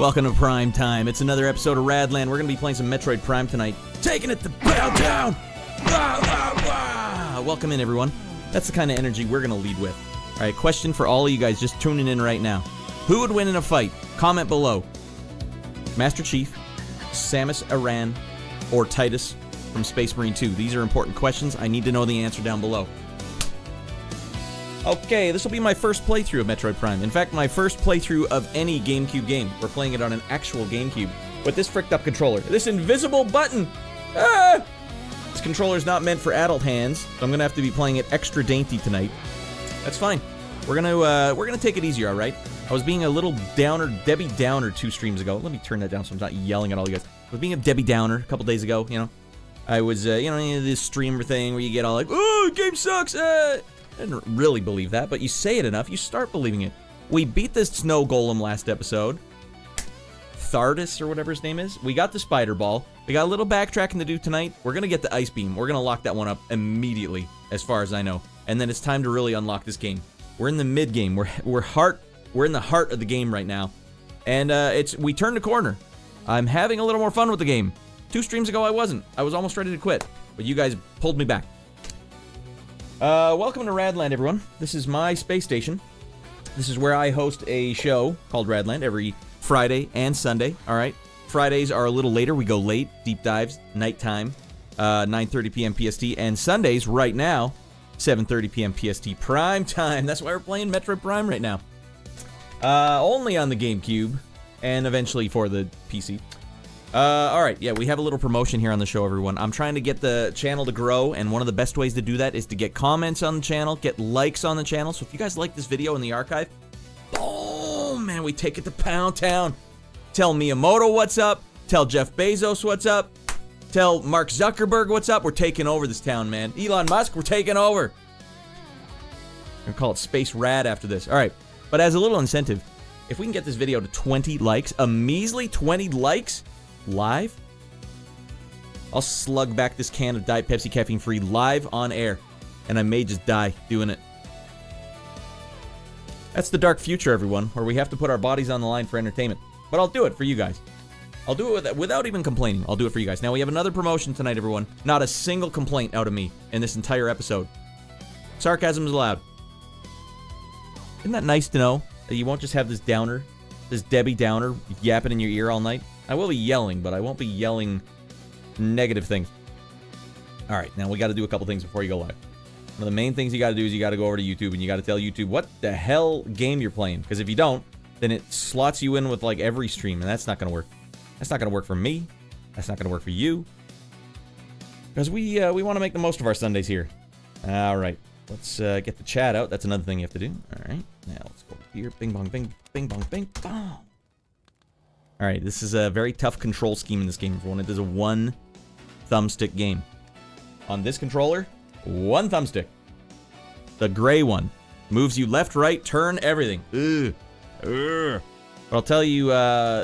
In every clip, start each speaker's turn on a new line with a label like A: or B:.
A: Welcome to Prime Time. It's another episode of Radland. We're going to be playing some Metroid Prime tonight. Taking it to downtown! Welcome in, everyone. That's the kind of energy we're going to lead with. All right, question for all of you guys just tuning in right now. Who would win in a fight? Comment below. Master Chief, Samus Aran, or Titus from Space Marine 2? These are important questions. I need to know the answer down below. Okay, this will be my first playthrough of Metroid Prime. In fact, my first playthrough of any GameCube game. We're playing it on an actual GameCube with this fricked up controller. This invisible button! Ah! This controller is not meant for adult hands, so I'm gonna have to be playing it extra dainty tonight. That's fine. We're gonna take it easier, all right? I was being a little downer, Debbie Downer 2 streams ago. Let me turn that down so I'm not yelling at all you guys. I was being a Debbie Downer a couple days ago, you know. I was, this streamer thing where you get all like, oh, game sucks, I didn't really believe that, but you say it enough, you start believing it. We beat this snow golem last episode. Thardus, or whatever his name is. We got the spider ball. We got a little backtracking to do tonight. We're going to get the ice beam. We're going to lock that one up immediately, as far as I know. And then it's time to really unlock this game. We're in the mid-game. We're in the heart of the game right now. And we turned a corner. I'm having a little more fun with the game. 2 streams ago, I wasn't. I was almost ready to quit. But you guys pulled me back. Welcome to Radland, everyone. This is my space station. This is where I host a show called Radland every Friday and Sunday. All right. Fridays are a little later. We go late, deep dives, nighttime, 9:30 p.m. PST, and Sundays right now, 7:30 p.m. PST, prime time. That's why we're playing Metroid Prime right now. Only on the GameCube, and eventually for the PC. All right, yeah, we have a little promotion here on the show, everyone. I'm trying to get the channel to grow, and one of the best ways to do that is to get comments on the channel, get likes on the channel. So if you guys like this video in the archive, boom, man, we take it to Pound Town. Tell Miyamoto what's up. Tell Jeff Bezos what's up. Tell Mark Zuckerberg what's up. We're taking over this town, man. Elon Musk, we're taking over. I'm gonna call it Space Rad after this. All right, but as a little incentive, if we can get this video to 20 likes, a measly 20 likes, live, I'll slug back this can of Diet Pepsi caffeine free live on air, and I may just die doing it. That's the dark future, everyone, where we have to put our bodies on the line for entertainment. But I'll do it for you guys. I'll do it without even complaining. I'll do it for you guys. Now we have another promotion tonight, everyone. Not a single complaint out of me in this entire episode. Sarcasm is allowed. Isn't that nice to know that you won't just have this downer, this Debbie Downer yapping in your ear all night? I will be yelling, but I won't be yelling negative things. All right, now we got to do a couple things before you go live. One of the main things you got to do is you got to go over to YouTube and you got to tell YouTube what the hell game you're playing. Because if you don't, then it slots you in with like every stream, and that's not going to work. That's not going to work for me. That's not going to work for you. Because we want to make the most of our Sundays here. All right, let's get the chat out. That's another thing you have to do. All right, now let's go here. Bing, bong, bing, bing, bong, bing, bong. All right, this is a very tough control scheme in this game, everyone. It is a 1 thumbstick game. On this controller, 1 thumbstick. The gray one. Moves you left, right, turn, everything. Ugh. Ugh. But I'll tell you,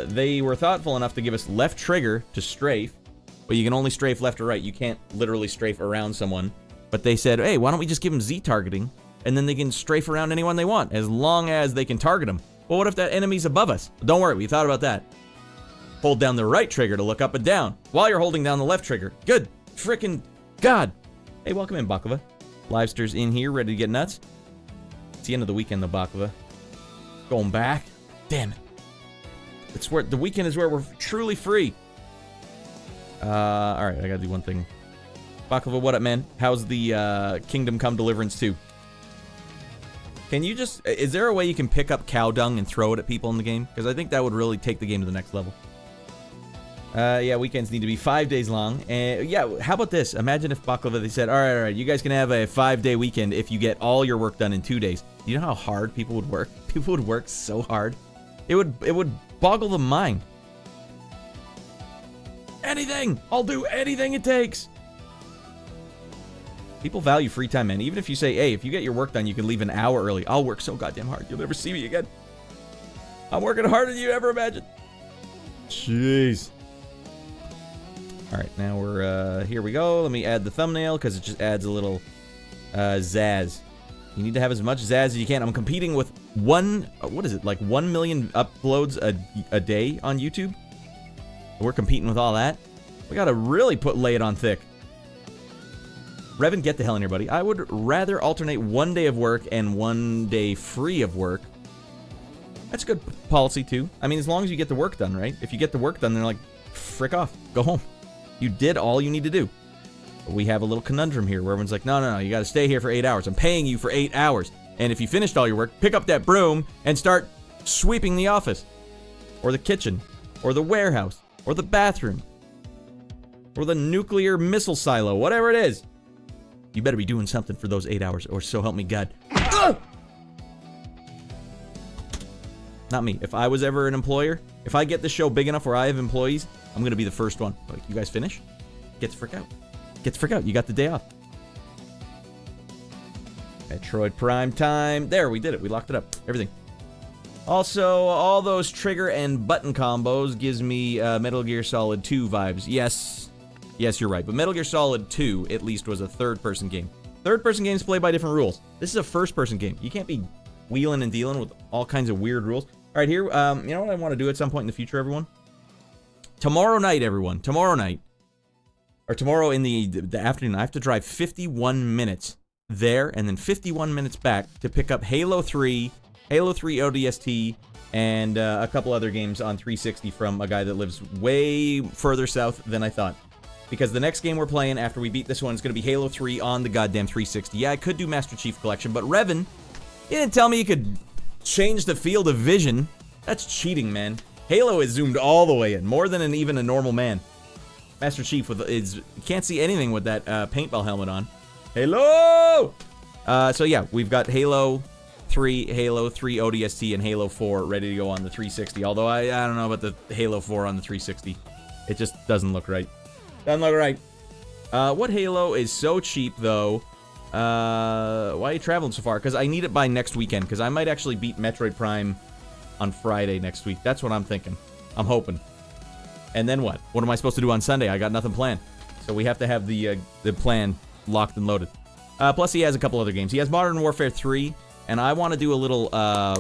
A: they were thoughtful enough to give us left trigger to strafe, but you can only strafe left or right. You can't literally strafe around someone. But they said, hey, why don't we just give them Z targeting, and then they can strafe around anyone they want, as long as they can target them. Well, what if that enemy's above us? Don't worry, we thought about that. Hold down the right trigger to look up and down while you're holding down the left trigger. Good frickin' God. Hey, welcome in, Baklava. Livesters in here, ready to get nuts. It's the end of the weekend, the Baklava. Going back. Damn it. It's where the weekend is where we're truly free. Alright, I gotta do one thing. Baklava, what up, man? How's the Kingdom Come Deliverance 2? Can you just... Is there a way you can pick up cow dung and throw it at people in the game? Because I think that would really take the game to the next level. Yeah, weekends need to be 5 days long. And yeah, how about this? Imagine if Baklava, they said, all right, you guys can have a 5-day weekend if you get all your work done in 2 days. Do you know how hard people would work? People would work so hard. It would boggle the mind. Anything! I'll do anything it takes! People value free time, man. Even if you say, hey, if you get your work done, you can leave an hour early. I'll work so goddamn hard. You'll never see me again. I'm working harder than you ever imagined. Jeez. All right, now we're, here we go. Let me add the thumbnail, because it just adds a little, zazz. You need to have as much Zazz as you can. I'm competing with what is it, like 1 million uploads a day on YouTube? We're competing with all that. We gotta really lay it on thick. Revan, get the hell in here, buddy. I would rather alternate 1 day of work and 1 day free of work. That's a good policy, too. I mean, as long as you get the work done, right? If you get the work done, they're like, frick off. Go home. You did all you need to do. But we have a little conundrum here where everyone's like, no, you gotta stay here for 8 hours. I'm paying you for 8 hours. And if you finished all your work, pick up that broom and start sweeping the office. Or the kitchen. Or the warehouse. Or the bathroom. Or the nuclear missile silo. Whatever it is. You better be doing something for those 8 hours, or so help me God. Ugh! Not me. If I was ever an employer, if I get the show big enough where I have employees, I'm gonna be the first one. Like, you guys finish? Get the frick out. Get the frick out. You got the day off. Metroid Prime time. There, we did it. We locked it up. Everything. Also, all those trigger and button combos gives me Metal Gear Solid 2 vibes. Yes, you're right. But Metal Gear Solid 2, at least, was a third-person game. Third-person games play by different rules. This is a first-person game. You can't be wheeling and dealing with all kinds of weird rules. All right, here, you know what I want to do at some point in the future, everyone? Tomorrow night, everyone. Tomorrow night. Or tomorrow in the afternoon. I have to drive 51 minutes there and then 51 minutes back to pick up Halo 3, Halo 3 ODST, and a couple other games on 360 from a guy that lives way further south than I thought. Because the next game we're playing after we beat this one is going to be Halo 3 on the goddamn 360. Yeah, I could do Master Chief Collection, but Revan, you didn't tell me you could change the field of vision. That's cheating, man. Halo is zoomed all the way in, more than even a normal man. Master Chief can't see anything with that paintball helmet on. Halo! So yeah, we've got Halo 3 ODST, and Halo 4 ready to go on the 360. Although I don't know about the Halo 4 on the 360. It just doesn't look right. Doesn't look right. What Halo is so cheap, though? Why are you traveling so far? Because I need it by next weekend, because I might actually beat Metroid Prime on Friday next week. That's what I'm thinking. I'm hoping. And then what? What am I supposed to do on Sunday? I got nothing planned. So we have to have the plan locked and loaded. Plus, he has a couple other games. He has Modern Warfare 3, and I want to do a little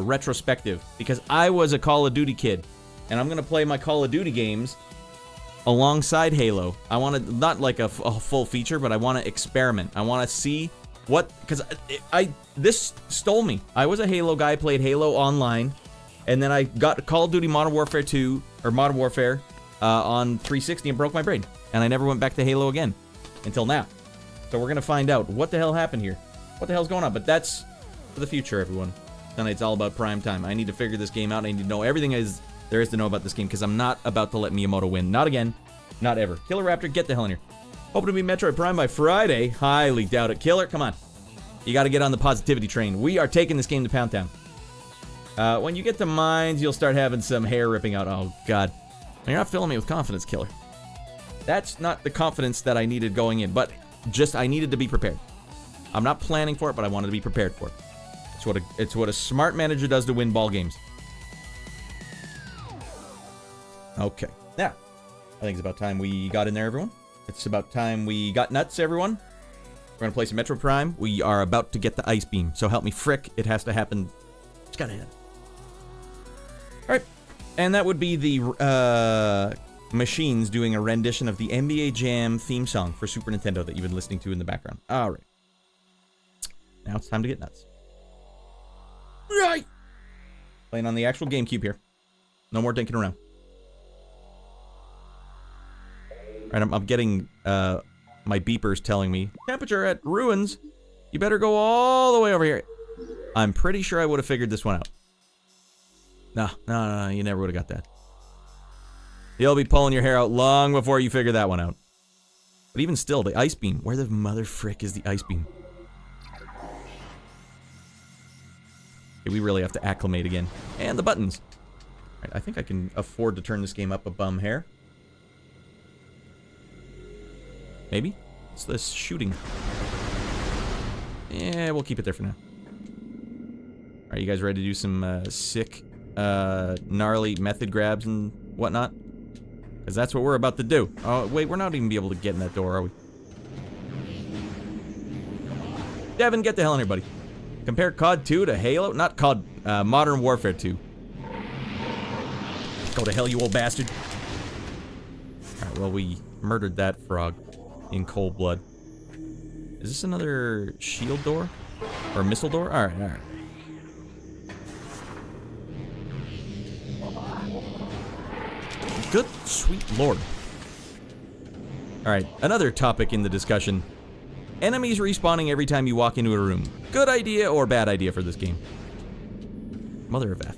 A: retrospective, because I was a Call of Duty kid, and I'm going to play my Call of Duty games alongside Halo. I want to, not like a full feature, but I want to experiment. I want to see what, because this stole me. I was a Halo guy, played Halo online, and then I got Call of Duty Modern Warfare 2, or Modern Warfare, on 360 and broke my brain. And I never went back to Halo again, until now. So we're going to find out what the hell happened here. What the hell's going on? But that's for the future, everyone. Tonight's all about prime time. I need to figure this game out. I need to know everything there is to know about this game, because I'm not about to let Miyamoto win. Not again. Not ever. Killer Raptor, get the hell in here. Hoping to be Metroid Prime by Friday. Highly doubt it. Killer, come on. You got to get on the positivity train. We are taking this game to Pound Town. When you get to mines, you'll start having some hair ripping out. Oh, God. You're not filling me with confidence, Killer. That's not the confidence that I needed going in, but just I needed to be prepared. I'm not planning for it, but I wanted to be prepared for it. It's what a smart manager does to win ball games. Okay. Now, I think it's about time we got in there, everyone. It's about time we got nuts, everyone. We're going to play some Metroid Prime. We are about to get the ice beam. So help me frick. It has to happen. It's got to happen. All right. And that would be the machines doing a rendition of the NBA Jam theme song for Super Nintendo that you've been listening to in the background. All right. Now it's time to get nuts. Right. Playing on the actual GameCube here. No more dinking around. All right, I'm getting my beepers telling me, temperature at ruins. You better go all the way over here. I'm pretty sure I would have figured this one out. No, you never would have got that. You'll be pulling your hair out long before you figure that one out. But even still, the ice beam. Where the mother frick is the ice beam? Okay, we really have to acclimate again. And the buttons. All right, I think I can afford to turn this game up a bum hair. Maybe? It's this shooting. Yeah, we'll keep it there for now. Alright, you guys ready to do some sick, gnarly method grabs and whatnot? Because that's what we're about to do. Oh, wait, we're not even be able to get in that door, are we? Devin, get the hell in here, buddy. Compare COD 2 to Halo? Not COD, Modern Warfare 2. Go to hell, you old bastard. Alright, well, we murdered that frog in cold blood. Is this another shield door? Or missile door? Alright, alright. Good sweet lord. Alright, another topic in the discussion. Enemies respawning every time you walk into a room. Good idea or bad idea for this game? Mother of F.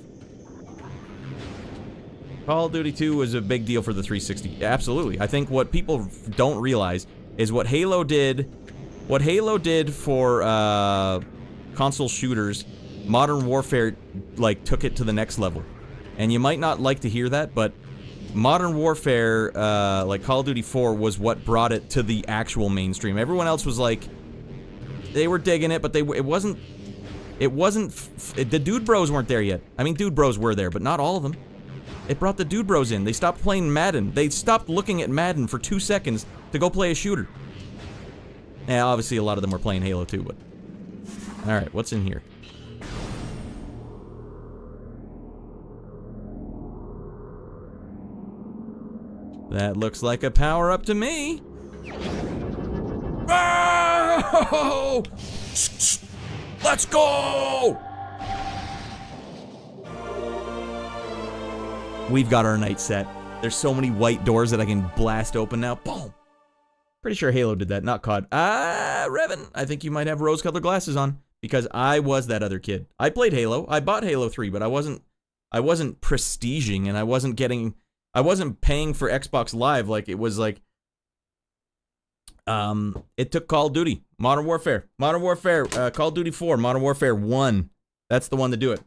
A: Call of Duty 2 was a big deal for the 360. Absolutely. I think what people don't realize is what Halo did. What Halo did for console shooters, Modern Warfare like took it to the next level. And you might not like to hear that, but Modern Warfare, like Call of Duty 4, was what brought it to the actual mainstream. Everyone else was like, they were digging it, but the Dude Bros weren't there yet. I mean, Dude Bros were there, but not all of them. It brought the Dude Bros in. They stopped playing Madden. They stopped looking at Madden for 2 seconds to go play a shooter. Yeah, obviously a lot of them were playing Halo too, but... Alright, what's in here? That looks like a power-up to me. Oh! Let's go! We've got our night set. There's so many white doors that I can blast open now. Boom! Pretty sure Halo did that, not COD. Revan, I think you might have rose-colored glasses on, because I was that other kid. I played Halo. I bought Halo 3, but I wasn't prestiging, and I wasn't paying for Xbox Live. Like, it was like, it took Call of Duty, Modern Warfare, Call of Duty 4, Modern Warfare 1. That's the one to do it.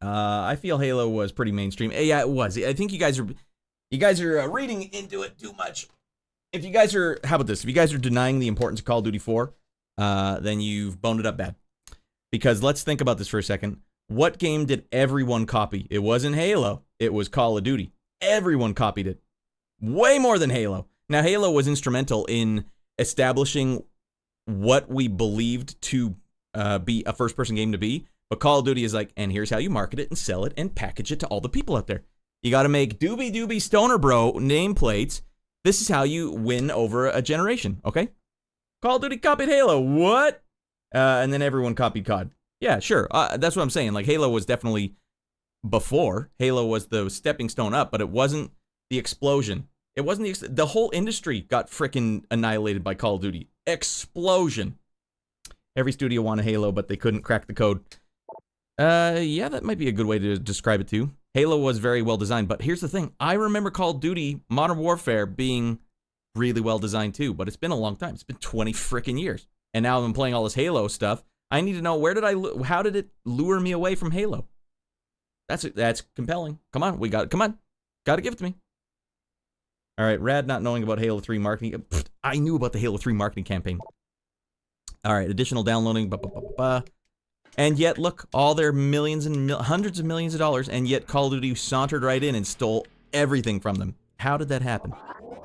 A: I feel Halo was pretty mainstream. Yeah, it was. I think you guys are reading into it too much. If you guys are, how about this? If you guys are denying the importance of Call of Duty 4, then you've boned it up bad. Because let's think about this for a second. What game did everyone copy? It wasn't Halo. It was Call of Duty. Everyone copied it. Way more than Halo. Now, Halo was instrumental in establishing what we believed to be a first-person game to be. But Call of Duty is like, and here's how you market it and sell it and package it to all the people out there. You got to make doobie stoner bro nameplates. This is how you win over a generation, okay? Call of Duty copied Halo. What? And then everyone copied COD. Yeah, sure. That's what I'm saying. Like, Halo was definitely before. Halo was the stepping stone up, but it wasn't the explosion. It wasn't the whole industry got frickin' annihilated by Call of Duty. Explosion. Every studio wanted Halo, but they couldn't crack the code. Yeah, that might be a good way to describe it too. Halo was very well designed, but here's the thing. I remember Call of Duty Modern Warfare being really well designed too, but it's been a long time. It's been 20 frickin' years. And now I'm playing all this Halo stuff. I need to know, how did it lure me away from Halo? That's compelling. Come on, come on. Gotta give it to me. All right, Radd not knowing about Halo 3 marketing. Pfft, I knew about the Halo 3 marketing campaign. All right, additional downloading. And yet, look, all their millions and hundreds of millions of dollars, and yet Call of Duty sauntered right in and stole everything from them. How did that happen? All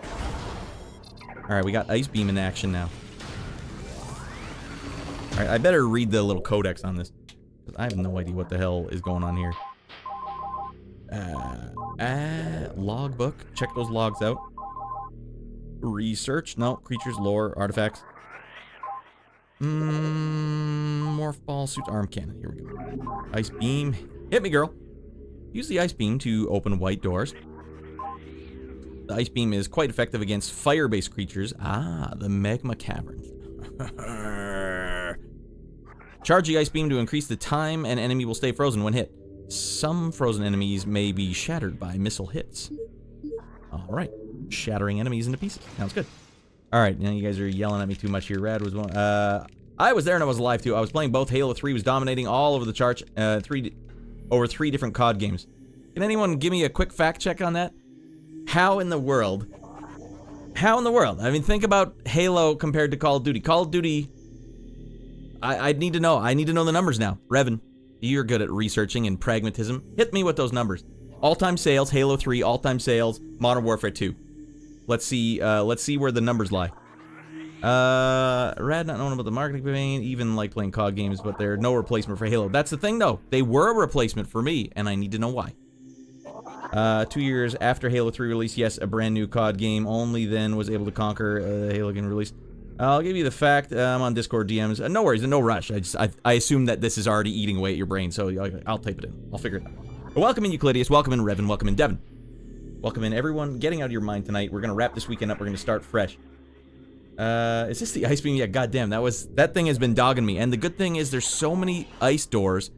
A: right, we got Ice Beam in action now. All right, I better read the little codex on this, because I have no idea what the hell is going on here. Logbook. Check those logs out. Research. No. Creatures, lore, artifacts. Morph ball, suit, arm cannon. Here we go. Ice beam. Hit me, girl. Use the ice beam to open white doors. The ice beam is quite effective against fire-based creatures. The magma caverns. Charge the ice beam to increase the time an enemy will stay frozen when hit. Some frozen enemies may be shattered by missile hits. Alright. Shattering enemies into pieces. Sounds good. Alright, now you guys are yelling at me too much here. Radd was one. I was there and I was alive too. I was playing both. Halo 3 was dominating all over the charts. Over 3 different COD games. Can anyone give me a quick fact check on that? How in the world? How in the world? I mean, think about Halo compared to Call of Duty. Call of Duty... I need to know. I need to know the numbers now. Revan, you're good at researching and pragmatism. Hit me with those numbers. All-time sales, Halo 3, all-time sales, Modern Warfare 2. Let's see where the numbers lie. Radd not knowing about the marketing campaign, even like playing COD games, but they're no replacement for Halo. That's the thing, though. They were a replacement for me, and I need to know why. 2 years after Halo 3 release, yes, a brand new COD game. Only then was able to conquer the Halo game release. I'll give you the fact. I'm on Discord DMs. No worries, no rush. I assume that this is already eating away at your brain, so I'll type it in. I'll figure it out. But welcome in Euclideus, welcome in Revan, welcome in Devin. Welcome in everyone getting out of your mind tonight. We're gonna wrap this weekend up. We're gonna start fresh. Is this the ice beam? Yeah, goddamn, that thing has been dogging me. And the good thing is there's so many ice doors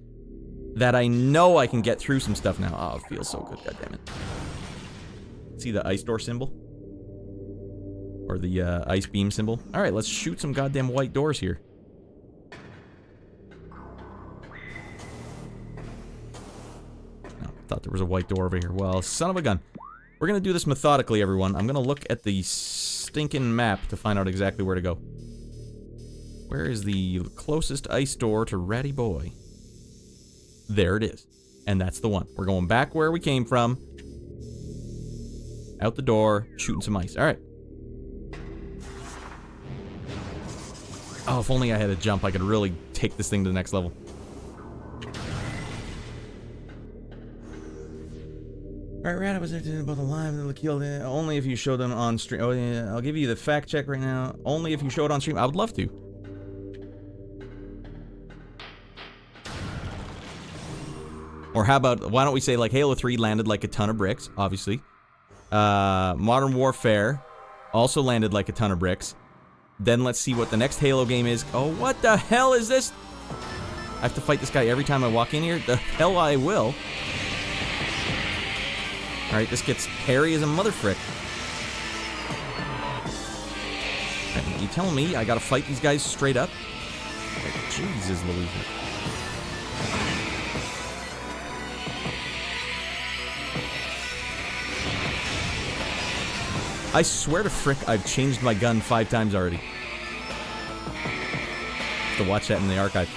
A: that I know I can get through some stuff now. Oh, it feels so good, goddammit. See the ice door symbol? Or the ice beam symbol? Alright, let's shoot some goddamn white doors here. Oh, thought there was a white door over here. Well, son of a gun. We're gonna do this methodically, everyone. I'm gonna look at the stinking map to find out exactly where to go. Where is the closest ice door to Ratty Boy? There it is. And that's the one. We're going back where we came from. Out the door, shooting some ice. Alright. Oh, if only I had a jump, I could really take this thing to the next level. Alright, Radd, was there about the live and the kill? Only if you showed them on stream. Oh, yeah, I'll give you the fact check right now. Only if you show it on stream. I would love to. Or how about, why don't we say, like, Halo 3 landed like a ton of bricks, obviously. Modern Warfare also landed like a ton of bricks. Then let's see what the next Halo game is. Oh, what the hell is this? I have to fight this guy every time I walk in here? The hell I will. Alright, this gets hairy as a motherfrick. Right, you telling me I gotta fight these guys straight up? Like, Jesus Louise. I swear to frick, I've changed my gun 5 times already. Have to watch that in the archive.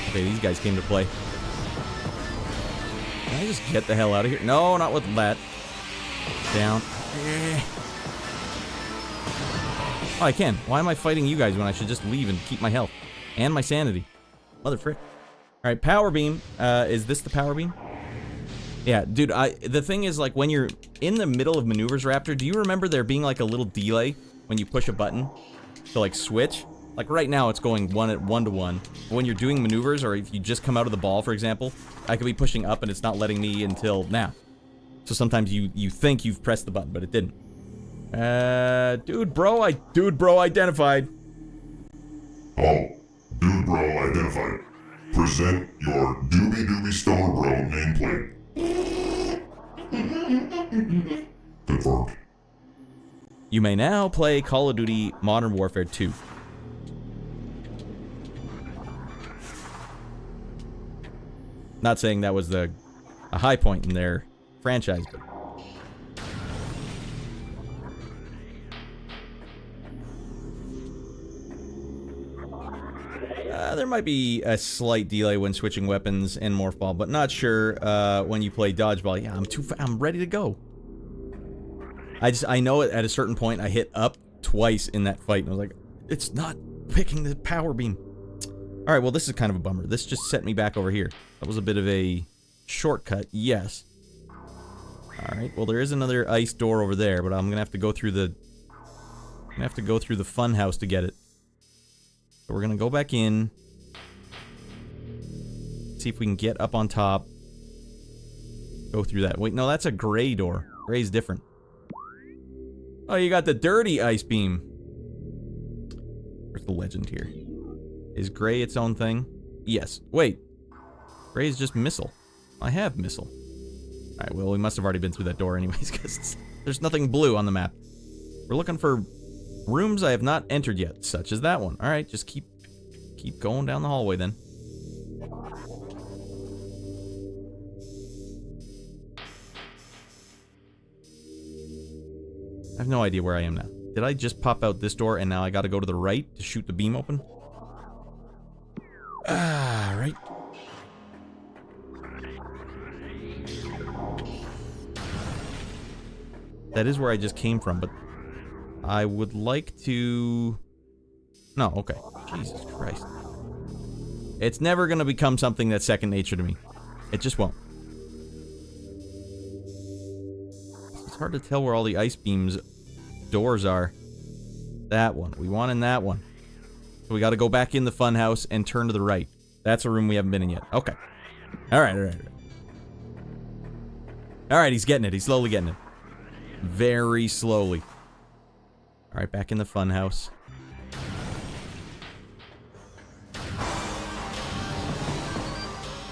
A: Okay, these guys came to play. Can I just get the hell out of here? No, not with that. Down. Oh, I can. Why am I fighting you guys when I should just leave and keep my health? And my sanity. Mother frick. Alright, power beam. Is this the power beam? Yeah, dude, the thing is, like, when you're in the middle of maneuvers, Raptor, do you remember there being, like, a little delay when you push a button to, like, switch? Like, right now, it's going 1 to 1. But when you're doing maneuvers, or if you just come out of the ball, for example, I could be pushing up and it's not letting me until now. So sometimes you think you've pressed the button, but it didn't. Dude bro identified.
B: Oh, dude bro identified. Present your Doobie Doobie Stoner Bro nameplate. Confirmed.
A: You may now play Call of Duty Modern Warfare 2. Not saying that was a high point in their franchise, but... there might be a slight delay when switching weapons in Morph Ball, but not sure when you play Dodgeball. Yeah, I'm ready to go. I know at a certain point I hit up twice in that fight, and I was like, it's not picking the power beam. Alright, well, this is kind of a bummer. This just set me back over here. That was a bit of a shortcut, yes. Alright, well, there is another ice door over there, but I'm gonna have to go through the... fun house to get it. So we're gonna go back in. See if we can get up on top. Go through that. Wait, no, that's a gray door. Gray's different. Oh, you got the dirty ice beam. Where's the legend here? Is gray its own thing? Yes. Wait. Gray is just missile. I have missile. Alright, well, we must have already been through that door anyways, because there's nothing blue on the map. We're looking for rooms I have not entered yet, such as that one. Alright, just keep going down the hallway then. I have no idea where I am now. Did I just pop out this door and now I gotta go to the right to shoot the beam open? Alright. That is where I just came from, but I would like to... No, okay. Jesus Christ. It's never gonna become something that's second nature to me. It just won't. It's hard to tell where all the ice beams doors are. That one. We want in that one. So we gotta go back in the funhouse and turn to the right. That's a room we haven't been in yet. Okay. Alright, alright. Alright, he's getting it. He's slowly getting it. Very slowly. Alright, back in the funhouse.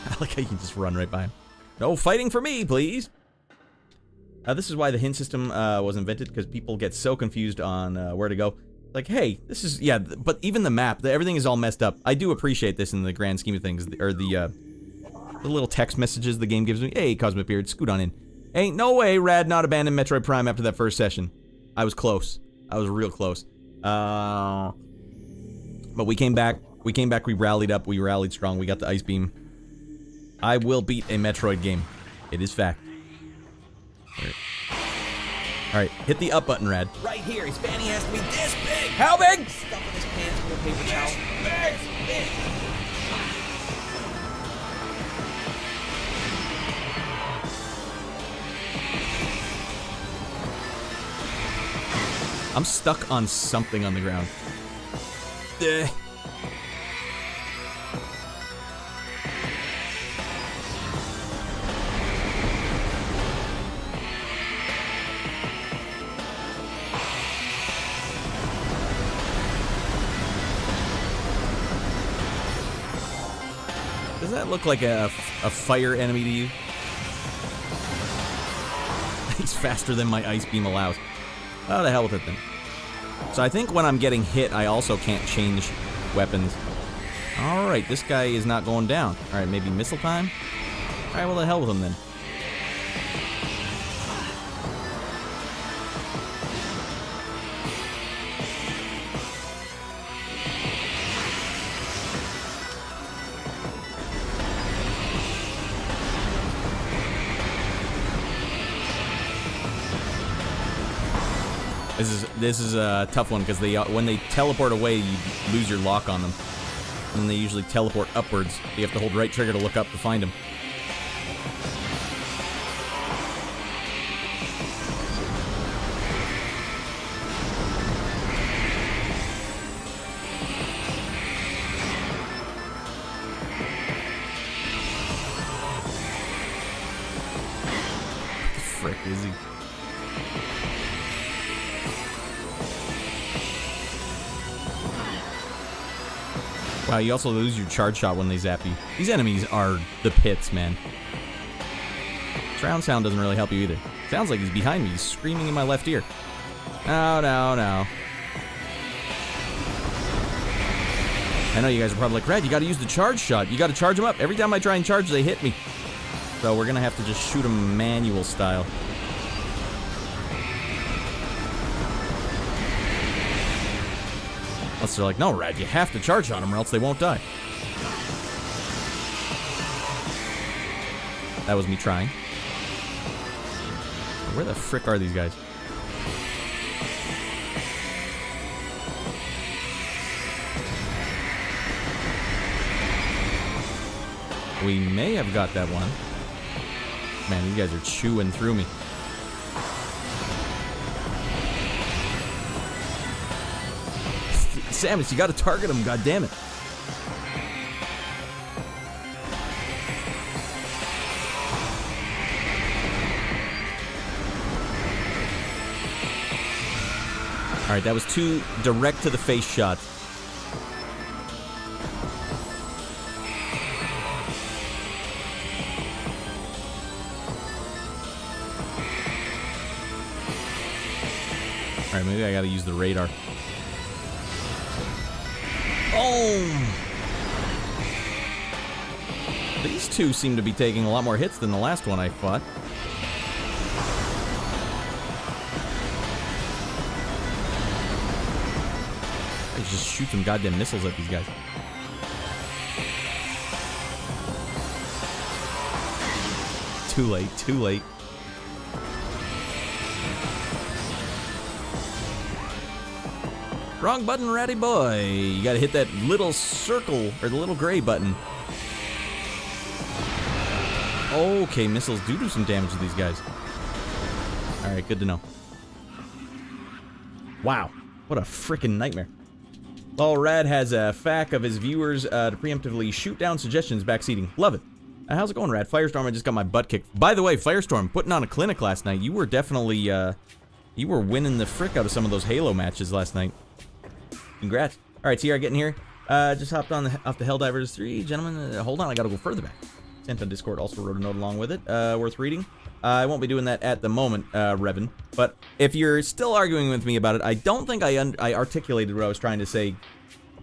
A: I like how you can just run right by him. No fighting for me, please! This is why the hint system was invented, because people get so confused on where to go. Like, hey, this is... Yeah, but even the map, everything is all messed up. I do appreciate this in the grand scheme of things. Or the little text messages the game gives me. Hey, Cosmic Beard, scoot on in. Ain't no way Radd not abandoned Metroid Prime after that first session. I was close. I was real close. But we came back. We rallied up. We rallied strong. We got the Ice Beam. I will beat a Metroid game. It is fact. Alright, hit the up button, Radd.
C: Right here, his fanny has to be this big!
A: How big?
C: Stuff in his pants with a paper towel. This big!
A: I'm stuck on something on the ground. Does that look like a fire enemy to you? He's faster than my ice beam allows. Oh, the hell with it then. So I think when I'm getting hit, I also can't change weapons. Alright, this guy is not going down. Alright, maybe missile time? Alright, well, the hell with him then. This is a tough one because when they teleport away, you lose your lock on them, and they usually teleport upwards. You have to hold right trigger to look up to find them. What the frick is he? Wow, you also lose your charge shot when they zap you. These enemies are the pits, man. Surround sound doesn't really help you either. Sounds like he's behind me. He's screaming in my left ear. No, no, no. I know you guys are probably like, Radd, you gotta use the charge shot. You gotta charge them up. Every time I try and charge, they hit me. So we're gonna have to just shoot them manual style. Unless they're like, no, Radd, you have to charge on them or else they won't die. That was me trying. Where the frick are these guys? We may have got that one. Man, these guys are chewing through me. Samus, you gotta target him, goddammit. Alright, that was 2 direct to the face shots. Alright, maybe I gotta use the radar. Boom! These two seem to be taking a lot more hits than the last one I fought. I just shoot some goddamn missiles at these guys. too late, too late. Wrong button, ratty boy. You gotta hit that little circle, or the little gray button. Okay, missiles do some damage to these guys. Alright, good to know. Wow, what a freaking nightmare. Well, Radd has a FAQ of his viewers to preemptively shoot down suggestions backseating. Love it. How's it going, Radd? Firestorm, I just got my butt kicked. By the way, Firestorm, putting on a clinic last night. You were definitely, you were winning the frick out of some of those Halo matches last night. Congrats. Alright, TR getting here. Just hopped on off the Helldivers 3. Gentlemen, hold on, I gotta go further back. Sent on Discord, also wrote a note along with it. Worth reading. I won't be doing that at the moment, Revan. But if you're still arguing with me about it, I don't think I articulated what I was trying to say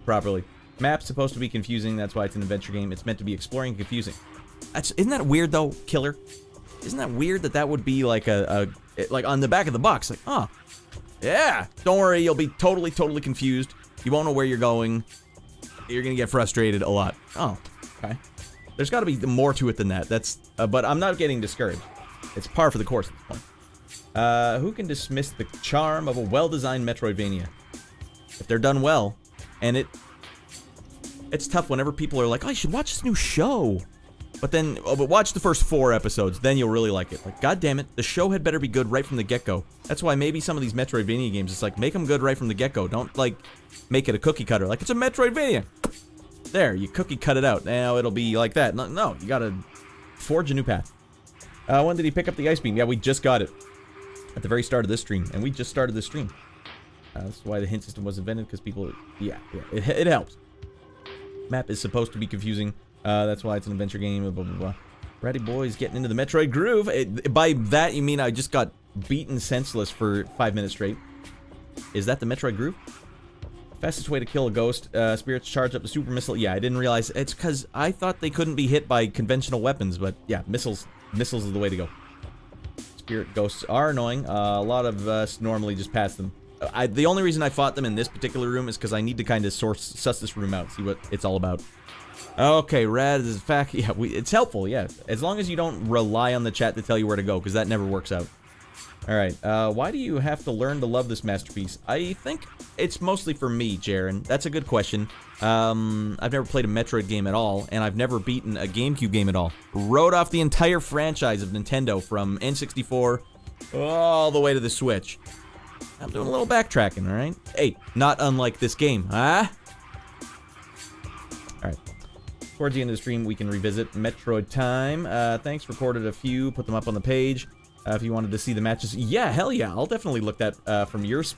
A: properly. Map's supposed to be confusing, that's why it's an adventure game. It's meant to be exploring and confusing. Isn't that weird, though, Killer? Isn't that weird that that would be like like on the back of the box? Like, oh, yeah, don't worry, you'll be totally confused. You won't know where you're going. You're gonna get frustrated a lot. Oh, okay. There's got to be more to it than that. That's, but I'm not getting discouraged. It's par for the course at this point. Who can dismiss the charm of a well-designed Metroidvania? If they're done well, and it's tough whenever people are like, oh, you should watch this new show. But then, but watch the first 4 episodes, then you'll really like it. Like, god damn it, the show had better be good right from the get-go. That's why maybe some of these Metroidvania games, it's like, make them good right from the get-go. Don't, like, make it a cookie cutter. Like, it's a Metroidvania. There, you cookie cut it out. Now it'll be like that. No, you gotta forge a new path. When did he pick up the ice beam? Yeah, we just got it at the very start of this stream, and we just started this stream. That's why the hint system was invented, because people, yeah, it helps. Map is supposed to be confusing. That's why it's an adventure game. Blah blah blah. Ratty boy's getting into the Metroid groove. By that you mean I just got beaten senseless for 5 minutes straight? Is that the Metroid groove? Fastest way to kill a ghost. Spirits charge up the super missile. Yeah, I didn't realize. It's because I thought they couldn't be hit by conventional weapons, but yeah, missiles is the way to go. Spirit ghosts are annoying. A lot of us normally just pass them. The only reason I fought them in this particular room is because I need to kind of suss this room out, see what it's all about. Okay, Radd is fact. Yeah, it's helpful. Yeah, as long as you don't rely on the chat to tell you where to go, because that never works out. All right. Why do you have to learn to love this masterpiece? I think it's mostly for me, Jaren. That's a good question. I've never played a Metroid game at all, and I've never beaten a GameCube game at all. Wrote off the entire franchise of Nintendo from N64 all the way to the Switch. I'm doing a little backtracking, all right? Hey, not unlike this game, huh? All right. Towards the end of the stream, we can revisit Metroid Time. Thanks, recorded a few, put them up on the page. If you wanted to see the matches, yeah, hell yeah, I'll definitely look that from yours.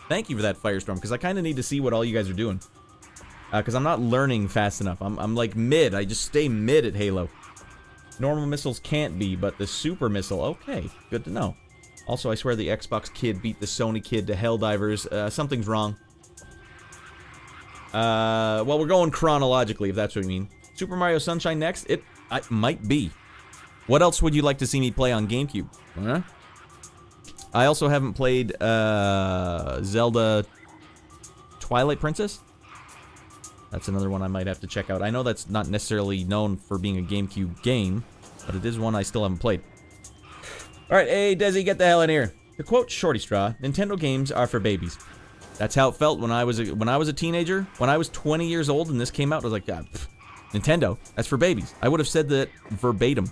A: Thank you for that, Firestorm, because I kind of need to see what all you guys are doing. Because I'm not learning fast enough. I'm like mid. I just stay mid at Halo. Normal missiles can't be, but the super missile, okay, good to know. Also, I swear the Xbox kid beat the Sony kid to Helldivers. Something's wrong. Well, we're going chronologically, if that's what you mean. Super Mario Sunshine next? It might be. What else would you like to see me play on GameCube? Huh? I also haven't played Zelda Twilight Princess. That's another one I might have to check out. I know that's not necessarily known for being a GameCube game, but it is one I still haven't played. Alright, hey Desi, get the hell in here. To quote Shorty Straw, Nintendo games are for babies. That's how it felt when I was a teenager. When I was 20 years old and this came out, I was like, Nintendo, that's for babies. I would have said that verbatim.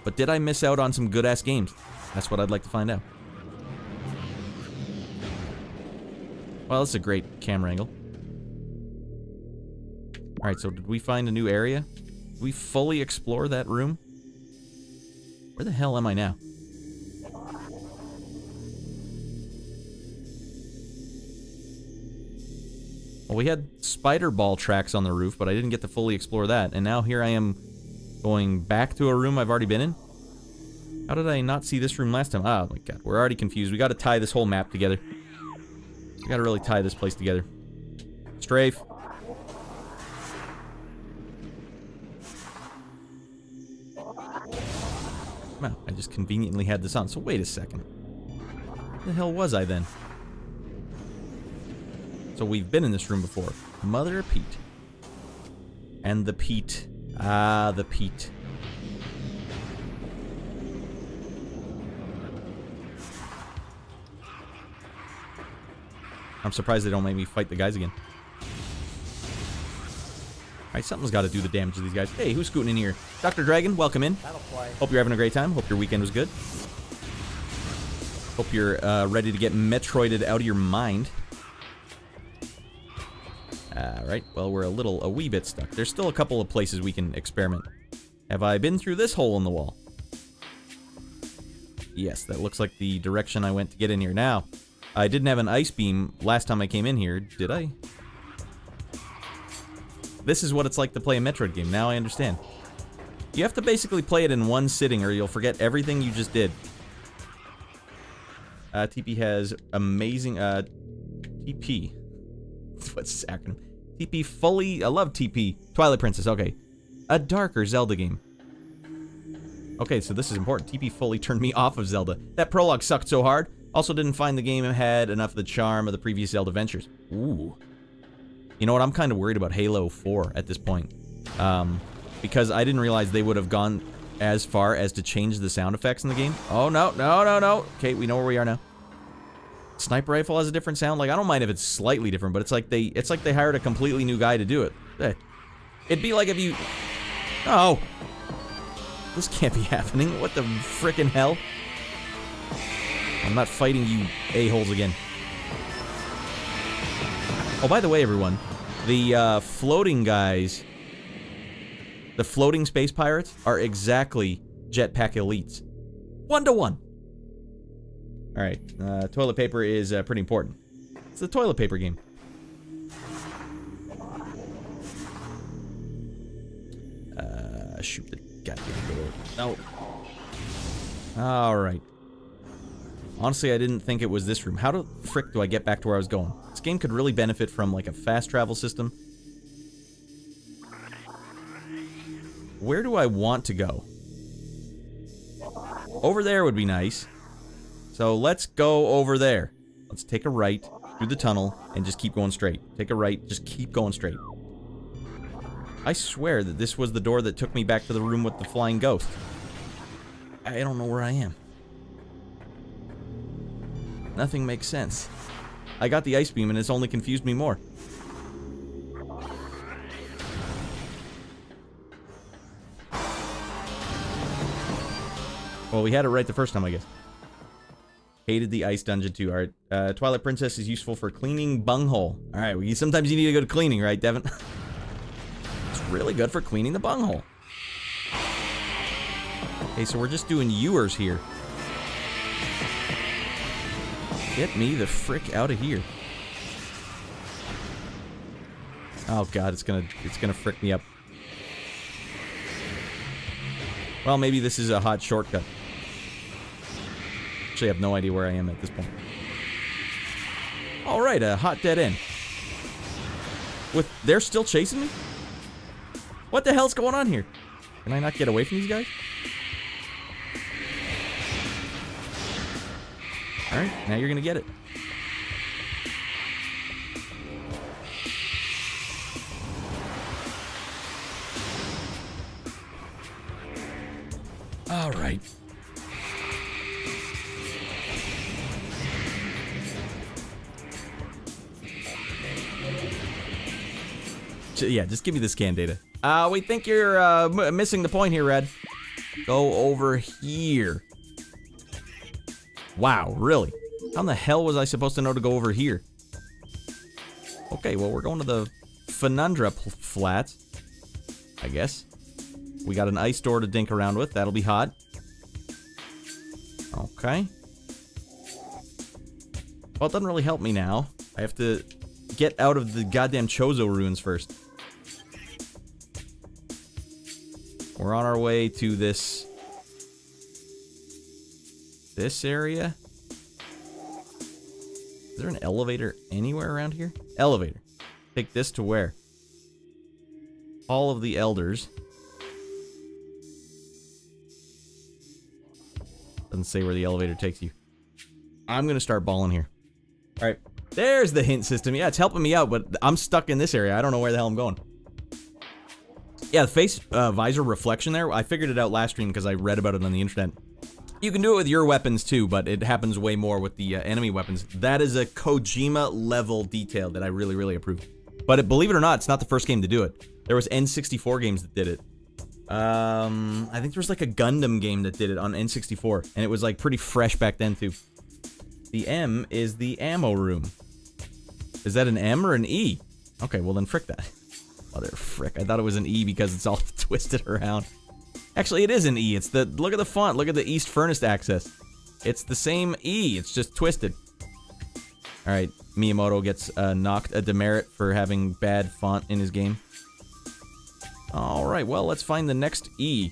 A: But did I miss out on some good-ass games? That's what I'd like to find out. Well, this is a great camera angle. Alright, so did we find a new area? Did we fully explore that room? Where the hell am I now? Well, we had spider ball tracks on the roof, but I didn't get to fully explore that. And now here I am going back to a room I've already been in? How did I not see this room last time? Oh my god, we're already confused. We gotta tie this whole map together. We gotta really tie this place together. Strafe. Wow, I just conveniently had this on. So wait a second. Where the hell was I then? So we've been in this room before. Mother of Pete. And the Pete. Ah, the Pete. I'm surprised they don't make me fight the guys again. Alright, something's got to do the damage to these guys. Hey, who's scooting in here? Dr. Dragon, welcome in.
C: That'll play.
A: Hope you're having a great time. Hope your weekend was good. Hope you're ready to get Metroided out of your mind. Alright, well, we're a wee bit stuck. There's still a couple of places we can experiment. Have I been through this hole in the wall? Yes, that looks like the direction I went to get in here. Now, I didn't have an ice beam last time I came in here, did I? This is what it's like to play a Metroid game. Now I understand. You have to basically play it in one sitting or you'll forget everything you just did. TP has amazing, TP. What's this acronym? TP fully, I love TP. Twilight Princess, okay. A darker Zelda game. Okay, so this is important. TP fully turned me off of Zelda. That prologue sucked so hard. Also didn't find the game had enough of the charm of the previous Zelda ventures. Ooh. You know what, I'm kind of worried about Halo 4 at this point. Because I didn't realize they would have gone as far as to change the sound effects in the game. Oh, no, no, no, no. Okay, we know where we are now. Sniper rifle has a different sound. Like, I don't mind if it's slightly different, but it's like they hired a completely new guy to do it. It'd be like if you... Oh. This can't be happening. What the frickin' hell? I'm not fighting you a-holes again. Oh, by the way, everyone, the floating guys, the floating space pirates, are exactly jetpack elites. 1-to-1. Alright, toilet paper is pretty important. It's the toilet paper game. Shoot the goddamn door. No. Alright. Honestly, I didn't think it was this room. How the frick do I get back to where I was going? This game could really benefit from, like, a fast travel system. Where do I want to go? Over there would be nice. So let's go over there. Let's take a right through the tunnel and just keep going straight. Take a right, just keep going straight. I swear that this was the door that took me back to the room with the flying ghost. I don't know where I am. Nothing makes sense. I got the ice beam and it's only confused me more. Well, we had it right the first time, I guess. Hated the ice dungeon too. Alright, Twilight Princess is useful for cleaning bunghole. Alright, well, sometimes you need to go to cleaning, right, Devin? It's really good for cleaning the bunghole. Okay, so we're just doing ewers here. Get me the frick out of here. Oh god, it's gonna frick me up. Well, maybe this is a hot shortcut. Actually, I have no idea where I am at this point. Alright, a hot dead end. They're still chasing me? What the hell's going on here? Can I not get away from these guys? Alright, now you're gonna get it. Alright. Yeah, just give me the scan data. We think you're missing the point here, Radd. Go over here. Wow, really? How in the hell was I supposed to know to go over here? Okay, well, we're going to the Fenundra Flats, I guess. We got an ice door to dink around with. That'll be hot. Okay. Well, it doesn't really help me now. I have to get out of the goddamn Chozo ruins first. We're on our way to this area. Is there an elevator anywhere around here? Elevator. Take this to where? Hall of the Elders. Doesn't say where the elevator takes you. I'm gonna start balling here. Alright. There's the hint system. Yeah, it's helping me out, but I'm stuck in this area. I don't know where the hell I'm going. Yeah, the face visor reflection there, I figured it out last stream because I read about it on the internet. You can do it with your weapons too, but it happens way more with the enemy weapons. That is a Kojima level detail that I really, really approve. But believe it or not, it's not the first game to do it. There was N64 games that did it. I think there was like a Gundam game that did it on N64, and it was like pretty fresh back then too. The M is the ammo room. Is that an M or an E? Okay, well then frick that. Mother frick, I thought it was an E because it's all twisted around. Actually, it is an E. It's the, look at the font, look at the East Furnace access. It's the same E, it's just twisted. Alright, Miyamoto gets knocked a demerit for having bad font in his game. Alright, well, let's find the next E.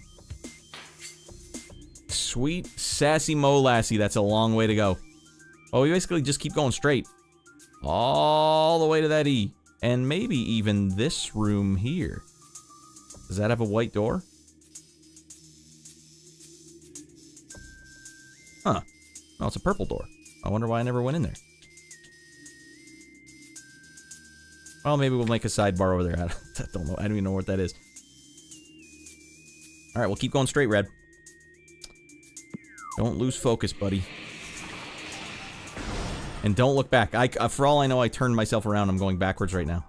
A: Sweet sassy molassie, that's a long way to go. Oh, we basically just keep going straight. All the way to that E. And maybe even this room here. Does that have a white door? Huh. Oh, it's a purple door. I wonder why I never went in there. Well, maybe we'll make a sidebar over there. I don't know. I don't even know what that is. Alright, we'll keep going straight, Radd. Don't lose focus, buddy. And don't look back. For all I know, I turned myself around. I'm going backwards right now.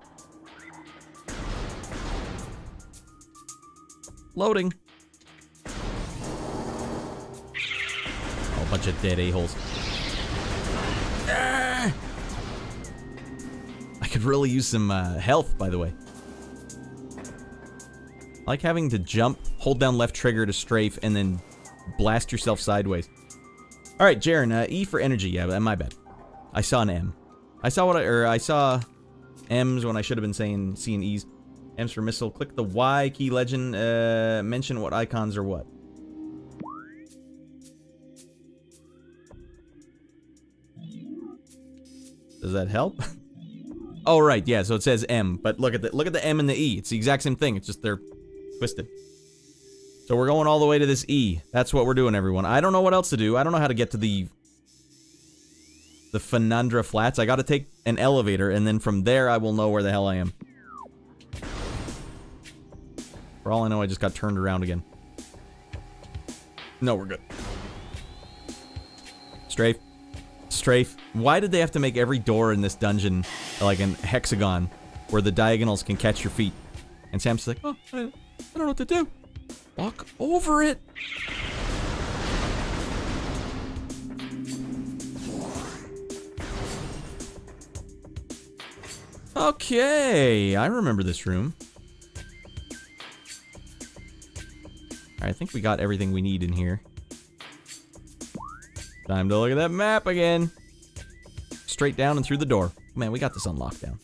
A: Loading. Oh, a bunch of dead a-holes. Ah! I could really use some health, by the way. I like having to jump, hold down left trigger to strafe, and then blast yourself sideways. Alright, Jaren, E for energy. Yeah, my bad. I saw an M. I saw M's when I should have been saying C and E's. M's for missile. Click the Y key legend. Mention what icons are what. Does that help? Oh right, yeah. So it says M, but look at the M and the E. It's the exact same thing. It's just they're twisted. So we're going all the way to this E. That's what we're doing, everyone. I don't know what else to do. I don't know how to get to the Fenandra Flats. I gotta take an elevator, and then from there I will know where the hell I am. For all I know, I just got turned around again. No, we're good. Strafe. Strafe. Why did they have to make every door in this dungeon like an hexagon where the diagonals can catch your feet? And Sam's like, oh, I don't know what to do. Walk over it. Okay, I remember this room. I think we got everything we need in here. Time to look at that map again. Straight down and through the door. Man, we got this on lockdown.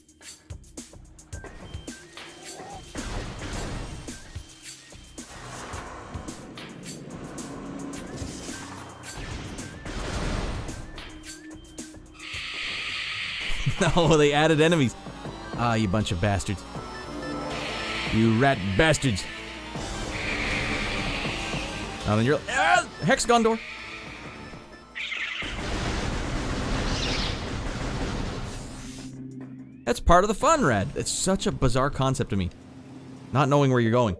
A: No, they added enemies. Ah, you bunch of bastards. You rat bastards. Now then you're... Ah, hexagon door. That's part of the fun, Radd. It's such a bizarre concept to me. Not knowing where you're going.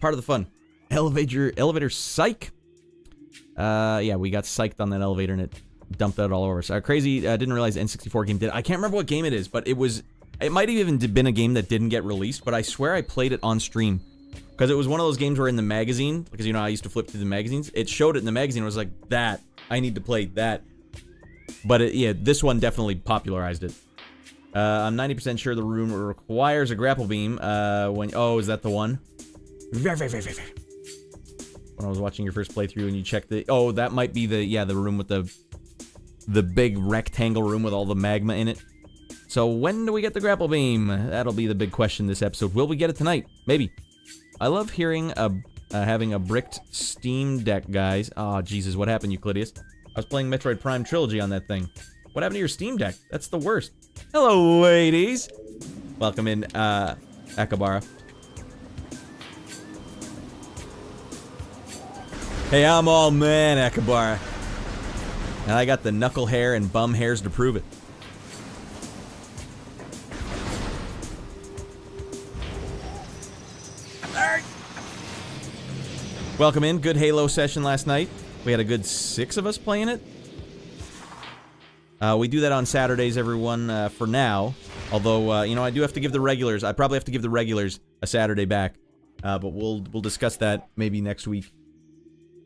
A: Part of the fun. Elevator psych. Yeah, we got psyched on that elevator and it dumped out all over us. Crazy, didn't realize the N64 game did. I can't remember what game it is, but it might have even been a game that didn't get released, but I swear I played it on stream. Because it was one of those games where in the magazine, because you know I used to flip through the magazines, it showed it in the magazine. I was like, that, I need to play that. But yeah, this one definitely popularized it. I'm 90% sure the room requires a grapple beam. Oh, is that the one? When I was watching your first playthrough and you checked the, oh, that might be the room with the big rectangle room with all the magma in it. So when do we get the grapple beam? That'll be the big question this episode. Will we get it tonight? Maybe. I love hearing having a bricked Steam Deck, guys. Oh, Jesus, what happened, Euclideus? I was playing Metroid Prime Trilogy on that thing. What happened to your Steam Deck? That's the worst. Hello, ladies. Welcome in, Akabara. Hey, I'm all man, Akabara. And I got the knuckle hair and bum hairs to prove it. Welcome in. Good Halo session last night. We had a good 6 of us playing it. We do that on Saturdays, everyone, for now. Although, you know, I do have to give the regulars... I probably have to give the regulars a Saturday back. But we'll discuss that maybe next week.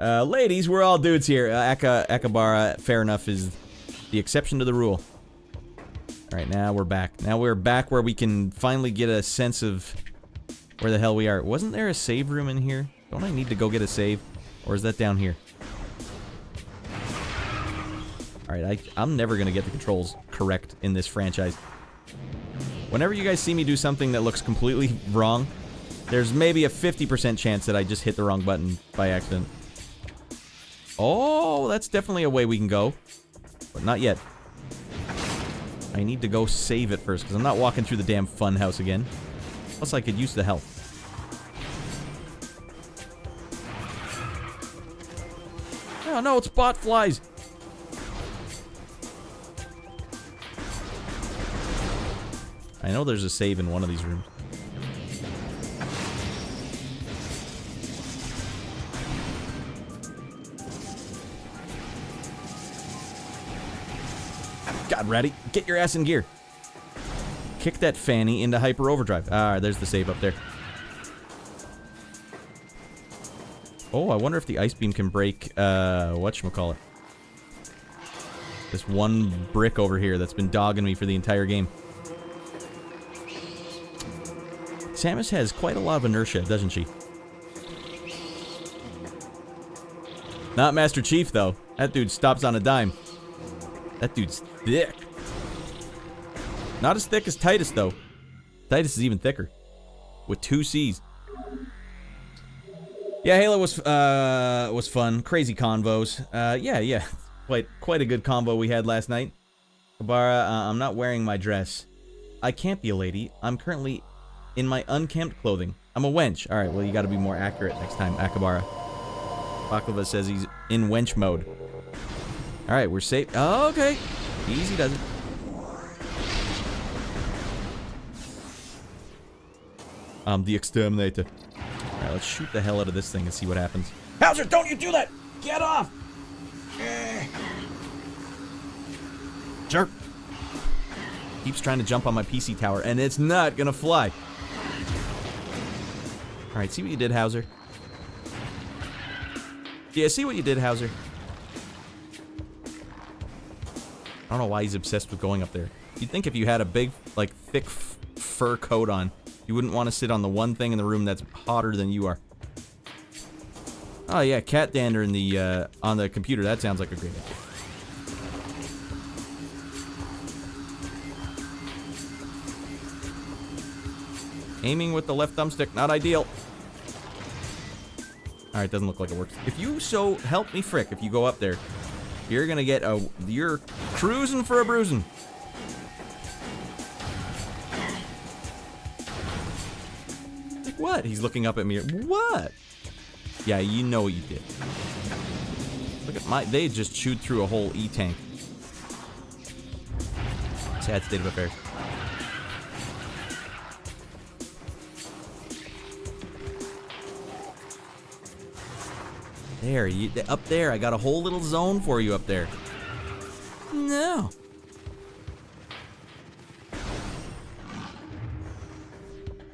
A: Ladies, we're all dudes here. Akabara, fair enough, is the exception to the rule. Alright, now we're back. Now we're back where we can finally get a sense of where the hell we are. Wasn't there a save room in here? Don't I need to go get a save? Or is that down here? Alright, I'm never gonna get the controls correct in this franchise. Whenever you guys see me do something that looks completely wrong, there's maybe a 50% chance that I just hit the wrong button by accident. Oh, that's definitely a way we can go. But not yet. I need to go save it first, because I'm not walking through the damn fun house again. Plus, I could use the help. Oh no, it's bot flies! I know there's a save in one of these rooms. God, Raddy, get your ass in gear. Kick that fanny into hyper overdrive. Ah, there's the save up there. Oh, I wonder if the ice beam can break, whatchamacallit. This one brick over here that's been dogging me for the entire game. Samus has quite a lot of inertia, doesn't she? Not Master Chief, though. That dude stops on a dime. That dude's thick. Not as thick as Titus, though. Titus is even thicker. With 2 C's. Yeah, Halo was fun. Crazy convos. Yeah. Quite a good combo we had last night. Kabara, I'm not wearing my dress. I can't be a lady. I'm currently in my unkempt clothing. I'm a wench. Alright, well, you gotta be more accurate next time, Akabara. Baklava says he's in wench mode. Alright, we're safe. Oh, okay. Easy does it. I'm the exterminator. Alright, let's shoot the hell out of this thing and see what happens. Hauser, don't you do that! Get off! Jerk. Keeps trying to jump on my PC tower, and it's not gonna fly. Alright, see what you did, Hauser. Yeah, see what you did, Hauser. I don't know why he's obsessed with going up there. You'd think if you had a big, like, thick fur coat on, you wouldn't want to sit on the one thing in the room that's hotter than you are. Oh yeah, cat dander in the, on the computer. That sounds like a great idea. Aiming with the left thumbstick, not ideal. Alright, doesn't look like it works. If you so help me frick, if you go up there, you're gonna get a... You're cruising for a bruising. Like what? He's looking up at me. What? Yeah, you know what you did. Look at my... They just chewed through a whole E-tank. Sad state of affairs. There, up there. I got a whole little zone for you up there. No.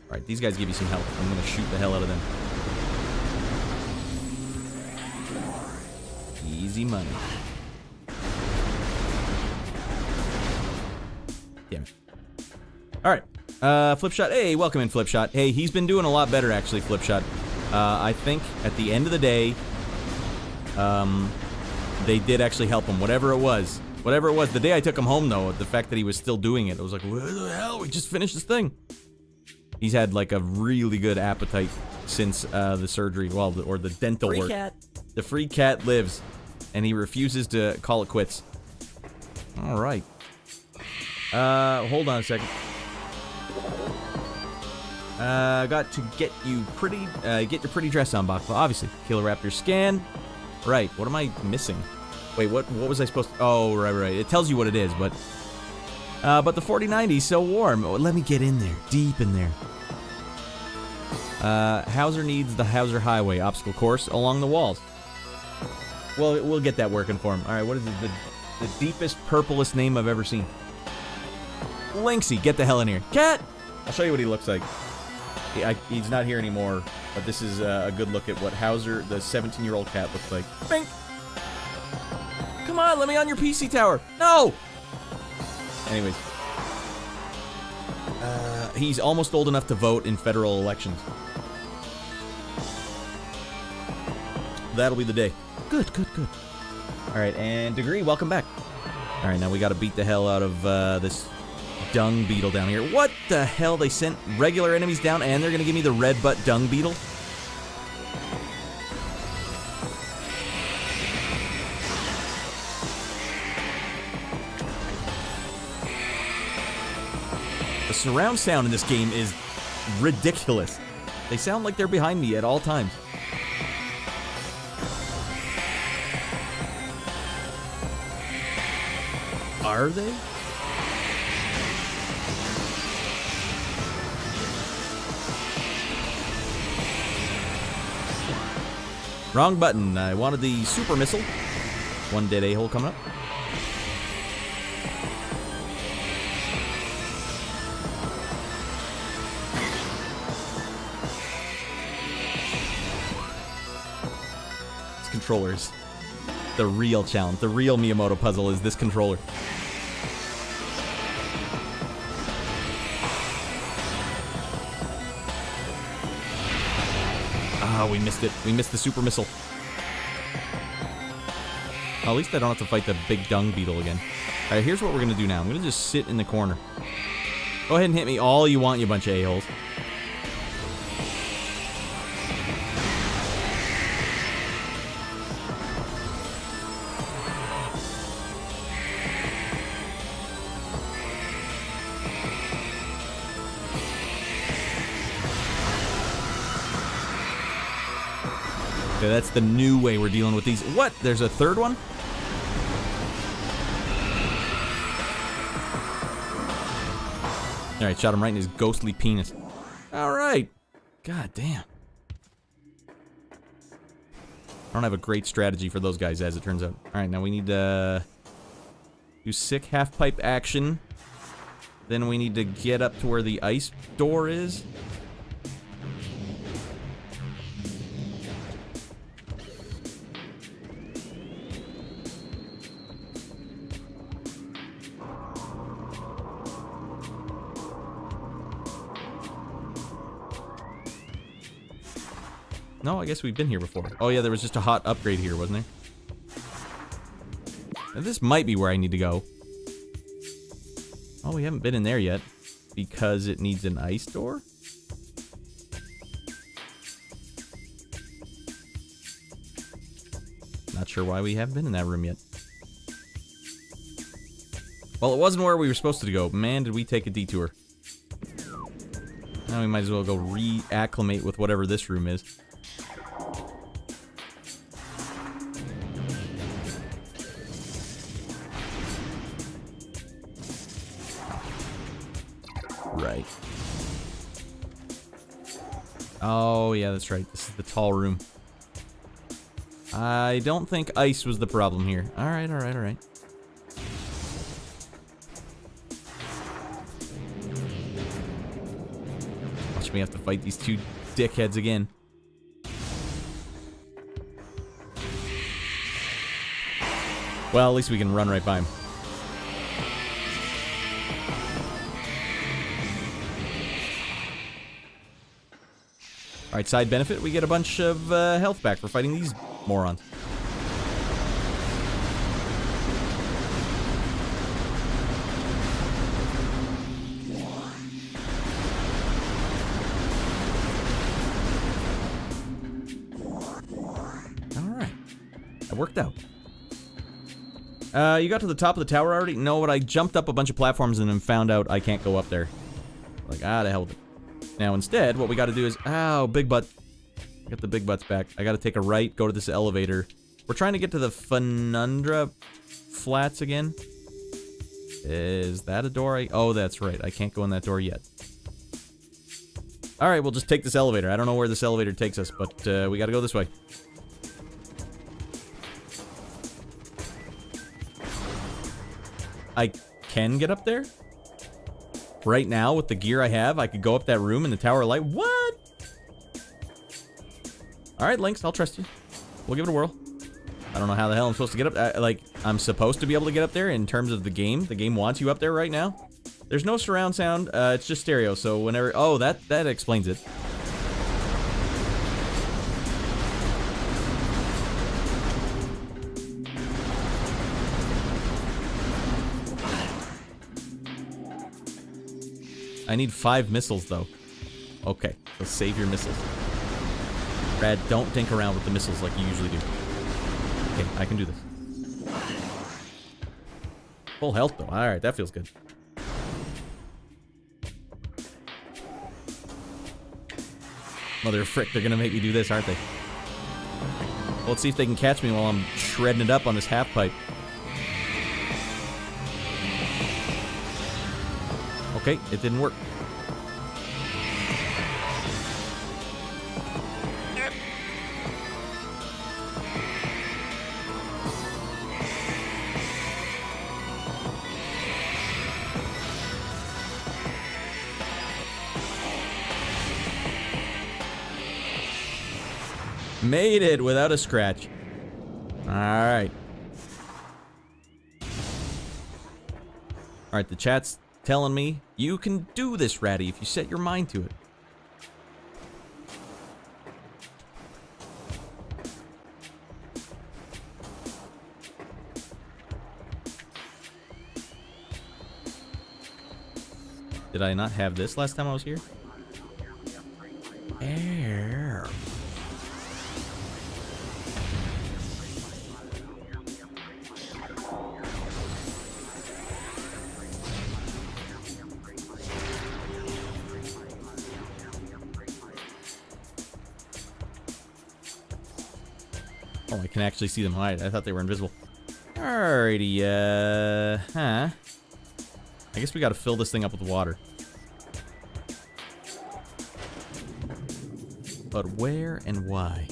A: Alright, these guys give you some help. I'm gonna shoot the hell out of them. Easy money. Damn it. Alright. Flipshot. Hey, welcome in, Flipshot. Hey, he's been doing a lot better, actually, Flipshot. I think at the end of the day, they did actually help him, whatever it was. Whatever it was. The day I took him home, though, the fact that he was still doing it, I was like, where the hell? We just finished this thing. He's had, like, a really good appetite since, the surgery, well, or the dental work. Free cat. The free cat lives, and he refuses to call it quits. Alright. Hold on a second. Got to get you pretty, get your pretty dress on, Bakla. Obviously. Killer Raptor scan. Right, what am I missing? Wait, what was I supposed to... Oh, right. It tells you what it is, but the 4090 is so warm. Oh, let me get in there, deep in there. Hauser needs the Hauser Highway obstacle course along the walls. We'll get that working for him. All right, what is it? The deepest, purplest name I've ever seen. Lynxy, get the hell in here. Cat! I'll show you what he looks like. He's not here anymore, but this is a good look at what Hauser, the 17-year-old cat, looks like. Bink! Come on, let me on your PC tower. No! Anyways. He's almost old enough to vote in federal elections. That'll be the day. Good. Alright, and Degree, welcome back. Alright, now we gotta beat the hell out of this dung beetle down here. What the hell? They sent regular enemies down and they're gonna give me the red butt dung beetle? The surround sound in this game is ridiculous. They sound like they're behind me at all times. Are they? Wrong button. I wanted the super missile. One dead a-hole coming up. This controller's the real challenge. The real Miyamoto puzzle is this controller. Oh, we missed it. We missed the super missile. Well, at least I don't have to fight the big dung beetle again. Alright, here's what we're gonna do now. I'm gonna just sit in the corner. Go ahead and hit me all you want, you bunch of a-holes. Okay, that's the new way we're dealing with these. What? There's a third one? Alright, shot him right in his ghostly penis. Alright. God damn. I don't have a great strategy for those guys, as it turns out. Alright, now we need to do sick half-pipe action. Then we need to get up to where the ice door is. No, I guess we've been here before. Oh yeah, there was just a hot upgrade here, wasn't there? Now, this might be where I need to go. Oh, we haven't been in there yet. Because it needs an ice door? Not sure why we haven't been in that room yet. Well, it wasn't where we were supposed to go. Man, did we take a detour. Now we might as well go reacclimate with whatever this room is. Right. Oh, yeah, that's right. This is the tall room. I don't think ice was the problem here. Alright. Watch me have to fight these two dickheads again. Well, at least we can run right by him. Alright, side benefit, we get a bunch of health back for fighting these morons. Alright. That worked out. You got to the top of the tower already? No, but I jumped up a bunch of platforms and then found out I can't go up there. Like, the hell with it. Now, instead, what we gotta do is... Ow, big butt. Get the big butts back. I gotta take a right, go to this elevator. We're trying to get to the Funundra flats again. Is that a door? Oh, that's right. I can't go in that door yet. Alright, we'll just take this elevator. I don't know where this elevator takes us, but we gotta go this way. I can get up there. Right now, with the gear I have, I could go up that room in the Tower of Light. What? Alright, Lynx, I'll trust you. We'll give it a whirl. I don't know how the hell I'm supposed to get up. Like, I'm supposed to be able to get up there in terms of the game. The game wants you up there right now. There's no surround sound. It's just stereo, so whenever... Oh, that explains it. I need 5 missiles, though. Okay, so save your missiles. Radd, don't dink around with the missiles like you usually do. Okay, I can do this. Full health, though. Alright, that feels good. Mother of frick, they're gonna make me do this, aren't they? Well, let's see if they can catch me while I'm shredding it up on this half pipe. Okay, it didn't work. Made it without a scratch. Alright. Alright, the chat's telling me you can do this, Raddy, if you set your mind to it. Did I not have this last time I was here? Air. Oh, I can actually see them. Alright, I thought they were invisible. Alrighty, I guess we gotta fill this thing up with water. But where and why?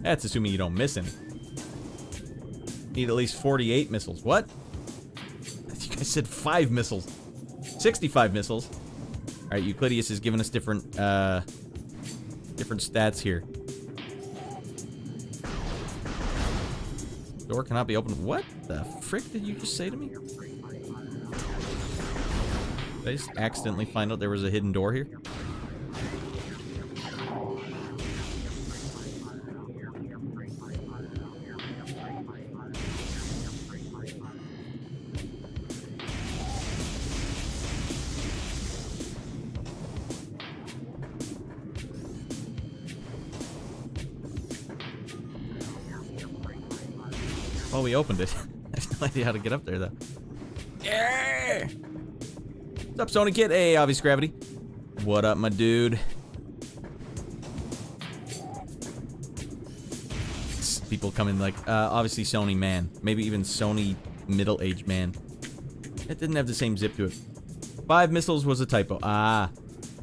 A: That's assuming you don't miss any. Need at least 48 missiles. What? You guys said 5 missiles. 65 missiles. Alright, Euclideus is giving us different stats here. Door cannot be opened. What the frick did you just say to me? Did I just accidentally find out there was a hidden door here? Well, we opened it. I have no idea how to get up there, though. Yeah! What's up, Sony Kid? Hey, Obvious Gravity. What up, my dude? People come in like, obviously Sony man. Maybe even Sony middle-aged man. It didn't have the same zip to it. 5 missiles was a typo. Ah.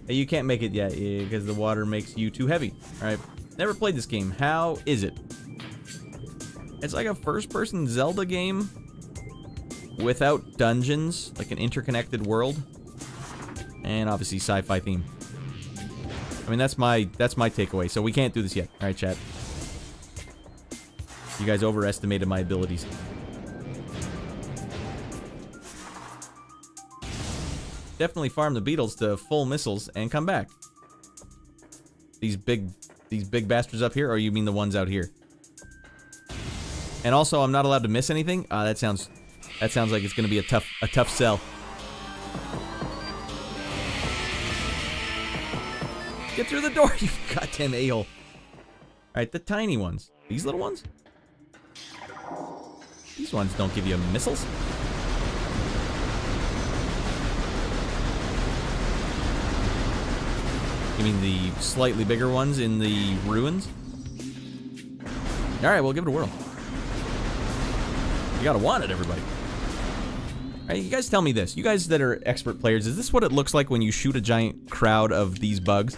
A: You can't make it yet because the water makes you too heavy. Alright. Never played this game. How is it? It's like a first-person Zelda game without dungeons, like an interconnected world, and obviously sci-fi theme. I mean, that's my takeaway. So we can't do this yet. All right, chat. You guys overestimated my abilities. Definitely farm the beetles to full missiles and come back. These big bastards up here, or you mean the ones out here? And also, I'm not allowed to miss anything. That sounds like it's gonna be a tough sell. Get through the door, you goddamn a-hole. All right, the tiny ones. These little ones. These ones don't give you missiles. You mean the slightly bigger ones in the ruins? All right, we'll give it a whirl. You gotta want it, everybody. Alright, you guys tell me this. You guys that are expert players, is this what it looks like when you shoot a giant crowd of these bugs?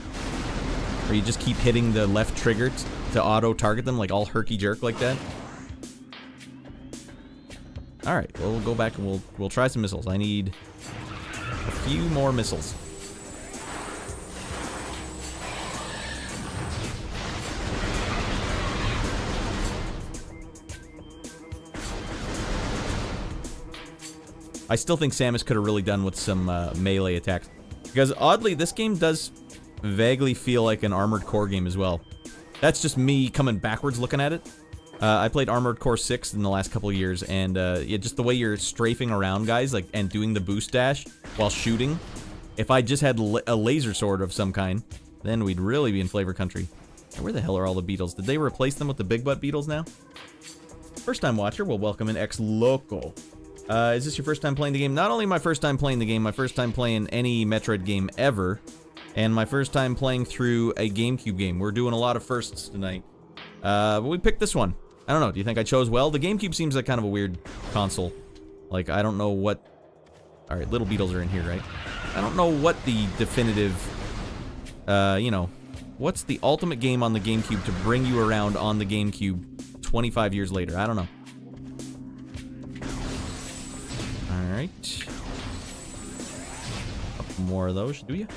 A: Where you just keep hitting the left trigger to auto-target them, like all herky-jerk like that. Alright, well, we'll go back and we'll try some missiles. I need a few more missiles. I still think Samus could have really done with some melee attacks. Because oddly, this game does vaguely feel like an Armored Core game as well. That's just me coming backwards looking at it. I played Armored Core 6 in the last couple of years, and yeah, just the way you're strafing around guys like and doing the boost dash while shooting. If I just had a laser sword of some kind, then we'd really be in flavor country. Where the hell are all the beetles? Did they replace them with the big butt beetles now? First time watcher, we'll welcome in Ex Loco. Is this your first time playing the game? Not only my first time playing the game, my first time playing any Metroid game ever, and my first time playing through a GameCube game. We're doing a lot of firsts tonight. But we picked this one. I don't know, do you think I chose well? The GameCube seems like kind of a weird console. Like, I don't know what... Alright, little beetles are in here, right? I don't know what the definitive... you know... What's the ultimate game on the GameCube to bring you around on the GameCube 25 years later? I don't know. Alright. A couple more of those, do you?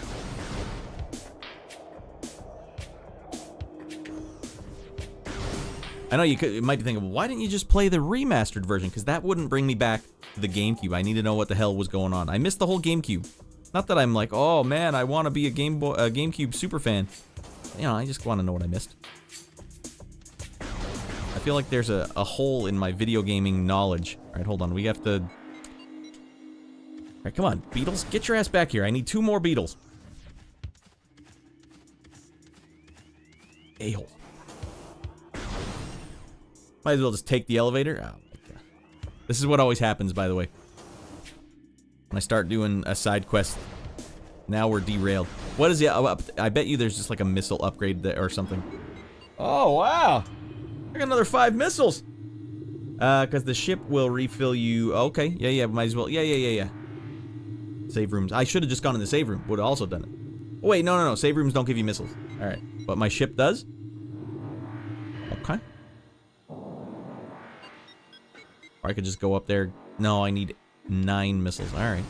A: I know you might be thinking, why didn't you just play the remastered version? Because that wouldn't bring me back to the GameCube. I need to know what the hell was going on. I missed the whole GameCube. Not that I'm like, oh man, I want to be a GameCube super fan. You know, I just want to know what I missed. I feel like there's a hole in my video gaming knowledge. Alright, hold on. We have to... Alright, come on. Beetles, get your ass back here. I need 2 more beetles. A-hole. Might as well just take the elevator. Oh, my God. This is what always happens, by the way. When I start doing a side quest, now we're derailed. What is the... I bet you there's just like a missile upgrade there or something. Oh, wow. I got another 5 missiles. Because the ship will refill you... Okay, yeah, might as well... Yeah. Save rooms. I should have just gone in the save room. Would have also done it. Oh, wait, no. Save rooms don't give you missiles. Alright. But my ship does? Okay. Or I could just go up there. No, I need 9 missiles. Alright.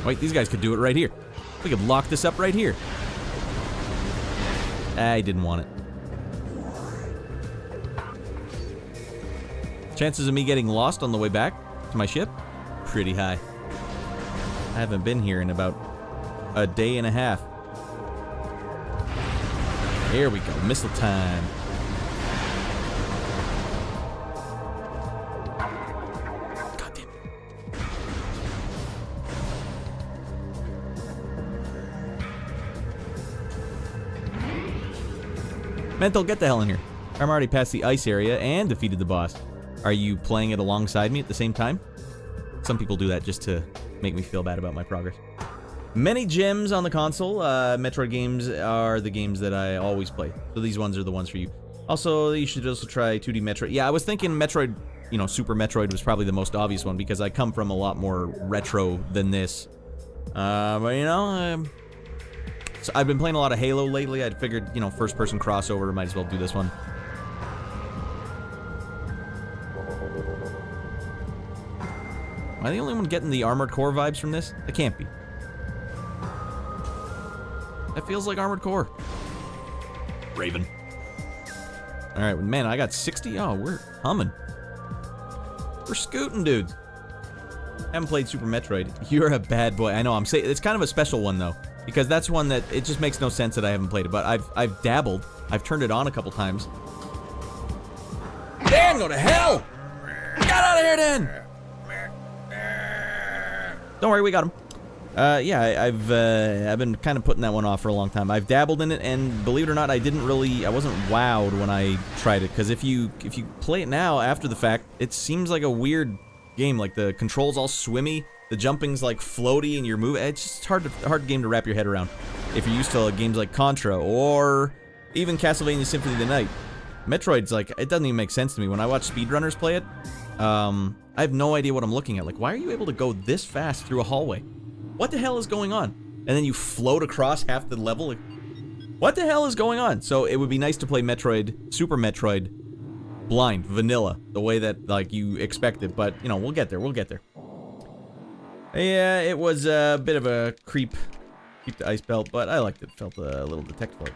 A: Wait, these guys could do it right here. We could lock this up right here. I didn't want it. Chances of me getting lost on the way back to my ship? Pretty high. I haven't been here in about a day and a half. Here we go, missile time. God damn it. Mental, get the hell in here. I'm already past the ice area and defeated the boss. Are you playing it alongside me at the same time? Some people do that just to make me feel bad about my progress. Many gems on the console. Metroid games are the games that I always play. So these ones are the ones for you. Also, you should also try 2D Metroid. Yeah, I was thinking Metroid, you know, Super Metroid was probably the most obvious one because I come from a lot more retro than this. But you know, so I've been playing a lot of Halo lately. I figured, you know, first-person crossover, might as well do this one. Am I the only one getting the Armored Core vibes from this? I can't be. That feels like Armored Core. Raven. Alright, man, I got 60. Oh, we're humming. We're scooting, dudes. Haven't played Super Metroid. You're a bad boy. I know, I'm saying it's kind of a special one, though. Because that's one that, it just makes no sense that I haven't played it. But I've dabbled. I've turned it on a couple times. Dan, go to hell! Get out of here, Dan! Don't worry, we got him. Yeah, I've been kind of putting that one off for a long time. I've dabbled in it, and believe it or not, I wasn't wowed when I tried it. Because if you play it now after the fact, it seems like a weird game. Like the controls all swimmy, the jumping's like floaty, and you're moving. It's just hard game to wrap your head around if you're used to games like Contra or even Castlevania Symphony of the Night. Metroid's like, it doesn't even make sense to me. When I watch speedrunners play it, I have no idea what I'm looking at. Like, why are you able to go this fast through a hallway? What the hell is going on? And then you float across half the level? Like, what the hell is going on? So it would be nice to play Metroid, Super Metroid, blind, vanilla, the way that, like, you expect it. But, you know, we'll get there, we'll get there. Yeah, it was a bit of a creep the ice belt, but I liked it. Felt a little detectable.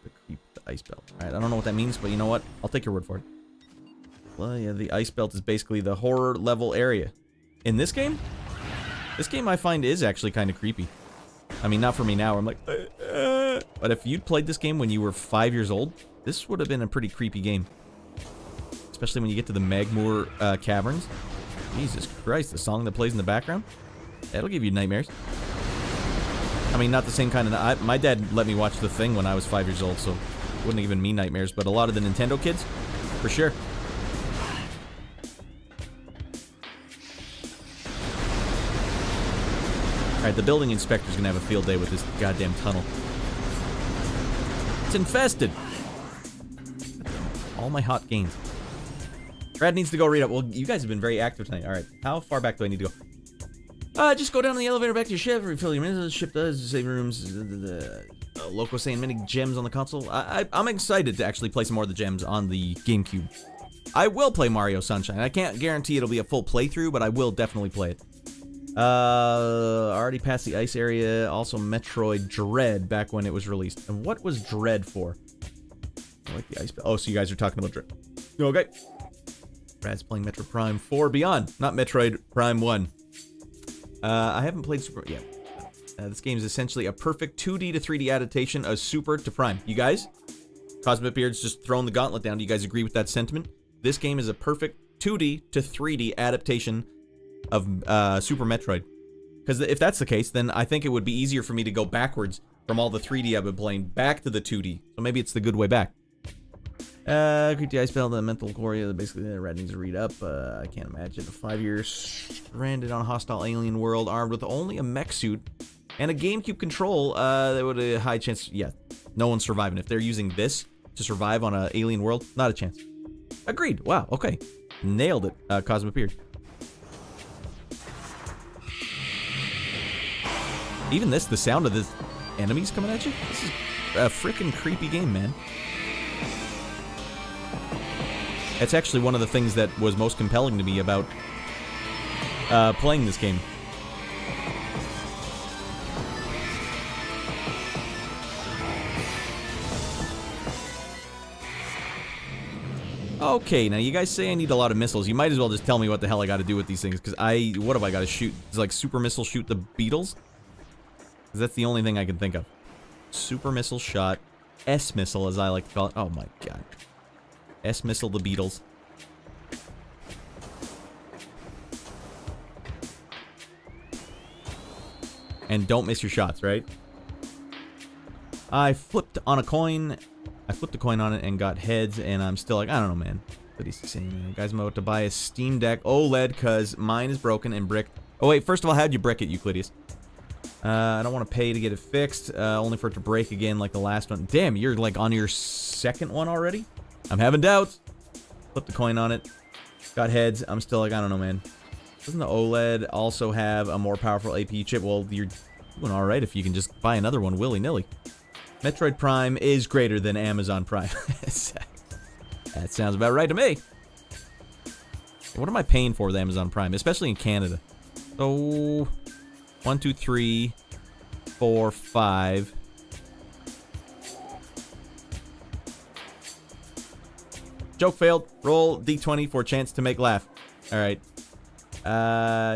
A: The creep the ice belt. Alright, I don't know what that means, but you know what? I'll take your word for it. Well, yeah, the ice belt is basically the horror level area. In this game I find is actually kind of creepy. I mean, not for me now, I'm like, but if you'd played this game when you were 5 years old, this would have been a pretty creepy game. Especially when you get to the Magmoor caverns. Jesus Christ, the song that plays in the background? That'll give you nightmares. I mean, not the same kind of... my dad let me watch The Thing when I was 5 years old, so it wouldn't have given me nightmares, but a lot of the Nintendo kids, for sure. Alright, the building inspector's gonna have a field day with this goddamn tunnel. It's infested! All my hot gains. Radd needs to go read up. Well, you guys have been very active tonight. Alright, how far back do I need to go? Just go down the elevator back to your ship, refill your minutes. The ship does, saving rooms, Loco saying many gems on the console. I'm excited to actually play some more of the gems on the GameCube. I will play Mario Sunshine. I can't guarantee it'll be a full playthrough, but I will definitely play it. Already passed the ice area. Also Metroid Dread back when it was released. And what was Dread for? I like the ice. Oh, so you guys are talking about Dread. Okay. Radd's playing Metroid Prime 4 Beyond, not Metroid Prime 1. I haven't played Super yet. This game is essentially a perfect 2D to 3D adaptation of Super to Prime. You guys? Cosmic Beard's just throwing the gauntlet down. Do you guys agree with that sentiment? This game is a perfect 2D to 3D adaptation of Super Metroid. Because if that's the case, then I think it would be easier for me to go backwards from all the 3D I've been playing back to the 2D. So maybe it's the good way back. Creepy ice belt, the mental Gloria, basically Radd needs to read up. I can't imagine. 5 years stranded on a hostile alien world, armed with only a mech suit and a GameCube control. There would a high chance, yeah, no one's surviving. If they're using this to survive on an alien world, not a chance. Agreed. Wow, okay. Nailed it, Cosmic Beard. Even this, the sound of the enemies coming at you, this is a freaking creepy game, man. It's actually one of the things that was most compelling to me about playing this game. Okay, now you guys say I need a lot of missiles. You might as well just tell me what the hell I gotta do with these things, because what have I gotta shoot? It's like super missile shoot the beetles? Because that's the only thing I can think of. Super missile shot. S-missile, as I like to call it. Oh my god. S-missile the beetles. And don't miss your shots, right? I flipped on a coin. I flipped a coin on it and got heads, and I'm still like, I don't know, man. But he's saying, guys, I'm about to buy a Steam Deck OLED because mine is broken and bricked. Oh wait, first of all, how'd you brick it, Euclideus? I don't want to pay to get it fixed, only for it to break again like the last one. Damn, you're like on your second one already? I'm having doubts. Flip the coin on it. Got heads. I'm still like, I don't know, man. Doesn't the OLED also have a more powerful APU chip? Well, you're doing alright if you can just buy another one willy-nilly. Metroid Prime is greater than Amazon Prime. That sounds about right to me. What am I paying for with Amazon Prime? Especially in Canada. So, 1, 2, 3, 4, 5... Joke failed. Roll D20 for a chance to make laugh. Alright.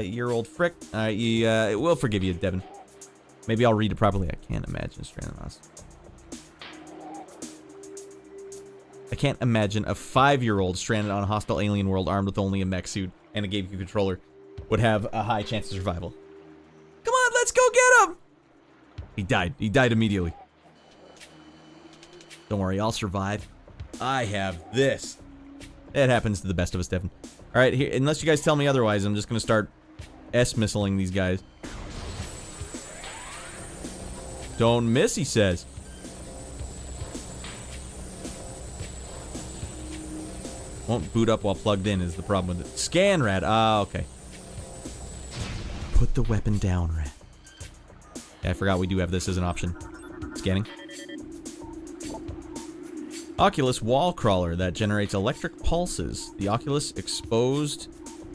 A: Your old frick. Alright, we'll forgive you, Devin. Maybe I'll read it properly. I can't imagine stranded on us. I can't imagine a 5-year-old stranded on a hostile alien world armed with only a mech suit and a GameCube controller would have a high chance of survival. Come on, let's go get him! He died. He died immediately. Don't worry, I'll survive. I have this. It happens to the best of us, Devin. Alright, here, unless you guys tell me otherwise, I'm just gonna start S-missiling these guys. Don't miss, he says. Won't boot up while plugged in is the problem with it. Scan, Radd. Ah, okay. Put the weapon down, Radd. Yeah, I forgot we do have this as an option. Scanning. Oculus wall crawler that generates electric pulses. The Oculus exposed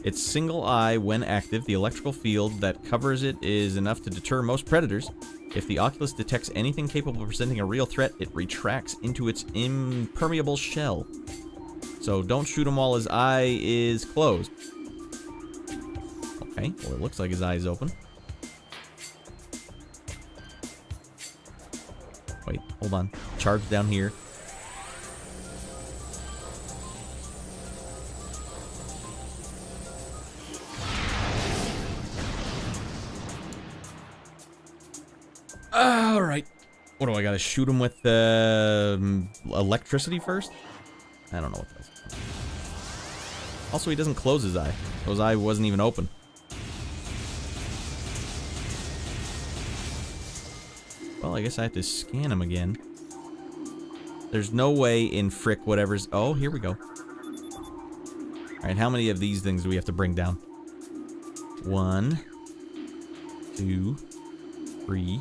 A: its single eye when active. The electrical field that covers it is enough to deter most predators. If the Oculus detects anything capable of presenting a real threat, it retracts into its impermeable shell. So don't shoot him while his eye is closed. Okay, well it looks like his eye is open. Wait, hold on. Charge down here. Alright. What do I gotta shoot him with electricity first? I don't know what that's. Also, he doesn't close his eye. So his eye wasn't even open. Well, I guess I have to scan him again. There's no way in frick whatever's... Oh, here we go. Alright, how many of these things do we have to bring down? 1, 2, 3,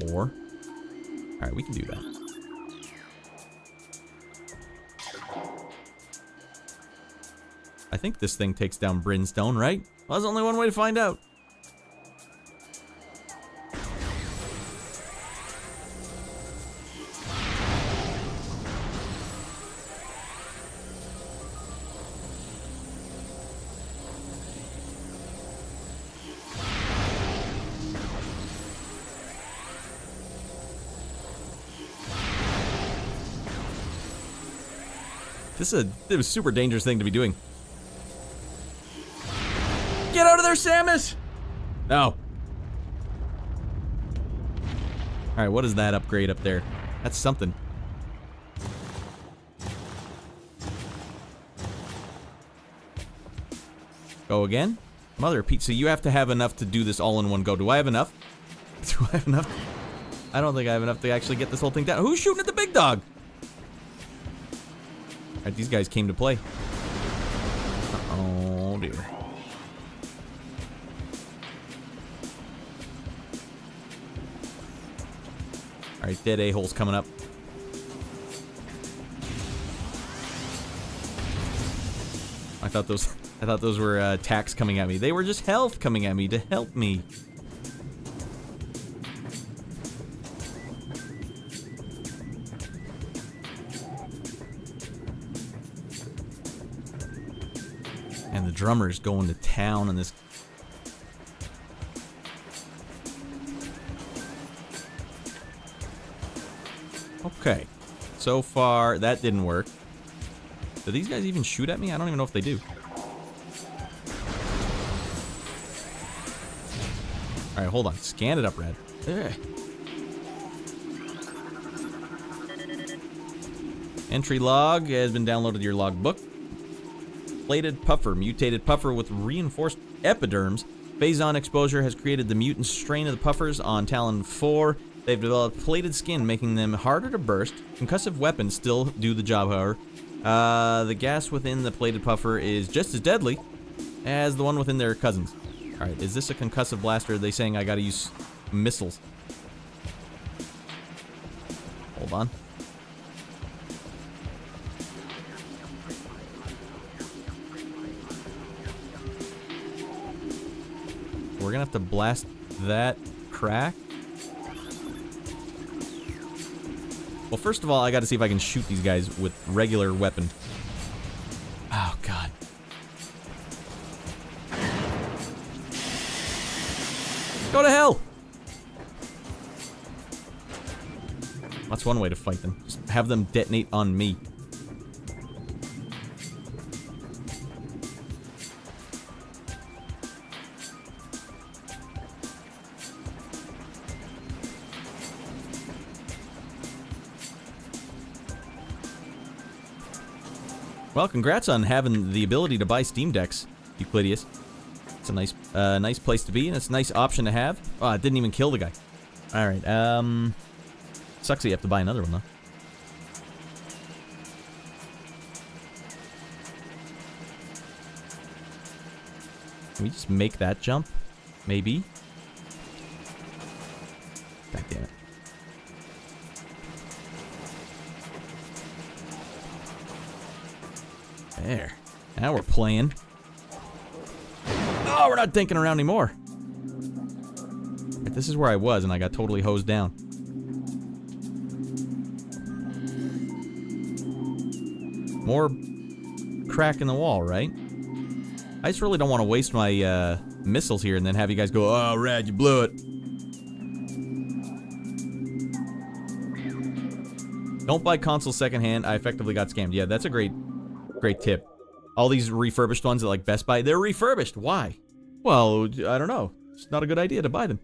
A: 4. Alright, we can do that. I think this thing takes down Brimstone, right? Well, there's only one way to find out. This is a super dangerous thing to be doing. Get out of there, Samus! No. Alright, what is that upgrade up there? That's something. Go again? Mother Pete, so you have to have enough to do this all in one go. Do I have enough? Do I have enough? I don't think I have enough to actually get this whole thing down. Who's shooting at the big dog? Alright, these guys came to play. Oh dear. Alright, dead a-holes coming up. I thought those were attacks coming at me. They were just health coming at me to help me. And the drummer's going to town on this. Okay. So far, that didn't work. Do these guys even shoot at me? I don't even know if they do. Alright, hold on. Scan it up, Radd. Ugh. Entry log has been downloaded to your logbook. Plated puffer. Mutated puffer with reinforced epiderms. Phazon exposure has created the mutant strain of the puffers on Talon 4. They've developed plated skin, making them harder to burst. Concussive weapons still do the job, however. The gas within the plated puffer is just as deadly as the one within their cousins. Alright, is this a concussive blaster? Are they saying I gotta use missiles? Hold on. We're gonna have to blast that crack. Well, first of all, I gotta see if I can shoot these guys with regular weapon. Oh, God. Go to hell! That's one way to fight them. Just have them detonate on me. Well, congrats on having the ability to buy Steam Decks, Euclideus. It's a nice, nice place to be, and it's a nice option to have. Oh, it didn't even kill the guy. All right, sucks that you have to buy another one, though. Can we just make that jump? Maybe? God damn it. There. Now we're playing. Oh, we're not dinking around anymore. Right, this is where I was, and I got totally hosed down. More crack in the wall, right? I just really don't want to waste my missiles here and then have you guys go, oh, Radd, you blew it. Don't buy consoles secondhand. I effectively got scammed. Yeah, that's a great tip. All these refurbished ones at like Best Buy, they're refurbished. Why? Well, I don't know. It's not a good idea to buy them.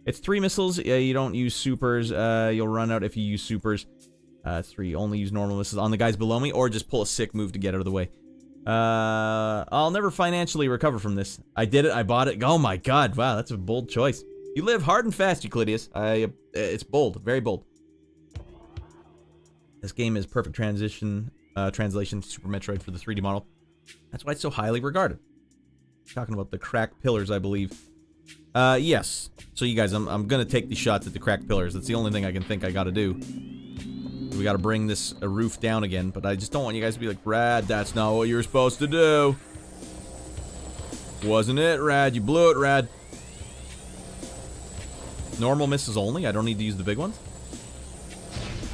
A: It's 3 missiles. You don't use supers. You'll run out if you use supers. 3. Only use normal missiles on the guys below me, or just pull a sick move to get out of the way. I'll never financially recover from this. I did it. I bought it. Oh my god. Wow, that's a bold choice. You live hard and fast, Euclideus. It's bold. Very bold. This game is perfect translation to Super Metroid for the 3D model. That's why it's so highly regarded. Talking about the cracked pillars, I believe. Yes. So you guys, I'm gonna take these shots at the cracked pillars. That's the only thing I can think I gotta do. We gotta bring this roof down again, but I just don't want you guys to be like, Radd, that's not what you were supposed to do. Wasn't it, Radd? You blew it, Radd. Normal misses only? I don't need to use the big ones?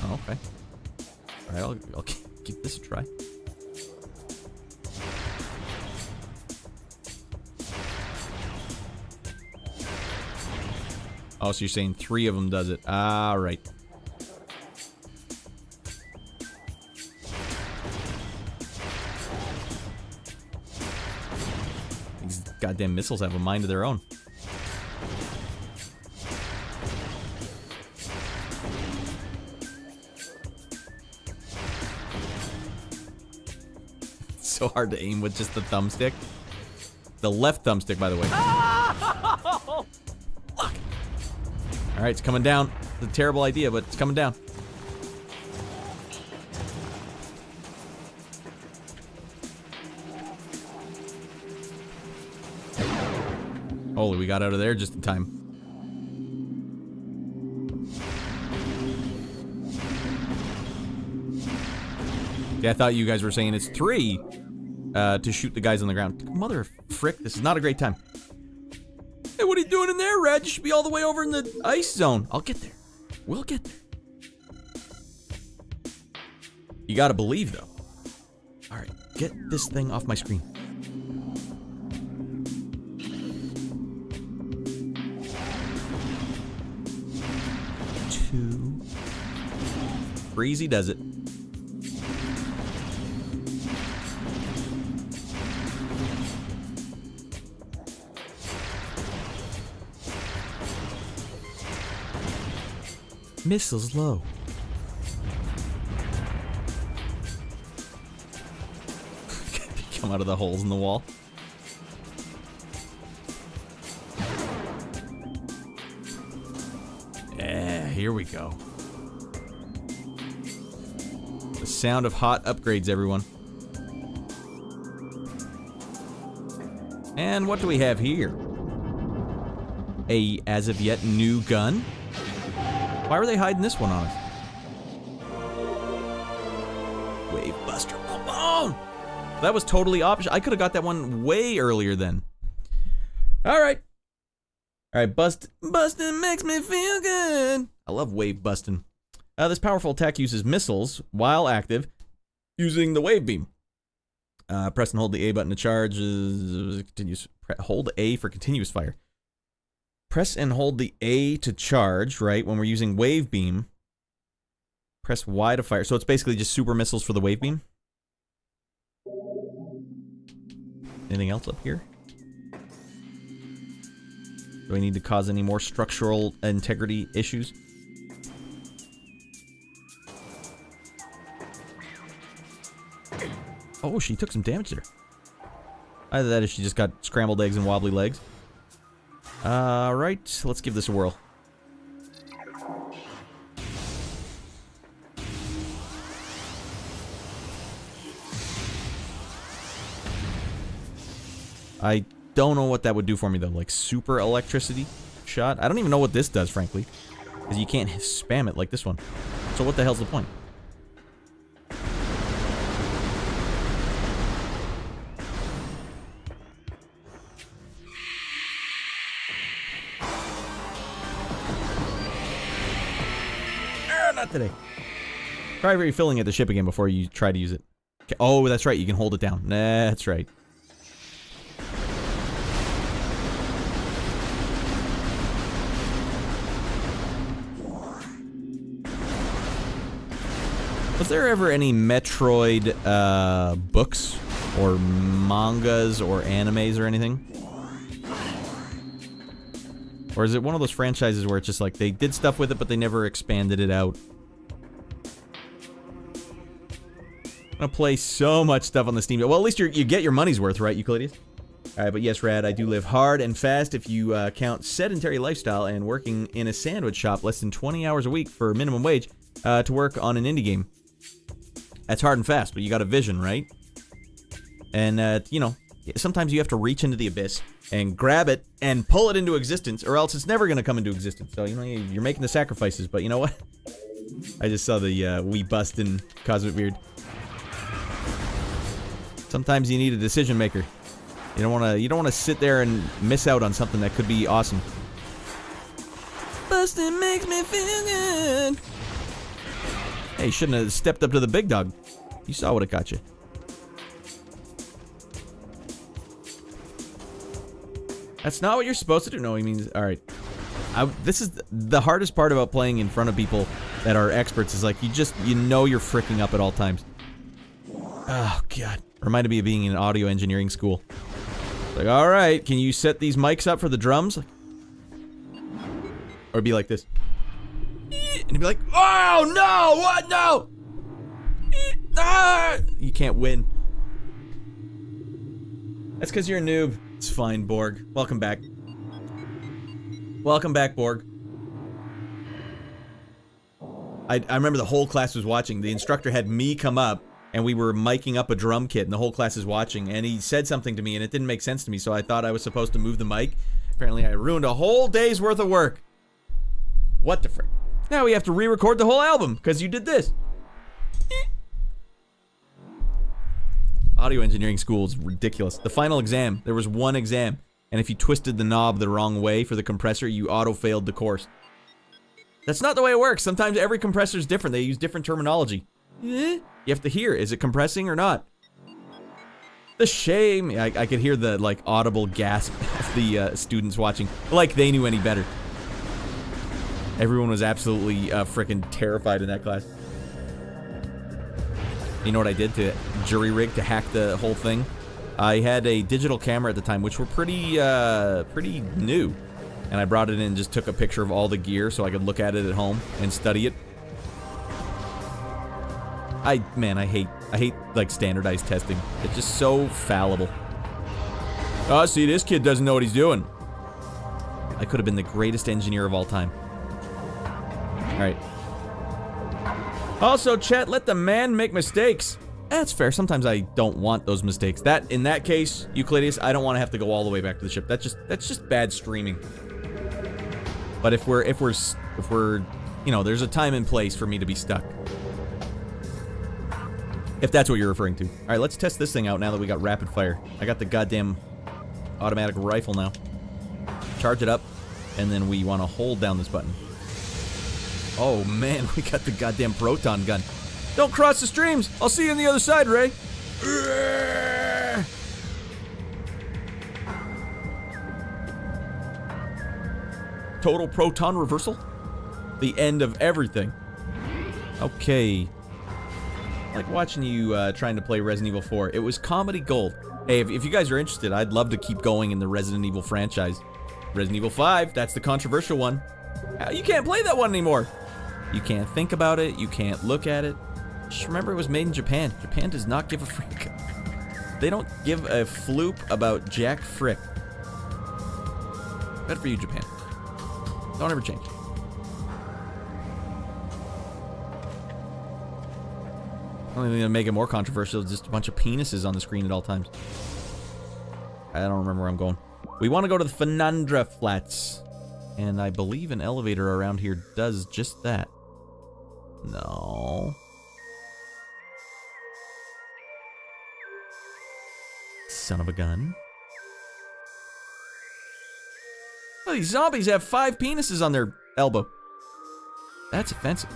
A: Oh, okay. Alright, I'll give this a try. Oh, so you're saying 3 of them does it. Ah, right. These goddamn missiles have a mind of their own. It's so hard to aim with just the thumbstick. The left thumbstick, by the way. Oh! Look. All right, it's coming down. It's a terrible idea, but it's coming down. Holy, we got out of there just in time. Yeah, I thought you guys were saying it's 3 to shoot the guys on the ground. Mother frick, this is not a great time. Hey, what are you doing in there, Radd? You should be all the way over in the ice zone. I'll get there. We'll get there. You gotta believe, though. Alright, get this thing off my screen. Breezy does it. Missiles low. Come out of the holes in the wall. Yeah, here we go. The sound of hot upgrades, everyone. And what do we have here? A, as of yet, new gun? Why were they hiding this one on us? Wave Buster. Boom, boom! That was totally opposite. I could have got that one way earlier then. Alright. Alright, busting makes me feel good. I love wave busting. This powerful attack uses missiles while active, using the wave beam. Press and hold the A button to charge. Continuous. Hold A for continuous fire. Press and hold the A to charge, right? When we're using wave beam. Press Y to fire. So it's basically just super missiles for the wave beam. Anything else up here? Do I need to cause any more structural integrity issues? Oh, she took some damage there. Either that or she just got scrambled eggs and wobbly legs. Alright, let's give this a whirl. don't know what that would do for me, though. Like, super electricity shot? I don't even know what this does, frankly. Because you can't spam it like this one. So what the hell's the point? Not today. Try refilling at the ship again before you try to use it. Okay. Oh, that's right. You can hold it down. That's right. Was there ever any Metroid books or mangas or animes or anything? Or is it one of those franchises where it's just like they did stuff with it but they never expanded it out? I'm gonna play so much stuff on the Steam. Well, at least you get your money's worth, right, Euclides? Alright, but yes, Rad, I do live hard and fast if you count sedentary lifestyle and working in a sandwich shop less than 20 hours a week for minimum wage to work on an indie game. That's hard and fast, but you got a vision, right? And, you know, sometimes you have to reach into the abyss and grab it and pull it into existence, or else it's never going to come into existence. So, you know, you're making the sacrifices, but you know what? I just saw the wee bust in Cosmic Beard. Sometimes you need a decision maker. You don't want to sit there and miss out on something that could be awesome. Bustin' makes me feel good. Hey, you shouldn't have stepped up to the big dog. You saw what it got you. That's not what you're supposed to do. No, he means... Alright. This is the hardest part about playing in front of people that are experts is like, you know you're freaking up at all times. Oh, God. Reminded me of being in audio engineering school. Like, alright, can you set these mics up for the drums? Like, or it'd be like this. And you'd be like, oh, no! What? No! Ah! You can't win. That's because you're a noob. It's fine, Borg. Welcome back. Welcome back, Borg. I remember the whole class was watching. The instructor had me come up, and we were miking up a drum kit, and the whole class is watching, and he said something to me, and it didn't make sense to me, so I thought I was supposed to move the mic. Apparently, I ruined a whole day's worth of work. What the frick? Now we have to re-record the whole album, because you did this. Audio engineering school is ridiculous. The final exam, there was one exam, and if you twisted the knob the wrong way for the compressor, you auto-failed the course. That's not the way it works. Sometimes every compressor is different. They use different terminology. You have to hear, is it compressing or not? The shame. I could hear the, like, audible gasp of the students watching, like they knew any better. Everyone was absolutely freaking terrified in that class. You know what I did to jury rig to hack the whole thing? I had a digital camera at the time, which were pretty new. And I brought it in and just took a picture of all the gear so I could look at it at home and study it. I hate like standardized testing. It's just so fallible. Oh, see, this kid doesn't know what he's doing. I could have been the greatest engineer of all time. Alright. Also, chat, let the man make mistakes. That's fair. Sometimes I don't want those mistakes. In that case, Euclides, I don't want to have to go all the way back to the ship. That's just bad streaming. But if we're, you know, there's a time and place for me to be stuck. If that's what you're referring to. Alright, let's test this thing out now that we got rapid fire. I got the goddamn automatic rifle now. Charge it up, and then we want to hold down this button. Oh man, we got the goddamn proton gun. Don't cross the streams! I'll see you on the other side, Ray! Total proton reversal? The end of everything. Okay. I like watching you trying to play Resident Evil 4. It was comedy gold. Hey, if you guys are interested, I'd love to keep going in the Resident Evil franchise. Resident Evil 5, that's the controversial one. You can't play that one anymore. You can't think about it. You can't look at it. Just remember it was made in Japan. Japan does not give a frick. They don't give a floop about Jack Frick. Good for you, Japan. Don't ever change. Only thing that'll make it more controversial is just a bunch of penises on the screen at all times. I don't remember where I'm going. We want to go to the Fernandra Flats. And I believe an elevator around here does just that. No. Son of a gun. Oh, these zombies have 5 penises on their elbow. That's offensive.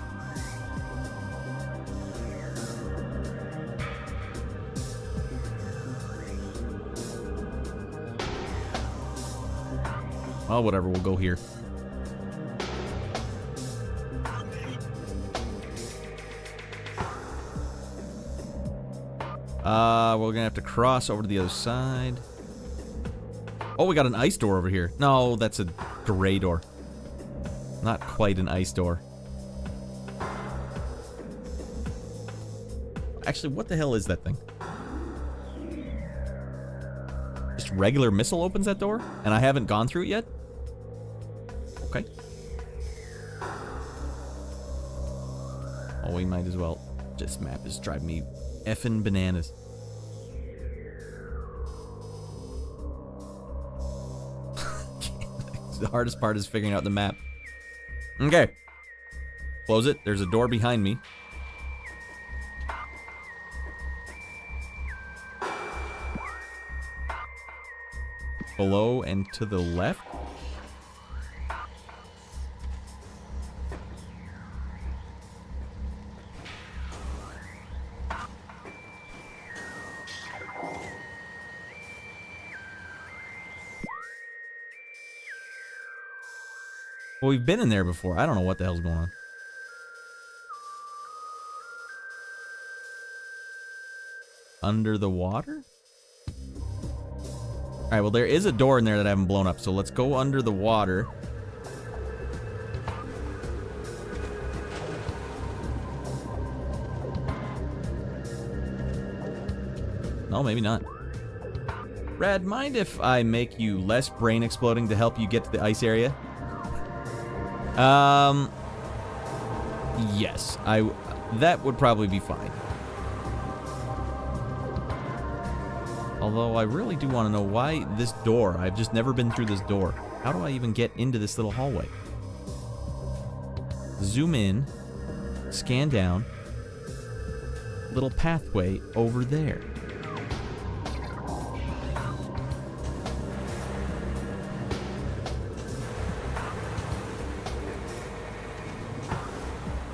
A: Oh, whatever, we'll go here. We're gonna have to cross over to the other side. Oh, we got an ice door over here. No, that's a gray door. Not quite an ice door. Actually, what the hell is that thing? Just regular missile opens that door? And I haven't gone through it yet? Okay. Oh, we might as well. This map is driving me effing bananas. The hardest part is figuring out the map. Okay. Close it. There's a door behind me. Below and to the left? Well, we've been in there before. I don't know what the hell's going on. Under the water? Alright, well, there is a door in there that I haven't blown up, so let's go under the water. No, maybe not. Radd, mind if I make you less brain exploding to help you get to the ice area? Yes, that would probably be fine. Although I really do want to know why this door. I've just never been through this door. How do I even get into this little hallway? Zoom in, scan down, little pathway over there.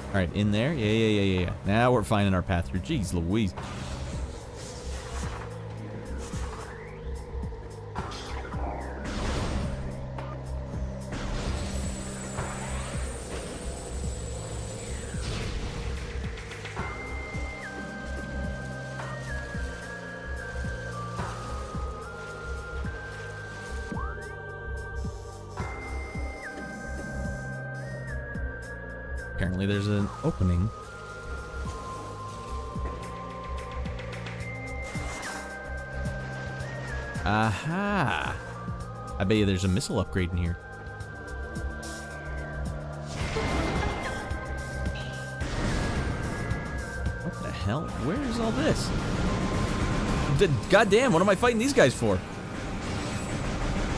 A: Alright, in there? Yeah. Now we're finding our path through. Jeez Louise. Apparently there's an opening. Aha! I bet you there's a missile upgrade in here. What the hell? Where is all this? Goddamn, what am I fighting these guys for?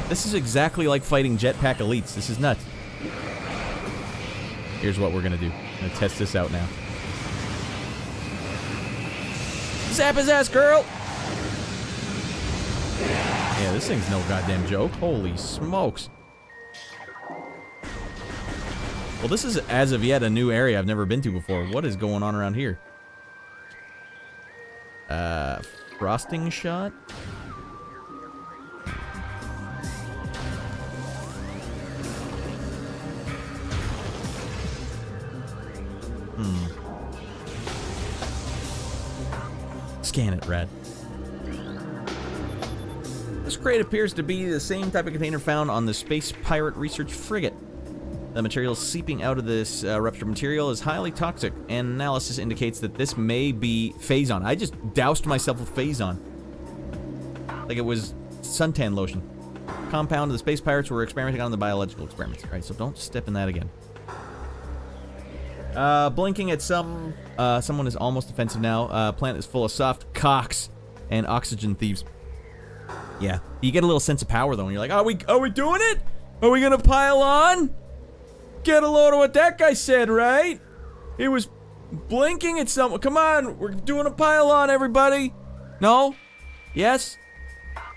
A: This is exactly like fighting jetpack elites. This is nuts. Here's what we're gonna do. I'm gonna test this out now. Zap his ass, girl! Yeah, this thing's no goddamn joke. Holy smokes. Well, this is, as of yet, a new area I've never been to before. What is going on around here? Frosting shot? Scan it, Radd. This crate appears to be the same type of container found on the Space Pirate Research Frigate. The material seeping out of this ruptured material is highly toxic, and analysis indicates that this may be Phazon. I just doused myself with Phazon. Like it was suntan lotion. Compound the Space Pirates were experimenting on the biological experiments. Alright, so don't step in that again. Blinking at someone is almost offensive now. Planet is full of soft cocks and oxygen thieves. Yeah. You get a little sense of power, though, and you're like, are we doing it? Are we gonna pile on? Get a load of what that guy said, right? He was blinking at someone. Come on, we're doing a pile on, everybody. No? Yes?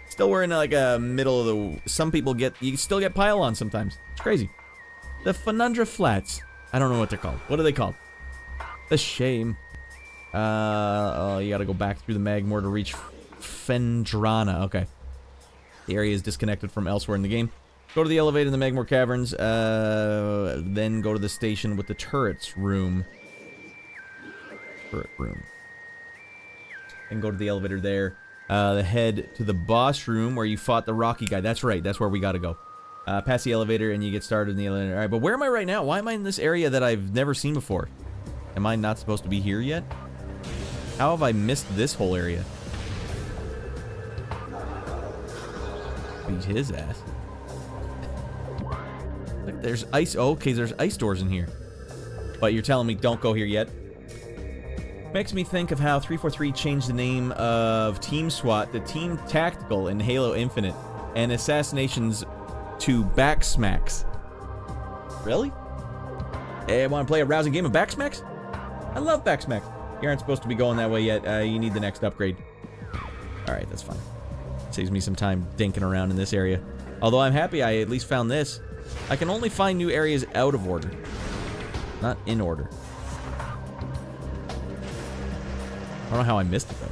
A: Still we're in like a middle of the... Some people you still get pile on sometimes. It's crazy. The Funundra Flats. I don't know what they're called. What are they called? A shame. Oh, you gotta go back through the Magmor to reach Fendrana. Okay. The area is disconnected from elsewhere in the game. Go to the elevator in the Magmor Caverns, then go to the station with the turrets room. Turret room. And go to the elevator there. Head to the boss room where you fought the Rocky guy. That's right, that's where we gotta go. Past the elevator and you get started in the elevator. Alright, but where am I right now? Why am I in this area that I've never seen before? Am I not supposed to be here yet? How have I missed this whole area? Beat his ass. Look, there's ice. Oh, okay, there's ice doors in here. But you're telling me don't go here yet? Makes me think of how 343 changed the name of Team SWAT to Team Tactical in Halo Infinite and Assassinations to Backsmacks. Really? Hey, want to play a rousing game of Backsmacks? I love Backsmacks. You aren't supposed to be going that way yet. You need the next upgrade. Alright, that's fine. Saves me some time dinking around in this area. Although I'm happy I at least found this. I can only find new areas out of order. Not in order. I don't know how I missed it, though.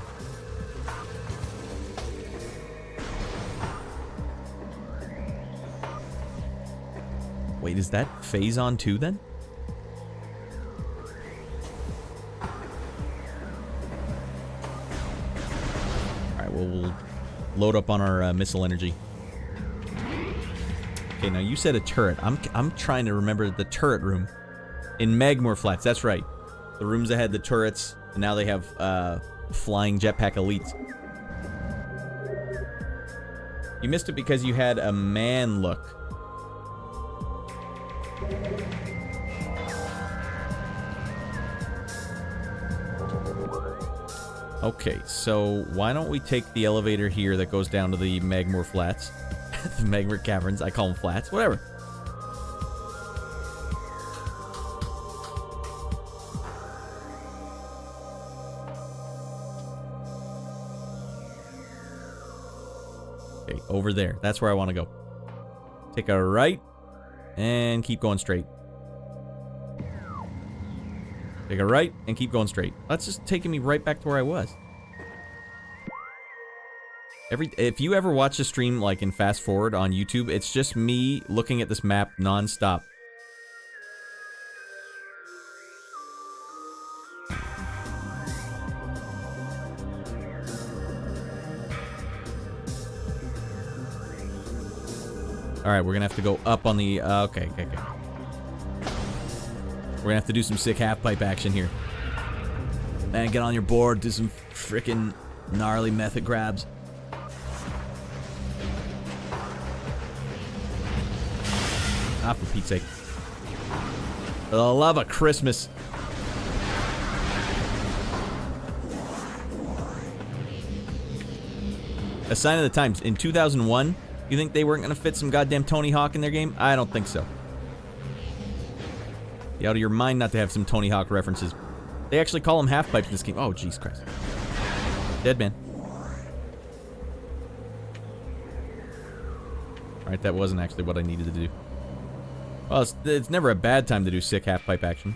A: Wait, is that Phazon 2, then? Alright, well, we'll load up on our missile energy. Okay, now you said a turret. I'm trying to remember the turret room. In Magmor Flats, that's right. The rooms that had the turrets... And now they have, flying jetpack elites. You missed it because you had a man look. Okay, so why don't we take the elevator here that goes down to the Magmor Flats? The Magmor Caverns, I call them flats, whatever. Okay, over there. That's where I want to go. Take a right and keep going straight. Take a right and keep going straight. That's just taking me right back to where I was. If you ever watch a stream like in fast forward on YouTube, it's just me looking at this map non-stop. Alright, we're gonna have to go up on the... okay. We're gonna have to do some sick half-pipe action here. Man, get on your board, do some frickin' gnarly method grabs. Ah, for Pete's sake. For the love of Christmas. A sign of the times. In 2001... You think they weren't going to fit some goddamn Tony Hawk in their game? I don't think so. You out of your mind not to have some Tony Hawk references. They actually call them half-pipes in this game. Oh, jeez Christ. Dead man. Alright, that wasn't actually what I needed to do. Well, it's never a bad time to do sick half-pipe action.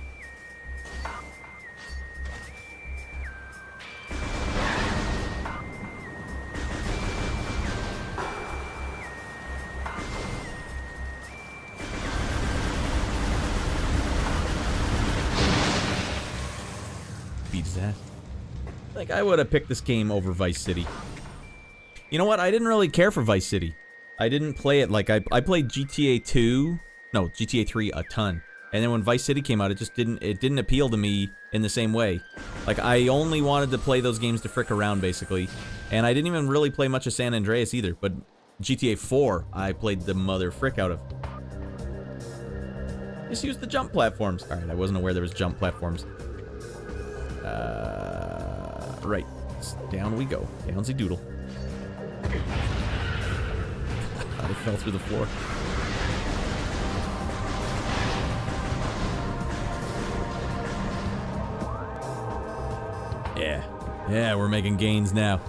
A: Like, I would have picked this game over Vice City. You know what? I didn't really care for Vice City. I didn't play it like I played GTA 2, no, GTA 3 a ton. And then when Vice City came out, it didn't appeal to me in the same way. Like, I only wanted to play those games to frick around, basically. And I didn't even really play much of San Andreas either, but GTA 4, I played the mother frick out of. Just use the jump platforms. Alright, I wasn't aware there was jump platforms. Right. Down we go. Downsy doodle. fell through the floor. Yeah. Yeah, we're making gains now.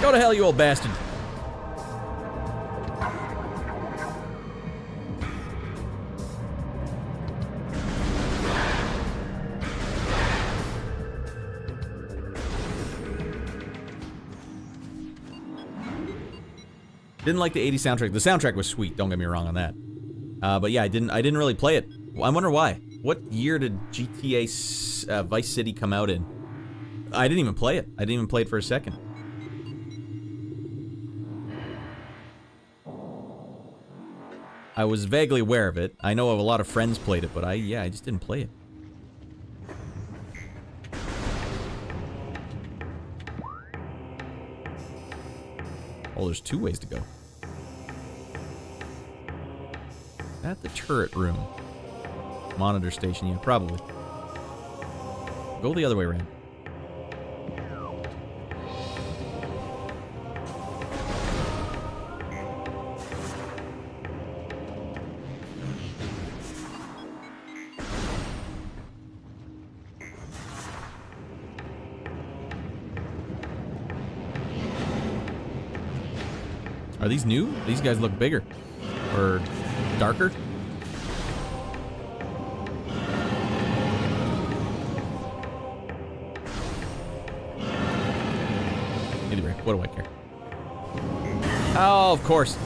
A: Go to hell, you old bastard. Didn't like the 80s soundtrack. The soundtrack was sweet, don't get me wrong on that. But yeah, I didn't really play it. I wonder why. What year did GTA Vice City come out in? I didn't even play it. I didn't even play it for a second. I was vaguely aware of it. I know a lot of friends played it, but I just didn't play it. Oh, there's 2 ways to go. At the turret room. Monitor station, yeah, probably. Go the other way around. Are these new? These guys look bigger. Or darker? Anyway, what do I care? Oh, of course.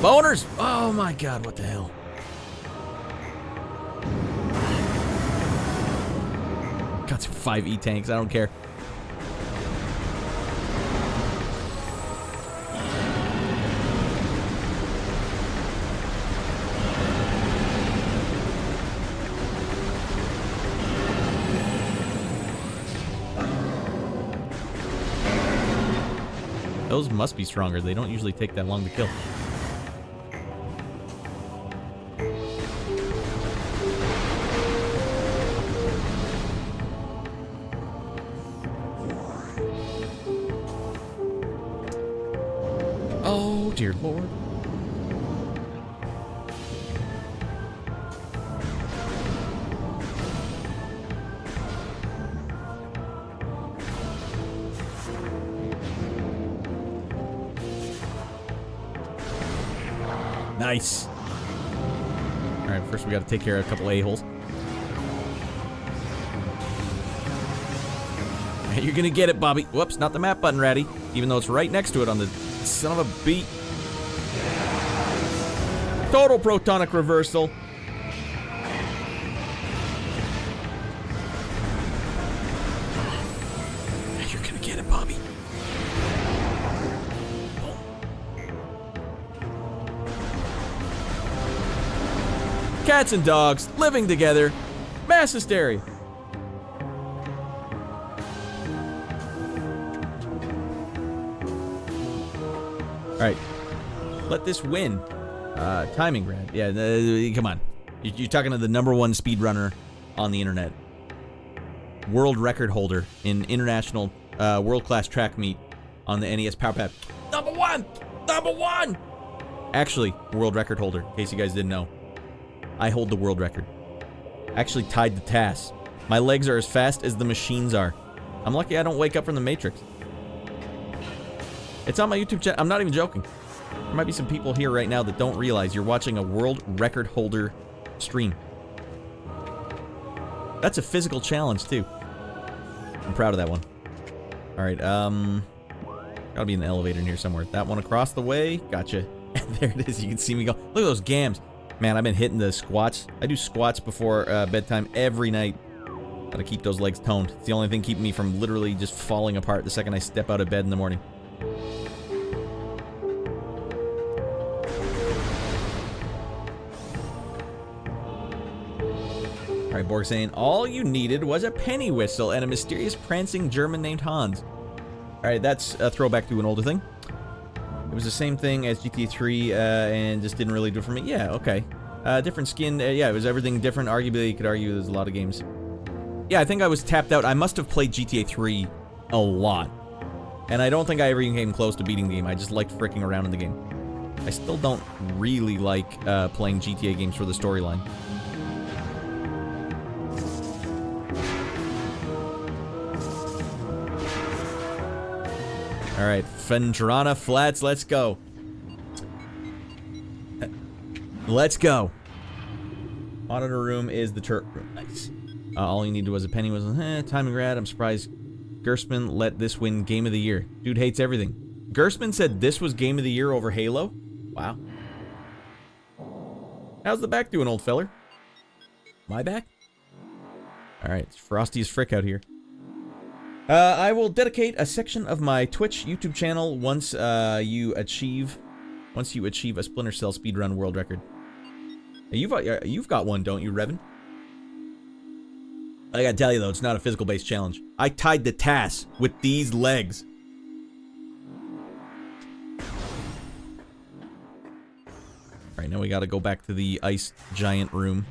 A: Boners! Oh my god, what the hell? Got some 5E tanks, I don't care. Those must be stronger. They don't usually take that long to kill. Oh, dear Lord. Nice. Alright, first we gotta take care of a couple a-holes. You're gonna get it, Bobby. Whoops, not the map button, Raddy. Even though it's right next to it on the son of a beat. Total protonic reversal. You're gonna get it, Bobby. Cats and dogs living together. Mass hysteria. Alright. Let this win. Timing, Radd. Yeah, come on. You're talking to the #1 speedrunner on the internet. World record holder in international world-class track meet on the NES Power Pad. #1! #1! Actually, world record holder, in case you guys didn't know. I hold the world record. Actually tied to TAS. My legs are as fast as the machines are. I'm lucky I don't wake up from the Matrix. It's on my YouTube channel. I'm not even joking. There might be some people here right now that don't realize you're watching a world record holder stream. That's a physical challenge, too. I'm proud of that one. Alright, gotta be in the elevator in here somewhere. That one across the way. Gotcha. There it is. You can see me go. Look at those gams. Man, I've been hitting the squats. I do squats before bedtime every night. Gotta keep those legs toned. It's the only thing keeping me from literally just falling apart the second I step out of bed in the morning. Alright, Borg saying, all you needed was a penny whistle and a mysterious prancing German named Hans. Alright, that's a throwback to an older thing. It was the same thing as GTA 3, and just didn't really do it for me. Yeah, okay. Different skin. Yeah, it was everything different. Arguably, you could argue there's a lot of games. Yeah, I think I was tapped out. I must have played GTA 3 a lot. And I don't think I ever even came close to beating the game. I just liked fricking around in the game. I still don't really like playing GTA games for the storyline. Alright, Fendrana Flats, let's go. Let's go. Auditor room is the turret room. Nice. All you needed was a penny was timing rad. I'm surprised Gerstmann let this win Game of the Year. Dude hates everything. Gerstmann said this was Game of the Year over Halo? Wow. How's the back doing, old feller? My back? Alright, it's frosty as frick out here. I will dedicate a section of my Twitch YouTube channel once you achieve a Splinter Cell speedrun world record. You've got one, don't you, Revan? I gotta tell you though, it's not a physical-based challenge. I tied the TAS with these legs. Alright, now we gotta go back to the ice giant room.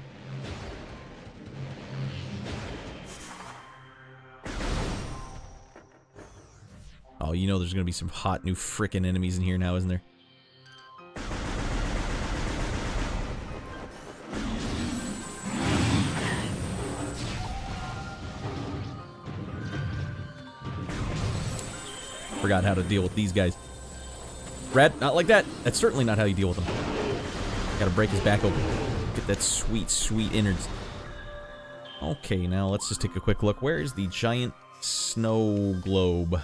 A: Oh, you know there's gonna be some hot new frickin' enemies in here now, isn't there? Forgot how to deal with these guys. Radd, not like that. That's certainly not how you deal with them. Gotta break his back open. Get that sweet, sweet innards. Okay, now let's just take a quick look. Where is the giant snow globe?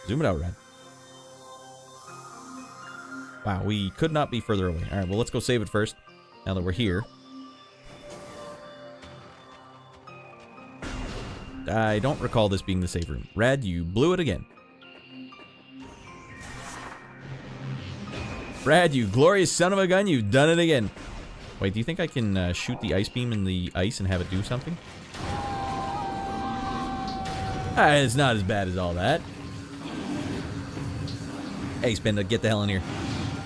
A: Zoom it out, Radd. Wow, we could not be further away. Alright, well, let's go save it first. Now that we're here. I don't recall this being the save room. Radd, you blew it again. Radd, you glorious son of a gun, you've done it again. Wait, do you think I can shoot the ice beam in the ice and have it do something? It's not as bad as all that. Hey, Spinda, get the hell in here.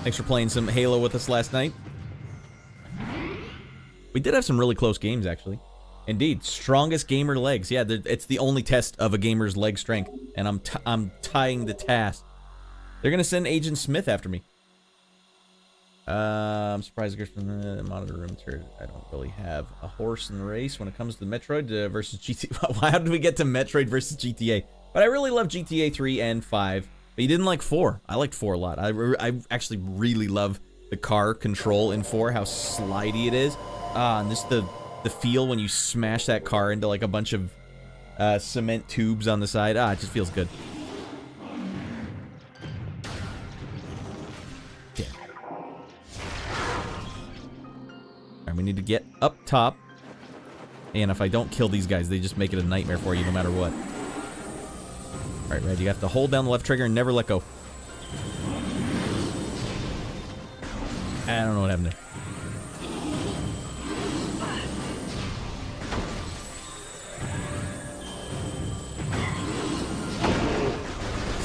A: Thanks for playing some Halo with us last night. We did have some really close games, actually. Indeed, strongest gamer legs. Yeah, it's the only test of a gamer's leg strength, and I'm tying the task. They're gonna send Agent Smith after me. I'm surprised the monitor room turd. I don't really have a horse in the race when it comes to Metroid versus GTA. How did we get to Metroid versus GTA? But I really love GTA 3 and 5. But you didn't like 4. I liked 4 a lot. I actually really love the car control in 4, how slidey it is. And just the feel when you smash that car into like a bunch of cement tubes on the side. It just feels good. Yeah. Alright, we need to get up top. And if I don't kill these guys, they just make it a nightmare for you no matter what. Alright, Radd, you have to hold down the left trigger and never let go. I don't know what happened there.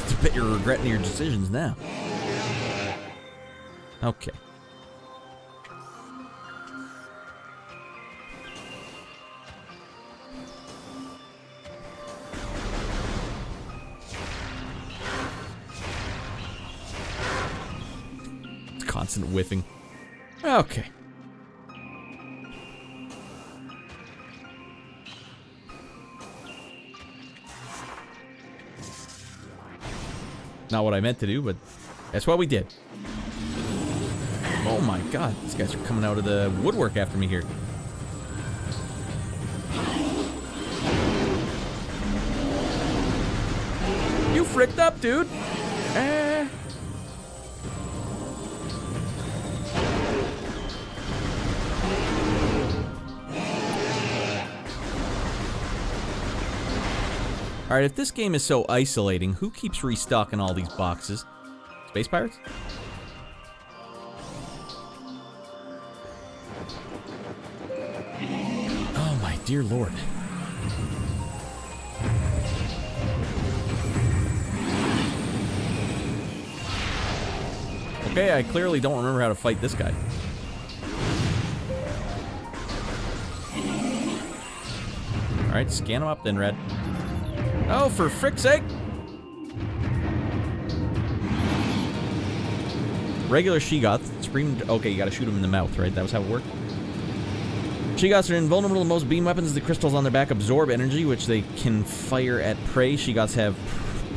A: I bet you're regretting your decisions now. Okay. It's constant whiffing. Okay. Not what I meant to do, but that's what we did. Oh my god, these guys are coming out of the woodwork after me here. You fricked up, dude. Alright, if this game is so isolating, who keeps restocking all these boxes? Space Pirates? Oh my dear lord. Okay, I clearly don't remember how to fight this guy. Alright, scan him up then, Radd. Oh, for frick's sake! Regular Sheegoth screamed. Okay, you gotta shoot him in the mouth, right? That was how it worked. Sheegoths are invulnerable to most beam weapons as the crystals on their back absorb energy, which they can fire at prey. Sheegoths have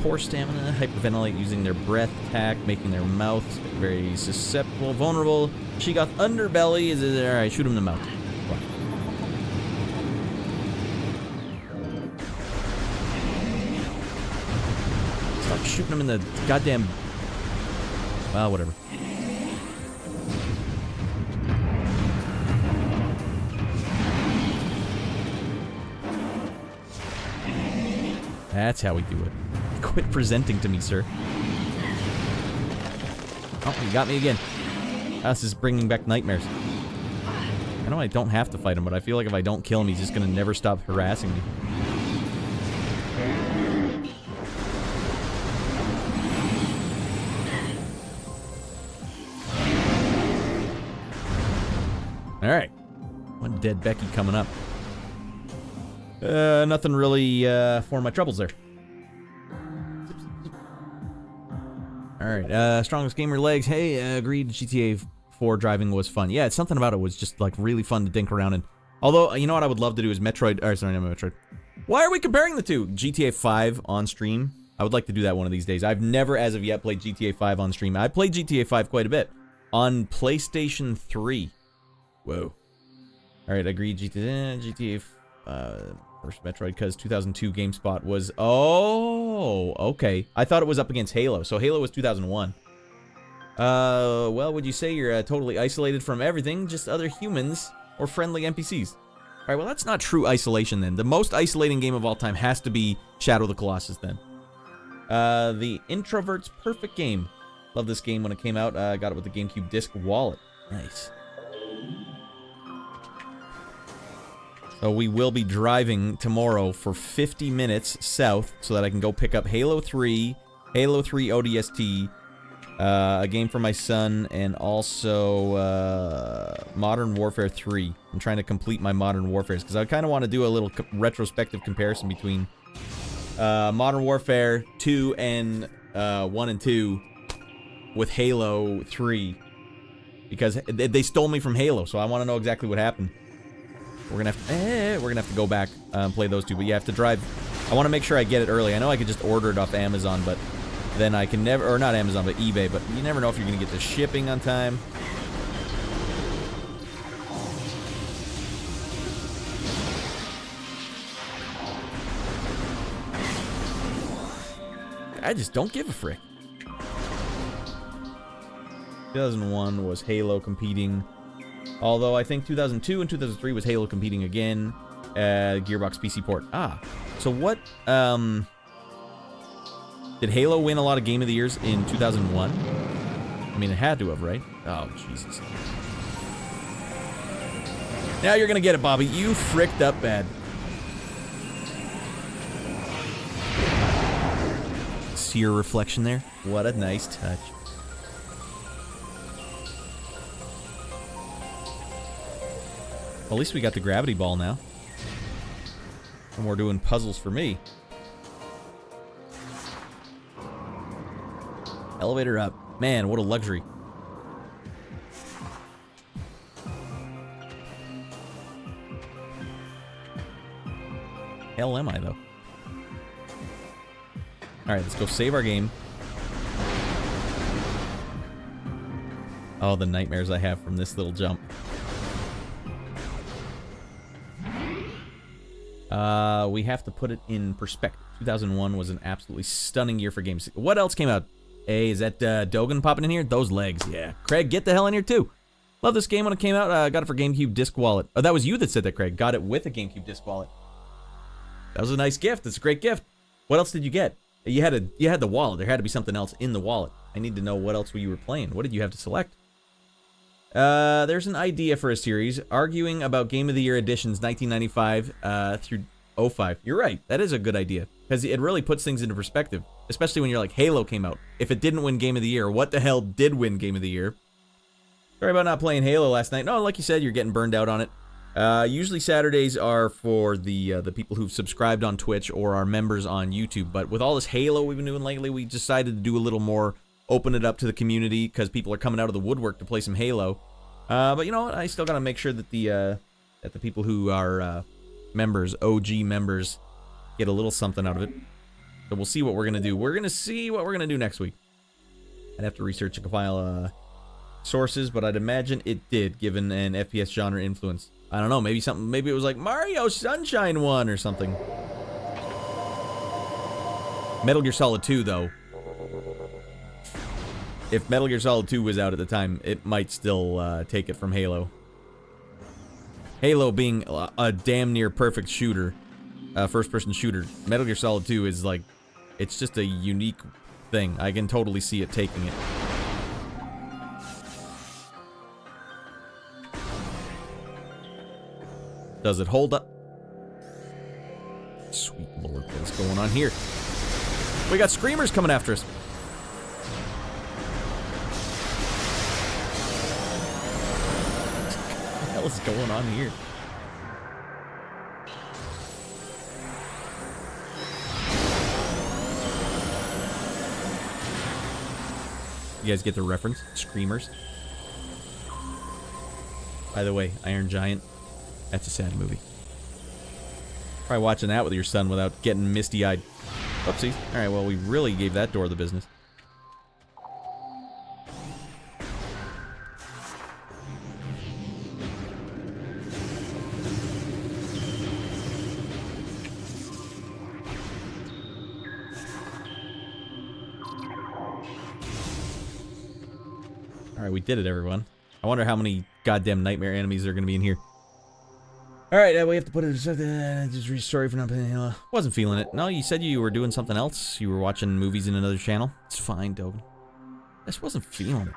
A: poor stamina, hyperventilate using their breath attack, making their mouths very susceptible, vulnerable. Sheegoth underbelly is alright. Shoot him in the mouth. Wow. Stop shooting him in the goddamn. Well, whatever. That's how we do it. Quit presenting to me, sir. Oh, you got me again. This is bringing back nightmares. I know I don't have to fight him, but I feel like if I don't kill him, he's just gonna never stop harassing me. Alright. One dead Becky coming up. Nothing really for my troubles there. Alright, strongest gamer legs. Hey, agreed, GTA 4 driving was fun. Yeah, it's something about it was just, like, really fun to dink around in. Although, you know what I would love to do is Metroid, or sorry, not Metroid. Why are we comparing the two? GTA 5 on stream. I would like to do that one of these days. I've never, as of yet, played GTA 5 on stream. I played GTA 5 quite a bit. On PlayStation 3. Whoa. Alright, agreed, GTA first Metroid, because 2002 GameSpot was... Oh, okay. I thought it was up against Halo, so Halo was 2001. Well, would you say you're totally isolated from everything, just other humans or friendly NPCs? Alright, well, that's not true isolation, then. The most isolating game of all time has to be Shadow of the Colossus, then. The Introvert's Perfect Game. Love this game when it came out. Got it with the GameCube disc wallet. Nice. So we will be driving tomorrow for 50 minutes south so that I can go pick up Halo 3, Halo 3 ODST, a game for my son, and also Modern Warfare 3. I'm trying to complete my Modern Warfares because I kind of want to do a little retrospective comparison between Modern Warfare 2 and 1 and 2 with Halo 3 because they stole me from Halo, so I want to know exactly what happened. We're gonna have to go back and play those two, but you have to drive. I want to make sure I get it early. I know I could just order it off Amazon, but then I can never, or not Amazon, but eBay, but you never know if you're gonna get the shipping on time. I just don't give a frick. 2001 was Halo competing. Although I think 2002 and 2003 was Halo competing again. Gearbox PC port. Ah. So what, did Halo win a lot of Game of the Years in 2001? I mean, it had to have, right? Oh, Jesus. Now you're gonna get it, Bobby. You fricked up bad. See your reflection there? What a nice touch. Well, at least we got the gravity ball now. And we're doing puzzles for me. Elevator up. Man, what a luxury. Hell am I, though? Alright, let's go save our game. Oh, the nightmares I have from this little jump. We have to put it in perspective. 2001 was an absolutely stunning year for games. What else came out? Hey, is that Dogan popping in here? Those legs, yeah. Craig, get the hell in here, too. Love this game when it came out. Got it for GameCube disc wallet. Oh, that was you that said that, Craig. Got it with a GameCube disc wallet. That was a nice gift. It's a great gift. What else did you get? You had the wallet. There had to be something else in the wallet. I need to know what else you were playing. What did you have to select? There's an idea for a series arguing about Game of the Year editions 1995 through 05. You're right. That is a good idea because it really puts things into perspective, especially when you're like Halo came out. If it didn't win Game of the Year, what the hell did win Game of the Year? Sorry about not playing Halo last night. No, like you said, you're getting burned out on it. Usually Saturdays are for the people who've subscribed on Twitch or are members on YouTube. But with all this Halo we've been doing lately, we decided to do a little more, open it up to the community because people are coming out of the woodwork to play some Halo. But you know what? I still gotta make sure that the people who are members, OG members, get a little something out of it. So we'll see what we're gonna do. We're gonna see what we're gonna do next week. I'd have to research and compile sources, but I'd imagine it did, given an FPS genre influence. I don't know, maybe something, maybe it was like Mario Sunshine 1 or something. Metal Gear Solid 2, though. If Metal Gear Solid 2 was out at the time, it might still take it from Halo. Halo being a damn near perfect shooter, first-person shooter, Metal Gear Solid 2 is like, it's just a unique thing. I can totally see it taking it. Does it hold up? Sweet lord, what's going on here? We got screamers coming after us. What the hell is going on here? You guys get the reference? Screamers. By the way, Iron Giant. That's a sad movie. Try watching that with your son without getting misty-eyed. Oopsies. Alright, well, we really gave that door the business. Alright, we did it, everyone. I wonder how many goddamn nightmare enemies are going to be in here. Alright, we have to put it... just sorry for not... wasn't feeling it. No, you said you were doing something else. You were watching movies in another channel. It's fine, Dogan. Just wasn't feeling it.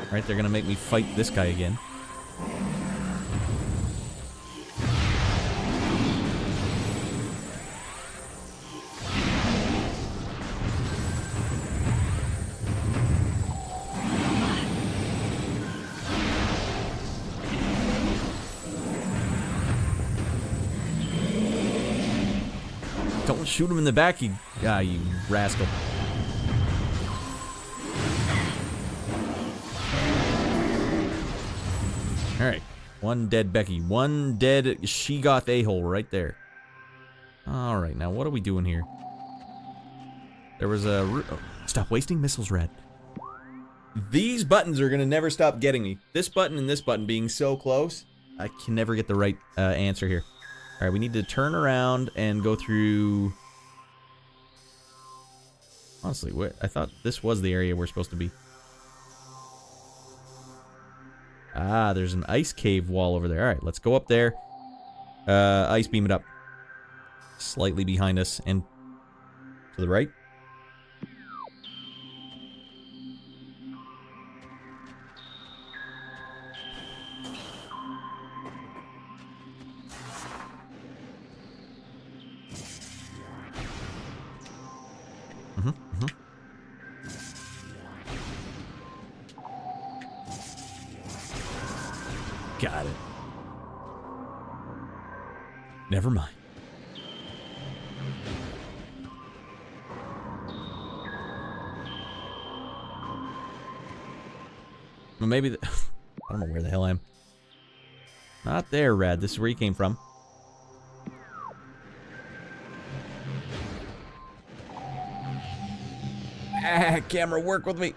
A: Alright, they're gonna make me fight this guy again. Don't shoot him in the back, you rascal. Alright. One dead Becky. One dead she-goth a-hole right there. Alright, now what are we doing here? There was a... Oh, stop wasting missiles, Radd. These buttons are gonna never stop getting me. This button and this button being so close, I can never get the right answer here. Alright, we need to turn around and go through... Honestly, I thought this was the area we're supposed to be. Ah, there's an ice cave wall over there. Alright, let's go up there. Ice beam it up. Slightly behind us and to the right. Got it. Never mind. Well, maybe I don't know where the hell I am. Not there, Radd. This is where you came from. Ah, camera, work with me.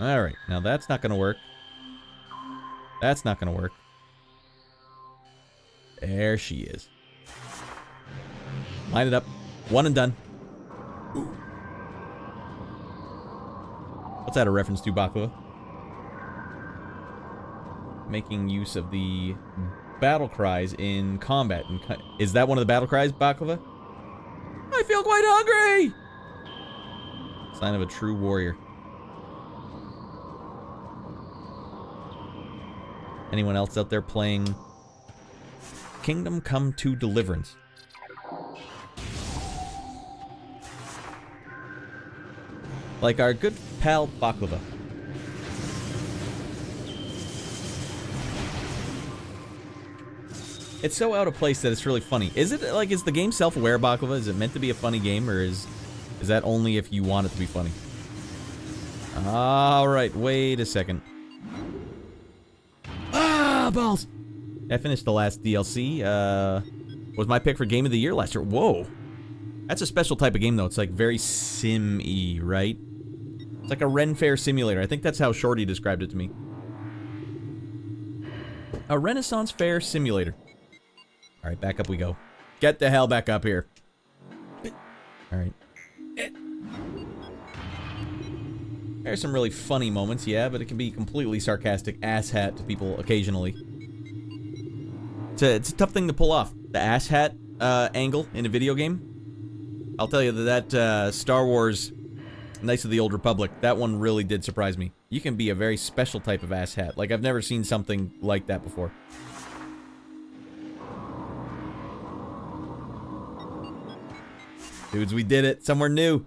A: Alright, now that's not gonna work. That's not gonna work. There she is. Line it up. One and done. Ooh. What's that a reference to, Baklava? Making use of the battle cries in combat. Is that one of the battle cries, Baklava? I feel quite hungry! Sign of a true warrior. Anyone else out there playing Kingdom Come to Deliverance? Like our good pal Baklava. It's so out of place that it's really funny. Is it, like, is the game self-aware, Baklava? Is it meant to be a funny game, or is that only if you want it to be funny? Alright, wait a second. Ah, balls! I finished the last DLC. Was my pick for Game of the Year last year. Whoa. That's a special type of game, though. It's, like, very sim-y, right? It's like a Ren Fair simulator. I think that's how Shorty described it to me. A Renaissance Fair simulator. Alright, back up we go. Get the hell back up here. Alright. There's some really funny moments, yeah, but it can be completely sarcastic asshat to people occasionally. It's a tough thing to pull off. The asshat angle in a video game. I'll tell you that Star Wars Knights of the Old Republic, that one really did surprise me. You can be a very special type of asshat. Like, I've never seen something like that before. Dudes, we did it. Somewhere new.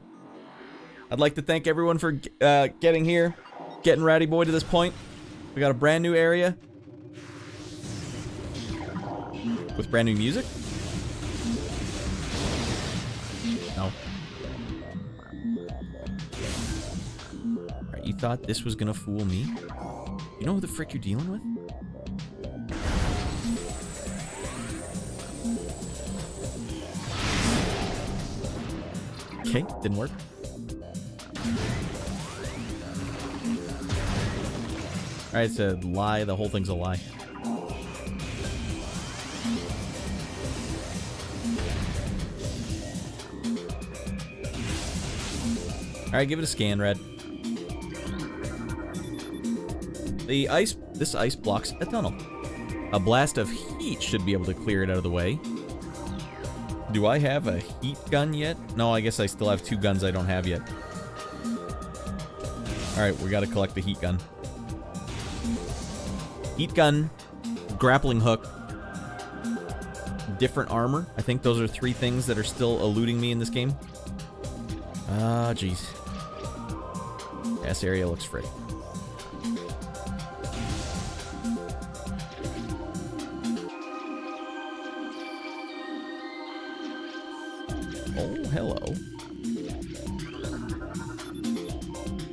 A: I'd like to thank everyone for getting here, getting Ratty Boy to this point. We got a brand new area with brand new music. No. Alright, you thought this was gonna fool me? You know who the frick you're dealing with? Okay, didn't work. Alright, it's a lie. The whole thing's a lie. Alright, give it a scan, Red. This ice blocks a tunnel. A blast of heat should be able to clear it out of the way. Do I have a heat gun yet? No, I guess I still have 2 guns I don't have yet. Alright, we gotta collect the heat gun. Heat gun, grappling hook, different armor. I think those are 3 things that are still eluding me in this game. Ah, jeez. This area looks free. Oh, hello.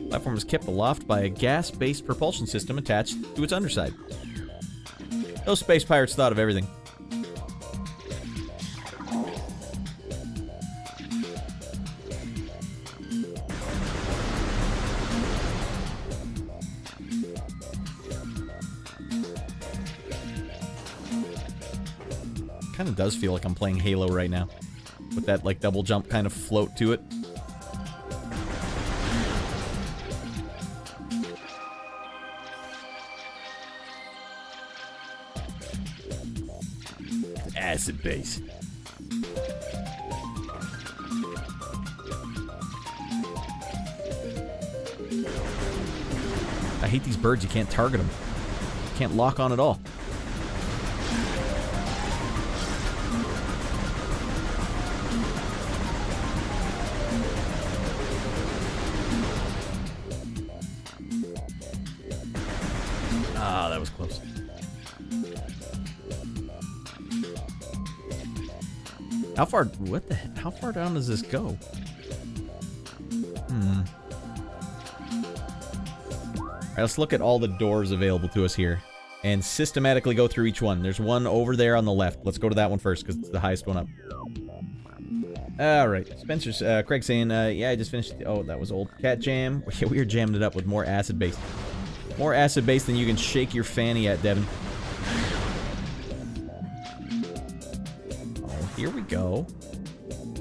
A: Platform is kept aloft by a gas-based propulsion system attached to its underside. Those space pirates thought of everything. Kind of does feel like I'm playing Halo right now. With that, like, double jump kind of float to it. Acid base. I hate these birds. You can't target them. You can't lock on at all. Ah, that was close. How far, what the heck? How far down does this go? Alright, let's look at all the doors available to us here. And systematically go through each one. There's one over there on the left. Let's go to that one first, because it's the highest one up. Alright, Spencer's, Craig saying, yeah, I just finished, oh, that was old. Cat Jam. Yeah, we were jamming it up with more acid base. More acid base than you can shake your fanny at, Devin. Oh, here we go.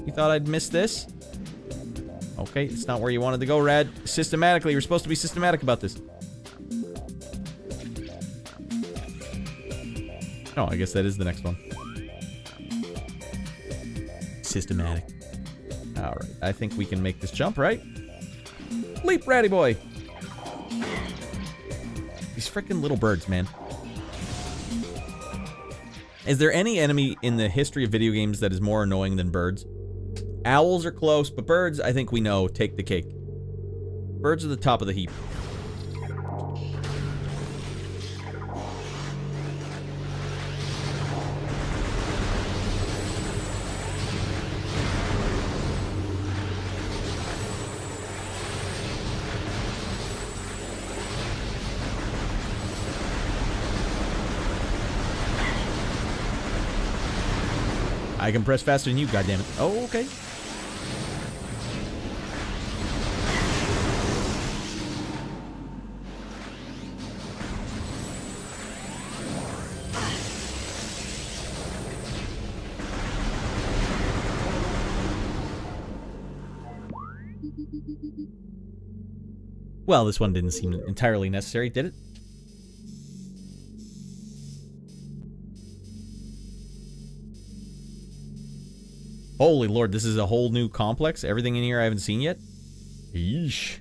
A: You thought I'd miss this? Okay, it's not where you wanted to go, Rad. Systematically, you're supposed to be systematic about this. Oh, I guess that is the next one. Systematic. Alright, I think we can make this jump, right? Leap, Ratty Boy! These frickin' little birds, man. Is there any enemy in the history of video games that is more annoying than birds? Owls are close, but birds, I think we know, take the cake. Birds at the top of the heap. I can press faster than you, goddammit. Oh, okay. Well, this one didn't seem entirely necessary, did it? Holy Lord, this is a whole new complex? Everything in here I haven't seen yet? Yeesh.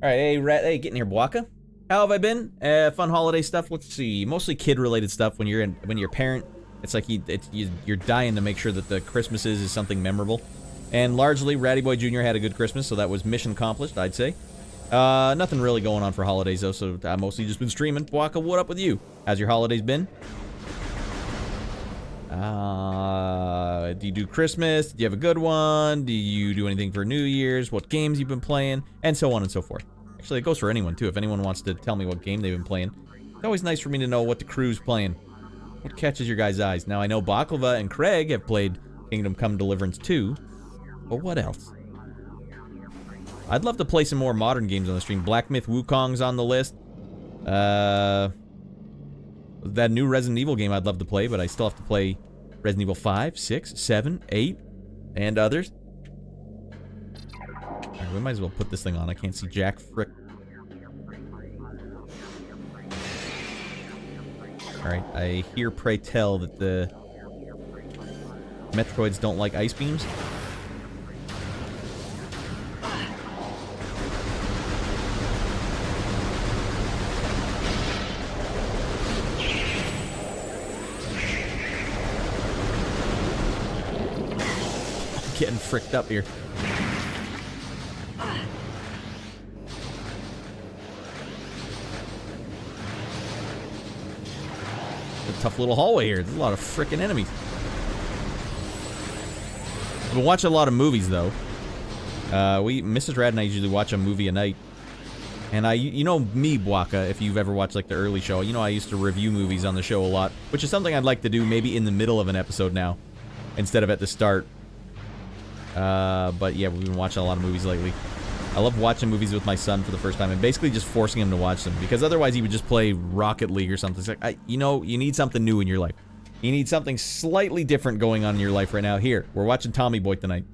A: Alright, hey, hey, get in here, Bwaka. How have I been? Fun holiday stuff, let's see. Mostly kid-related stuff when you're a parent. It's like you're dying to make sure that the Christmases is something memorable. And largely, Ratty Boy Jr. had a good Christmas, so that was mission accomplished, I'd say. Nothing really going on for holidays, though, so I've mostly just been streaming. Bwaka, what up with you? How's your holidays been? Do you do Christmas? Do you have a good one? Do you do anything for New Year's? What games you've been playing? And so on and so forth. Actually, it goes for anyone, too. If anyone wants to tell me what game they've been playing, it's always nice for me to know what the crew's playing. What catches your guys' eyes? Now, I know Baklava and Craig have played Kingdom Come Deliverance 2. But what else? I'd love to play some more modern games on the stream. Black Myth Wukong's on the list. That new Resident Evil game I'd love to play, but I still have to play Resident Evil 5, 6, 7, 8, and others. Right, we might as well put this thing on. I can't see jack frick. Alright, I hear pray tell that the Metroids don't like ice beams. Getting fricked up here. It's a tough little hallway here. There's a lot of frickin' enemies. I've been watching a lot of movies, though. Mrs. Radd and I usually watch a movie a night. And you know me, Bwaka, if you've ever watched, like, the early show, you know I used to review movies on the show a lot, which is something I'd like to do maybe in the middle of an episode now, instead of at the start. But yeah, we've been watching a lot of movies lately. I love watching movies with my son for the first time and basically just forcing him to watch them, because otherwise he would just play Rocket League or something. It's like, you know, you need something new in your life. You need something slightly different going on in your life right now. Here, we're watching Tommy Boy tonight.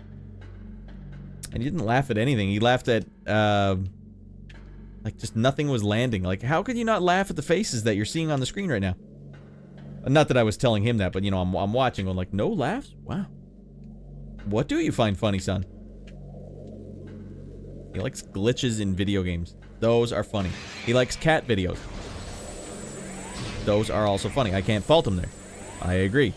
A: And he didn't laugh at anything. He laughed at, like, just nothing was landing. Like, how could you not laugh at the faces that you're seeing on the screen right now? Not that I was telling him that, but, you know, I'm watching going like, no laughs? Wow. What do you find funny, son? He likes glitches in video games. Those are funny. He likes cat videos. Those are also funny. I can't fault him there. I agree.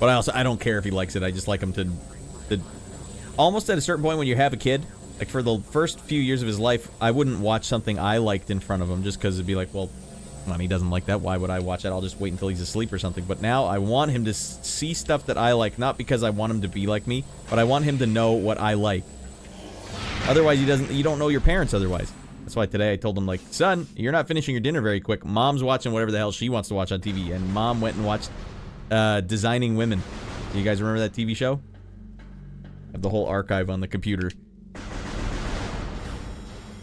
A: But I don't care if he likes it. I just like him to almost at a certain point when you have a kid, like for the first few years of his life, I wouldn't watch something I liked in front of him just because it'd be like, well, he doesn't like that. Why would I watch that? I'll just wait until he's asleep or something. But now I want him to see stuff that I like, not because I want him to be like me, but I want him to know what I like. Otherwise, you don't know your parents otherwise. That's why today I told him, like, son, you're not finishing your dinner very quick. Mom's watching whatever the hell she wants to watch on TV. And Mom went and watched Designing Women. Do you guys remember that TV show? I have the whole archive on the computer.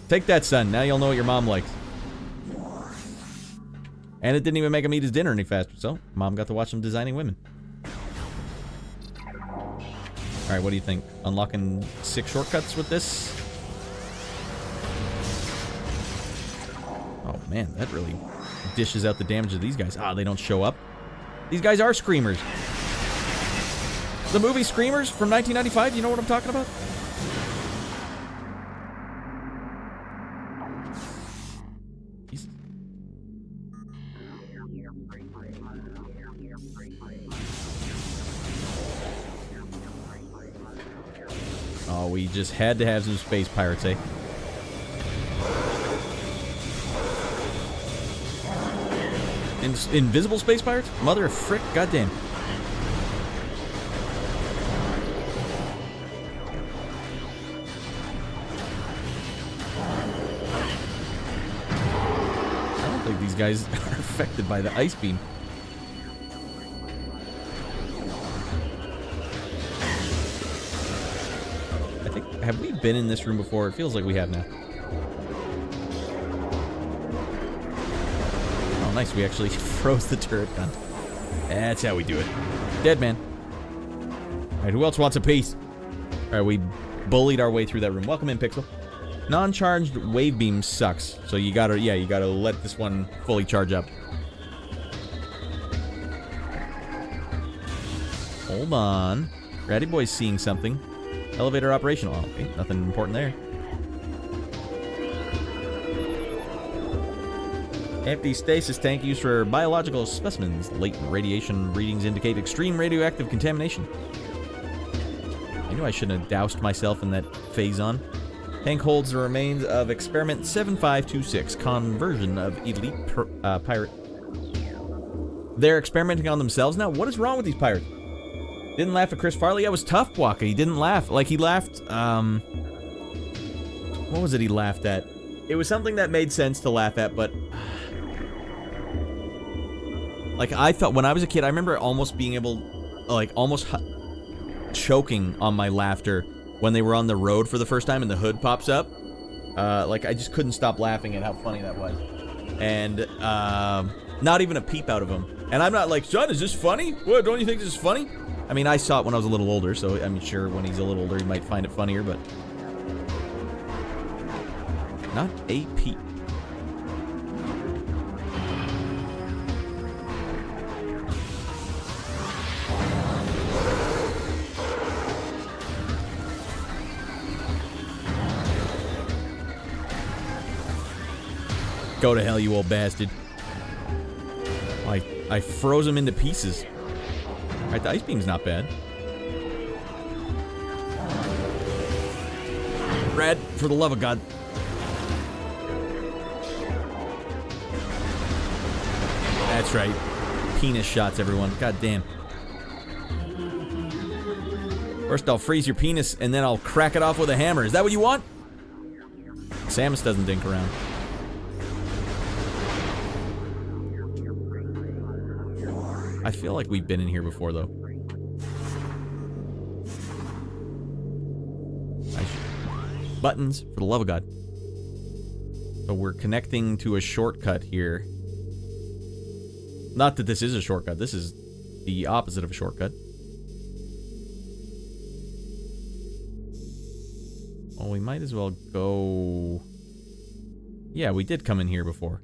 A: Take that, son. Now you'll know what your mom likes. And it didn't even make him eat his dinner any faster, so Mom got to watch some Designing Women. Alright, what do you think? Unlocking 6 shortcuts with this? Oh man, that really dishes out the damage of these guys. Ah, they don't show up. These guys are screamers. The movie Screamers from 1995, you know what I'm talking about? Oh, we just had to have some space pirates, eh? Invisible space pirates? Mother of frick, goddamn. I don't think these guys are affected by the ice beam. I think, have we been in this room before? It feels like we have now. Oh, nice. We actually froze the turret gun. That's how we do it. Dead man. Alright, who else wants a piece? Alright, we bullied our way through that room. Welcome in, Pixel. Non-charged wave beam sucks. So you gotta, yeah, you gotta let this one fully charge up. Hold on. Ratty Boy's seeing something. Elevator operational. Oh, okay, nothing important there. Empty stasis tank used for biological specimens. Latent radiation readings indicate extreme radioactive contamination. I knew I shouldn't have doused myself in that phazon. Tank holds the remains of experiment 7526, conversion of elite pirate. They're experimenting on themselves now? What is wrong with these pirates? Didn't laugh at Chris Farley? That was tough, Waka. He didn't laugh. Like, he laughed, what was it he laughed at? It was something that made sense to laugh at, but... Like, I thought, when I was a kid, I remember almost being able, like, almost choking on my laughter when they were on the road for the first time and the hood pops up. Like, I just couldn't stop laughing at how funny that was. And, not even a peep out of him. And I'm not like, son, is this funny? What, don't you think this is funny? I mean, I saw it when I was a little older, so I'm sure when he's a little older he might find it funnier, but... Not a peep. Go to hell, you old bastard. I froze him into pieces. Alright, the ice beam's not bad. Radd, for the love of God. That's right. Penis shots, everyone. God damn. First I'll freeze your penis, and then I'll crack it off with a hammer. Is that what you want? Samus doesn't dink around. I feel like we've been in here before, though. Buttons, for the love of God. So we're connecting to a shortcut here. Not that this is a shortcut. This is the opposite of a shortcut. Well, we might as well go... Yeah, we did come in here before.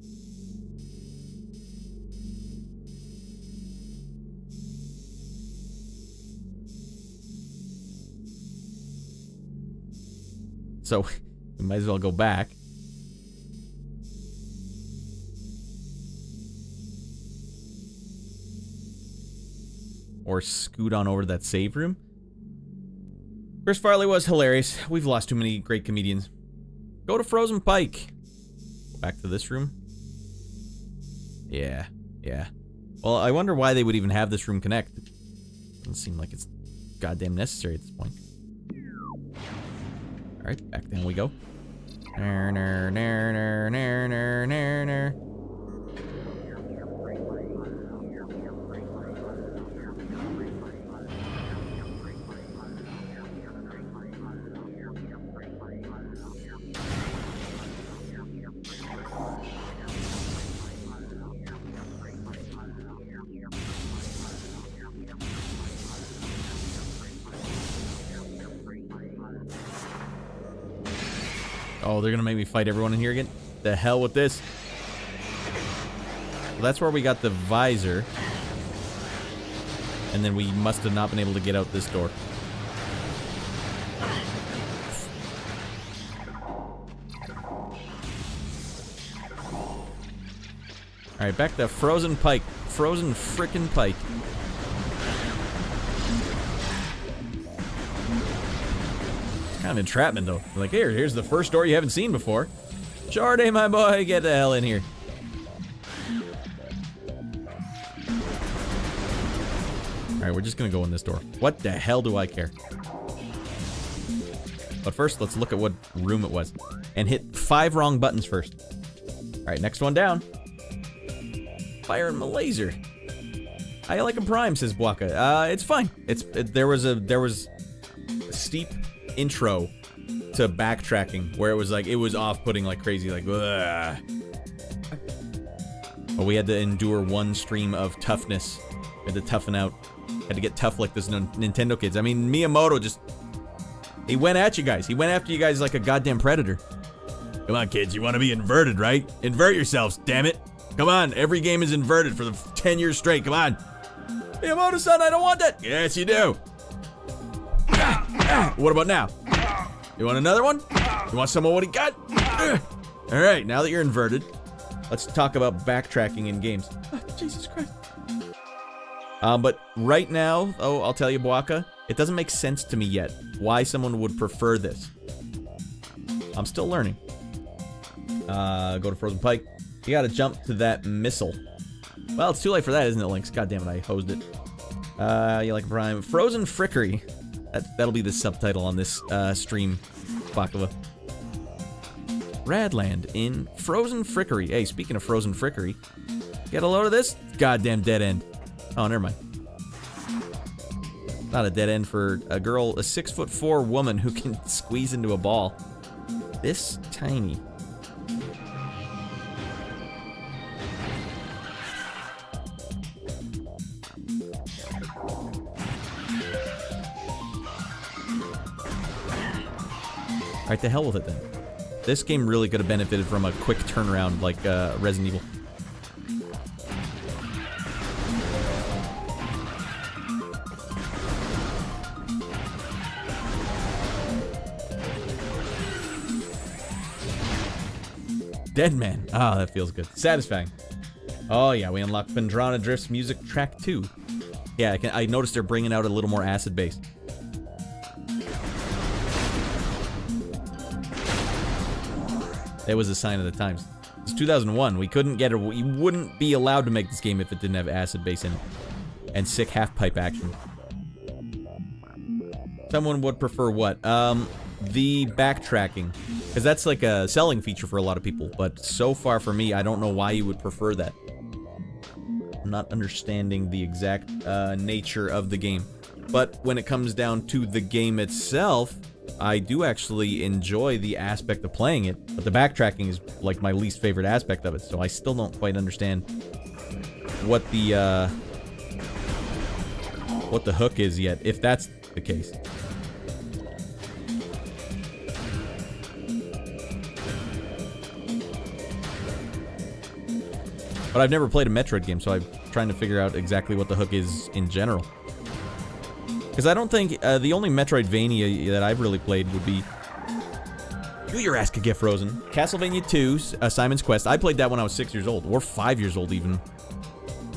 A: So, we might as well go back. Or scoot on over to that save room. Chris Farley was hilarious. We've lost too many great comedians. Go to Frozen Pike. Go back to this room. Yeah. Well, I wonder why they would even have this room connect. Doesn't seem like it's goddamn necessary at this point. Alright, back down we go. Oh, they're gonna make me fight everyone in here again? The hell with this. Well, that's where we got the visor. And then we must have not been able to get out this door. Alright, back to Frozen Pike. Frozen frickin' Pike. It's kind of entrapment, though. Like, here's the first door you haven't seen before. Shorty, my boy, get the hell in here. Alright, we're just gonna go in this door. What the hell do I care? But first, let's look at what room it was. And hit 5 wrong buttons first. Alright, next one down. Fire and laser. I like him prime, says Bwaka. It's fine. There was a steep intro to backtracking where it was like, it was off-putting like crazy, like, ugh. But we had to endure one stream of toughness. We had to toughen out. Had to get tough like this Nintendo kids. I mean, Miyamoto just, he went at you guys. He went after you guys like a goddamn predator. Come on, kids, you want to be inverted, right? Invert yourselves, damn it. Come on, every game is inverted for the 10 years straight, come on. Miyamoto-san, I don't want that. Yes, you do. What about now? You want another one? You want some of what he got? All right, now that you're inverted, let's talk about backtracking in games. Oh, Jesus Christ. But right now, I'll tell you, Bwaka, it doesn't make sense to me yet why someone would prefer this. I'm still learning. Go to Frozen Pike. You gotta jump to that missile. Well, it's too late for that, isn't it, Lynx? God damn it, I hosed it. You like Prime. Frozen Frickery. That'll be the subtitle on this stream, Baklava. Radland in Frozen Frickery. Hey, speaking of Frozen Frickery, get a load of this goddamn dead end. Oh, never mind. Not a dead end for a girl, a 6'4" woman who can squeeze into a ball. This tiny. Alright, to hell with it then. This game really could have benefited from a quick turnaround like Resident Evil. Dead Man. Ah, that feels good. Satisfying. Oh yeah, we unlocked Phendrana Drift's music track 2. Yeah, I noticed they're bringing out a little more acid bass. That was a sign of the times. It's 2001. We couldn't get it. We wouldn't be allowed to make this game if it didn't have acid bass in it. And sick half-pipe action. Someone would prefer what? The backtracking. Because that's like a selling feature for a lot of people. But so far for me, I don't know why you would prefer that. I'm not understanding the exact nature of the game. But when it comes down to the game itself, I do actually enjoy the aspect of playing it, but the backtracking is like my least favorite aspect of it, so I still don't quite understand what the hook is yet, if that's the case. But I've never played a Metroid game, so I'm trying to figure out exactly what the hook is in general. Because I don't think the only Metroidvania that I've really played would be... Your ass could get frozen. Castlevania 2, Simon's Quest. I played that when I was 6 years old, or 5 years old even.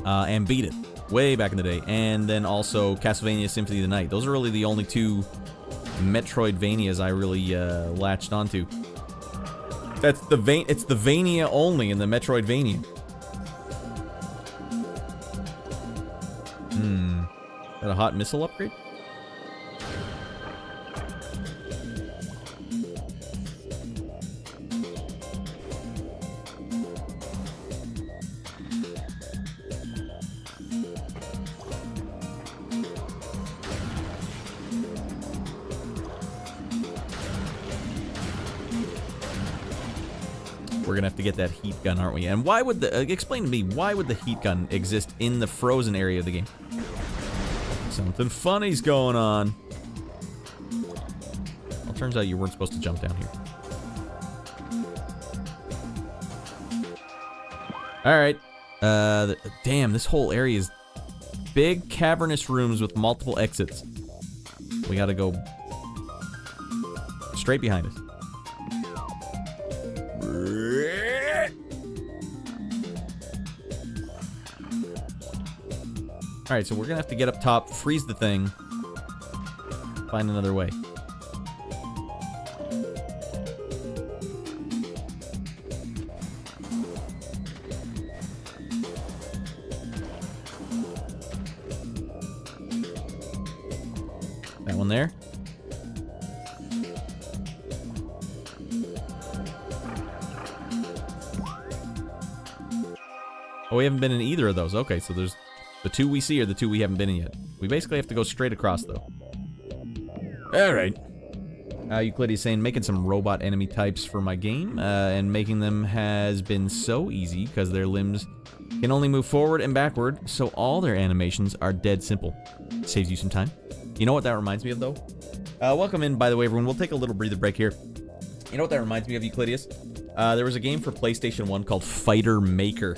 A: And beat it. Way back in the day. And then also Castlevania Symphony of the Night. Those are really the only two Metroidvanias I really latched onto. That's the it's the Vania only in the Metroidvania. Is that a hot missile upgrade? We're gonna have to get that heat gun, aren't we? And why would the... explain to me, why would the heat gun exist in the frozen area of the game? Something funny's going on. Well, turns out you weren't supposed to jump down here. Alright. Damn, this whole area is big cavernous rooms with multiple exits. We gotta go straight behind us. Alright, so we're gonna have to get up top, freeze the thing, find another way. That one there. Oh, we haven't been in either of those. Okay, so there's the two we see are the two we haven't been in yet. We basically have to go straight across, though. Alright. Euclides saying, making some robot enemy types for my game, and making them has been so easy, because their limbs can only move forward and backward, so all their animations are dead simple. Saves you some time. You know what that reminds me of, though? Welcome in, by the way, everyone. We'll take a little breather break here. You know what that reminds me of, Euclides? There was a game for PlayStation 1 called Fighter Maker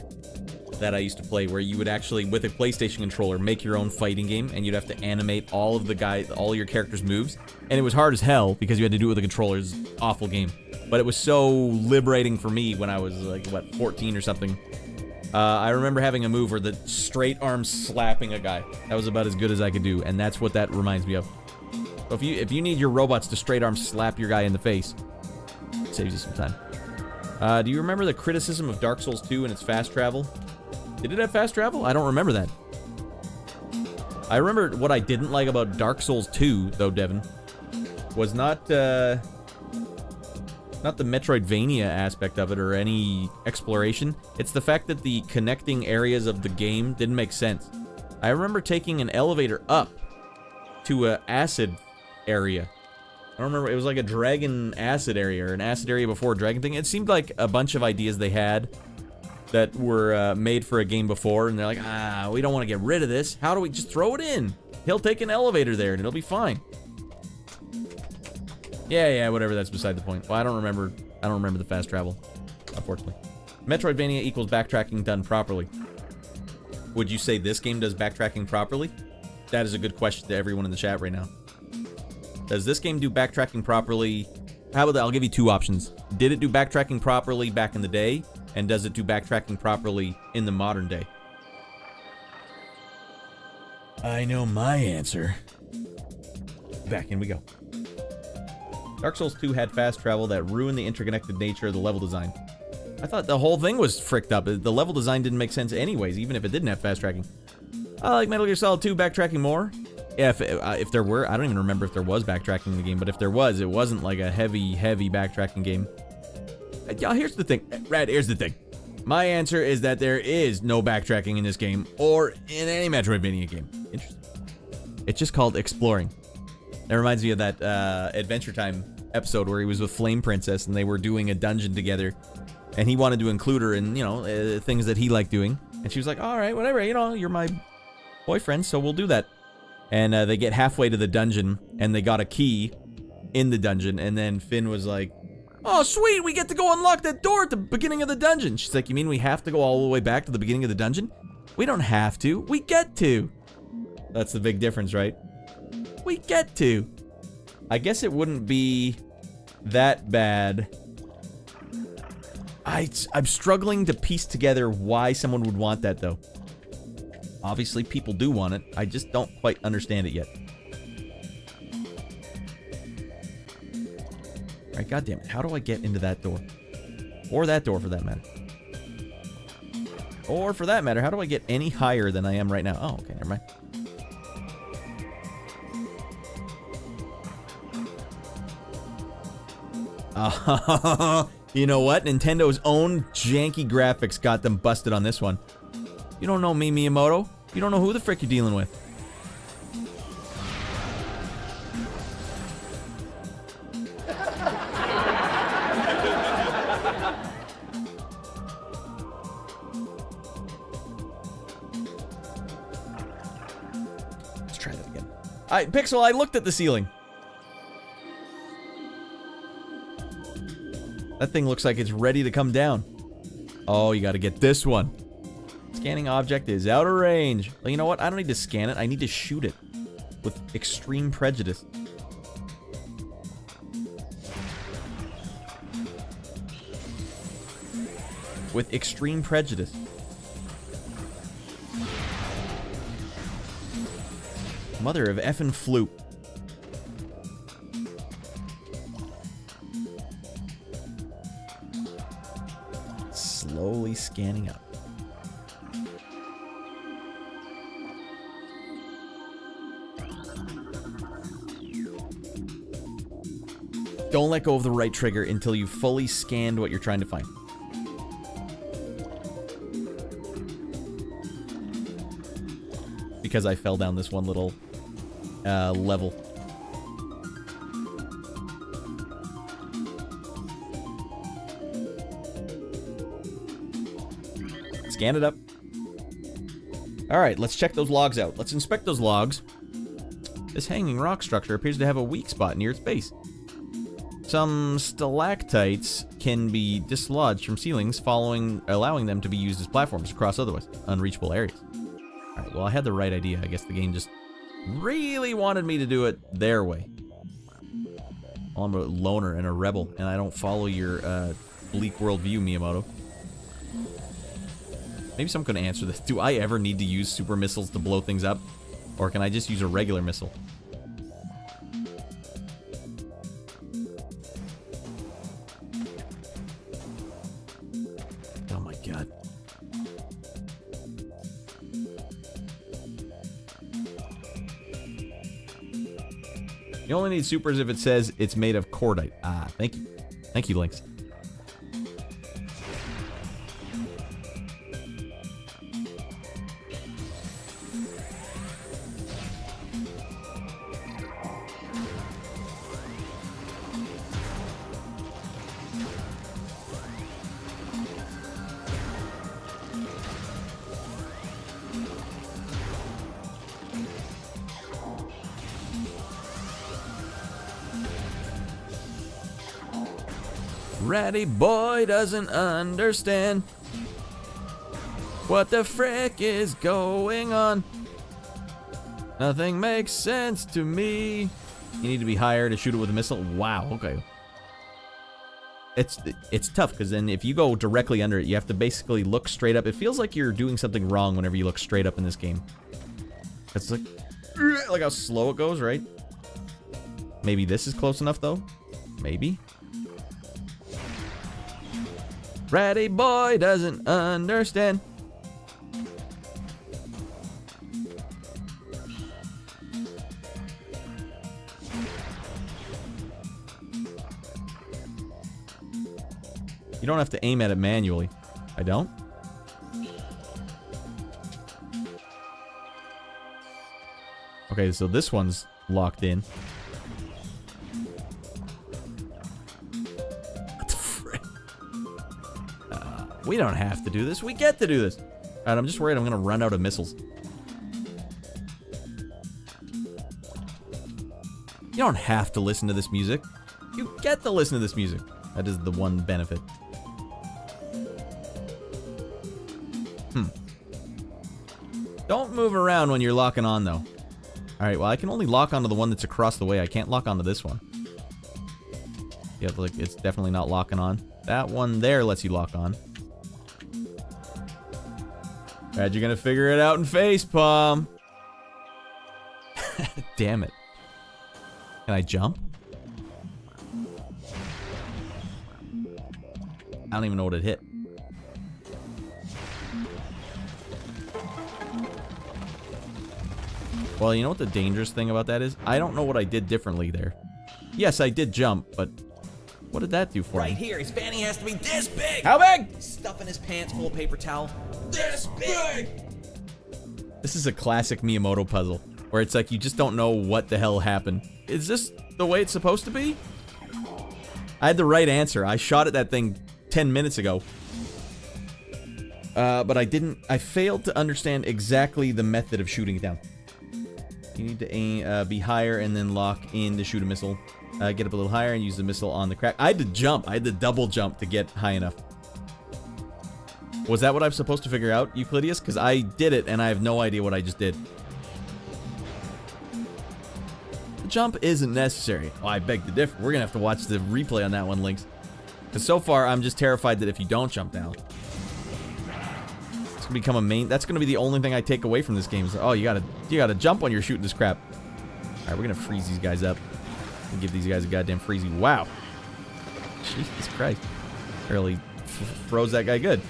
A: that I used to play, where you would actually, with a PlayStation controller, make your own fighting game, and you'd have to animate all of the guys, all your characters' moves, and it was hard as hell because you had to do it with a controller. It was an awful game, but it was so liberating for me when I was like, what, 14 or something. I remember having a move where the straight arm slapping a guy. That was about as good as I could do, and that's what that reminds me of. So if you need your robots to straight arm slap your guy in the face, it saves you some time. Do you remember the criticism of Dark Souls 2 and its fast travel? Did it have fast travel? I don't remember that. I remember what I didn't like about Dark Souls 2, though, Devin, was not the Metroidvania aspect of it or any exploration. It's the fact that the connecting areas of the game didn't make sense. I remember taking an elevator up to a acid area. I don't remember. It was like a dragon acid area or an acid area before a dragon thing. It seemed like a bunch of ideas they had that were made for a game before, and they're like, we don't want to get rid of this. How do we just throw it in? He'll take an elevator there, and it'll be fine. Yeah, whatever. That's beside the point. Well, I don't remember the fast travel, unfortunately. Metroidvania equals backtracking done properly. Would you say this game does backtracking properly? That is a good question to everyone in the chat right now. Does this game do backtracking properly? How about that? I'll give you two options. Did it do backtracking properly back in the day? And does it do backtracking properly in the modern day? I know my answer. Back in we go. Dark Souls 2 had fast travel that ruined the interconnected nature of the level design. I thought the whole thing was fricked up. The level design didn't make sense anyways, even if it didn't have fast tracking. I like Metal Gear Solid 2 backtracking more. Yeah, if there were, I don't even remember if there was backtracking in the game, but if there was, it wasn't like a heavy backtracking game. Y'all, here's the thing. Radd, here's the thing. My answer is that there is no backtracking in this game or in any Metroidvania game. Interesting. It's just called exploring. That reminds me of that Adventure Time episode where he was with Flame Princess and they were doing a dungeon together, and he wanted to include her in, you know, things that he liked doing, and she was like, all right, whatever, you know, you're my boyfriend, so we'll do that. And they get halfway to the dungeon, and they got a key in the dungeon, and then Finn was like, oh, sweet, we get to go unlock that door at the beginning of the dungeon. She's like, you mean we have to go all the way back to the beginning of the dungeon? We don't have to. We get to. That's the big difference, right? We get to. I guess it wouldn't be that bad. I'm struggling to piece together why someone would want that, though. Obviously, people do want it. I just don't quite understand it yet. Alright, goddammit. How do I get into that door? Or that door, for that matter. Or, for that matter, how do I get any higher than I am right now? Oh, okay, never mind. You know what? Nintendo's own janky graphics got them busted on this one. You don't know me, Miyamoto. You don't know who the frick you're dealing with. Let's try that again. Alright, Pixel, I looked at the ceiling. That thing looks like it's ready to come down. Oh, you gotta get this one. Scanning object is out of range. Well, you know what? I don't need to scan it. I need to shoot it with extreme prejudice. With extreme prejudice. Mother of effing floop. Slowly scanning up. Don't let go of the right trigger until you've fully scanned what you're trying to find. Because I fell down this one little level. Scan it up. Alright, let's check those logs out. Let's inspect those logs. This hanging rock structure appears to have a weak spot near its base. Some stalactites can be dislodged from ceilings, allowing them to be used as platforms across otherwise unreachable areas. Alright, well, I had the right idea. I guess the game just really wanted me to do it their way. Well, I'm a loner and a rebel, and I don't follow your bleak worldview, Miyamoto. Maybe someone could answer this. Do I ever need to use super missiles to blow things up? Or can I just use a regular missile? Oh my god. You only need supers if it says it's made of cordite. Ah, thank you. Thank you, Lynx. Ratty boy doesn't understand what the frick is going on. Nothing makes sense to me. You need to be higher to shoot it with a missile. Wow, okay. It's tough because then if you go directly under it, you have to basically look straight up. It feels like you're doing something wrong whenever you look straight up in this game. It's like how slow it goes, right? Maybe this is close enough though. Maybe. Ratty boy doesn't understand. You don't have to aim at it manually. I don't? Okay, so this one's locked in. We don't have to do this. We get to do this. Alright, I'm just worried I'm going to run out of missiles. You don't have to listen to this music. You get to listen to this music. That is the one benefit. Don't move around when you're locking on, though. Alright, well, I can only lock onto the one that's across the way. I can't lock onto this one. Yeah, like, it's definitely not locking on. That one there lets you lock on. Glad you're gonna figure it out in facepalm. Damn it. Can I jump? I don't even know what it hit. Well, you know what the dangerous thing about that is? I don't know what I did differently there. Yes, I did jump, but what did that do for me?
C: Right here, his fanny has to be this big!
A: How big?
C: He's stuffing his pants full of paper towel. This big!
A: This is a classic Miyamoto puzzle, where it's like you just don't know what the hell happened. Is this the way it's supposed to be? I had the right answer. I shot at that thing 10 minutes ago. But I failed to understand exactly the method of shooting it down. You need to aim, be higher and then lock in to shoot a missile. Get up a little higher and use the missile on the crack. I had to jump. I had to double jump to get high enough. Was that what I'm supposed to figure out, Euclideus? Because I did it, and I have no idea what I just did. The jump isn't necessary. Oh, I beg to differ. We're going to have to watch the replay on that one, Lynx. Because so far, I'm just terrified that if you don't jump down, it's going to become a main... That's going to be the only thing I take away from this game. Is, oh, you gotta jump when you're shooting this crap. Alright, we're going to freeze these guys up. And give these guys a goddamn freezy. Wow. Jesus Christ. Barely froze that guy good.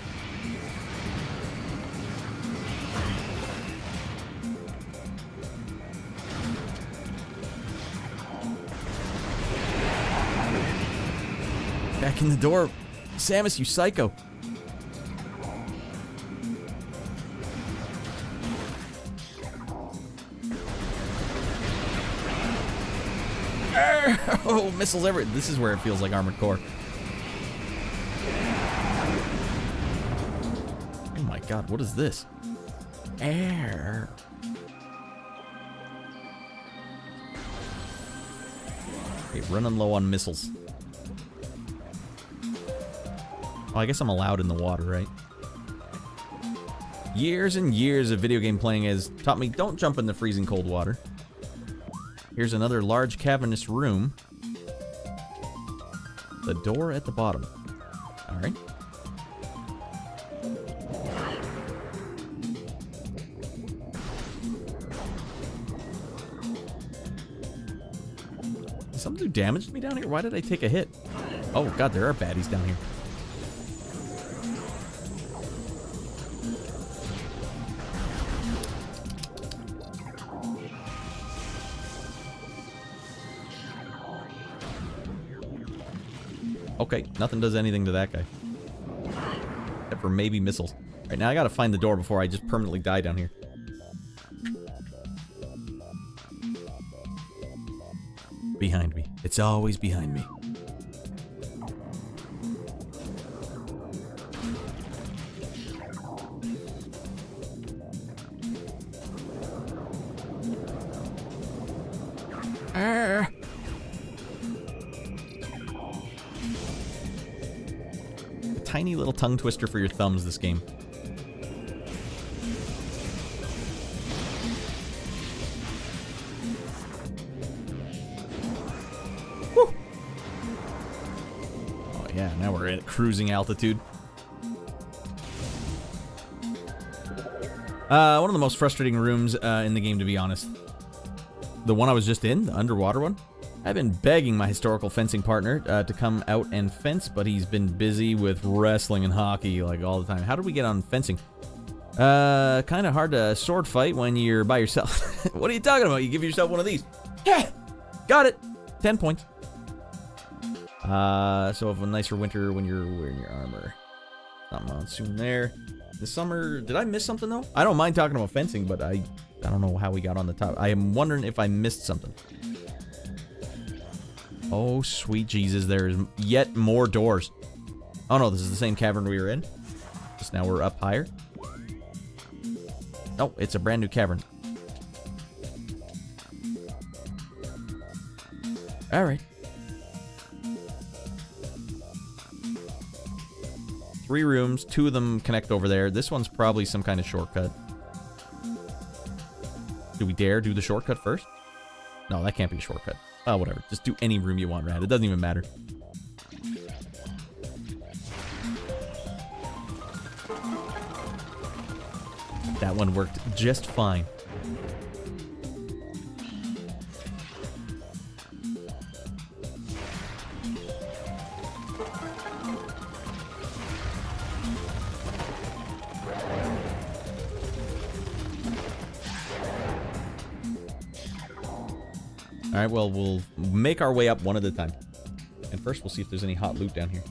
A: Back in the door. Samus, you psycho. Oh, missiles everywhere. This is where it feels like Armored Core. Oh my god, what is this? Air. Okay, running low on missiles. Oh, I guess I'm allowed in the water, right? Years and years of video game playing has taught me don't jump in the freezing cold water. Here's another large cavernous room. The door at the bottom. Alright. Did something do damage to me down here? Why did I take a hit? Oh god, there are baddies down here. Okay, nothing does anything to that guy. Except for maybe missiles. Alright, now I gotta find the door before I just permanently die down here. Behind me. It's always behind me. Tiny little tongue twister for your thumbs, this game. Woo! Oh yeah, now we're at cruising altitude. One of the most frustrating rooms in the game, to be honest. The one I was just in, the underwater one. I've been begging my historical fencing partner to come out and fence, but he's been busy with wrestling and hockey like all the time. How did we get on fencing? Kind of hard to sword fight when you're by yourself. What are you talking about? You give yourself one of these. Yeah, got it. 10 points. So of a nicer winter when you're wearing your armor. Not monsoon there. The summer, did I miss something though? I don't mind talking about fencing, but I don't know how we got on the top. I am wondering if I missed something. Oh, sweet Jesus, there's yet more doors. Oh no, this is the same cavern we were in. Just now we're up higher. Oh, it's a brand new cavern. Alright. 3 rooms, 2 of them connect over there. This one's probably some kind of shortcut. Do we dare do the shortcut first? No, that can't be a shortcut. Oh, whatever. Just do any room you want, Radd. It doesn't even matter. That one worked just fine. Alright, well, we'll make our way up one at a time. And first, we'll see if there's any hot loot down here.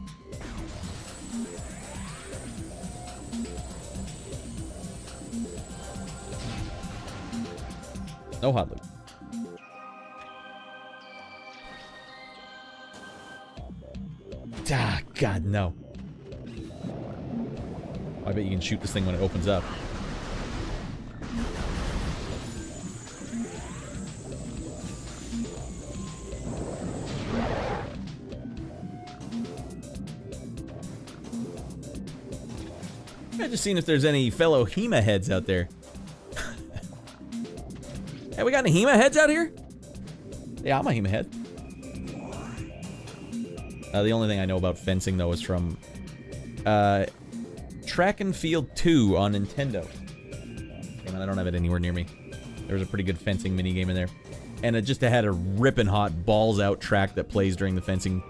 A: No hot loot. Ah, God, no. I bet you can shoot this thing when it opens up. I just seen if there's any fellow HEMA heads out there. Hey, we got any HEMA heads out here? Yeah, I'm a HEMA head. The only thing I know about fencing, though, is from Track and Field 2 on Nintendo. Damn it, I don't have it anywhere near me. There was a pretty good fencing minigame in there. And it just had a ripping hot balls-out track that plays during the fencing.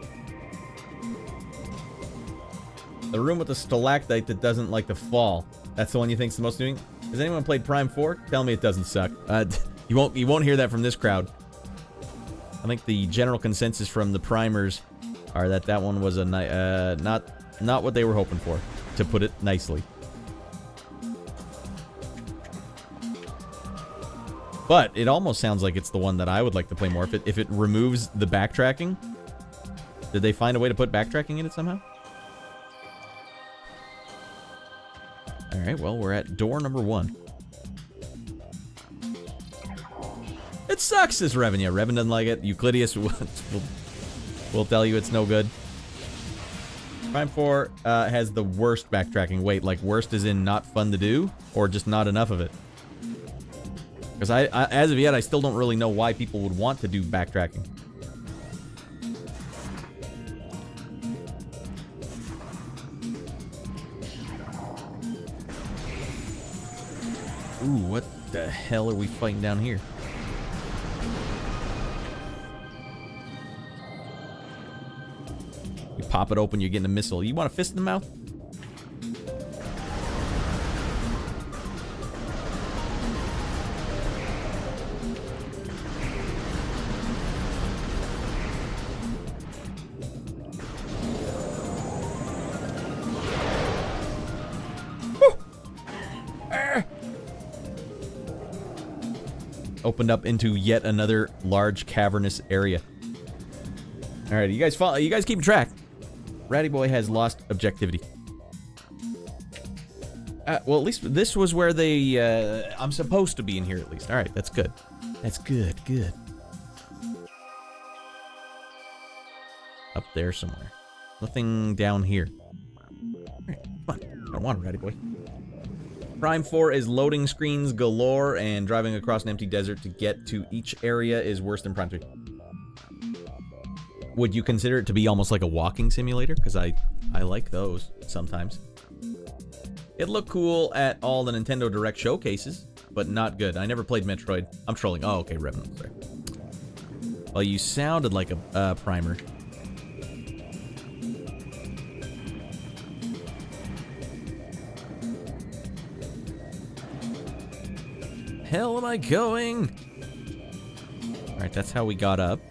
A: The room with the stalactite that doesn't like to fall. That's the one you think's the most annoying? Has anyone played Prime 4? Tell me it doesn't suck. You won't hear that from this crowd. I think the general consensus from the primers are that one was a not what they were hoping for, to put it nicely. But it almost sounds like it's the one that I would like to play more. If it removes the backtracking. Did they find a way to put backtracking in it somehow? Alright, well, we're at door number 1. It sucks, says Revan. Yeah, Revan doesn't like it. Euclideus will tell you it's no good. Prime 4 has the worst backtracking. Wait, like worst is in not fun to do? Or just not enough of it? Because I as of yet, I still don't really know why people would want to do backtracking. Ooh, what the hell are we fighting down here? You pop it open, you're getting a missile. You want a fist in the mouth? Opened up into yet another large cavernous area. All right, you guys follow. You guys keep track. Ratty Boy has lost objectivity. Well, at least this was where they. I'm supposed to be in here at least. All right, that's good. That's good. Good. Up there somewhere. Nothing down here. All right, come on. I don't want a Ratty Boy. Prime 4 is loading screens galore, and driving across an empty desert to get to each area is worse than Prime 3. Would you consider it to be almost like a walking simulator? Because I like those sometimes. It looked cool at all the Nintendo Direct showcases, but not good. I never played Metroid. I'm trolling. Oh, okay, Revenant. Sorry. Well, you sounded like a primer. Hell am I going? Alright, that's how we got up.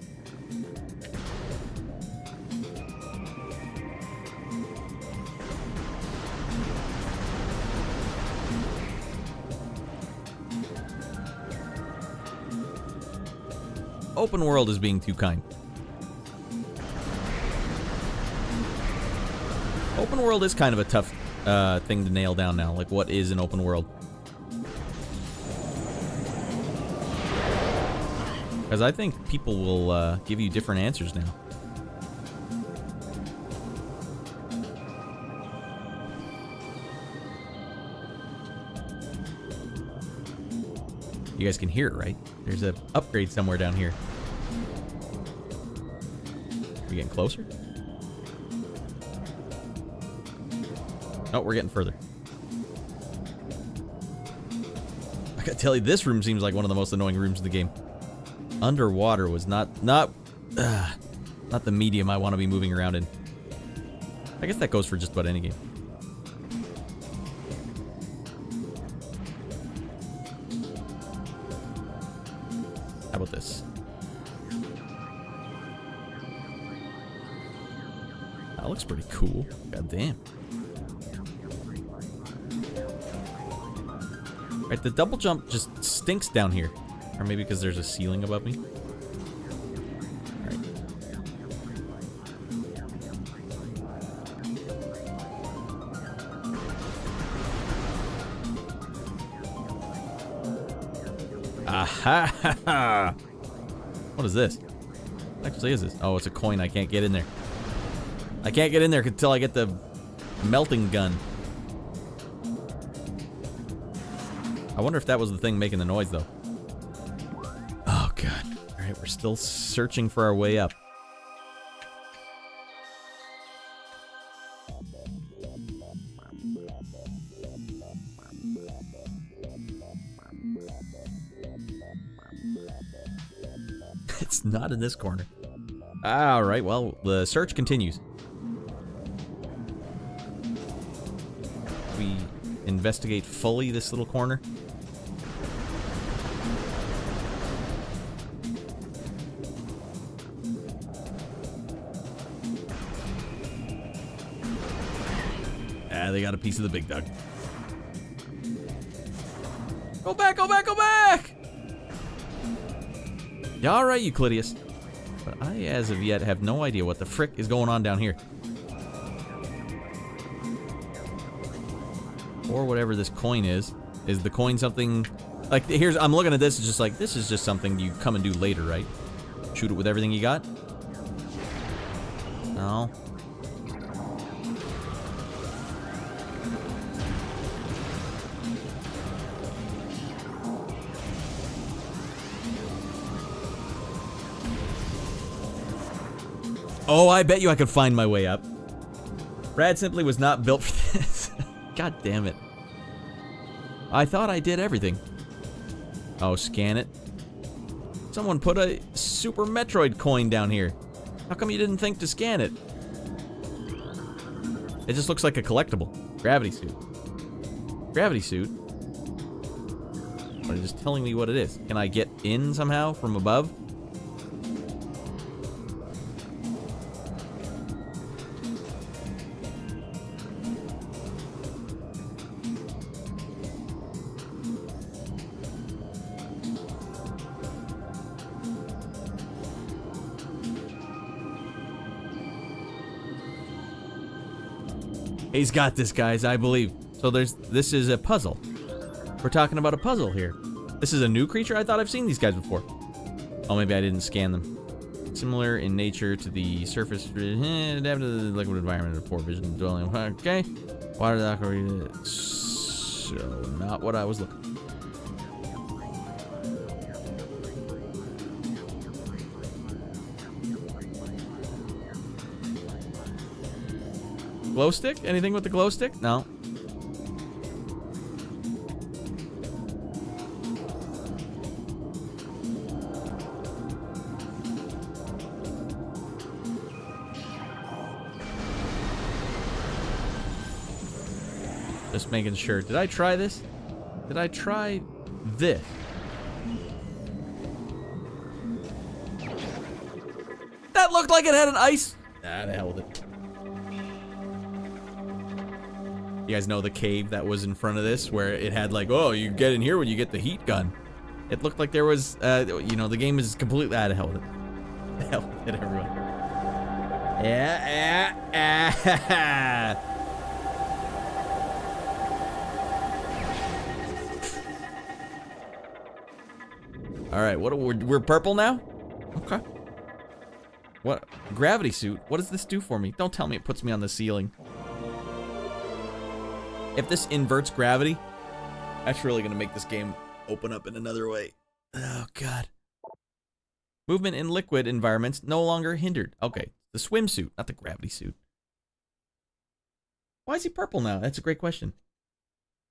A: Open world is being too kind. Open world is kind of a tough thing to nail down now. Like, what is an open world? Because I think people will give you different answers now. You guys can hear it, right? There's an upgrade somewhere down here. Are we getting closer? Oh, we're getting further. I gotta tell you, this room seems like one of the most annoying rooms in the game. Underwater was not the medium I want to be moving around in. I guess that goes for just about any game. How about this? That looks pretty cool. God damn. Right, the double jump just stinks down here. Or maybe because there's a ceiling above me. Alright. Aha! What is this? What actually is this? Oh, it's a coin. I can't get in there. I can't get in there until I get the melting gun. I wonder if that was the thing making the noise, though. Oh, God. All right, we're still searching for our way up. It's not in this corner. All right, well, the search continues. We investigate fully this little corner. Ah, they got a piece of the big dog. Go back, go back, go back! Yeah, all right, Euclideus. But I, as of yet, have no idea what the frick is going on down here. Or whatever this coin is. Is the coin something... Like, here's... I'm looking at this, it's just like, this is just something you come and do later, right? Shoot it with everything you got? No. Oh, I bet you I could find my way up. Radd simply was not built for this. God damn it. I thought I did everything. Oh, scan it. Someone put a Super Metroid coin down here. How come you didn't think to scan it? It just looks like a collectible. Gravity suit. Gravity suit? What, just telling me what it is. Can I get in somehow from above? He's got this, guys, I believe. So this is a puzzle. We're talking about a puzzle here. This is a new creature? I thought I've seen these guys before. Oh, maybe I didn't scan them. Similar in nature to the surface, adapted to the liquid environment of poor vision dwelling. Okay. Water dock, so not what I was looking for. Glow stick? Anything with the glow stick? No. Just making sure. Did I try this? Did I try this? That looked like it had an ice. Ah, the hell with it. You guys know the cave that was in front of this, where it had like, oh, you get in here when you get the heat gun. It looked like there was, you know, the game is completely out of hell with it. The hell with it, everyone. Yeah. All right, what? We're purple now? Okay. What? Gravity suit? What does this do for me? Don't tell me it puts me on the ceiling. If this inverts gravity, that's really going to make this game open up in another way. Oh, God. Movement in liquid environments no longer hindered. Okay, the swimsuit, not the gravity suit. Why is he purple now? That's a great question.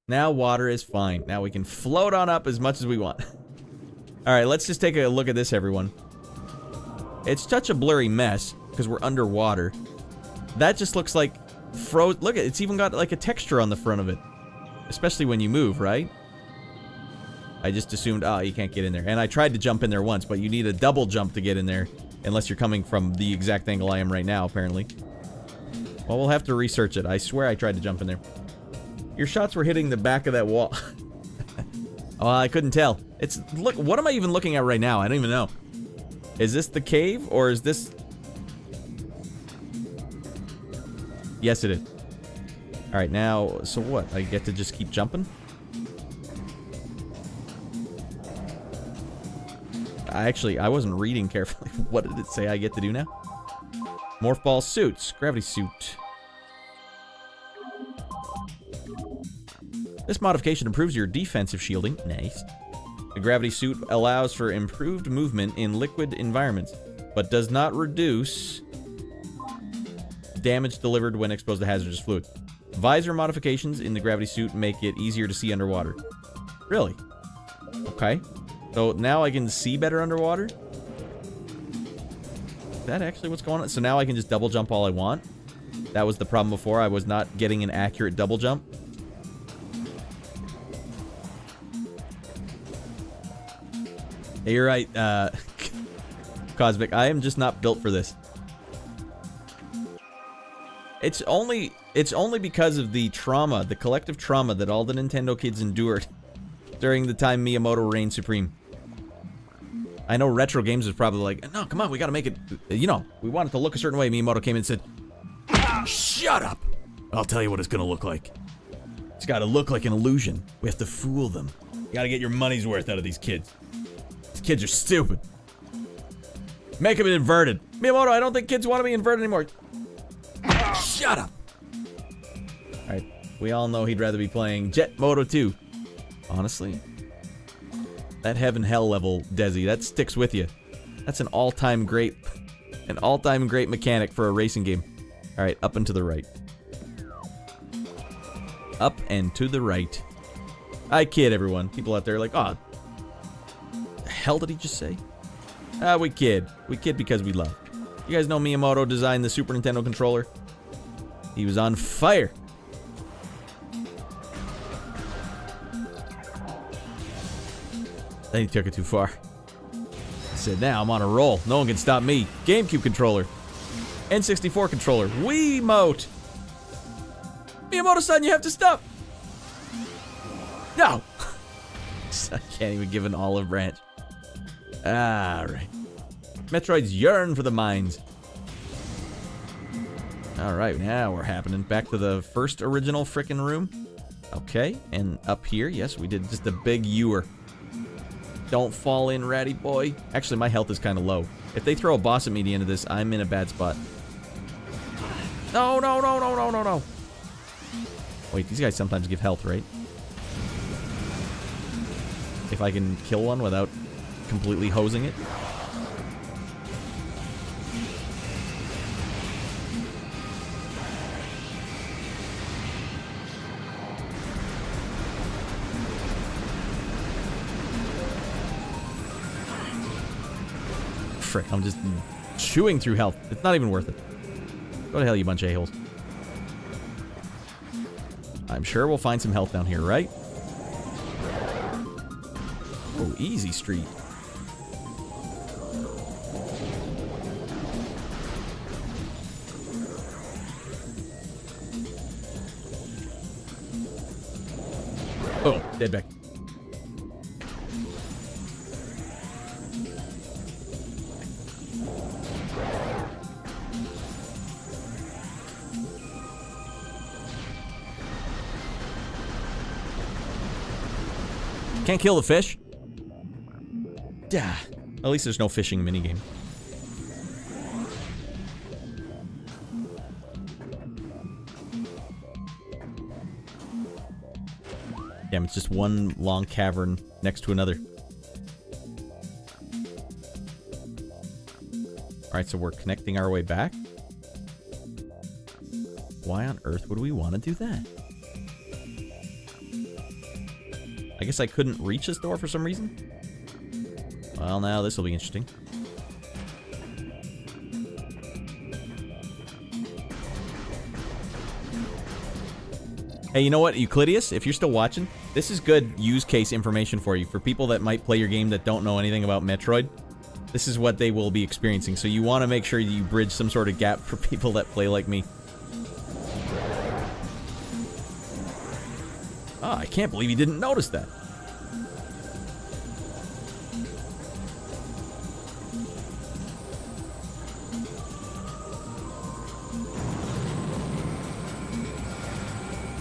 A: Now water is fine. Now we can float on up as much as we want. All right, let's just take a look at this, everyone. It's such a blurry mess because we're underwater. That just looks like... Look, it's even got like a texture on the front of it. Especially when you move, right? I just assumed, oh, you can't get in there. And I tried to jump in there once, but you need a double jump to get in there. Unless you're coming from the exact angle I am right now, apparently. Well, we'll have to research it. I swear I tried to jump in there. Your shots were hitting the back of that wall. Oh, I couldn't tell. It's, look, what am I even looking at right now? I don't even know. Is this the cave, or is this... Yes, it is. Alright, now, so what? I get to just keep jumping? I wasn't reading carefully. What did it say I get to do now? Morph ball suits. Gravity suit. This modification improves your defensive shielding. Nice. The gravity suit allows for improved movement in liquid environments, but does not reduce damage delivered when exposed to hazardous fluid. Visor modifications in the gravity suit make it easier to see underwater. Really? Okay. So now I can see better underwater? Is that actually what's going on? So now I can just double jump all I want? That was the problem before. I was not getting an accurate double jump. Hey, you're right, Cosmic. I am just not built for this. It's only because of the trauma, the collective trauma that all the Nintendo kids endured during the time Miyamoto reigned supreme. I know Retro Games was probably like, no, come on, we gotta make it, you know, we want it to look a certain way. Miyamoto came in and said, shut up! I'll tell you what it's gonna look like. It's gotta look like an illusion. We have to fool them. You gotta get your money's worth out of these kids. These kids are stupid. Make them inverted. Miyamoto, I don't think kids want to be inverted anymore. Shut up! Alright, we all know he'd rather be playing Jet Moto 2. Honestly, that heaven hell level, Desi, that sticks with you. That's an all-time great mechanic for a racing game. Alright, up and to the right. Up and to the right. I kid, everyone. People out there are like, oh, the hell did he just say? We kid. We kid because we love. You guys know Miyamoto designed the Super Nintendo controller? He was on fire. Then he took it too far. He said, now I'm on a roll. No one can stop me. GameCube controller. N64 controller. Wiimote. Miyamoto-san, you have to stop. No. I can't even give an olive branch. Alright. Metroids yearn for the mines. Alright, now we're happening. Back to the first original frickin' room. Okay, and up here, yes, we did just a big ewer. Don't fall in, ratty boy. Actually, my health is kind of low. If they throw a boss at me at the end of this, I'm in a bad spot. No, no, no, no, no, no, no. Wait, these guys sometimes give health, right? If I can kill one without completely hosing it. Frick, I'm just chewing through health. It's not even worth it. Go to hell, you bunch of a-holes. I'm sure we'll find some health down here, right? Oh, easy street. Oh, dead back. Can't kill the fish? Yeah. At least there's no fishing minigame. Damn, it's just one long cavern next to another. Alright, so we're connecting our way back? Why on earth would we want to do that? I guess I couldn't reach this door for some reason? Well, now this will be interesting. Hey, you know what, Euclideus? If you're still watching, this is good use case information for you. For people that might play your game that don't know anything about Metroid, this is what they will be experiencing. So you want to make sure you bridge some sort of gap for people that play like me. Oh, I can't believe you didn't notice that.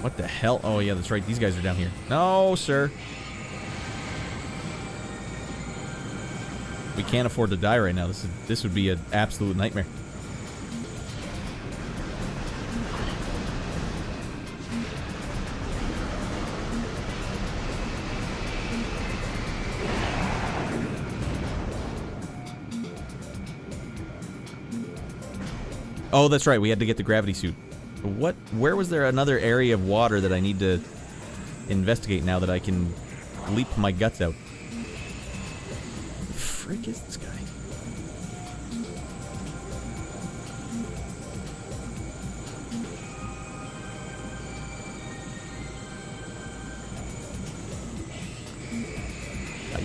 A: What the hell? Oh, yeah, that's right. These guys are down here. No, sir. We can't afford to die right now. This would be an absolute nightmare. Oh, that's right. We had to get the gravity suit. What? Where was there another area of water that I need to investigate now that I can leap my guts out? The frick is this guy?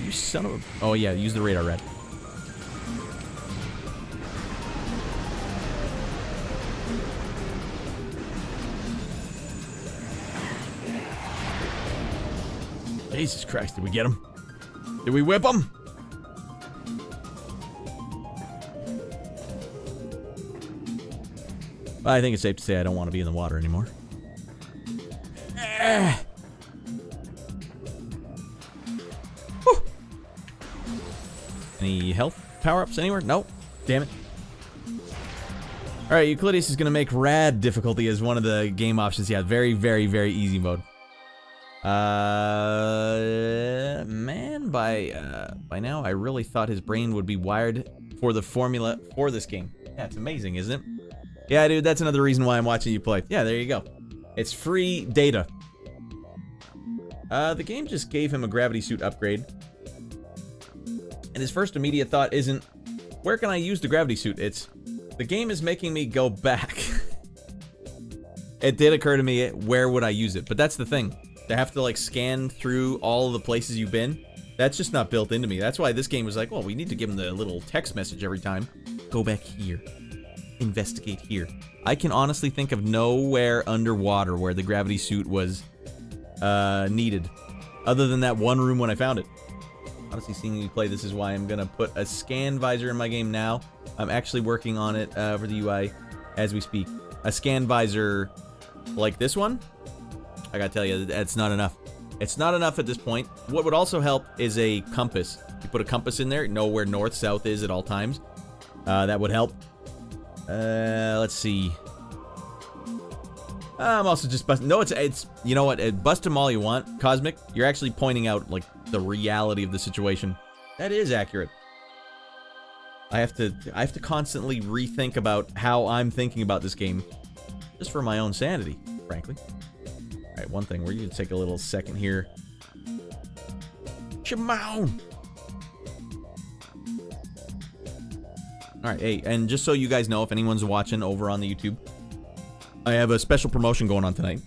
A: You son of a... Oh, yeah. Use the radar, Radd. Jesus Christ, did we get him? Did we whip him? I think it's safe to say I don't want to be in the water anymore. Any health power-ups anywhere? Nope. Damn it. Alright, Euclides is going to make Radd difficulty as one of the game options. Yeah, very, very, very easy mode. Man, by now I really thought his brain would be wired for the formula for this game. Yeah, it's amazing, isn't it? Yeah, dude, that's another reason why I'm watching you play. Yeah, there you go. It's free data. The game just gave him a gravity suit upgrade. And his first immediate thought isn't, where can I use the gravity suit? It's, the game is making me go back. It did occur to me, where would I use it? But that's the thing. To have to, like, scan through all of the places you've been, that's just not built into me. That's why this game was like, well, we need to give him the little text message every time. Go back here. Investigate here. I can honestly think of nowhere underwater where the gravity suit was needed. Other than that one room when I found it. Honestly, seeing you play, this is why I'm gonna put a scan visor in my game now. I'm actually working on it for the UI as we speak. A scan visor like this one, I gotta tell you, that's not enough. It's not enough at this point. What would also help is a compass. You put a compass in there, know where north, south is at all times. That would help. Let's see. I'm also just busting. No, it's you know what? Bust them all you want. Cosmic, you're actually pointing out, like, the reality of the situation. That is accurate. I have to constantly rethink about how I'm thinking about this game, just for my own sanity, frankly. All right, one thing, we're gonna take a little second here. Shimon! All right, hey, and just so you guys know, if anyone's watching over on the YouTube, I have a special promotion going on tonight.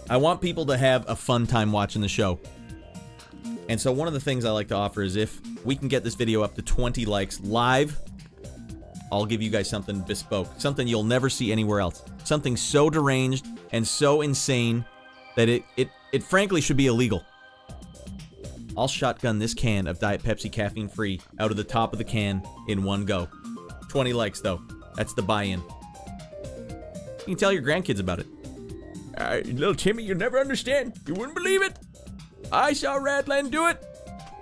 A: I want people to have a fun time watching the show. And so one of the things I like to offer is if we can get this video up to 20 likes live, I'll give you guys something bespoke. Something you'll never see anywhere else. Something so deranged and so insane that it frankly should be illegal. I'll shotgun this can of Diet Pepsi caffeine free out of the top of the can in one go. 20 likes though. That's the buy-in. You can tell your grandkids about it. Little Timmy, you'll never understand. You wouldn't believe it. I saw Radland do it.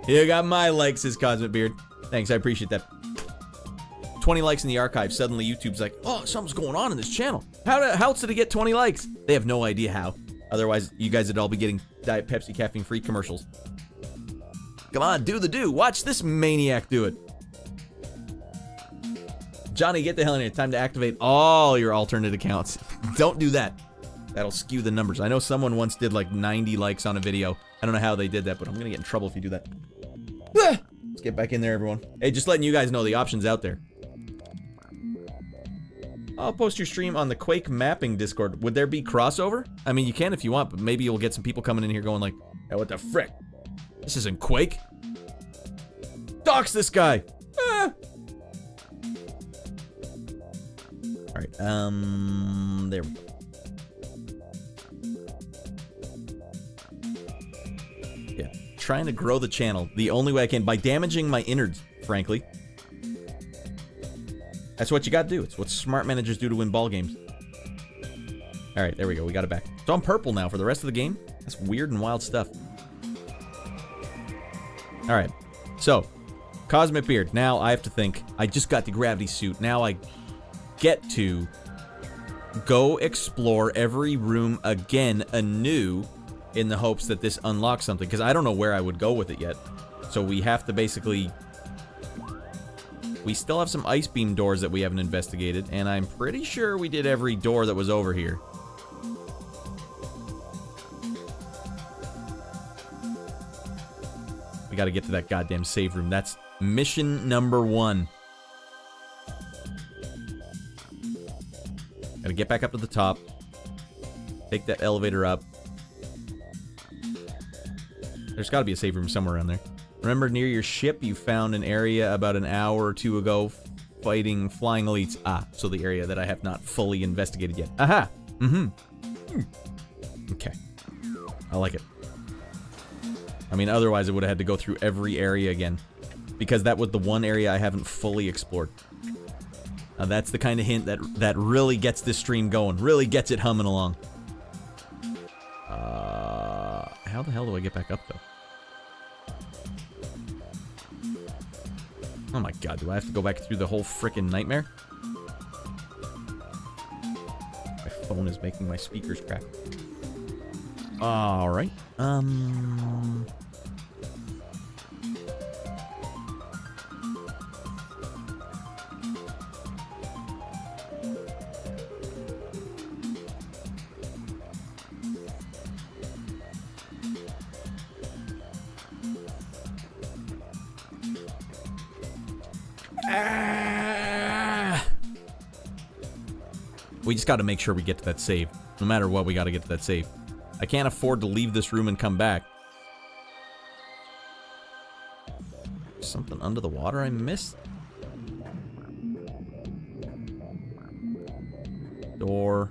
A: You got my likes, says Cosmic Beard. Thanks, I appreciate that. 20 likes in the archive. Suddenly YouTube's like, oh, something's going on in this channel. How else did it get 20 likes? They have no idea how. Otherwise, you guys would all be getting Diet Pepsi caffeine-free commercials. Come on, do the do. Watch this maniac do it. Johnny, get the hell in here. Time to activate all your alternate accounts. Don't do that. That'll skew the numbers. I know someone once did like 90 likes on a video. I don't know how they did that, but I'm gonna get in trouble if you do that. Let's get back in there, everyone. Hey, just letting you guys know the option's out there. I'll post your stream on the Quake mapping Discord. Would there be crossover? I mean, you can if you want, but maybe you'll get some people coming in here going like, hey, what the frick? This isn't Quake. Dox this guy. Ah. Alright, there we go. Yeah, trying to grow the channel the only way I can by damaging my innards, frankly. That's what you gotta do. It's what smart managers do to win ball games. Alright, there we go. We got it back. So I'm purple now for the rest of the game. That's weird and wild stuff. Alright, so Cosmic Beard. Now I have to think. I just got the gravity suit. Now I get to go explore every room again anew in the hopes that this unlocks something, because I don't know where I would go with it yet. So we have to basically We still have some ice beam doors that we haven't investigated, and I'm pretty sure we did every door that was over here. We gotta get to that goddamn save room. That's mission number 1. Gotta get back up to the top. Take that elevator up. There's gotta be a save room somewhere around there. Remember, near your ship, you found an area about an hour or 2 ago fighting flying elites. Ah, so the area that I have not fully investigated yet. Aha! Okay. I like it. I mean, otherwise I would have had to go through every area again. Because that was the one area I haven't fully explored. Now that's the kind of hint that really gets this stream going. Really gets it humming along. How the hell do I get back up, though? Oh my god, do I have to go back through the whole frickin' nightmare? My phone is making my speakers crack. Alright. We just got to make sure we get to that save. No matter what, we got to get to that save. I can't afford to leave this room and come back. Something under the water I missed? Door.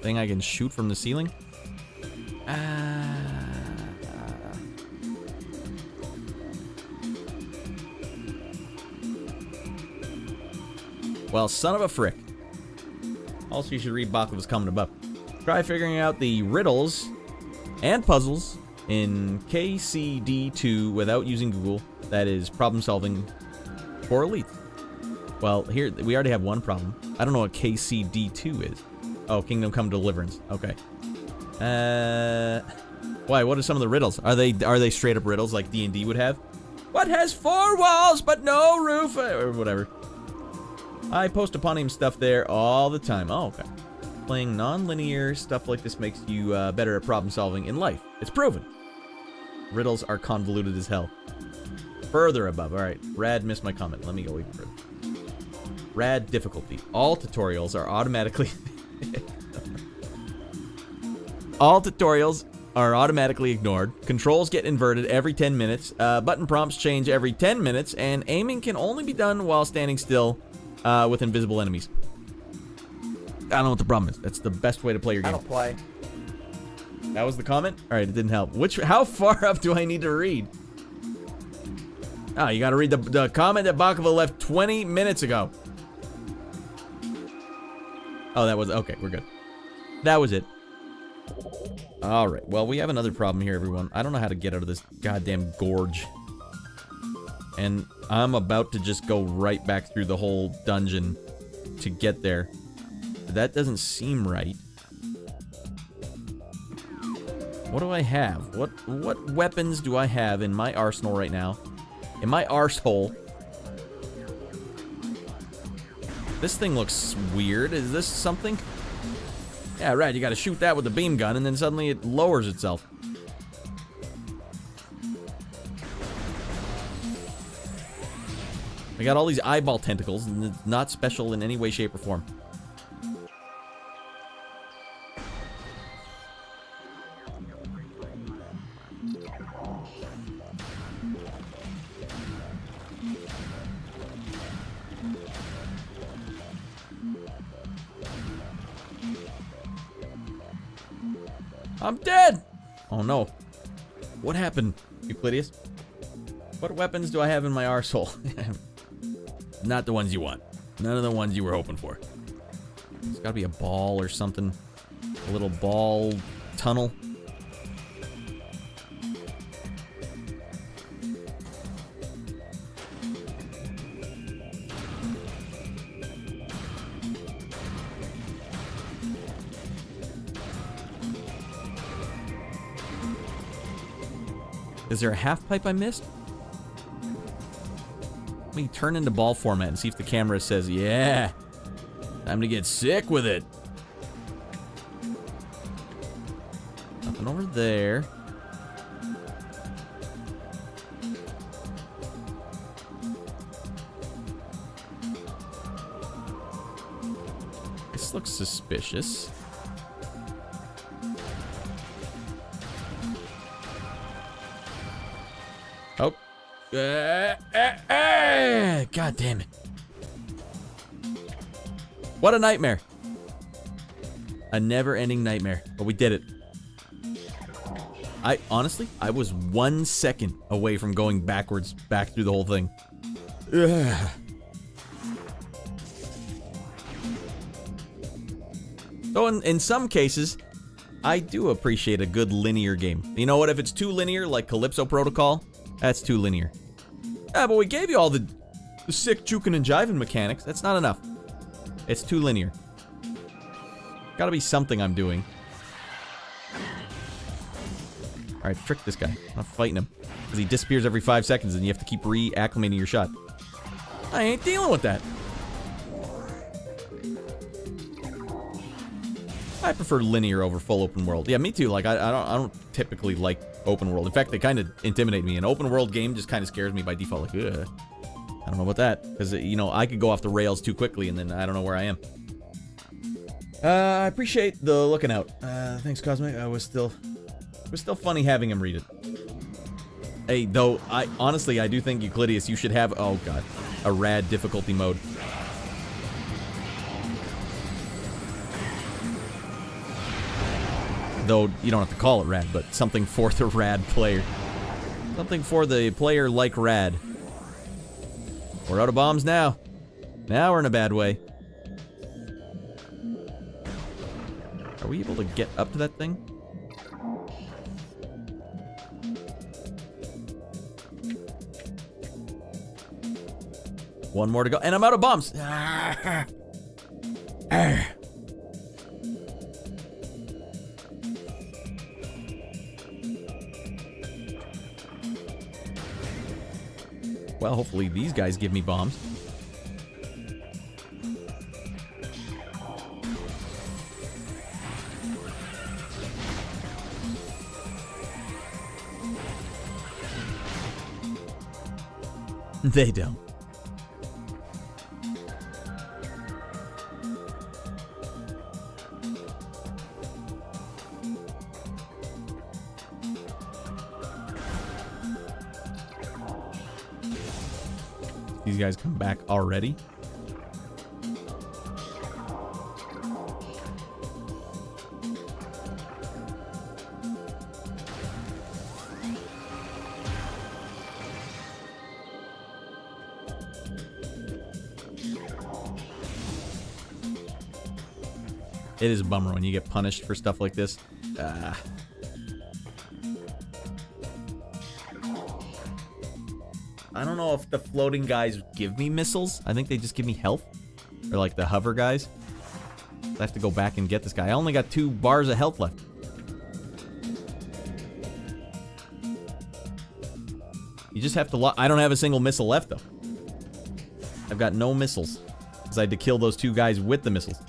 A: Thing I can shoot from the ceiling? Well, son of a frick. Also, you should read Baklava's comment above. Try figuring out the riddles and puzzles in KCD2 without using Google. That is problem solving for elites. Well, here we already have one problem. I don't know what KCD2 is. Oh, Kingdom Come Deliverance. Okay. Why? What are some of the riddles? Are they straight up riddles like D&D would have? What has 4 walls but no roof? Or whatever. I post Eponymous stuff there all the time. Oh, okay. Playing non-linear stuff like this makes you better at problem solving in life. It's proven. Riddles are convoluted as hell. Further above. All right. Radd missed my comment. Let me go even further. Radd difficulty. All tutorials are automatically... All tutorials are automatically ignored. Controls get inverted every 10 minutes. Button prompts change every 10 minutes. And aiming can only be done while standing still with invisible enemies. I don't know what the problem is. That's the best way to play your game.
C: I don't play.
A: That was the comment? Alright, it didn't help. How far up do I need to read? Oh, you gotta read the comment that Baklava left 20 minutes ago. Oh, that was... Okay, we're good. That was it. Alright, well, we have another problem here, everyone. I don't know how to get out of this goddamn gorge. And I'm about to just go right back through the whole dungeon to get there. That doesn't seem right. What do I have? What weapons do I have in my arsenal right now? In my arsehole? This thing looks weird. Is this something? Yeah, right. You gotta shoot that with a beam gun, and then suddenly it lowers itself. I got all these eyeball tentacles, and it's not special in any way, shape, or form. I'm dead! Oh no. What happened, Euclideus? What weapons do I have in my arsehole? Not the ones you want. None of the ones you were hoping for. There's gotta be a ball or something. A little ball tunnel. Is there a half pipe I missed? Let me turn into ball format and see if the camera says, yeah, time to get sick with it. Nothing over there. This looks suspicious. Oh. God damn it. What a nightmare. A never-ending nightmare. But we did it. Honestly, I was 1 second away from going backwards back through the whole thing. Ugh. So in some cases, I do appreciate a good linear game. You know what? If it's too linear, like Calypso Protocol, that's too linear. Yeah, but we gave you all the sick juking and jiving mechanics. That's not enough. It's too linear. Gotta be something I'm doing. Alright, trick this guy. I'm not fighting him. Because he disappears every 5 seconds and you have to keep reacclimating your shot. I ain't dealing with that. I prefer linear over full open world. Yeah, me too. Like, I don't typically like open world. In fact, they kind of intimidate me. An open world game just kind of scares me by default. Like, ugh. I don't know about that. Because, you know, I could go off the rails too quickly and then I don't know where I am. I appreciate the looking out. Thanks, Cosmic. It was still funny having him read it. Hey, though, honestly, I do think, Euclideus, you should have, oh god, a Radd difficulty mode. Though, you don't have to call it Radd, but something for the Radd player. Something for the player like Radd. We're out of bombs now. Now we're in a bad way. Are we able to get up to that thing? One more to go, and I'm out of bombs. Well, hopefully these guys give me bombs. They don't. These guys come back already. It is a bummer when you get punished for stuff like this. I don't know if the floating guys give me missiles. I think they just give me health. Or like the hover guys. I have to go back and get this guy. I only got 2 bars of health left. You just have to I don't have a single missile left though. I've got no missiles. Because I had to kill those 2 guys with the missiles.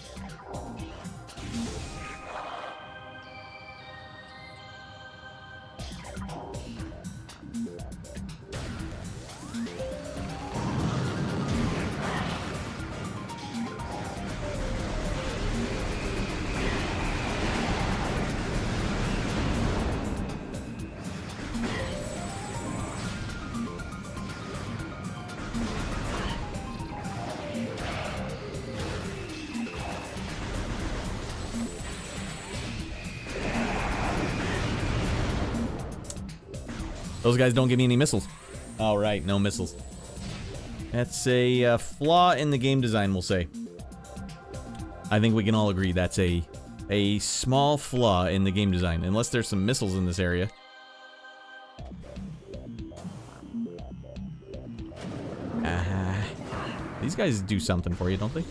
A: Those guys don't give me any missiles. All right, no missiles. That's a flaw in the game design, we'll say. I think we can all agree that's a small flaw in the game design, unless there's some missiles in this area. These guys do something for you, don't they?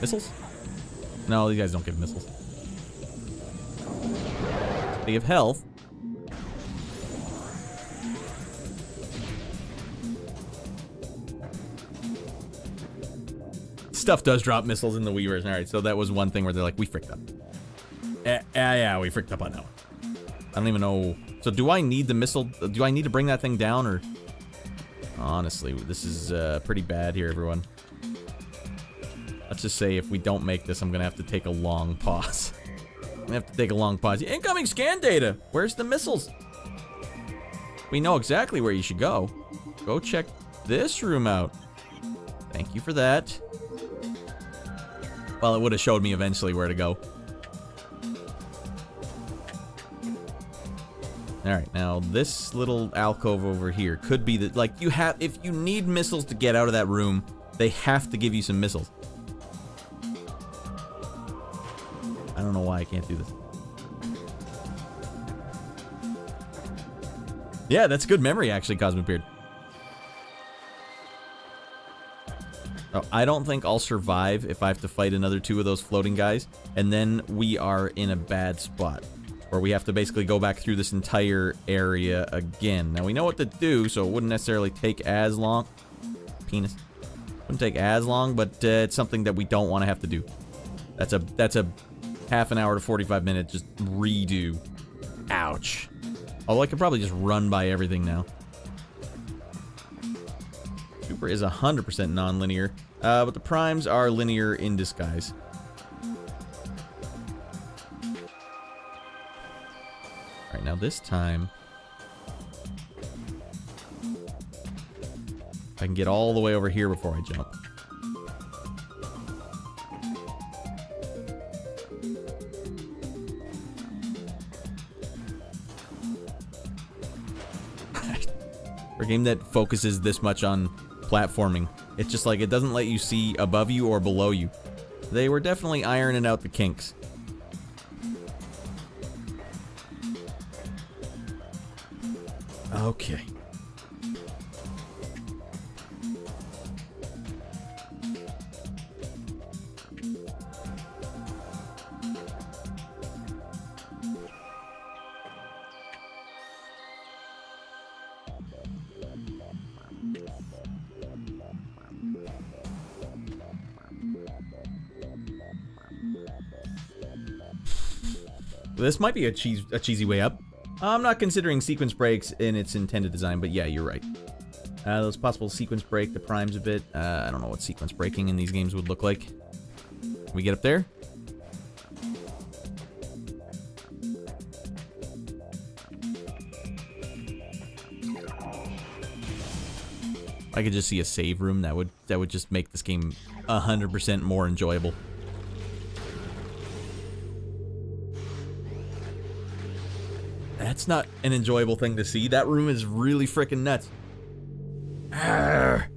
A: Missiles? No, these guys don't give missiles. They give health. stuff does drop missiles in the Wii version. All right, so that was one thing where they're like, we fricked up. Yeah, we fricked up on that one. I don't even know. So do I need the missile? Do I need to bring that thing down, or? Honestly, this is pretty bad here, everyone. Let's just say if we don't make this, I'm gonna have to take a long pause. I'm gonna have to take a long pause. Incoming scan data! Where's the missiles? We know exactly where you should go. Go check this room out. Thank you for that. Well, it would have showed me eventually where to go. Alright, now this little alcove over here could be the, like, you have, if you need missiles to get out of that room, they have to give you some missiles. I don't know why I can't do this. Yeah, that's good memory, actually, Cosmic Beard. Oh, I don't think I'll survive if I have to fight another 2 of those floating guys, and then we are in a bad spot. Where we have to basically go back through this entire area again. Now, we know what to do, so it wouldn't necessarily take as long. Penis. Wouldn't take as long, but it's something that we don't want to have to do. That's a half an hour to 45 minute just redo. Ouch. Although I could probably just run by everything now. Super is 100% non-linear, but the primes are linear in disguise. Alright, now this time, I can get all the way over here before I jump. For a game that focuses this much on platforming, it's just like it doesn't let you see above you or below you. They were definitely ironing out the kinks. Okay. This might be a cheesy way up. I'm not considering sequence breaks in its intended design, but yeah, you're right. Those possible sequence break the primes a bit. I don't know what sequence breaking in these games would look like. Can we get up there? I could just see a save room. That would just make this game 100% more enjoyable. That's not an enjoyable thing to see. That room is really freaking nuts. Arrgh.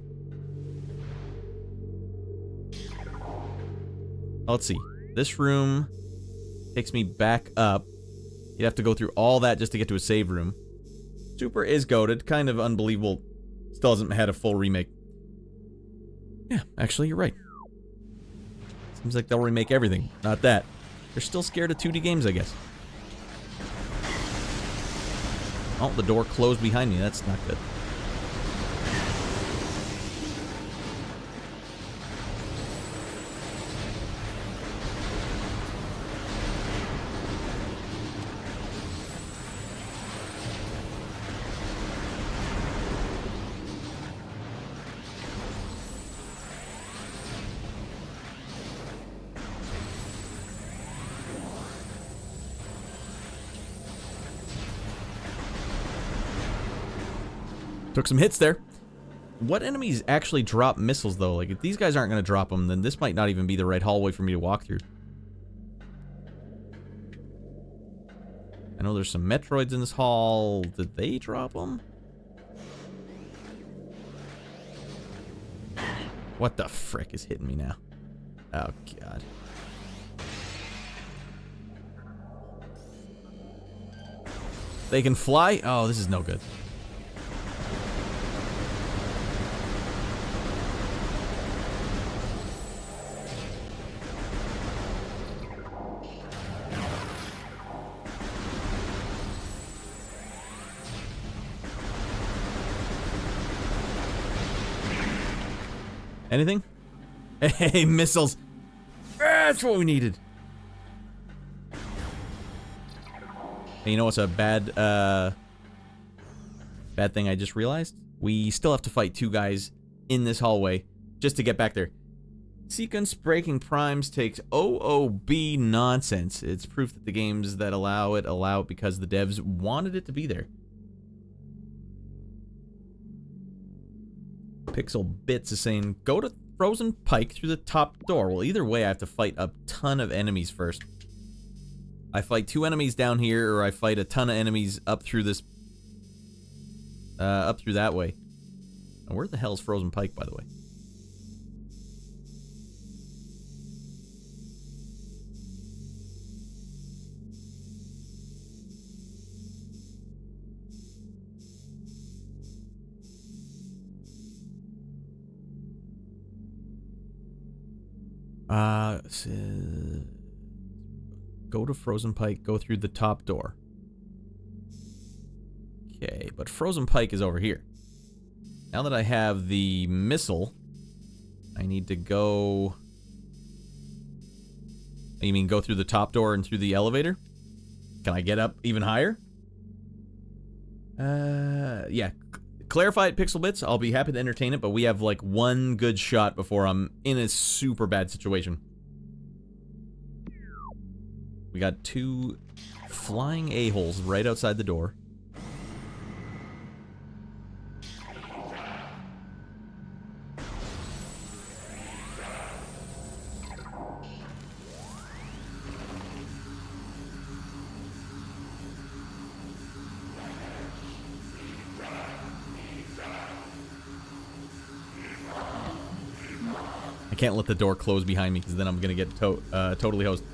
A: Let's see. This room takes me back up. You'd have to go through all that just to get to a save room. Super is goated. Kind of unbelievable. Still hasn't had a full remake. Yeah, actually, you're right. Seems like they'll remake everything. Not that. They're still scared of 2D games, I guess. Oh, the door closed behind me. That's not good. Took some hits there. What enemies actually drop missiles, though? Like, if these guys aren't going to drop them, then this might not even be the right hallway for me to walk through. I know there's some Metroids in this hall. Did they drop them? What the frick is hitting me now? Oh, God. They can fly? Oh, this is no good. Anything? Hey, missiles. That's what we needed. Hey, you know what's a bad thing I just realized? We still have to fight 2 guys in this hallway just to get back there. Sequence breaking primes takes OOB nonsense. It's proof that the games that allow it because the devs wanted it to be there. Pixel Bits is saying, go to Frozen Pike through the top door. Well, either way, I have to fight a ton of enemies first. I fight 2 enemies down here, or I fight a ton of enemies up through this... up through that way. Now, where the hell is Frozen Pike, by the way? Go to Frozen Pike, go through the top door. Okay, but Frozen Pike is over here. Now that I have the missile, I need to go... You mean go through the top door and through the elevator? Can I get up even higher? Yeah. Clarify it, Pixel Bits. I'll be happy to entertain it, but we have like 1 good shot before I'm in a super bad situation. We got 2 flying a-holes right outside the door. I can't let the door close behind me because then I'm gonna get totally hosed.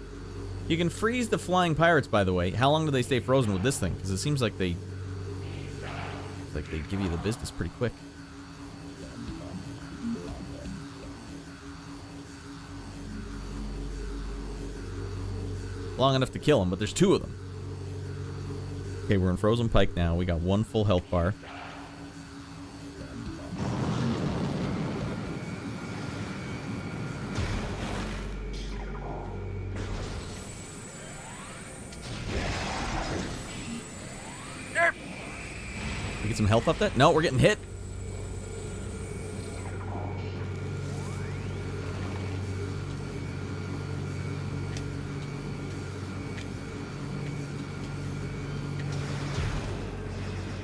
A: You can freeze the flying pirates, by the way. How long do they stay frozen with this thing? Because it seems like they give you the business pretty quick. Long enough to kill them, but there's 2 of them. Okay, we're in Frozen Pike now. We got 1 full health bar. Get some health off that? No, we're getting hit.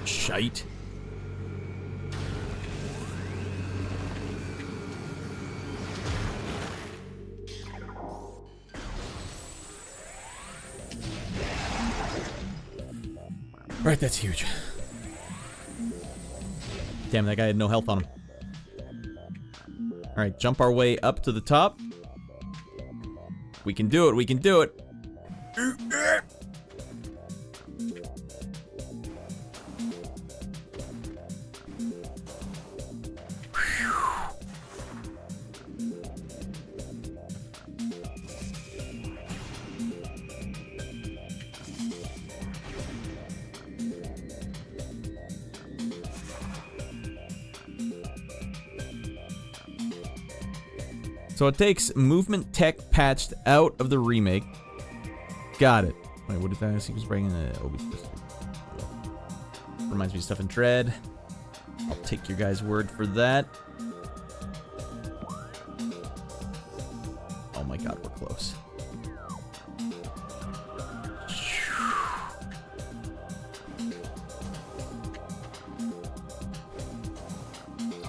A: Shite. Right, that's huge. Damn, that guy had no health on him. Alright, jump our way up to the top. We can do it, we can do it. So it takes movement tech patched out of the remake. Got it. Wait, what did that see? Was bringing the OB. Reminds me of stuff in Dread. I'll take your guys' word for that. Oh my god, we're close.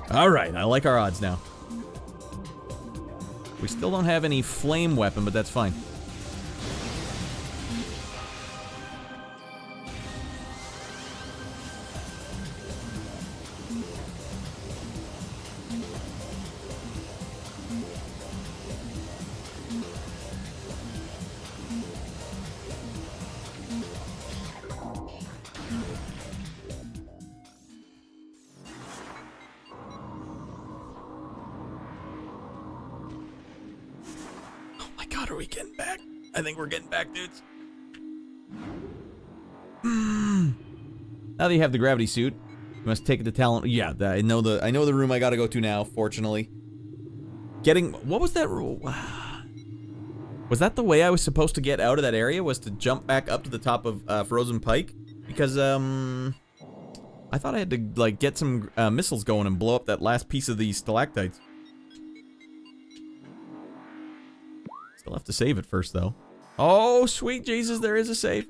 A: Alright, I like our odds now. We still don't have any flame weapon, but that's fine. God, are we getting back? I think we're getting back, dudes. Now that you have the gravity suit, you must take it to talent. Yeah, I know the room I gotta go to now, fortunately. getting... What was that rule? Was that the way I was supposed to get out of that area? Was to jump back up to the top of Frozen Pike? Because, I thought I had to, like, get some missiles going and blow up that last piece of the stalactites. Still have to save it first, though. Oh, sweet Jesus, there is a save.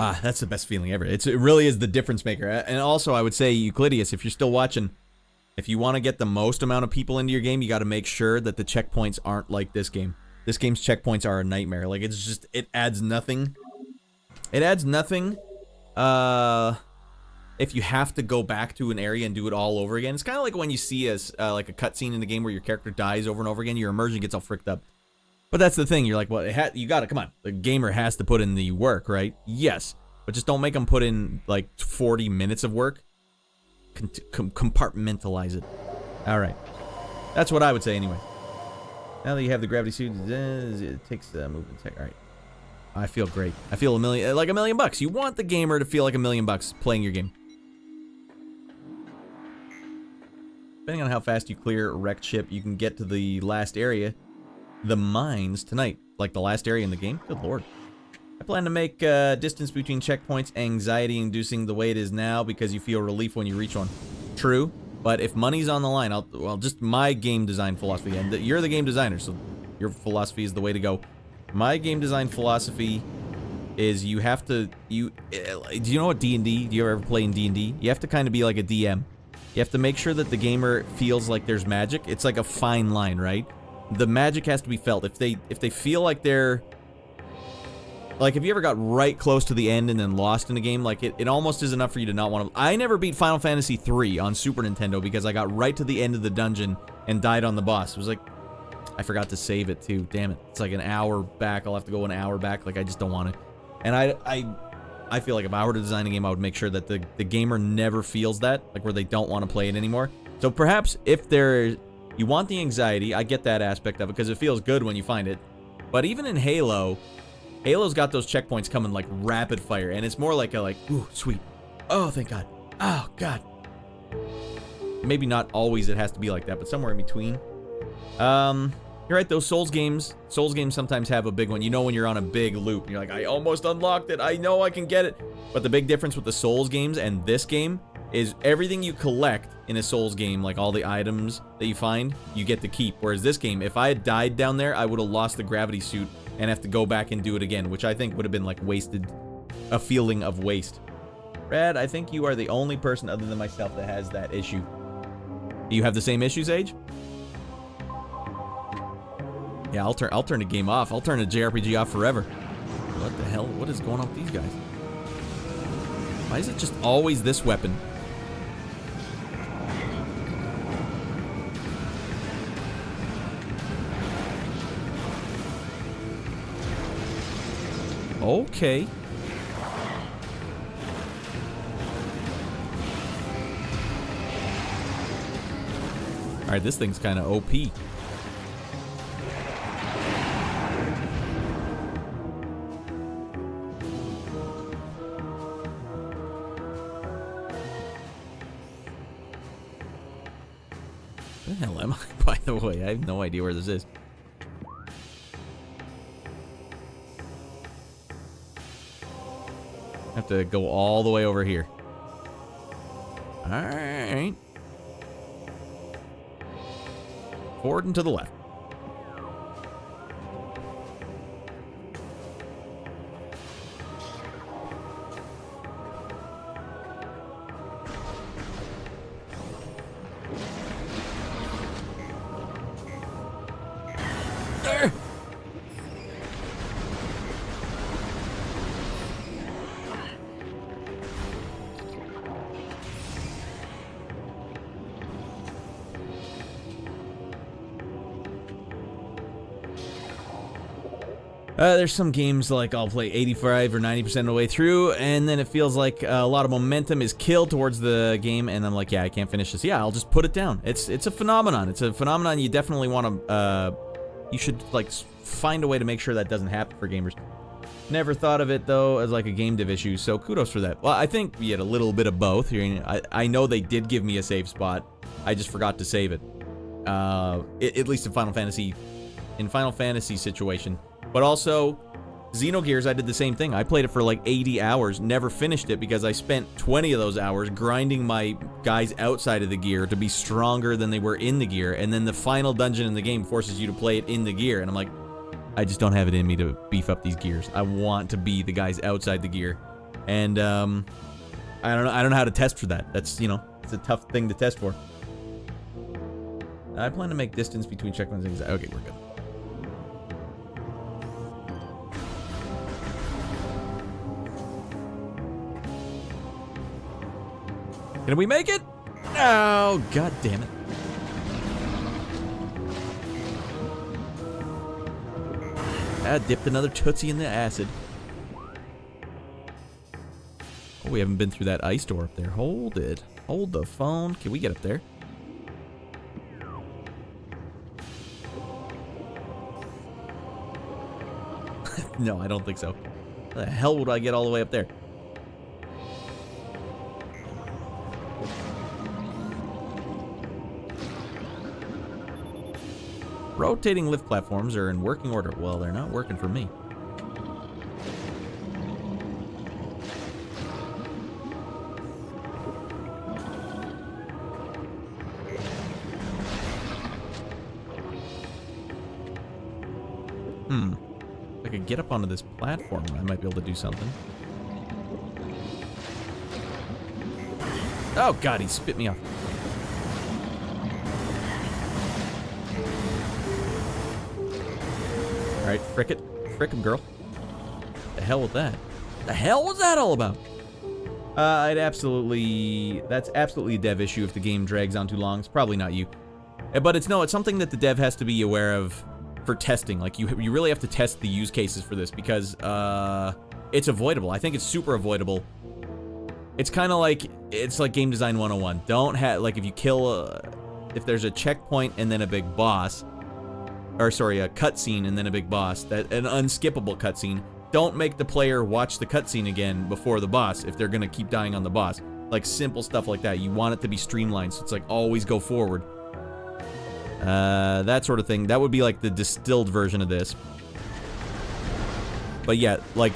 A: Ah, that's the best feeling ever. It really is the difference maker. And also, I would say, Euclideus, if you're still watching, if you want to get the most amount of people into your game, you got to make sure that the checkpoints aren't like this game. This game's checkpoints are a nightmare. Like, it's just, it adds nothing. It adds nothing, if you have to go back to an area and do it all over again. It's kind of like when you see like a cutscene in the game where your character dies over and over again, your immersion gets all fricked up. But that's the thing, you're like, well, you gotta, come on. The gamer has to put in the work, right? Yes. But just don't make them put in, like, 40 minutes of work. Compartmentalize it. Alright. That's what I would say anyway. Now that you have the gravity suit, it takes the movement tech. Alright. I feel great. I feel like $1 million. You want the gamer to feel like $1 million playing your game. Depending on how fast you clear a wrecked ship, you can get to the last area. The mines tonight, like the last area in the game. Good lord. I plan to make distance between checkpoints anxiety-inducing the way it is now because you feel relief when you reach one. True, but if money's on the line, well, just my game design philosophy, and you're the game designer, so your philosophy is the way to go. My game design philosophy is you have to, do you know what D&D? Do you ever play in D&D? You have to kind of be like a DM. You have to make sure that the gamer feels like there's magic. It's like a fine line, right? The magic has to be felt. If they feel like they're... Like, if you ever got right close to the end and then lost in a game, like, it almost is enough for you to not want to... I never beat Final Fantasy III on Super Nintendo because I got right to the end of the dungeon and died on the boss. It was like... I forgot to save it, too. Damn it. It's like an hour back. I'll have to go an hour back. Like, I just don't want it. And I feel like if I were to design a game, I would make sure that the gamer never feels that. Like, where they don't want to play it anymore. So, perhaps, if there... You want the anxiety, I get that aspect of it, because it feels good when you find it. But even in Halo, Halo's got those checkpoints coming like rapid fire, and it's more like a ooh, sweet. Oh, thank God. Oh, God. Maybe not always it has to be like that, but somewhere in between. You're right, those Souls games sometimes have a big one. You know when you're on a big loop, and you're like, I almost unlocked it, I know I can get it. But the big difference with the Souls games and this game is everything you collect in a Souls game, like all the items that you find, you get to keep. Whereas this game, if I had died down there, I would have lost the gravity suit and have to go back and do it again, which I think would have been like a feeling of waste. Radd, I think you are the only person other than myself that has that issue. Do you have the same issue, Sage? Yeah, I'll turn the game off. I'll turn the JRPG off forever. What the hell? What is going on with these guys? Why is it just always this weapon? Okay. Alright, this thing's kind of OP. Where the hell am I, by the way? I have no idea where this is. Have to go all the way over here. Alright. Forward and to the left. There's some games like I'll play 85 or 90% of the way through, and then it feels like a lot of momentum is killed towards the game, and I'm like, yeah, I can't finish this. Yeah, I'll just put it down. It's a phenomenon. It's a phenomenon you definitely want to, you should, like, find a way to make sure that doesn't happen for gamers. Never thought of it, though, as like a game dev issue, so kudos for that. Well, I think we had a little bit of both. I know they did give me a save spot. I just forgot to save it. At least in Final Fantasy situation. But also, Xenogears, I did the same thing. I played it for like 80 hours, never finished it because I spent 20 of those hours grinding my guys outside of the gear to be stronger than they were in the gear, and then the final dungeon in the game forces you to play it in the gear, and I'm like, I just don't have it in me to beef up these gears. I want to be the guys outside the gear. And, I don't know how to test for that. That's, it's a tough thing to test for. I plan to make distance between checkpoints and... Okay, we're good. Can we make it? Oh, god damn it. I dipped another Tootsie in the acid. Oh, we haven't been through that ice door up there. Hold it. Hold the phone. Can we get up there? No, I don't think so. How the hell would I get all the way up there? Rotating lift platforms are in working order. Well, they're not working for me. If I could get up onto this platform, I might be able to do something. Oh god, he spit me off. Alright, frick it. Frick him, girl. The hell with that? The hell was that all about? That's absolutely a dev issue if the game drags on too long. It's probably not you. But it's something that the dev has to be aware of for testing. Like, you really have to test the use cases for this because, it's avoidable. I think it's super avoidable. It's kind of like, it's like game design 101. Don't have, like, if you kill, if there's a checkpoint and then a big boss, or sorry, a cutscene and then a big boss, an unskippable cutscene, don't make the player watch the cutscene again before the boss if they're gonna keep dying on the boss. Like, simple stuff like that. You want it to be streamlined, so it's like, always go forward. That sort of thing. That would be like the distilled version of this. But yeah, like,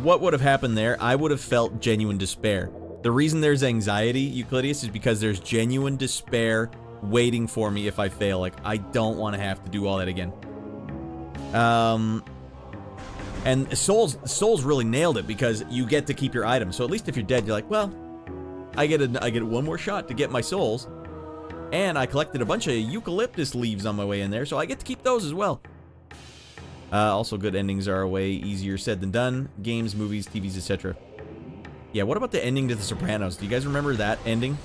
A: what would have happened there? I would have felt genuine despair. The reason there's anxiety, Euclideus, is because there's genuine despair waiting for me if I fail. Like, I don't want to have to do all that again. And Souls really nailed it because you get to keep your items. So at least if you're dead, you're like, well, I get one more shot to get my souls. And I collected a bunch of eucalyptus leaves on my way in there, so I get to keep those as well. Also, good endings are way easier said than done. Games, movies, TVs, etc. Yeah, what about the ending to The Sopranos? Do you guys remember that ending?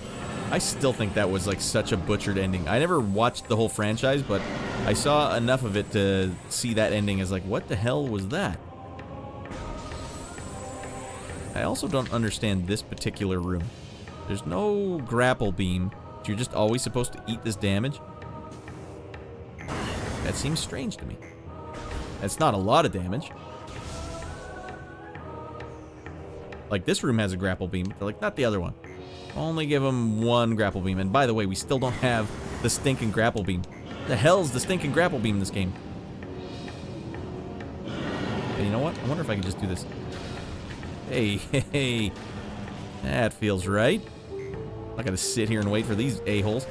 A: I still think that was like such a butchered ending. I never watched the whole franchise, but I saw enough of it to see that ending as like, what the hell was that? I also don't understand this particular room. There's no grapple beam. You're just always supposed to eat this damage? That seems strange to me. That's not a lot of damage. Like, this room has a grapple beam, but like, not the other one. Only give him one grapple beam. And by the way, we still don't have the stinking grapple beam. The hell's the stinking grapple beam in this game? Okay, you know what? I wonder if I can just do this. Hey, hey. That feels right. I'm not gonna sit here and wait for these a-holes.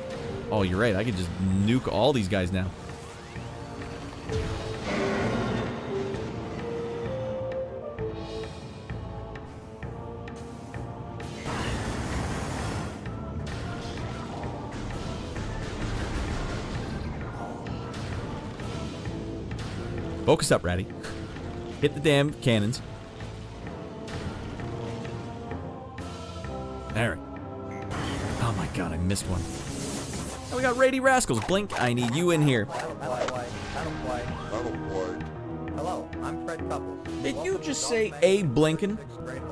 A: Oh, you're right. I could just nuke all these guys now. Focus up, Raddy. Hit the damn cannons. Alright. Oh my god, I missed one. Oh, we got Raddy Rascals. Blink, I need you in here.
D: I don't play. Hello, I'm Fred Couples.
A: Did you just say A. Blinken?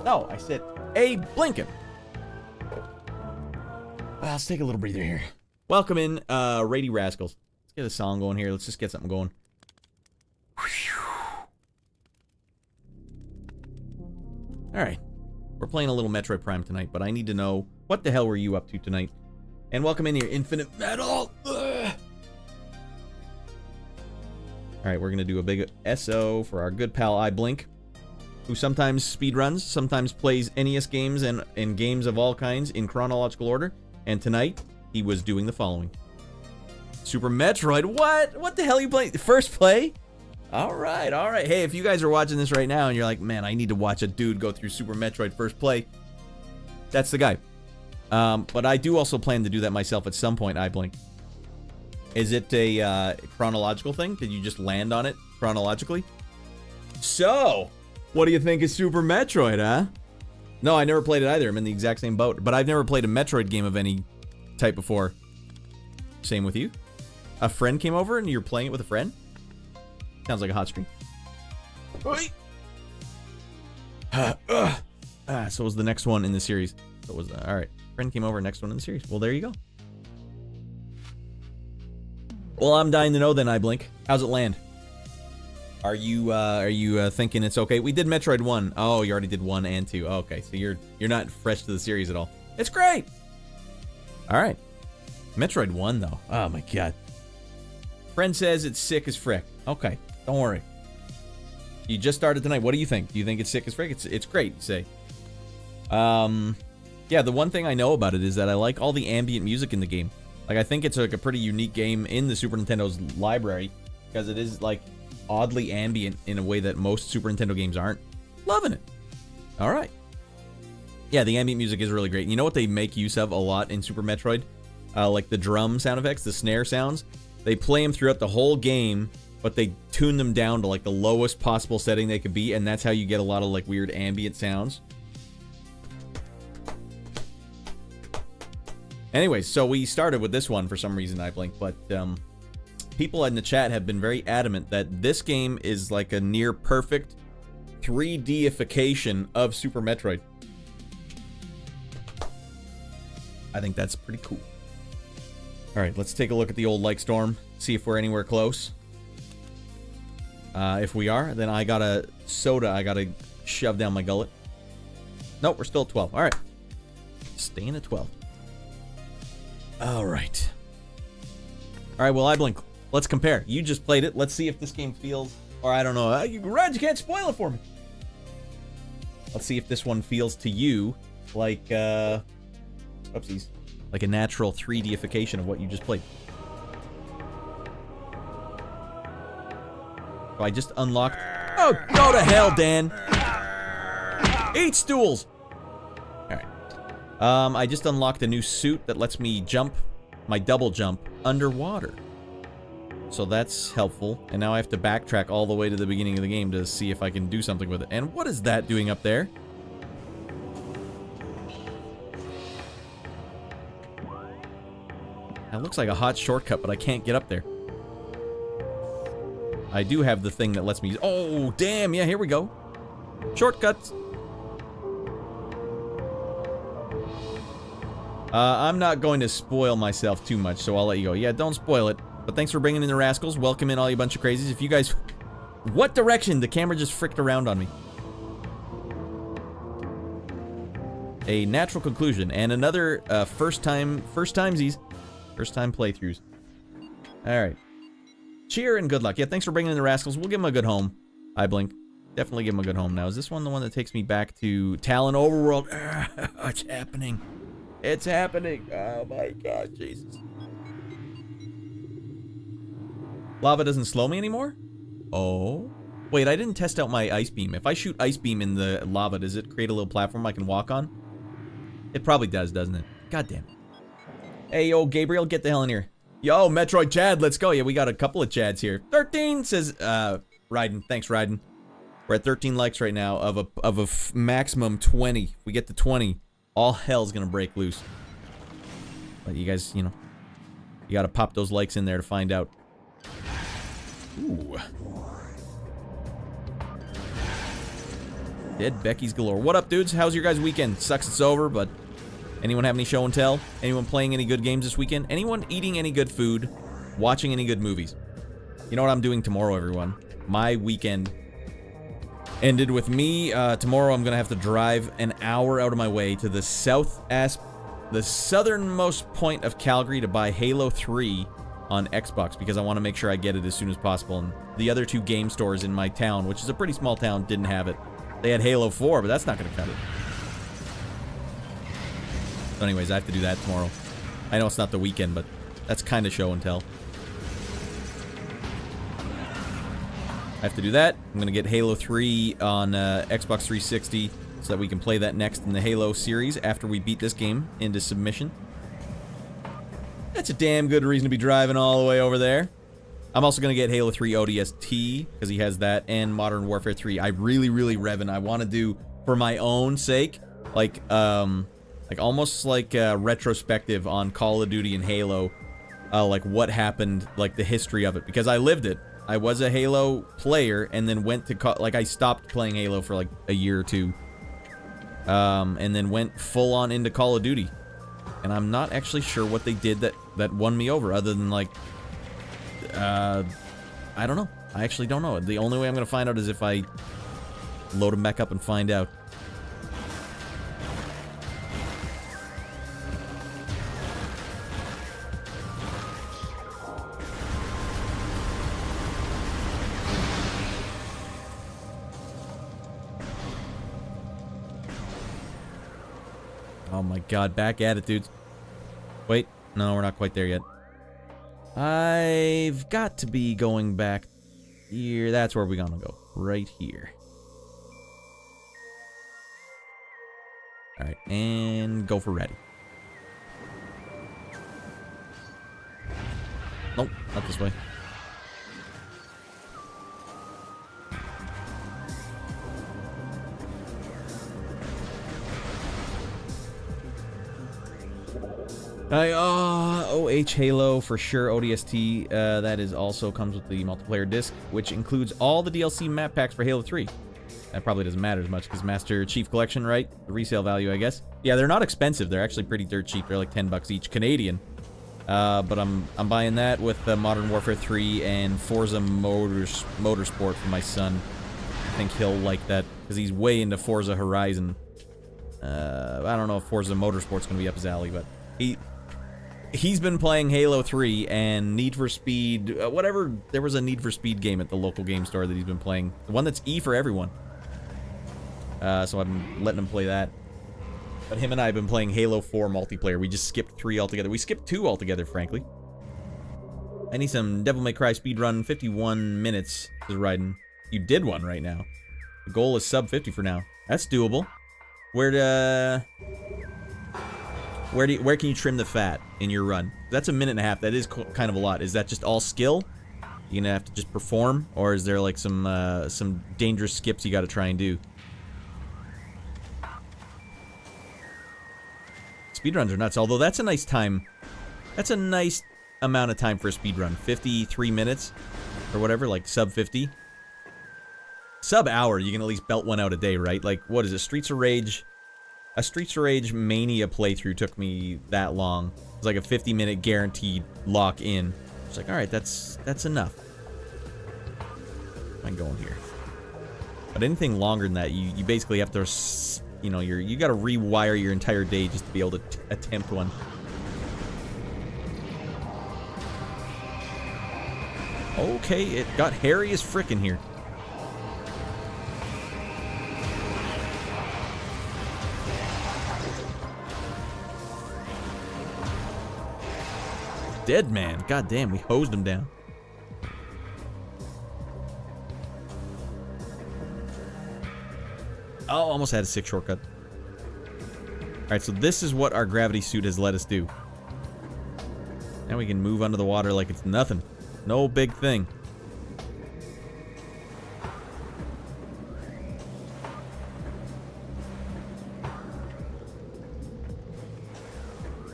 A: No, I said A. Blinken. Well, let's take a little breather here. Welcome in, Radd Rascals. Let's get a song going here. Let's just get something going. Alright. We're playing a little Metroid Prime tonight, but I need to know what the hell were you up to tonight? And welcome in here, Infinite Metal! Alright, we're gonna do a big SO for our good pal iBlink, who sometimes speedruns, sometimes plays NES games and games of all kinds in chronological order. And tonight, he was doing the following. Super Metroid, what? What the hell are you playing? First play? Alright, alright. Hey, if you guys are watching this right now and you're like, man, I need to watch a dude go through Super Metroid first play, that's the guy. But I do also plan to do that myself at some point, iBlink. Is it a chronological thing? Did you just land on it chronologically? So, what do you think of Super Metroid, huh? No, I never played it either. I'm in the exact same boat. But I've never played a Metroid game of any type before. Same with you? A friend came over and you're playing it with a friend? Sounds like a hot stream. So was the next one in the series. So was all right. Friend came over, next one in the series. Well, there you go. Well, I'm dying to know then, iBlink. How's it land? Are you thinking it's okay? We did Metroid 1. Oh, you already did 1 and 2. Oh, okay, so you're not fresh to the series at all. It's great. All right. Metroid 1 though. Oh my god. Friend says it's sick as frick. Okay, don't worry. You just started tonight. What do you think? Do you think it's sick as frick? It's great, you say. Yeah, the one thing I know about it is that I like all the ambient music in the game. Like, I think it's like a pretty unique game in the Super Nintendo's library because it is like oddly ambient in a way that most Super Nintendo games aren't. Loving it. All right. Yeah, the ambient music is really great. You know what they make use of a lot in Super Metroid? Like the drum sound effects, the snare sounds. They play them throughout the whole game, but they tune them down to like the lowest possible setting they could be, and that's how you get a lot of like weird ambient sounds. Anyways, so we started with this one for some reason, iBlink, but people in the chat have been very adamant that this game is like a near perfect 3D-ification of Super Metroid. I think that's pretty cool. Alright, let's take a look at the old Like Storm, see if we're anywhere close. If we are, then I got a soda I gotta shove down my gullet. Nope, we're still at 12. Alright. Staying at 12. Alright. Alright, well, iBlink, let's compare. You just played it. Let's see if this game feels... Or, I don't know. Radd, you can't spoil it for me. Let's see if this one feels to you like, oopsies. Like a natural 3D-ification of what you just played. So I just unlocked... Oh, go to hell, Dan! Eat stools! Alright. I just unlocked a new suit that lets me jump, my double jump, underwater. So that's helpful. And now I have to backtrack all the way to the beginning of the game to see if I can do something with it. And what is that doing up there? That looks like a hot shortcut, but I can't get up there. I do have the thing that lets me... Oh, damn! Yeah, here we go. Shortcuts! I'm not going to spoil myself too much, so I'll let you go. Yeah, don't spoil it. But thanks for bringing in the rascals. Welcome in all you bunch of crazies. If you guys... What direction? The camera just fricked around on me. A natural conclusion. And another first time playthroughs. Alright. Cheer and good luck. Yeah, thanks for bringing in the rascals. We'll give them a good home. iBlink. Definitely give them a good home. Now, is this one the one that takes me back to Talon Overworld? It's happening. It's happening. Oh my god, Jesus. Lava doesn't slow me anymore? Oh. Wait, I didn't test out my ice beam. If I shoot ice beam in the lava, does it create a little platform I can walk on? It probably does, doesn't it? God damn it. Hey, yo, Gabriel, get the hell in here. Yo, Metroid Chad, let's go. Yeah, we got a couple of Chads here. 13 says, Ryden. Thanks, Ryden. We're at 13 likes right now of a maximum 20. If we get to 20, all hell's gonna break loose. But you guys, you know, you gotta pop those likes in there to find out. Ooh. Dead Becky's galore. What up, dudes? How's your guys' weekend? Sucks it's over, but anyone have any show and tell? Anyone playing any good games this weekend? Anyone eating any good food? Watching any good movies? You know what I'm doing tomorrow, everyone? My weekend ended with me. Tomorrow I'm gonna have to drive an hour out of my way to the southernmost point of Calgary to buy Halo 3 on Xbox because I want to make sure I get it as soon as possible. And the other two game stores in my town, which is a pretty small town, didn't have it. They had Halo 4, but that's not gonna cut it. So anyways, I have to do that tomorrow. I know it's not the weekend, but that's kind of show and tell. I have to do that. I'm going to get Halo 3 on Xbox 360 so that we can play that next in the Halo series after we beat this game into submission. That's a damn good reason to be driving all the way over there. I'm also going to get Halo 3 ODST because he has that and Modern Warfare 3. I really revving. I want to do, for my own sake, like almost like a retrospective on Call of Duty and Halo, like what happened, like the history of it, because I lived it. I was a Halo player and then went to like I stopped playing Halo for like a year or two, and then went full on into Call of Duty, and I'm not actually sure what they did that won me over, other than like I don't know. I actually don't know. The only way I'm gonna find out is if I load them back up and find out. Oh my god, back at it, dudes. Wait, no, we're not quite there yet. I've got to be going back here. That's where we're gonna go. Right here. Alright, and go for ready. Nope, not this way. OH Halo for sure. ODST, that is also comes with the multiplayer disc, which includes all the DLC map packs for Halo 3. That probably doesn't matter as much because Master Chief Collection, right? The resale value, I guess. Yeah, they're not expensive. They're actually pretty dirt cheap. They're like $10 each Canadian. But I'm buying that with Modern Warfare 3 and Forza Motorsport for my son. I think he'll like that because he's way into Forza Horizon. I don't know if Forza Motorsport's gonna be up his alley, but he's been playing Halo 3 and Need for Speed, whatever. There was a Need for Speed game at the local game store that he's been playing. The one that's E for everyone. So I'm letting him play that. But him and I have been playing Halo 4 multiplayer. We just skipped 3 altogether. We skipped 2 altogether, frankly. I need some Devil May Cry speedrun. 51 minutes is riding. You did one right now. The goal is sub 50 for now. That's doable. Where can you trim the fat in your run? That's a minute and a half. That is kind of a lot. Is that just all skill? You're gonna have to just perform, or is there like some dangerous skips you got to try and do? Speedruns are nuts. Although that's a nice time. That's a nice amount of time for a speedrun. 53 minutes or whatever, like sub 50. Sub hour, you can at least belt one out a day, right? Like, what is it? Streets of Rage. A Streets of Rage Mania playthrough took me that long. It was like a 50-minute guaranteed lock in. It's like, all right, that's enough. I'm going here. But anything longer than that, you basically have to, you know, you got to rewire your entire day just to be able to attempt one. Okay, it got hairy as frickin' here. Dead man. God damn, we hosed him down. Oh, almost had a sick shortcut. Alright, so this is what our gravity suit has let us do. Now we can move under the water like it's nothing. No big thing.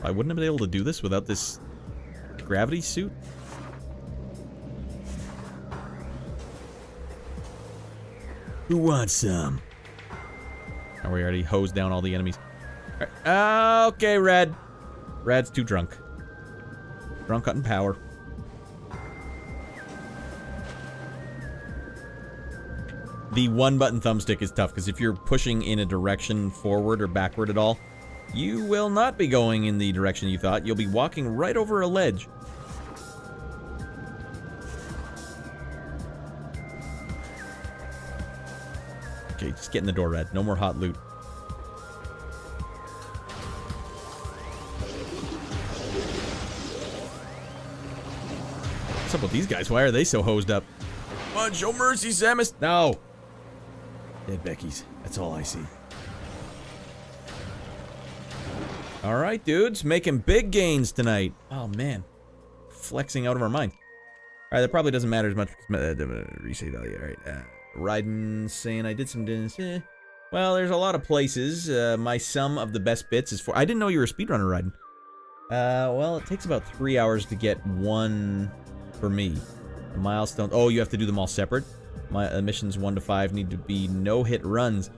A: I wouldn't have been able to do this without this gravity suit? Who wants some? Oh, we already hosed down all the enemies. Right. Okay, Radd. Radd's too drunk. Drunk cutting power. The one-button thumbstick is tough, because if you're pushing in a direction forward or backward at all, you will not be going in the direction you thought. You'll be walking right over a ledge. Okay, just get in the door, Radd. No more hot loot. What's up with these guys? Why are they so hosed up? Come on, show mercy, Samus! No! Dead Becky's. That's all I see. Alright, dudes. Making big gains tonight. Oh, man. Flexing out of our mind. Alright, that probably doesn't matter as much. Resave value. Alright. Raiden saying I did some... Well, there's a lot of places. My sum of the best bits is 4. I didn't know you were a speedrunner, Raiden. Well, it takes about 3 hours to get one for me. The milestones... Oh, you have to do them all separate? My missions 1 to 5 need to be no-hit runs.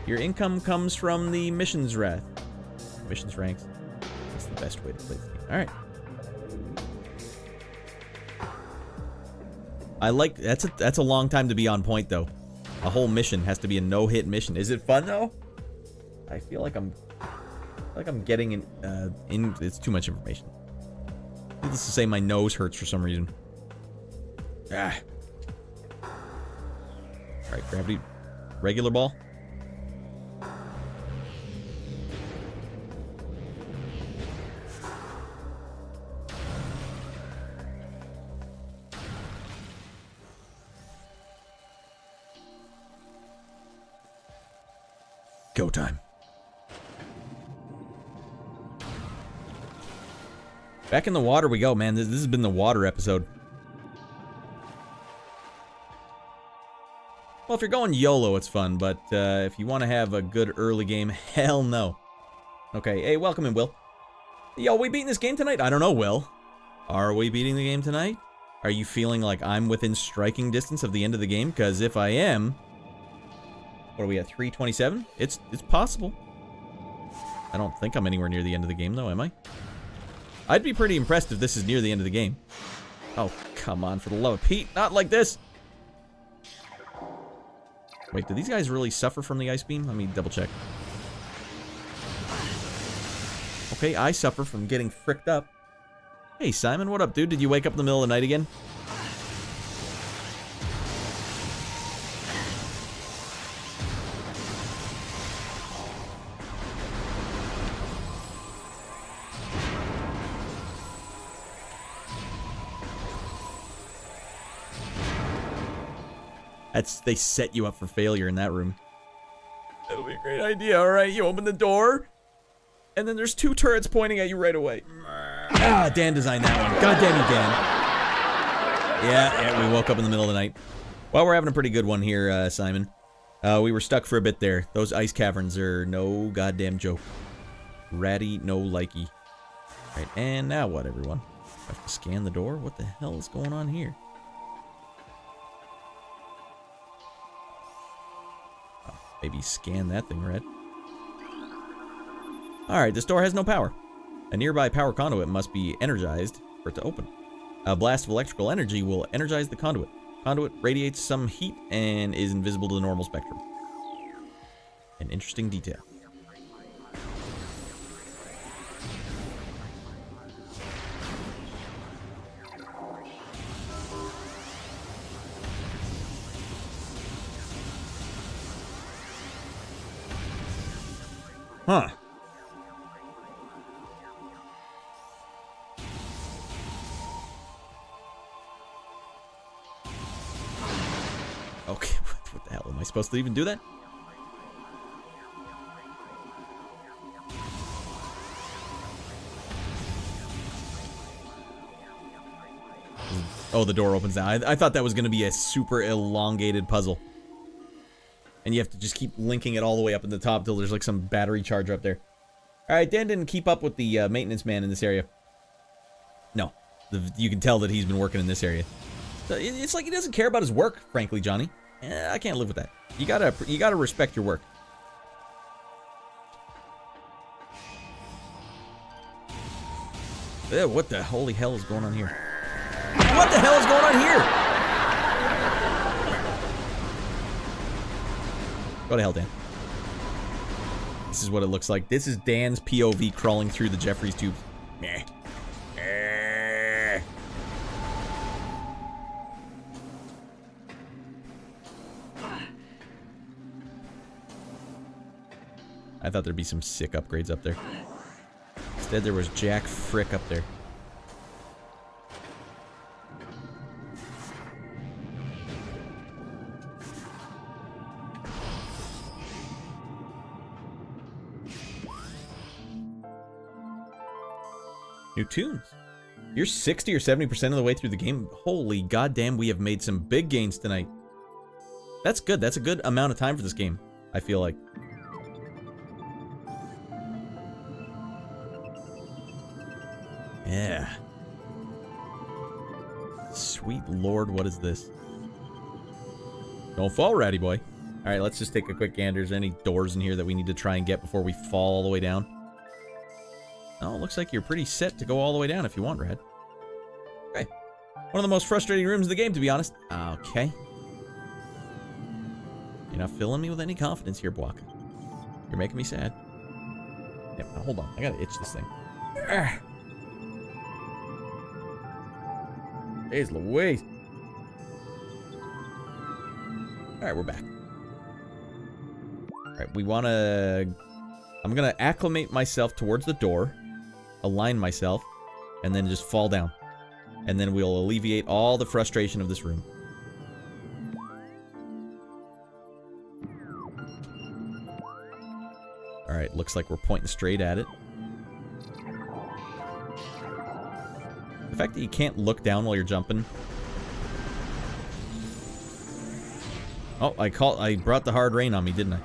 A: Your income comes from the missions ranks. That's the best way to play this game. Alright. I like... That's a long time to be on point, though. A whole mission has to be a no-hit mission. Is it fun, though? I feel like I'm getting in... It's too much information. Needless to say, my nose hurts for some reason. Ah. Alright, gravity. Regular ball. Go time. Back in the water we go, man. This has been the water episode. Well, if you're going YOLO, it's fun, but if you want to have a good early game, hell no. Okay, hey, welcome in, Will. Yo, we beating this game tonight? I don't know, Will. Are we beating the game tonight? Are you feeling like I'm within striking distance of the end of the game? Because if I am... What are we at, 327? It's possible. I don't think I'm anywhere near the end of the game, though, am I? I'd be pretty impressed if this is near the end of the game. Oh, come on, for the love of Pete, not like this! Wait, do these guys really suffer from the ice beam? Let me double check. Okay, I suffer from getting fricked up. Hey, Simon, what up, dude? Did you wake up in the middle of the night again? They set you up for failure in that room. That'll be a great idea. All right, you open the door, and then there's 2 turrets pointing at you right away. Ah, Dan designed that one. God damn you, Dan. Yeah, we woke up in the middle of the night. Well, we're having a pretty good one here, Simon. We were stuck for a bit there. Those ice caverns are no goddamn joke. Ratty, no likey. All right, and now what, everyone? I have to scan the door? What the hell is going on here? Maybe scan that thing, Red. Alright, this door has no power. A nearby power conduit must be energized for it to open. A blast of electrical energy will energize the conduit. Conduit radiates some heat and is invisible to the normal spectrum. An interesting detail. Huh. Okay, what the hell? Am I supposed to even do that? Oh, the door opens now. I thought that was going to be a super elongated puzzle. And you have to just keep linking it all the way up in the top till there's like some battery charger up there. Alright, Dan didn't keep up with the maintenance man in this area. No. You can tell that he's been working in this area. So it's like he doesn't care about his work, frankly, Johnny. I can't live with that. You gotta respect your work. What the holy hell is going on here? What the hell is going on here? Go to hell, Dan. This is what it looks like. This is Dan's POV crawling through the Jeffries tubes. Meh. I thought there'd be some sick upgrades up there. Instead, there was Jack Frick up there. New tunes. You're 60 or 70% of the way through the game. Holy goddamn, we have made some big gains tonight. That's good. That's a good amount of time for this game, I feel like. Yeah. Sweet lord, what is this? Don't fall, ratty boy. Alright, let's just take a quick gander. Is there any doors in here that we need to try and get before we fall all the way down? Oh, it looks like you're pretty set to go all the way down if you want, Radd. Okay. One of the most frustrating rooms in the game, to be honest. Okay. You're not filling me with any confidence here, Bwaka. You're making me sad. Yep, now hold on. I gotta itch this thing. Urgh. Jeez Louise. Alright, we're back. Alright, we wanna... I'm gonna acclimate myself towards the door, align myself, and then just fall down. And then we'll alleviate all the frustration of this room. Alright, looks like we're pointing straight at it. The fact that you can't look down while you're jumping. Oh, I brought the hard rain on me, didn't I?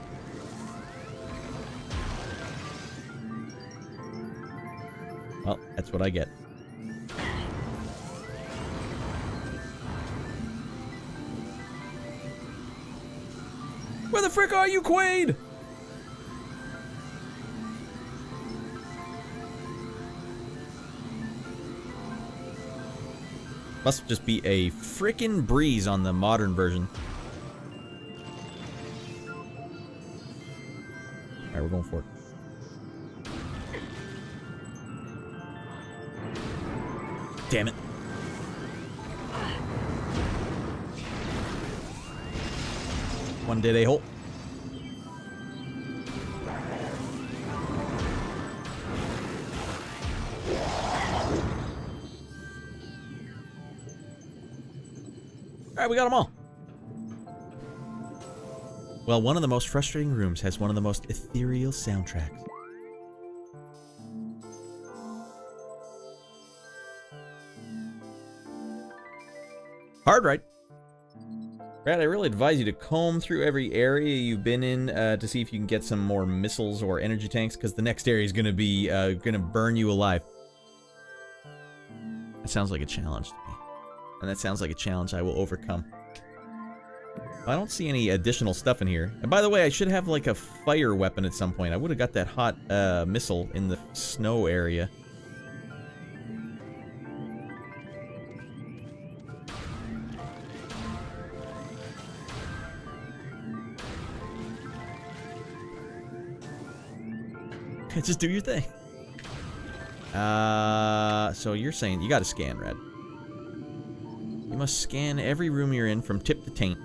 A: Well, that's what I get. Where the frick are you, Quaid? Must just be a frickin' breeze on the modern version. Alright, we're going for it. Damn it. One dead a-hole. Alright, we got them all. Well, one of the most frustrating rooms has one of the most ethereal soundtracks. Hard right. Radd, I really advise you to comb through every area you've been in to see if you can get some more missiles or energy tanks, because the next area is going to be going to burn you alive. That sounds like a challenge to me. And that sounds like a challenge I will overcome. I don't see any additional stuff in here. And by the way, I should have like a fire weapon at some point. I would have got that hot missile in the snow area. Just do your thing. So you're saying you gotta scan, Radd. You must scan every room you're in from tip to taint.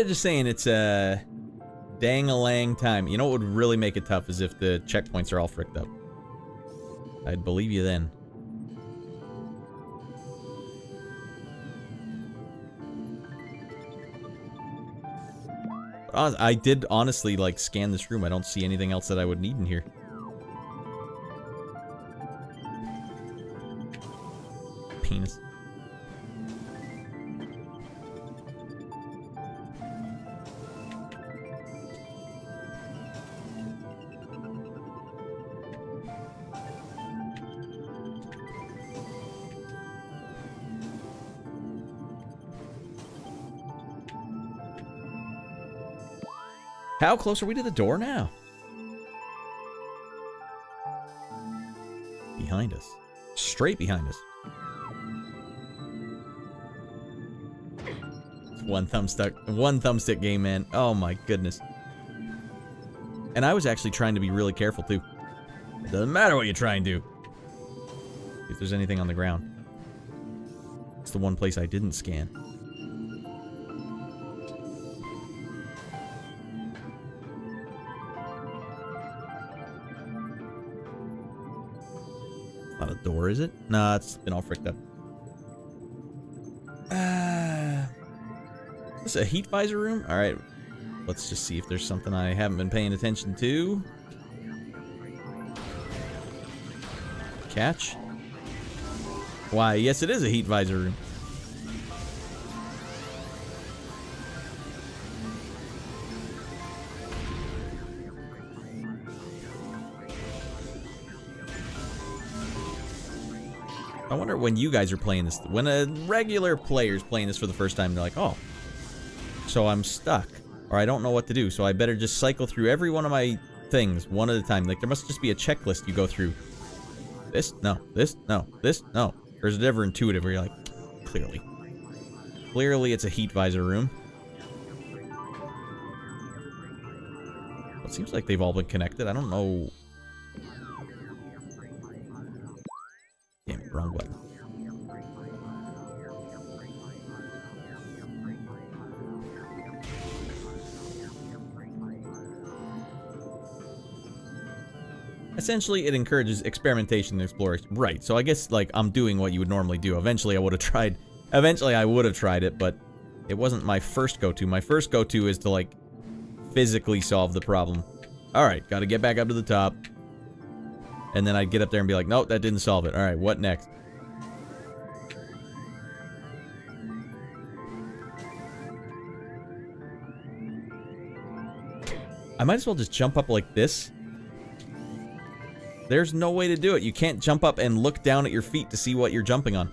A: Just saying, it's a dang-a-lang time. You know what would really make it tough is if the checkpoints are all fricked up. I'd believe you then. But I did honestly, like, scan this room. I don't see anything else that I would need in here. Penis. How close are we to the door now? Behind us. Straight behind us. It's one thumbstick game, man. Oh my goodness. And I was actually trying to be really careful too. It doesn't matter what you try and do. See if there's anything on the ground. It's the one place I didn't scan. Not a door, is it? Nah, it's been all fricked up. This is a heat visor room? Alright. Let's just see if there's something I haven't been paying attention to. Catch? Why, yes, it is a heat visor room. I wonder when you guys are playing this, when a regular player's playing this for the first time, they're like, oh, so I'm stuck, or I don't know what to do, so I better just cycle through every one of my things one at a time. Like, there must just be a checklist you go through. This, no, this, no, this, no. Or is it ever intuitive where you're like, clearly. Clearly it's a heat visor room. It seems like they've all been connected. I don't know. Damn it, wrong button. Essentially, it encourages experimentation and exploration. Right, so I guess, like, I'm doing what you would normally do. Eventually, I would have tried it, but it wasn't my first go-to. My first go-to is to, like, physically solve the problem. Alright, gotta get back up to the top. And then I'd get up there and be like, nope, that didn't solve it. Alright, what next? I might as well just jump up like this. There's no way to do it. You can't jump up and look down at your feet to see what you're jumping on.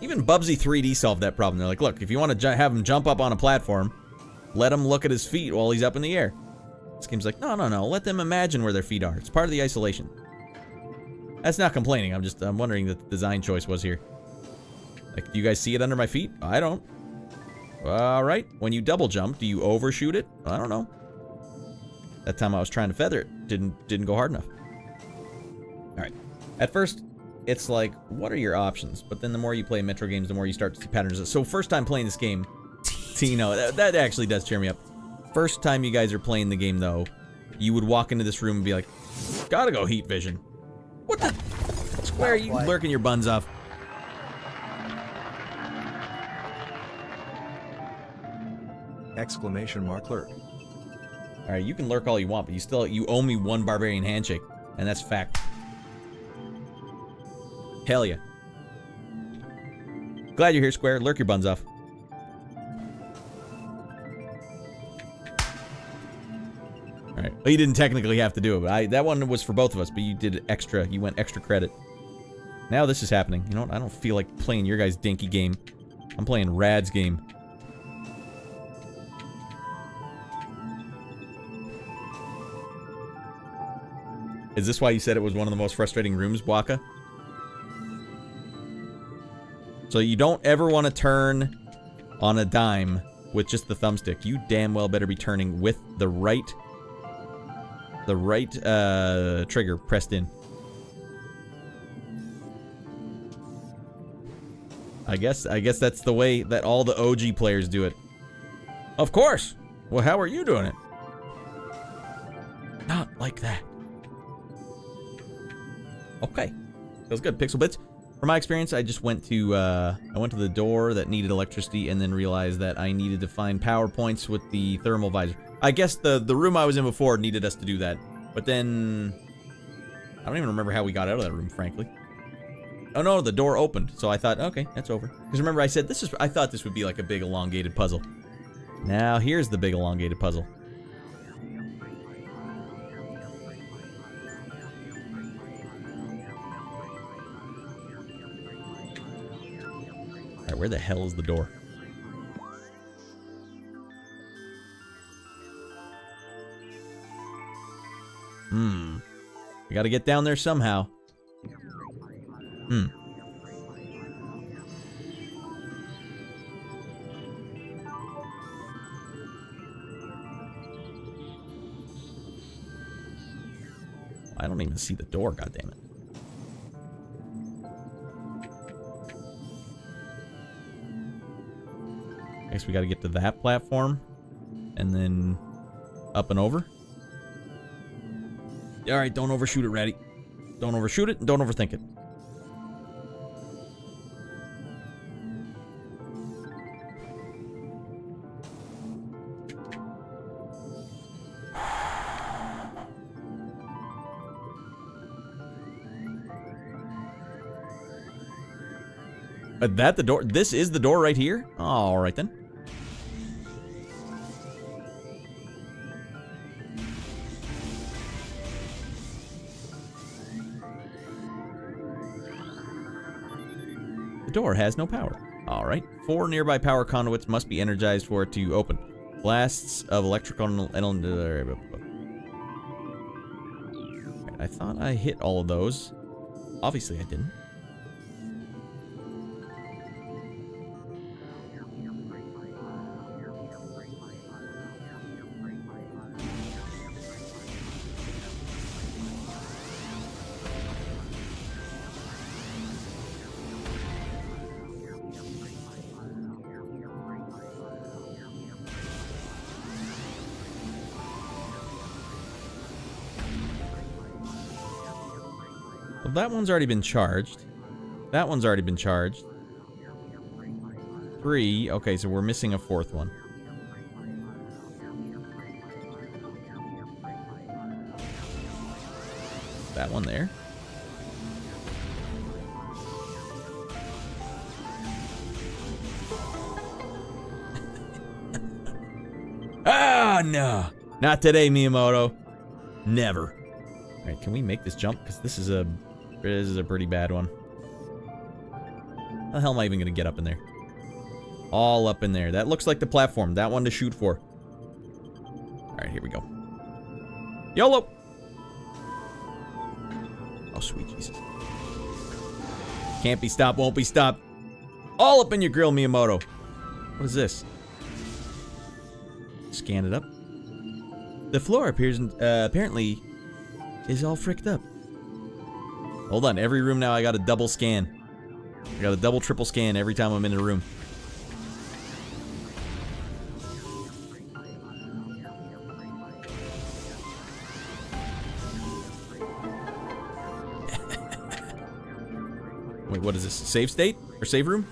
A: Even Bubsy 3D solved that problem. They're like, look, if you want to have him jump up on a platform, let him look at his feet while he's up in the air. This game's like, no, no, no. Let them imagine where their feet are. It's part of the isolation. That's not complaining. I'm wondering that the design choice was here. Like, do you guys see it under my feet? I don't. Alright, when you double jump, do you overshoot it? I don't know. That time I was trying to feather it. Didn't go hard enough. Alright. At first, it's like, what are your options? But then the more you play Metro games, the more you start to see patterns. So first time playing this game, Tino, that actually does cheer me up. First time you guys are playing the game, though, you would walk into this room and be like, gotta go heat vision. What the? Square, you lurking your buns off.
E: Exclamation mark lurk.
A: Alright, you can lurk all you want, but you owe me one barbarian handshake. And that's fact. Hell yeah. Glad you're here, Square. Lurk your buns off. Alright. Well, you didn't technically have to do it, but that one was for both of us, but you did extra. You went extra credit. Now this is happening. You know what? I don't feel like playing your guys' dinky game. I'm playing Radd's game. Is this why you said it was one of the most frustrating rooms, Waka? So you don't ever want to turn on a dime with just the thumbstick. You damn well better be turning with the right trigger pressed in. I guess that's the way that all the OG players do it. Of course. Well, how are you doing it? Not like that. Okay, feels good. Pixel bits. From my experience, I just went to the door that needed electricity, and then realized that I needed to find power points with the thermal visor. I guess the room I was in before needed us to do that, but then I don't even remember how we got out of that room, frankly. Oh no, the door opened, so I thought, okay, that's over. Because remember, I said I thought this would be like a big elongated puzzle. Now here's the big elongated puzzle. Alright, where the hell is the door? We gotta get down there somehow. I don't even see the door, goddammit. I guess we gotta get to that platform. And then up and over. Alright, don't overshoot it, Raddy. Don't overshoot it and don't overthink it. That the door? This is the door right here? All right then. The door has no power. All right. 4 nearby power conduits must be energized for it to open. Blasts of electrical... I thought I hit all of those. Obviously I didn't. Well, that one's already been charged. That one's already been charged. 3. Okay, so we're missing a 4th one. That one there. Ah, no. Not today, Miyamoto. Never. All right, can we make this jump? Because this is a pretty bad one. How the hell am I even going to get up in there? All up in there. That looks like the platform. That one to shoot for. All right, here we go. YOLO! Oh, sweet Jesus. Can't be stopped, won't be stopped. All up in your grill, Miyamoto. What is this? Scan it up. The floor appears, apparently, is all fricked up. Hold on, every room now I got a double scan. I got a double, triple scan every time I'm in a room. Wait, what is this? Save state? Or save room?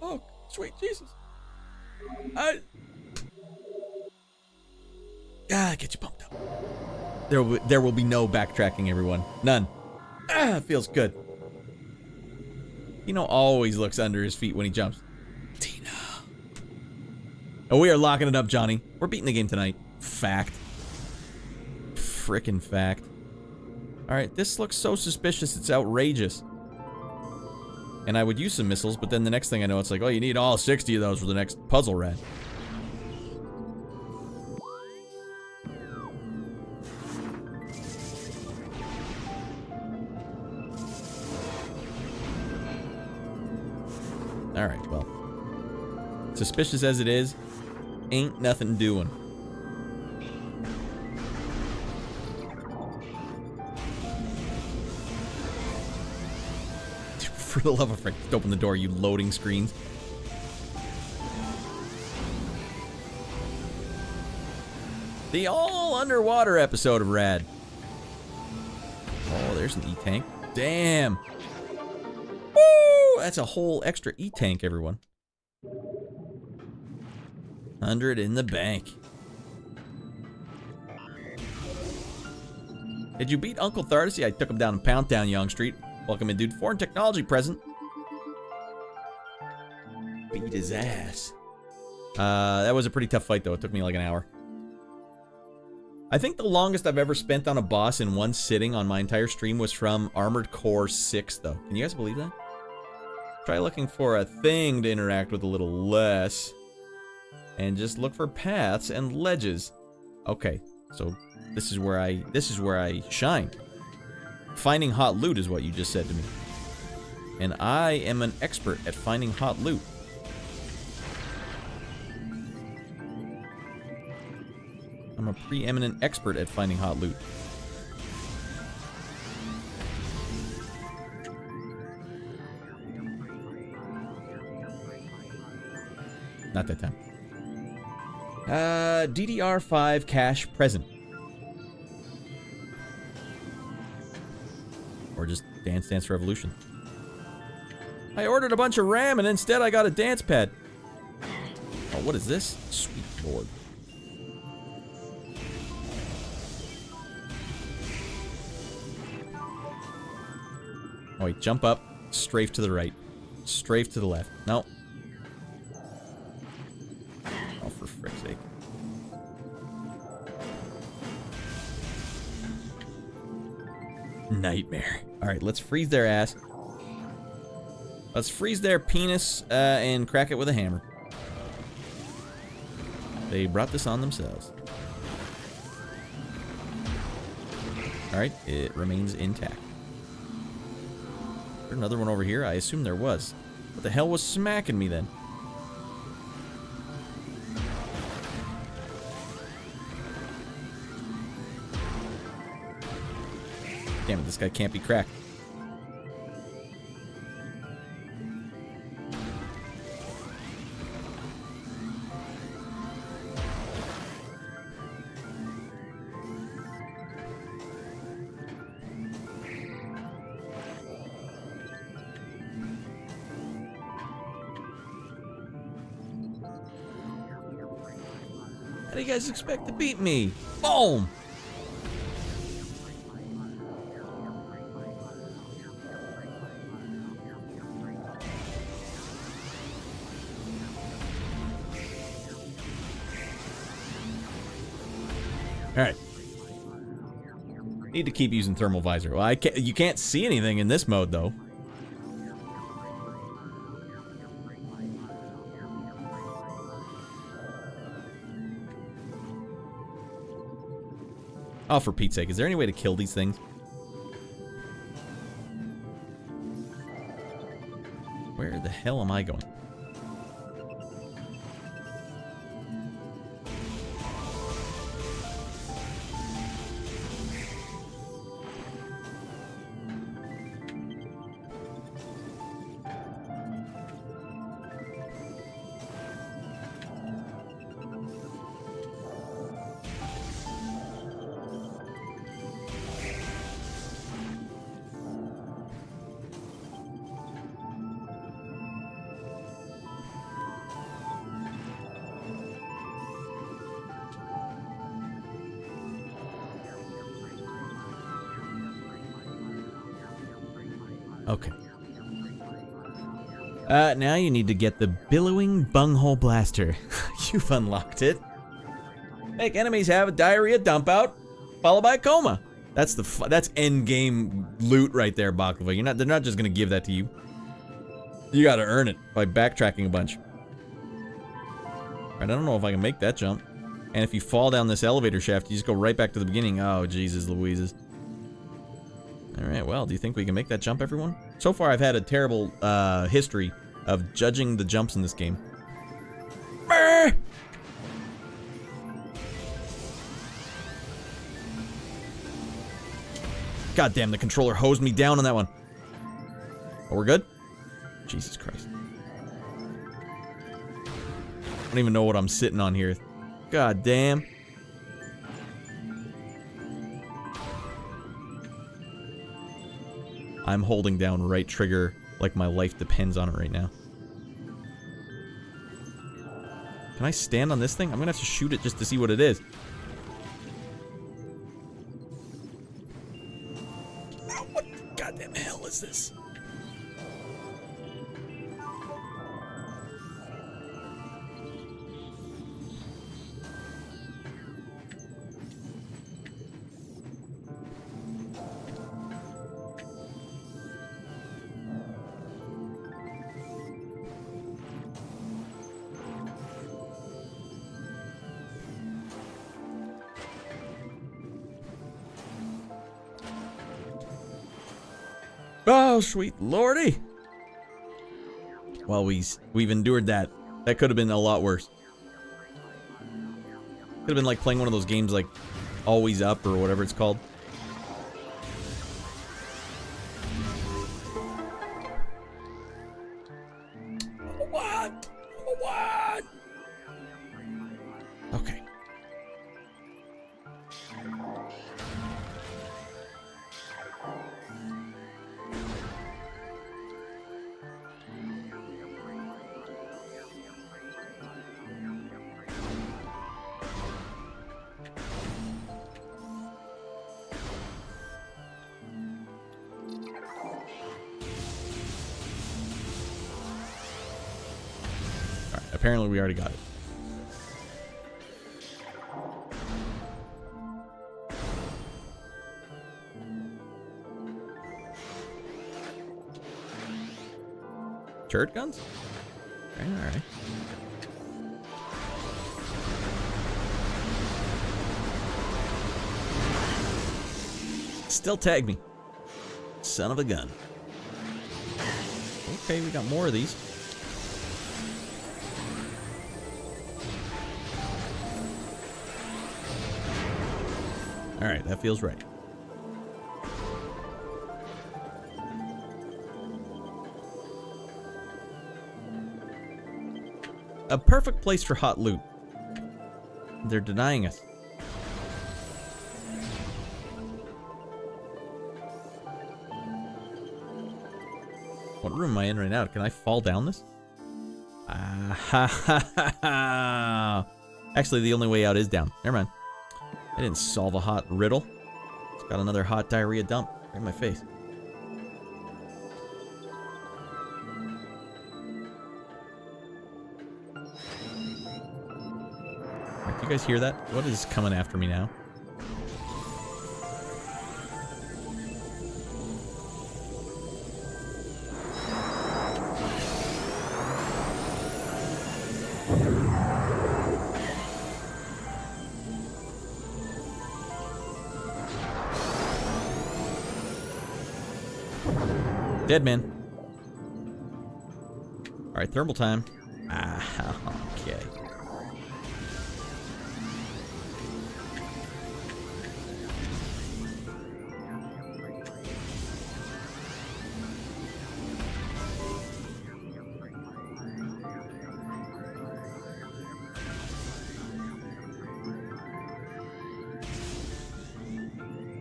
A: Oh, sweet Jesus. Get you pumped up. There will be no backtracking, everyone. None. Feels good. Always looks under his feet when he jumps. Tina. Oh, we are locking it up, Johnny. We're beating the game tonight. Fact. Frickin' fact. Alright, this looks so suspicious, it's outrageous. And I would use some missiles, but then the next thing I know, it's like, oh, you need all 60 of those for the next puzzle, Radd. Alright, well. Suspicious as it is, ain't nothing doing. For the love of frick, just open the door, you loading screens. The all underwater episode of Radd. Oh, there's an E-tank. Damn. Woo! That's a whole extra E-tank, everyone. 100 in the bank. Did you beat Uncle Thardas? Yeah, I took him down in Pound Town, Young Street. Welcome in, dude. Foreign technology present. Beat his ass. That was a pretty tough fight, though. It took me like an hour. I think the longest I've ever spent on a boss in one sitting on my entire stream was from Armored Core 6, though. Can you guys believe that? Try looking for a thing to interact with a little less. And just look for paths and ledges. Okay, so this is where I shine. Finding hot loot is what you just said to me. And I am an expert at finding hot loot. I'm a preeminent expert at finding hot loot. Not that time. DDR5 cash present. Or just Dance Dance Revolution. I ordered a bunch of RAM and instead I got a dance pad. Oh, what is this? Sweet lord. Oh wait, jump up, strafe to the right, strafe to the left. No. Oh, for frick's sake. Nightmare. Alright, let's freeze their ass. Let's freeze their penis and crack it with a hammer. They brought this on themselves. Alright, it remains intact. Is there another one over here? I assume there was. What the hell was smacking me then? Damn it, this guy can't be cracked. How do you guys expect to beat me? Boom! Alright. Need to keep using Thermal Visor. Well, you can't see anything in this mode, though. Oh, for Pete's sake, is there any way to kill these things? Where the hell am I going? Okay. Now you need to get the Billowing Bunghole Blaster. You've unlocked it. Make enemies have a diarrhea dump out, followed by a coma. That's that's end game loot right there, Baklava. They're not just gonna give that to you. You gotta earn it by backtracking a bunch. Alright, I don't know if I can make that jump. And if you fall down this elevator shaft, you just go right back to the beginning. Oh, Jesus Louises. Alright, well, do you think we can make that jump, everyone? So far, I've had a terrible history of judging the jumps in this game. Brr! God damn, the controller hosed me down on that one. Oh, we're good? Jesus Christ. I don't even know what I'm sitting on here. God damn. I'm holding down right trigger like my life depends on it right now. Can I stand on this thing? I'm gonna have to shoot it just to see what it is. What the goddamn hell is this? Oh, sweet lordy. Well, we've endured that. That could have been a lot worse. Could have been like playing one of those games like Always Up or whatever it's called. What? What? Okay. Apparently we already got it. Turret guns? Alright. Still tag me. Son of a gun. Okay, we got more of these. Alright, that feels right. A perfect place for hot loot. They're denying us. What room am I in right now? Can I fall down this? Actually, the only way out is down. Never mind. I didn't solve a hot riddle. It's got another hot diarrhea dump right in my face. Right, do you guys hear that? What is coming after me now? Dead man. Alright, thermal time. Okay.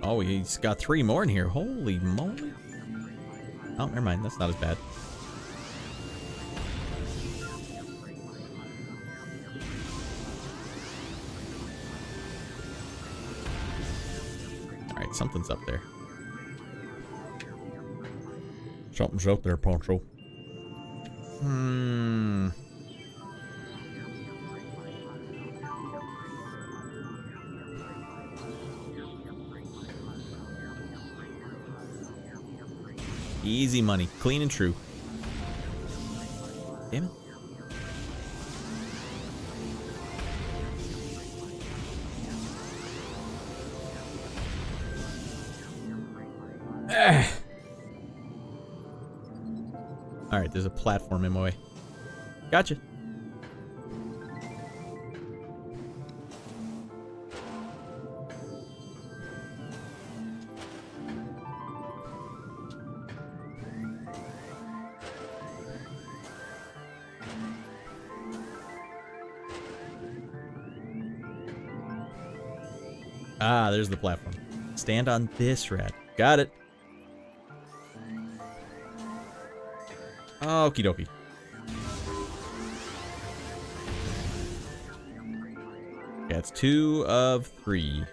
A: Oh, he's got 3 more in here. Holy moly. Oh, never mind. That's not as bad. Alright, something's up there. Something's out there, Poncho. Easy money. Clean and true. Damn it. Alright, there's a platform in my way. Gotcha. Ah, there's the platform. Stand on this, Radd. Got it. Okie dokie. Yeah, it's 2 of 3.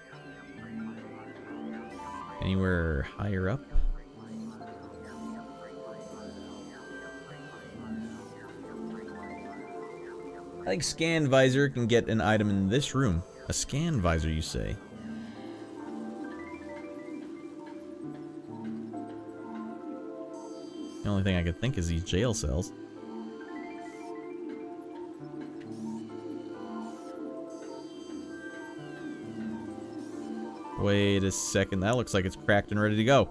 A: Anywhere higher up? I think Scan Visor can get an item in this room. A Scan Visor, you say? The only thing I could think is these jail cells. Wait a second, that looks like it's cracked and ready to go.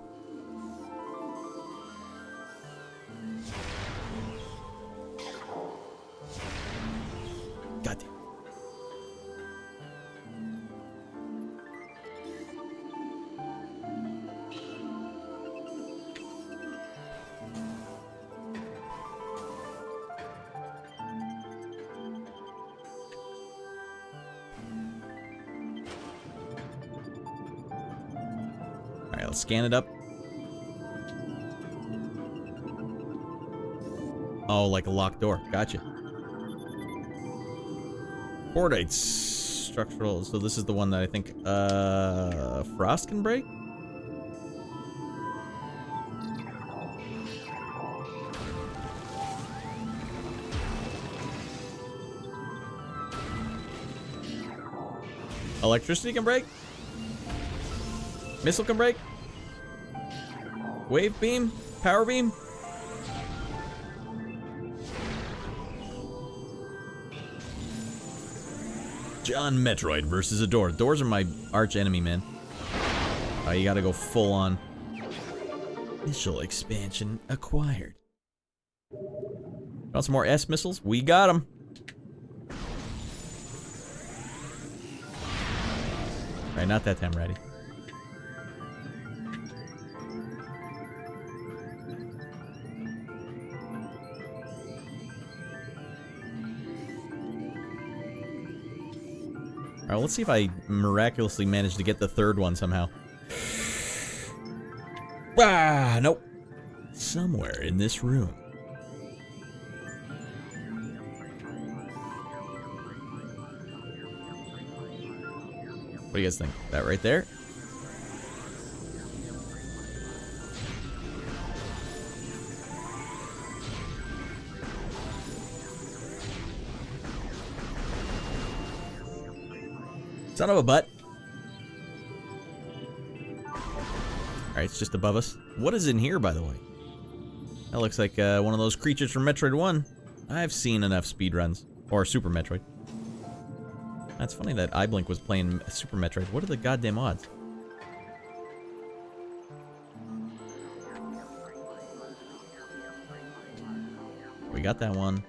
A: Alright, let's scan it up. Oh, like a locked door. Gotcha. Bordites. Structural. So this is the one that I think, Frost can break? Electricity can break? Missile can break? Wave beam? Power beam? John Metroid versus a door. Doors are my arch enemy, man. Oh, you gotta go full on. Initial expansion acquired. Want some more S missiles? We got them. Alright, not that time, Raddy. Alright, let's see if I miraculously manage to get the third one somehow. Ah, nope. Somewhere in this room. What do you guys think? That right there? Son of a butt. Alright, it's just above us. What is in here, by the way? That looks like one of those creatures from Metroid 1. I've seen enough speedruns. Or Super Metroid. That's funny that iBlink was playing Super Metroid. What are the goddamn odds? We got that one.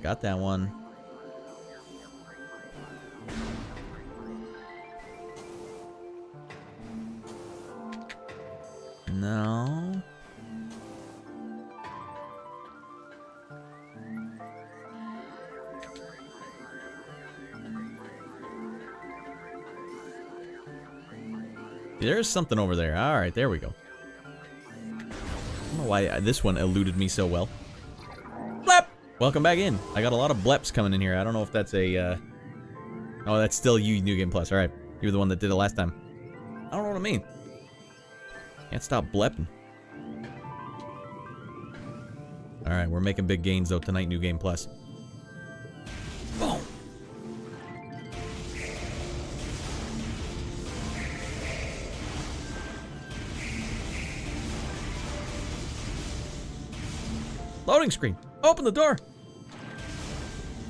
A: Got that one. No. There's something over there. Alright, there we go. I don't know why this one eluded me so well. Blep! Welcome back in. I got a lot of bleps coming in here. I don't know if that's a, Oh, that's still you, New Game Plus. Alright. You were the one that did it last time. I don't know what I mean. Can't stop blepping. Alright, we're making big gains, though, tonight, New Game Plus. Boom! Loading screen. Open the door.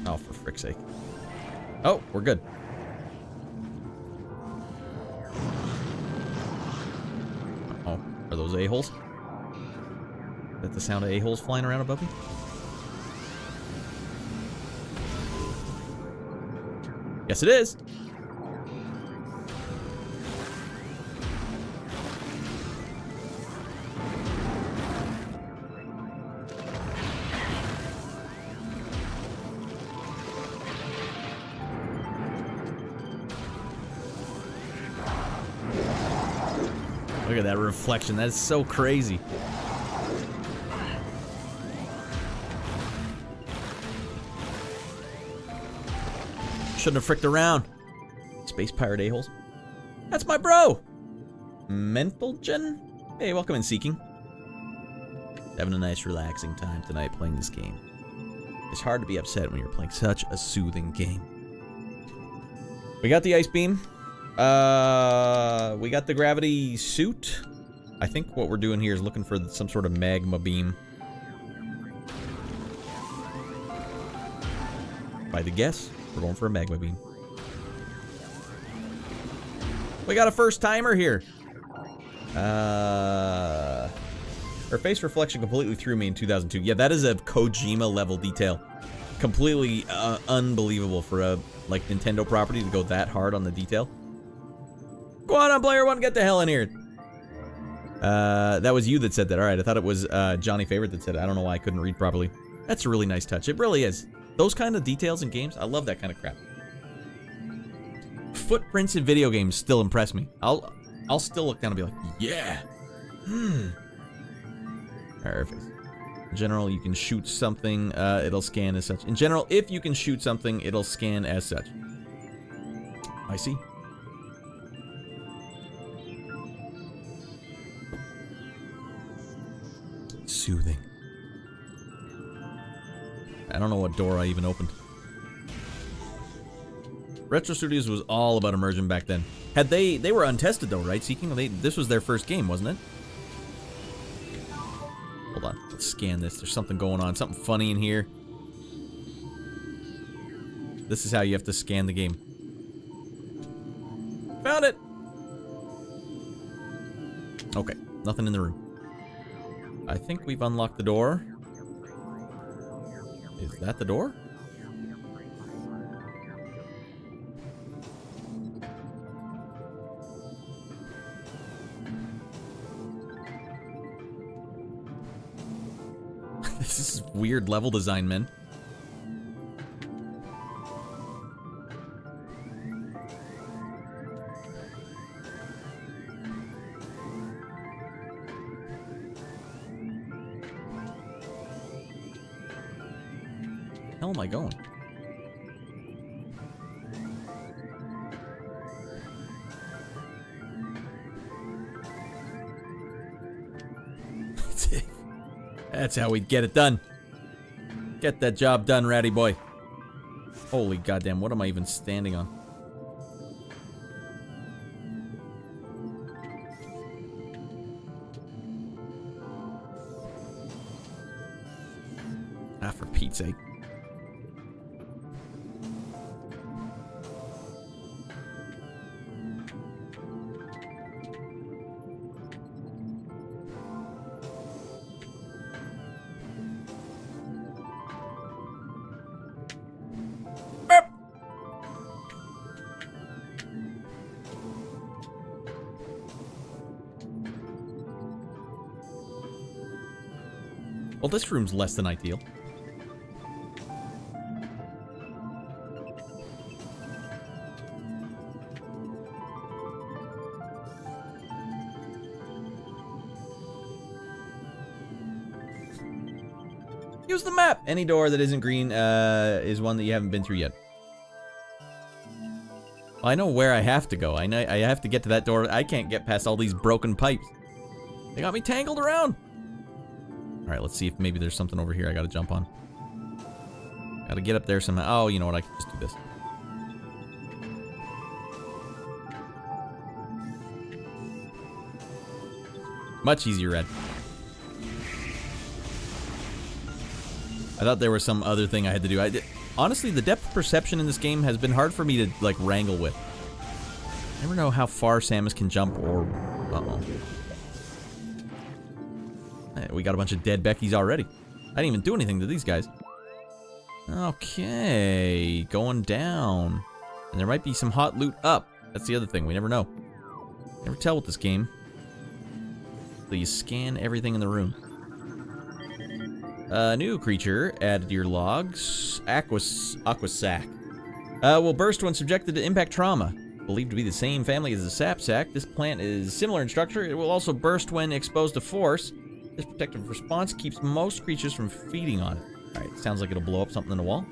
A: Oh, for frick's sake. Oh, we're good. Uh-oh. Are those a-holes? Is that the sound of a-holes flying around above me? Yes, it is. Look at that reflection. That's so crazy. Shouldn't have fricked around. Space pirate a-holes. That's my bro! Mentalgen? Hey, welcome in, Seeking. Having a nice, relaxing time tonight playing this game. It's hard to be upset when you're playing such a soothing game. We got the ice beam. We got the gravity suit. I think what we're doing here is looking for some sort of magma beam. By the guess, we're going for a magma beam. We got a first timer here. Her face reflection completely threw me in 2002. Yeah, that is a Kojima level detail. Completely unbelievable for a like Nintendo property to go that hard on the detail. Go on, player one, get the hell in here. That was you that said that. Alright, I thought it was Johnny Favorite that said it. I don't know why I couldn't read properly. That's a really nice touch. It really is. Those kind of details in games, I love that kind of crap. Footprints in video games still impress me. I'll still look down and be like, yeah. Alright, in general, you can shoot something, it'll scan as such. In general, if you can shoot something, it'll scan as such. I see. Soothing. I don't know what door I even opened. Retro Studios was all about immersion back then. Had they were untested though, right? Seeking, this was their first game, wasn't it? Hold on, let's scan this. There's something going on, something funny in here. This is how you have to scan the game. Found it! Okay, nothing in the room. I think we've unlocked the door. Is that the door? This is weird level design, man. How am I going? That's how we get it done. Get that job done, ratty boy. Holy goddamn, what am I even standing on? Ah, for Pete's sake. Well, this room's less than ideal. Use the map! Any door that isn't green is one that you haven't been through yet. Well, I know where I have to go. I know I have to get to that door. I can't get past all these broken pipes. They got me tangled around. Alright, let's see if maybe there's something over here I gotta jump on. Gotta get up there somehow. Oh, you know what? I can just do this. Much easier, Red. I thought there was some other thing I had to do. Honestly, the depth perception in this game has been hard for me to, like, wrangle with. I never know how far Samus can jump or... Uh-oh. We got a bunch of dead Beckys already. I didn't even do anything to these guys. Okay, going down. And there might be some hot loot up. That's the other thing, we never know. Never tell with this game. So you scan everything in the room. New creature added to your logs. Aquasac. Will burst when subjected to impact trauma. Believed to be the same family as the sapsac, this plant is similar in structure. It will also burst when exposed to force. This protective response keeps most creatures from feeding on it. Alright, sounds like it'll blow up something in the wall.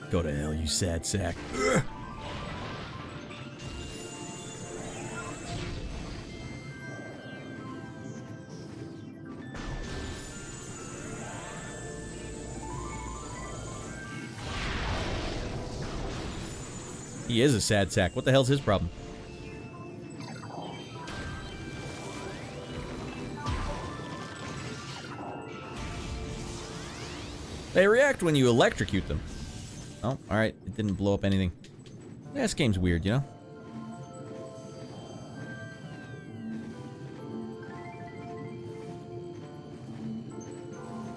A: Go to hell, you sad sack. Ugh. He is a sad sack. What the hell's his problem? They react when you electrocute them. Oh, alright. It didn't blow up anything. Yeah, this game's weird, you know?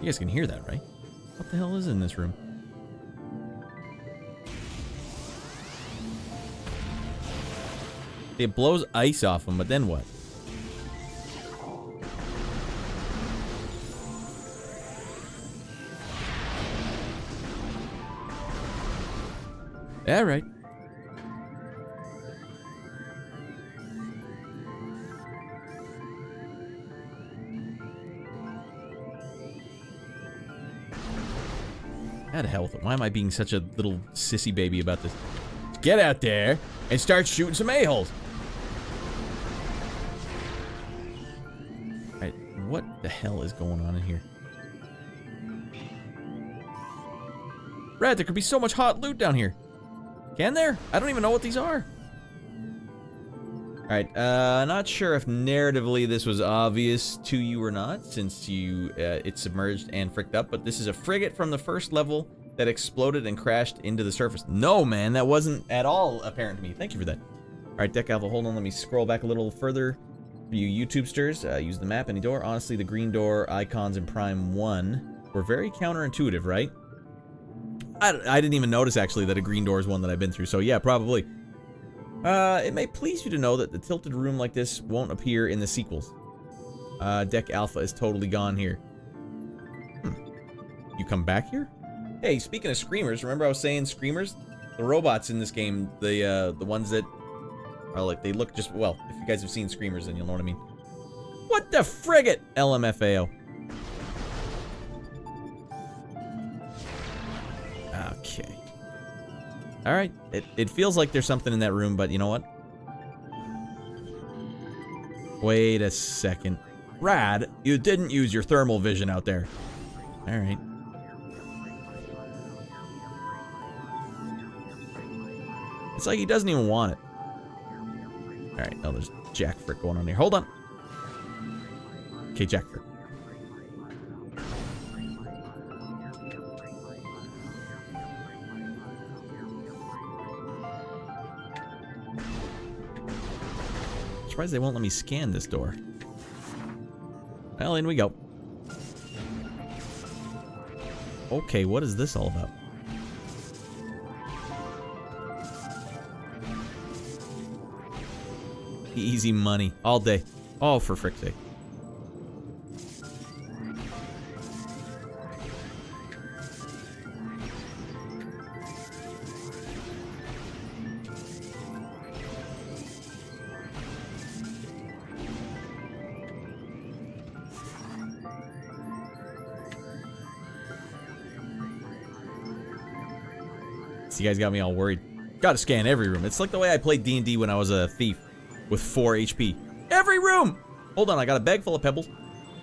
A: You guys can hear that, right? What the hell is in this room? It blows ice off them, but then what? All right. Out of hell with it. Why am I being such a little sissy baby about this? Get out there and start shooting some a-holes. Alright, what the hell is going on in here? Radd, there could be so much hot loot down here. Can there? I don't even know what these are. Alright, not sure if narratively this was obvious to you or not, since it submerged and fricked up, but this is a frigate from the first level that exploded and crashed into the surface. No, man, that wasn't at all apparent to me. Thank you for that. Alright, Deck Alpha, hold on, let me scroll back a little further. For you YouTubesters, use the map, any door. Honestly, the green door icons in Prime 1 were very counterintuitive, right? I didn't even notice, actually, that a green door is one that I've been through, so yeah, probably. It may please you to know that the tilted room like this won't appear in the sequels. Deck Alpha is totally gone here. You come back here? Hey, speaking of screamers, remember I was saying screamers? The robots in this game, the ones that are like, they look just, well, if you guys have seen screamers, then you'll know what I mean. What the frigate? LMFAO. Okay. Alright, it feels like there's something in that room, but you know what? Wait a second. Radd, you didn't use your thermal vision out there. Alright. It's like he doesn't even want it. Alright, oh, there's jackfrick going on here. Hold on. Okay, jackfrick. Surprised they won't let me scan this door. Well, in we go. Okay, what is this all about? Easy money. All day. Oh, for frick's sake. You guys got me all worried. Gotta scan every room. It's like the way I played D&D when I was a thief with 4 HP. Every room! Hold on, I got a bag full of pebbles.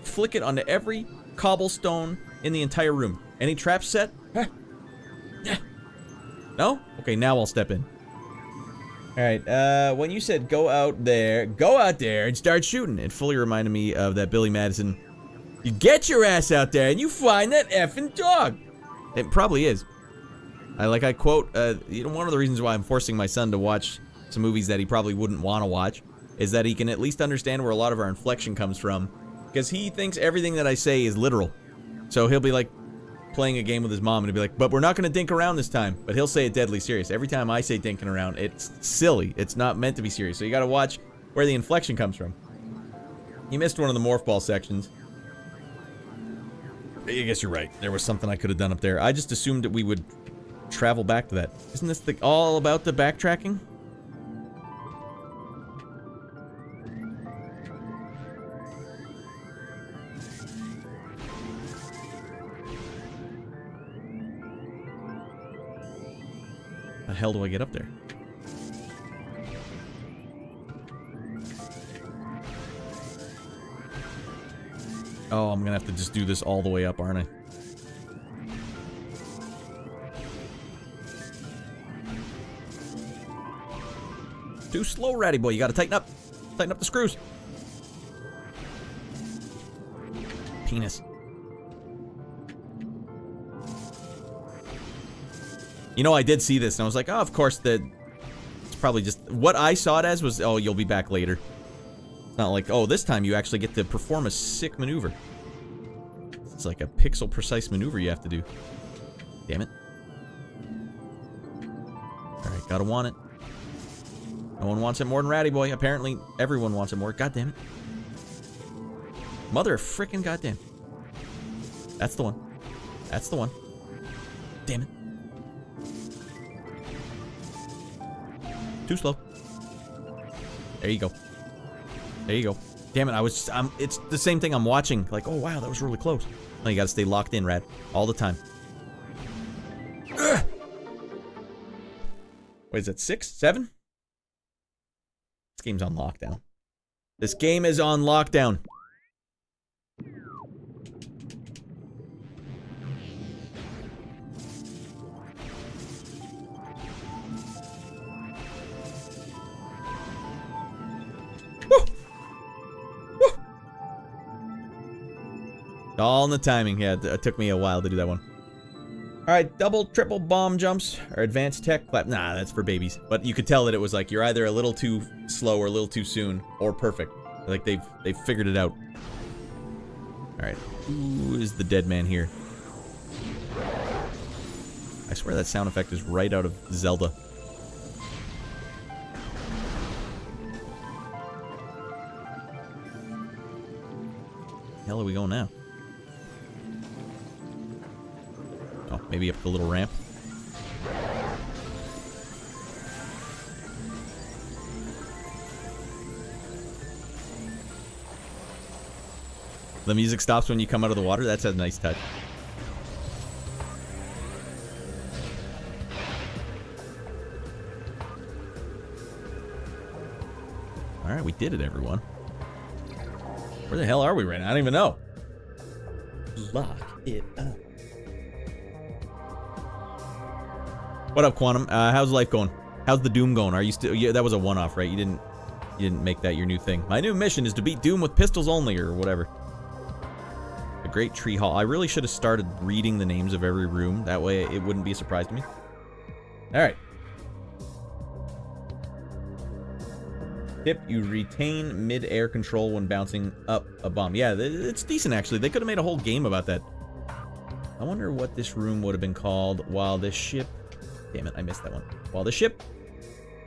A: Flick it onto every cobblestone in the entire room. Any traps set? No? Okay, now I'll step in. Alright, when you said go out there and start shooting, it fully reminded me of that Billy Madison. You get your ass out there and you find that effing dog! It probably is. I quote, you know, one of the reasons why I'm forcing my son to watch some movies that he probably wouldn't want to watch is that he can at least understand where a lot of our inflection comes from, because he thinks everything that I say is literal. So he'll be like playing a game with his mom and he'll be like, but we're not going to dink around this time. But he'll say it deadly serious. Every time I say dinking around, it's silly. It's not meant to be serious. So you got to watch where the inflection comes from. You missed one of the morph ball sections. I guess you're right. There was something I could have done up there. I just assumed that we would travel back to that. Isn't this all about the backtracking? How the hell do I get up there? Oh, I'm gonna have to just do this all the way up, aren't I? Too slow, Ratty boy. You gotta tighten up. Tighten up the screws. Penis. You know, I did see this, and I was like, oh, of course, it's probably just... What I saw it as was, oh, you'll be back later. It's not like, oh, this time you actually get to perform a sick maneuver. It's like a pixel-precise maneuver you have to do. Damn it. Alright, gotta want it. No one wants it more than Ratty Boy. Apparently, everyone wants it more. God damn it. Mother of frickin' goddamn. That's the one. That's the one. Damn it. Too slow. There you go. There you go. Damn it, it's the same thing I'm watching. Like, oh wow, that was really close. No, you gotta stay locked in, Radd. All the time. Ugh. Wait, is that 6? 7? This game's on lockdown. This game is on lockdown. All in the timing. Yeah, it took me a while to do that one. Alright, double, triple bomb jumps, or advanced tech clap. Nah, that's for babies. But you could tell that it was like, you're either a little too slow or a little too soon, or perfect. Like, they've figured it out. Alright, who is the dead man here? I swear that sound effect is right out of Zelda. Where the hell are we going now? Oh, maybe up the little ramp. The music stops when you come out of the water. That's a nice touch. Alright, we did it, everyone. Where the hell are we right now? I don't even know. Lock it up. What up, Quantum? How's life going? How's the Doom going? Are you still? Yeah, that was a one-off, right? You didn't make that your new thing. My new mission is to beat Doom with pistols only, or whatever. The Great Tree Hall. I really should have started reading the names of every room. That way, it wouldn't be a surprise to me. All right. Tip: you retain mid-air control when bouncing up a bomb. Yeah, it's decent actually. They could have made a whole game about that. I wonder what this room would have been called while this ship. Damn it, I missed that one. While the ship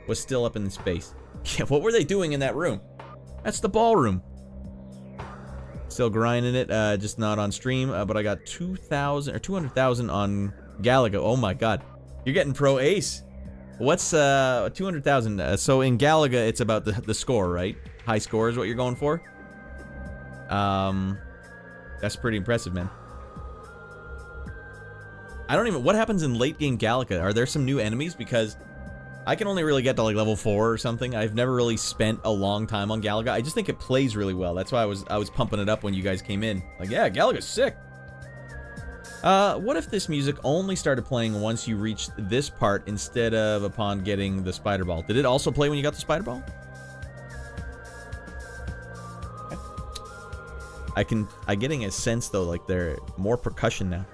A: was still up in space. Yeah, what were they doing in that room? That's the ballroom. Still grinding it, just not on stream, but I got 2,000 or 200,000 on Galaga. Oh my god. You're getting pro ace. What's 200,000? So in Galaga, it's about the score, right? High score is what you're going for? That's pretty impressive, man. I don't even... What happens in late game Galaga? Are there some new enemies? Because I can only really get to like level 4 or something. I've never really spent a long time on Galaga. I just think it plays really well. That's why I was pumping it up when you guys came in. Like, yeah, Galaga's sick. What if this music only started playing once you reached this part instead of upon getting the spider ball? Did it also play when you got the spider ball? Okay. I'm getting a sense though, like they're more percussion now.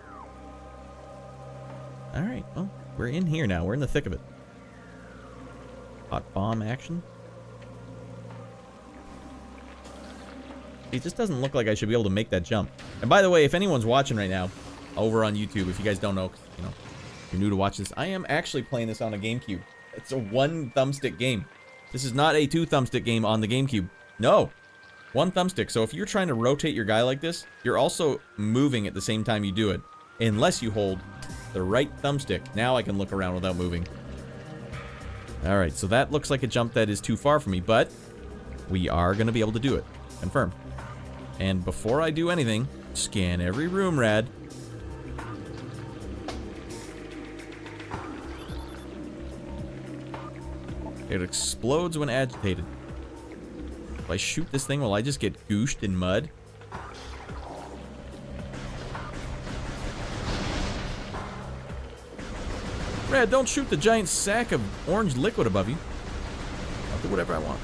A: Alright, well, we're in here now. We're in the thick of it. Hot bomb action. It just doesn't look like I should be able to make that jump. And by the way, if anyone's watching right now, over on YouTube, if you guys don't know, you know, if you're new to watch this, I am actually playing this on a GameCube. It's a 1 thumbstick game. This is not a 2 thumbstick game on the GameCube. No. 1 thumbstick. So if you're trying to rotate your guy like this, you're also moving at the same time you do it. Unless you hold the right thumbstick. Now I can look around without moving. Alright, so that looks like a jump that is too far for me, but we are going to be able to do it. Confirmed. And before I do anything, scan every room, Radd. It explodes when agitated. If I shoot this thing, will I just get gooshed in mud? Radd, don't shoot the giant sack of orange liquid above you. I'll do whatever I want.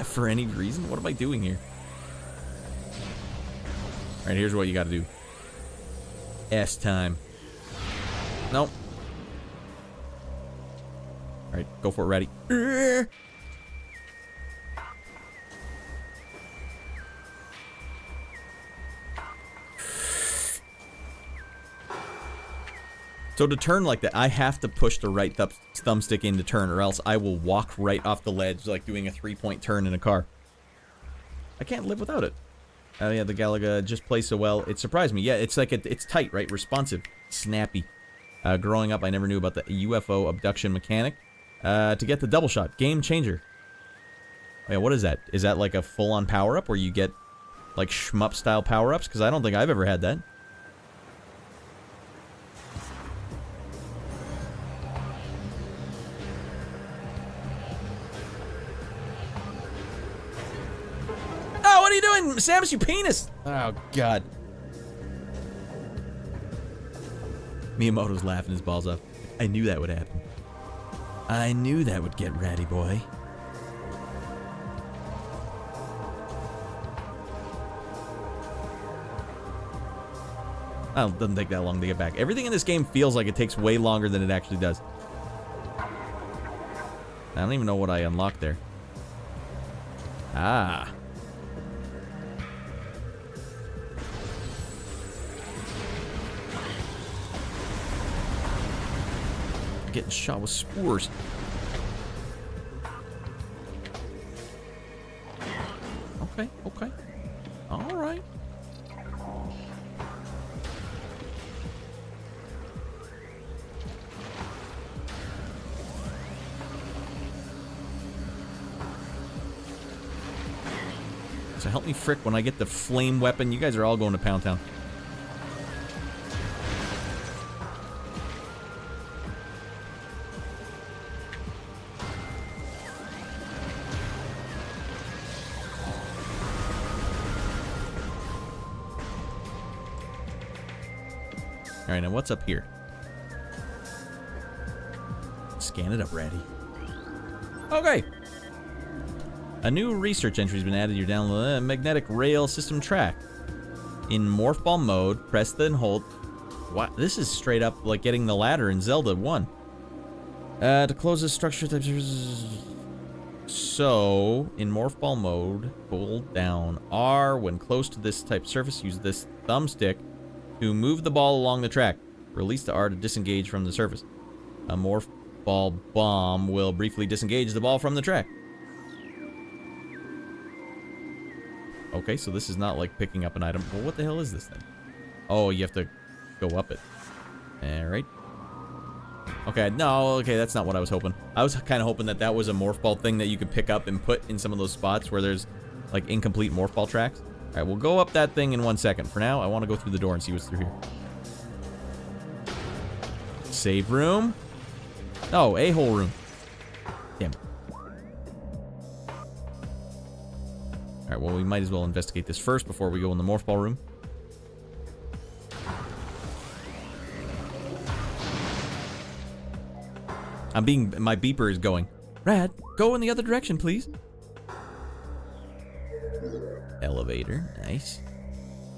A: For any reason? What am I doing here? Alright, here's what you gotta do. S time. Nope. Alright, go for it, Raddy. So to turn like that, I have to push the right thumbstick in to turn, or else I will walk right off the ledge like doing a 3-point turn in a car. I can't live without it. Oh yeah, the Galaga just plays so well. It surprised me. Yeah, it's like it's tight, right? Responsive, snappy. Growing up, I never knew about the UFO abduction mechanic. To get the double shot, game changer. Oh, yeah, what is that? Is that like a full-on power-up where you get like shmup-style power-ups? Because I don't think I've ever had that. Oh, what are you doing, Samus, you penis? Oh, God. Miyamoto's laughing his balls off. I knew that would happen. I knew that would get ratty, boy. Oh, it doesn't take that long to get back. Everything in this game feels like it takes way longer than it actually does. I don't even know what I unlocked there. Ah. Getting shot with spores. Okay, okay. All right. So help me frick when I get the flame weapon. You guys are all going to Pound Town. All right, now what's up here? Scan it up, Ratty. Okay. A new research entry has been added. You're down the magnetic rail system track. In morph ball mode, press then hold. What? This is straight up like getting the ladder in Zelda 1. To close this structure. So, in morph ball mode, hold down R when close to this type surface. Use this thumbstick to move the ball along the track. Release the R to disengage from the surface. A morph ball bomb will briefly disengage the ball from the track. Okay, so this is not like picking up an item. Well, what the hell is this thing? Oh, you have to go up it. Alright. Okay, no, okay, that's not what I was hoping. I was kind of hoping that that was a morph ball thing that you could pick up and put in some of those spots where there's like incomplete morph ball tracks. Alright, we'll go up that thing in 1 second. For now, I want to go through the door and see what's through here. Save room. Oh, a-hole room. Damn. Alright, well, we might as well investigate this first before we go in the morph ball room. My beeper is going. Radd, go in the other direction, please. Elevator, nice.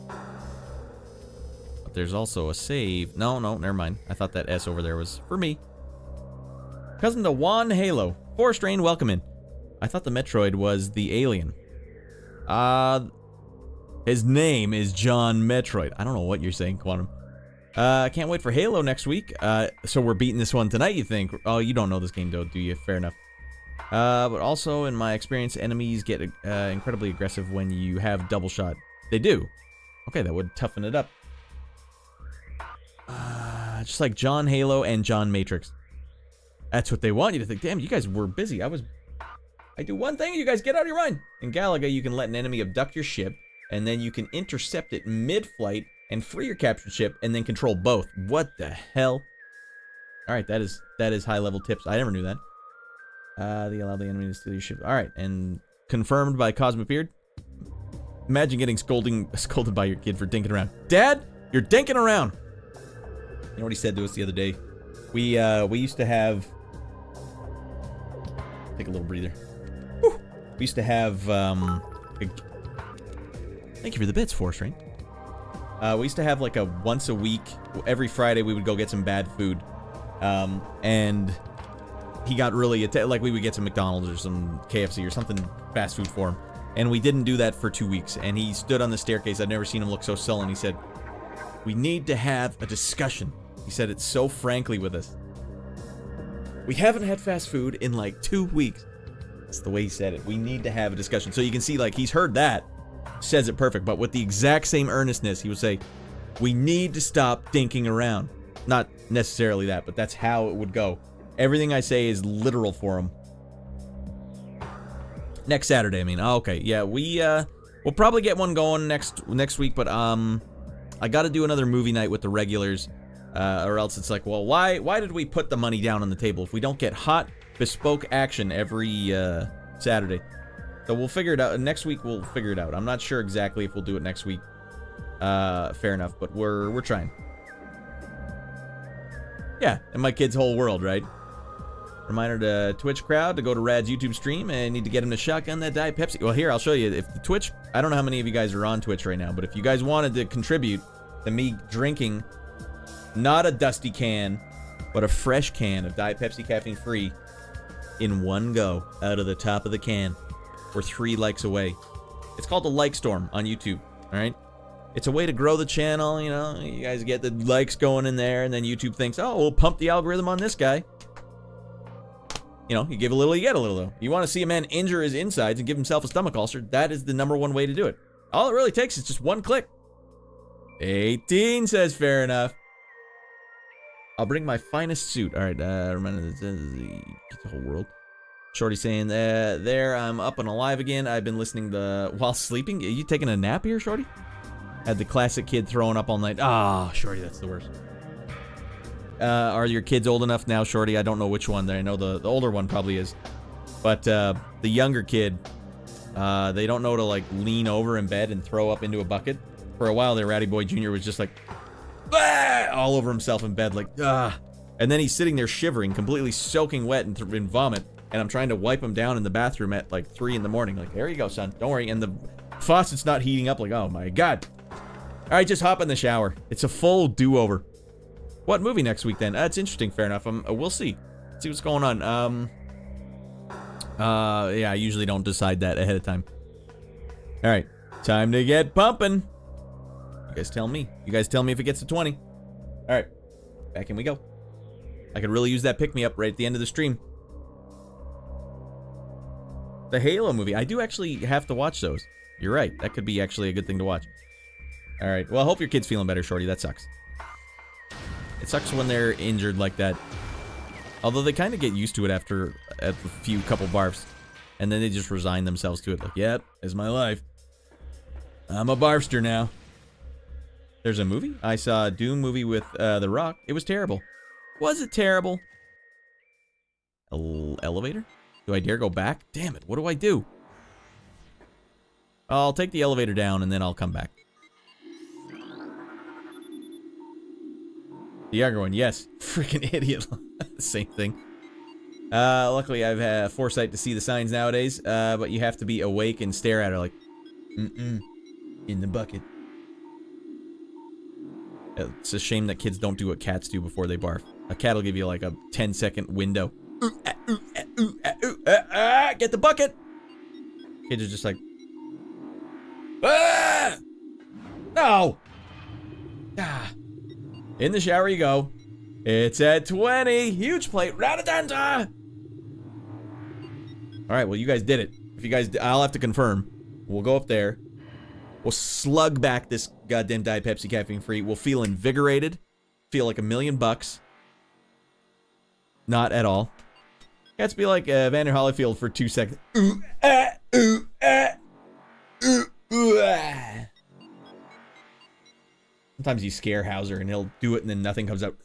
A: But there's also a save. No, never mind. I thought that S over there was for me. Cousin to Juan Halo. Forest Rain, welcome in. I thought the Metroid was the alien. His name is John Metroid. I don't know what you're saying, Quantum. Can't wait for Halo next week. So we're beating this one tonight, you think? Oh, you don't know this game, though, do you? Fair enough. But also, in my experience, enemies get incredibly aggressive when you have double shot. They do. Okay, that would toughen it up. Just like John Halo and John Matrix. That's what they want you to think. Damn, you guys were busy. I do one thing, you guys get out of your mind. In Galaga, you can let an enemy abduct your ship, and then you can intercept it mid-flight and free your captured ship, and then control both. What the hell? Alright, that is high-level tips. I never knew that. They allow the enemy to steal your ship. Alright, and confirmed by Cosmic Beard. Imagine getting scolded by your kid for dinking around. Dad, you're dinking around! You know what he said to us the other day? We used to have... Take a little breather. Whew. We used to have, Thank you for the bits, Force Rain. We used to have like a once a week, every Friday we would go get some bad food. And he got really, like we would get some McDonald's or some KFC or something fast food for him. And we didn't do that for 2 weeks. And he stood on the staircase. I'd never seen him look so sullen. He said, "We need to have a discussion." He said it so frankly with us. We haven't had fast food in like 2 weeks. That's the way he said it. We need to have a discussion. So you can see, like, he's heard that. says it perfect, but with the exact same earnestness, he would say, we need to stop dinking around. Not necessarily that, but that's how it would go. Everything I say is literal for him. Next Saturday, I mean. Oh, okay, yeah, we'll probably get one going next week, but I got to do another movie night with the regulars, or else it's like, well, why did we put the money down on the table if we don't get hot, bespoke action every Saturday? So we'll figure it out. Next week we'll figure it out. I'm not sure exactly if we'll do it next week. Fair enough, but we're trying. Yeah, and my kid's whole world, right? Reminder to Twitch crowd to go to Radd's YouTube stream and need to get him to shotgun that Diet Pepsi. Well, here, I'll show you. If the Twitch, I don't know how many of you guys are on Twitch right now, but if you guys wanted to contribute to me drinking not a dusty can, but a fresh can of Diet Pepsi caffeine free in one go out of the top of the can, we're 3 likes away. It's called the Like Storm on YouTube, all right? It's a way to grow the channel, you know, you guys get the likes going in there, and then YouTube thinks, oh, we'll pump the algorithm on this guy. You know, you give a little, you get a little, though. You want to see a man injure his insides and give himself a stomach ulcer, that is the #1 way to do it. All it really takes is just 1 click. 18 says fair enough. I'll bring my finest suit. All right, remember the whole world. Shorty saying, there, I'm up and alive again. I've been listening to, while sleeping. Are you taking a nap here, Shorty? Had the classic kid throwing up all night. Ah, Shorty, that's the worst. Are your kids old enough now, Shorty? I don't know which one. I know the older one probably is. But the younger kid, they don't know to, like, lean over in bed and throw up into a bucket. For a while there, Ratty Boy Jr. was just like, ah! All over himself in bed, like, ah. And then he's sitting there shivering, completely soaking wet in vomit. And I'm trying to wipe him down in the bathroom at, like, 3 in the morning. Like, there you go, son. Don't worry. And the faucet's not heating up. Like, oh, my God. All right, just hop in the shower. It's a full do-over. What movie next week, then? It's interesting, fair enough. We'll see. See what's going on. Yeah, I usually don't decide that ahead of time. All right, time to get pumping. You guys tell me. You guys tell me if it gets to 20. All right, back in we go. I could really use that pick-me-up right at the end of the stream. The Halo movie. I do actually have to watch those. You're right. That could be actually a good thing to watch. All right. Well, I hope your kid's feeling better, Shorty. That sucks. It sucks when they're injured like that. Although they kind of get used to it after a couple barfs. And then they just resign themselves to it. Like, yep, it's my life. I'm a barfster now. There's a movie? I saw a Doom movie with The Rock. It was terrible. Was it terrible? Elevator? Do I dare go back? Damn it, what do I do? I'll take the elevator down and then I'll come back. The younger one, yes. Freaking idiot. Same thing. Luckily, I've had foresight to see the signs nowadays, but you have to be awake and stare at her like, in the bucket. It's a shame that kids don't do what cats do before they barf. A cat will give you like a 10-second window. Get the bucket! Kids are just like, ah! No! Ah. In the shower you go. It's at 20. Huge plate. Ratatanta! Alright, well, you guys did it. If you guys, I'll have to confirm. We'll go up there. We'll slug back this goddamn Diet Pepsi caffeine free. We'll feel invigorated. Feel like $1,000,000. Not at all. Has to be like Vander Holyfield for 2 seconds. Sometimes you scare Hauser and he'll do it and then nothing comes out.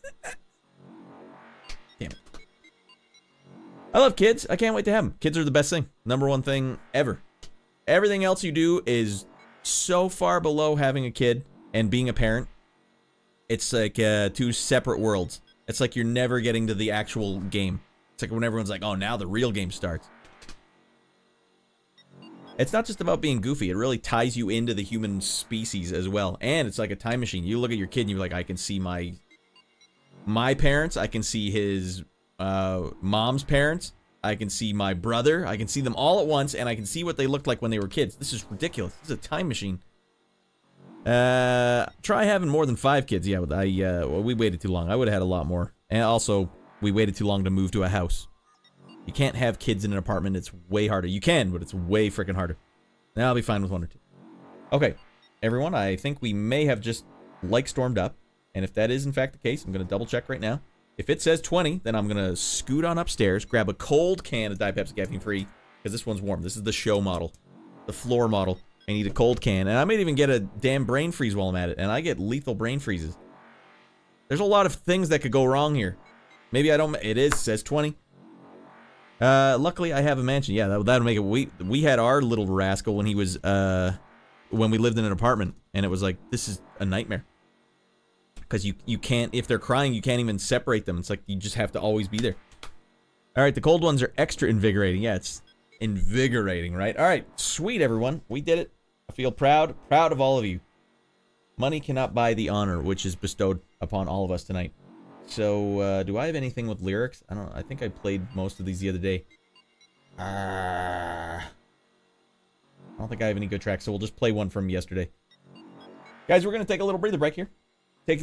A: Damn it. I love kids. I can't wait to have them. Kids are the best thing. #1 thing ever. Everything else you do is so far below having a kid and being a parent. It's like 2 separate worlds. It's like you're never getting to the actual game. It's like when everyone's like, oh, now the real game starts. It's not just about being goofy. It really ties you into the human species as well. And it's like a time machine. You look at your kid and you're like, I can see my parents. I can see his mom's parents. I can see my brother. I can see them all at once. And I can see what they looked like when they were kids. This is ridiculous. This is a time machine. Try having more than 5 kids. Yeah, well, we waited too long. I would have had a lot more. And also, we waited too long to move to a house. You can't have kids in an apartment. It's way harder. You can, but it's way freaking harder. Now I'll be fine with 1 or 2. Okay, everyone, I think we may have just stormed up. And if that is in fact the case, I'm going to double check right now. If it says 20, then I'm going to scoot on upstairs, grab a cold can of Diet Pepsi Caffeine Free, because this one's warm. This is the show model, the floor model. I need a cold can, and I might even get a damn brain freeze while I'm at it, and I get lethal brain freezes. There's a lot of things that could go wrong here. Maybe I don't. It says 20. Luckily, I have a mansion. Yeah, that'll make it. We had our little rascal when he was, when we lived in an apartment, and it was like, this is a nightmare. Because you can't, if they're crying, you can't even separate them. It's like you just have to always be there. All right, the cold ones are extra invigorating. Yeah, it's invigorating, right? All right, sweet, everyone. We did it. I feel proud of all of you. Money cannot buy the honor which is bestowed upon all of us tonight. So, do I have anything with lyrics? I don't know. I think I played most of these the other day. I don't think I have any good tracks, so we'll just play one from yesterday. Guys, we're going to take a little breather break here.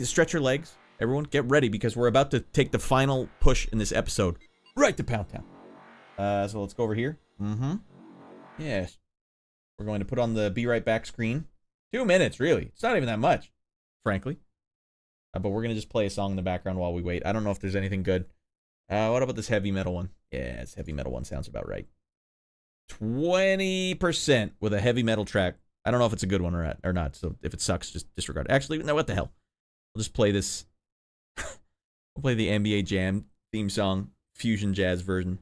A: Stretch your legs. Everyone, get ready because we're about to take the final push in this episode. Right to Pound Town. So let's go over here. Yes. We're going to put on the Be Right Back screen. 2 minutes, really. It's not even that much, frankly. But we're going to just play a song in the background while we wait. I don't know if there's anything good. What about this heavy metal one? Yeah, this heavy metal one sounds about right. 20% with a heavy metal track. I don't know if it's a good one or not, so if it sucks, just disregard it. Actually, no, what the hell? We'll just play this. We'll play the NBA Jam theme song, fusion jazz version.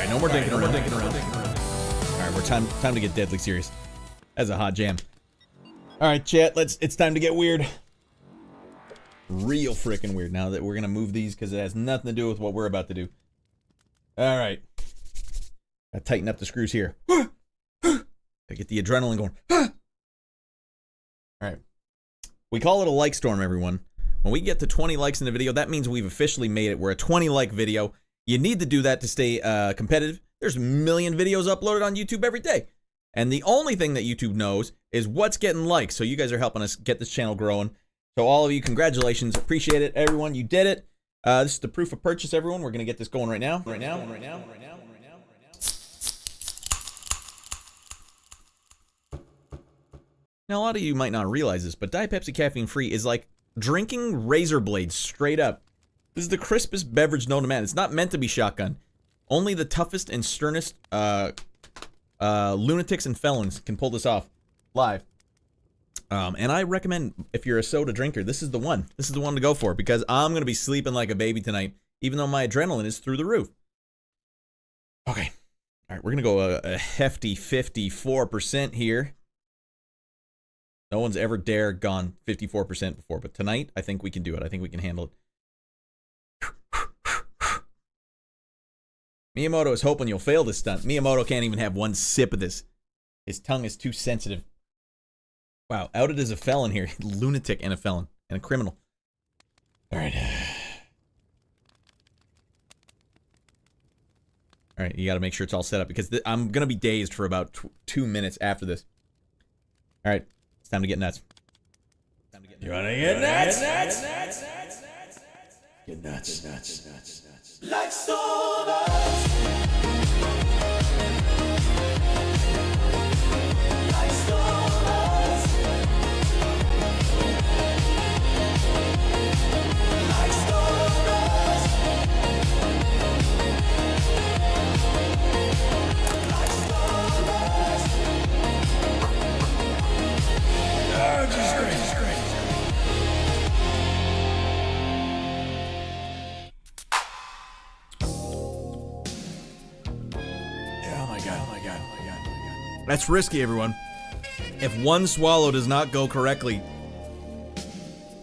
A: No more dinking around. All right, we're time to get deadly serious. That's a hot jam. All right, chat, it's time to get weird. Real freaking weird now that we're going to move these because it has nothing to do with what we're about to do. All right. Gotta tighten up the screws here. Gotta get the adrenaline going. All right. We call it a like storm, everyone. When we get to 20 likes in the video, that means we've officially made it. We're a 20 like video. You need to do that to stay competitive. There's a million videos uploaded on YouTube every day. And the only thing that YouTube knows is what's getting likes. So you guys are helping us get this channel growing. So all of you, congratulations. Appreciate it, everyone. You did it. This is the proof of purchase, everyone. We're going to get this going right now. Now, a lot of you might not realize this, but Diet Pepsi Caffeine Free is like drinking razor blades straight up. This is the crispest beverage known to man. It's not meant to be shotgun. Only the toughest and sternest lunatics and felons can pull this off live. And I recommend, if you're a soda drinker, this is the one. This is the one to go for, because I'm going to be sleeping like a baby tonight, even though my adrenaline is through the roof. Okay. All right, we're going to go a hefty 54% here. No one's ever gone 54% before, but tonight, I think we can do it. I think we can handle it. Miyamoto is hoping you'll fail this stunt. Miyamoto can't even have one sip of this. His tongue is too sensitive. Wow, outed as a felon here. Lunatic and a felon. And a criminal. Alright. Alright, you gotta make sure it's all set up, because I'm gonna be dazed for about 2 minutes after this. Alright, it's time to get nuts. You wanna get nuts? Get nuts. Like sodas. Like sodas. Like sodas. Like sodas. Oh, Jesus Christ. That's risky, everyone. If one swallow does not go correctly,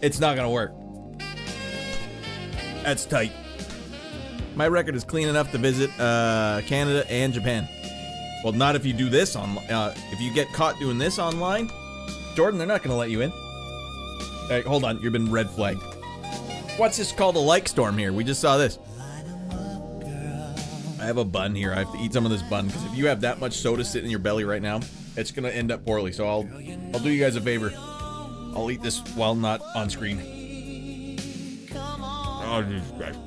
A: it's not gonna work. That's tight. My record is clean enough to visit Canada and Japan. Well, not if you do this on. If you get caught doing this online, Jordan, they're not gonna let you in. Hey, hold on, you've been red flagged. What's this called? A like storm here? We just saw this. I have a bun here. I have to eat some of this bun, because if you have that much soda sitting in your belly right now, it's gonna end up poorly. So I'll do you guys a favor. I'll eat this while not on screen. Oh, Jesus Christ.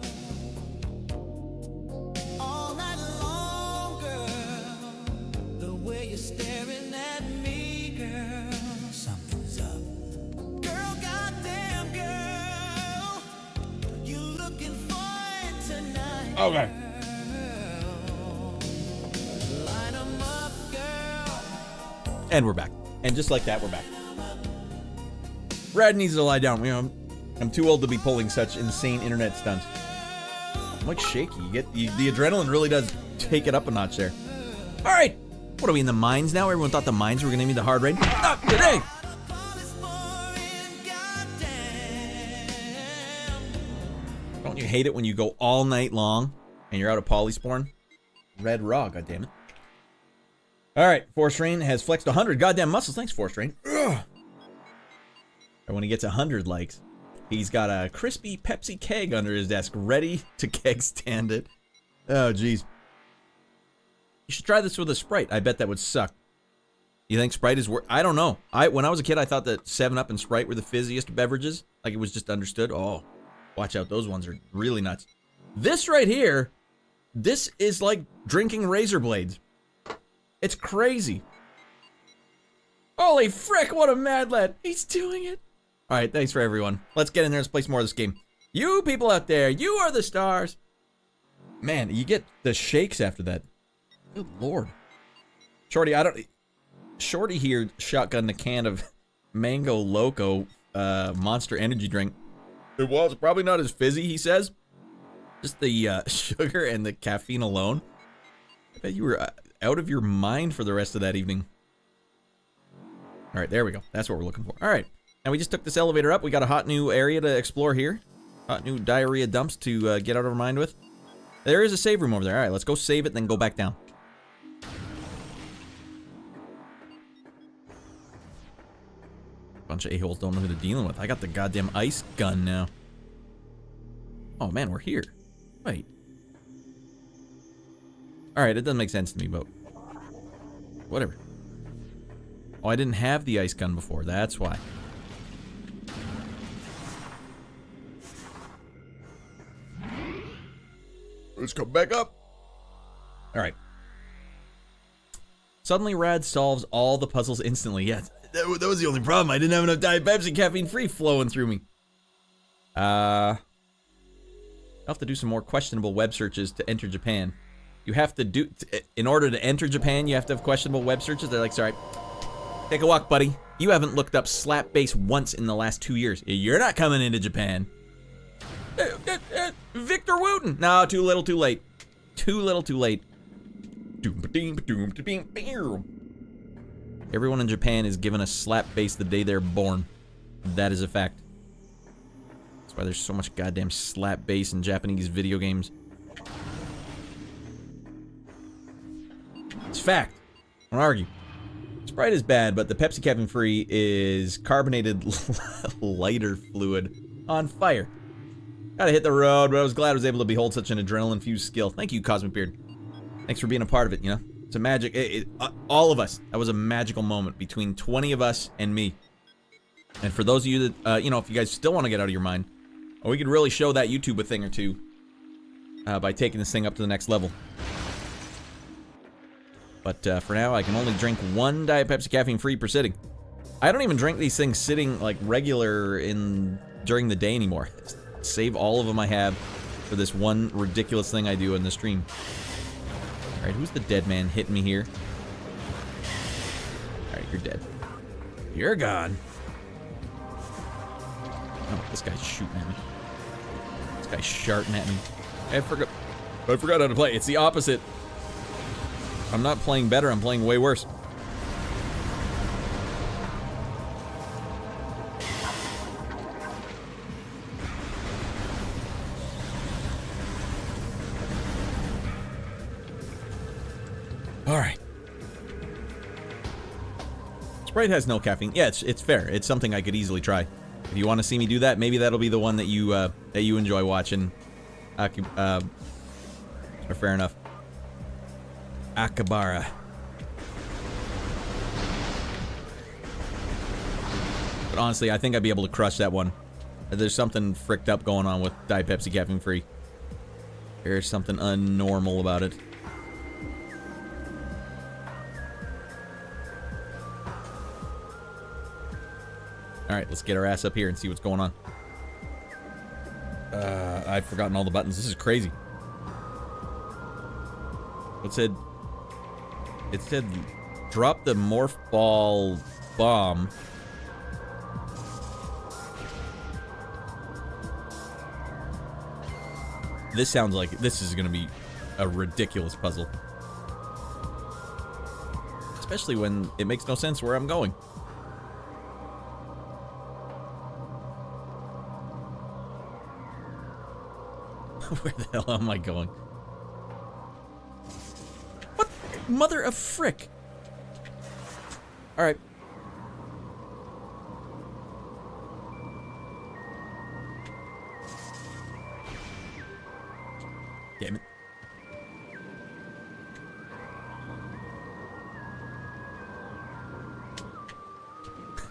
A: Okay. And we're back. And just like that, we're back. Radd needs to lie down. You know, I'm too old to be pulling such insane internet stunts. I'm like shaky. The adrenaline really does take it up a notch there. All right. What are we in the mines now? Everyone thought the mines were going to be the hard raid. Not today. Don't you hate it when you go all night long and you're out of polyspawn? Red raw, goddammit. All right, Force Rain has flexed 100 goddamn muscles. Thanks, Force Rain. Ugh. And when he gets 100 likes, he's got a crispy Pepsi keg under his desk, ready to keg stand it. Oh, jeez. You should try this with a Sprite. I bet that would suck. You think Sprite is worth? I don't know. When I was a kid, I thought that 7-Up and Sprite were the fizziest beverages. Like, it was just understood. Oh, watch out. Those ones are really nuts. This right here, this is like drinking razor blades. It's crazy. Holy frick, what a mad lad. He's doing it. All right, thanks for everyone. Let's get in there and play some more of this game. You people out there, you are the stars. Man, you get the shakes after that. Good Lord. Shorty, Shorty here shotgunned a can of Mango Loco Monster Energy drink. It was probably not as fizzy, he says. Just the sugar and the caffeine alone. I bet you were out of your mind for the rest of that evening. All right, there we go. That's what we're looking for. All right. Now we just took this elevator up. We got a hot new area to explore here. Hot new diarrhea dumps to get out of our mind with. There is a save room over there. All right, let's go save it, then go back down. Bunch of a-holes don't know who they're dealing with. I got the goddamn ice gun now. Oh man, we're here. Wait. Alright, it doesn't make sense to me, but whatever. Oh, I didn't have the ice gun before. That's why. Let's come back up. Alright. Suddenly, Radd solves all the puzzles instantly. Yeah, that was the only problem. I didn't have enough Diet Pepsi caffeine-free flowing through me. I'll have to do some more questionable web searches to enter Japan. You have to do... in order to enter Japan, you have to have questionable web searches. They're like, sorry, take a walk, buddy. You haven't looked up slap bass once in the last 2 years. You're not coming into Japan. Victor Wooten. No, too little, too late. Too little, too late. Everyone in Japan is given a slap bass the day they're born. That is a fact. That's why there's so much goddamn slap bass in Japanese video games. It's fact. I don't argue. Sprite is bad, but the Pepsi caffeine free is carbonated lighter fluid on fire. Gotta hit the road, but I was glad I was able to behold such an adrenaline-fused skill. Thank you, Cosmic Beard. Thanks for being a part of it, you know? It's a magic... all of us. That was a magical moment between 20 of us and me. And for those of you that, you know, if you guys still want to get out of your mind, we could really show that YouTube a thing or two by taking this thing up to the next level. But for now, I can only drink 1 Diet Pepsi caffeine-free per sitting. I don't even drink these things sitting, like, regular during the day anymore. Save all of them I have for this one ridiculous thing I do in the stream. Alright, who's the dead man hitting me here? Alright, you're dead. You're gone. Oh, this guy's shooting at me. This guy's sharting at me. I forgot how to play. It's the opposite. I'm not playing better, I'm playing way worse. Alright. Sprite has no caffeine. Yeah, it's fair. It's something I could easily try. If you want to see me do that, maybe that'll be the one that you enjoy watching. Fair enough. Akabara. But honestly, I think I'd be able to crush that one. There's something fricked up going on with Diet Pepsi caffeine free. There's something unnormal about it. Alright, let's get our ass up here and see what's going on. I've forgotten all the buttons. This is crazy. It said drop the morph ball bomb. This sounds like this is gonna be a ridiculous puzzle. Especially when it makes no sense where I'm going. Where the hell am I going? What? Mother of frick. Alright. Damn it.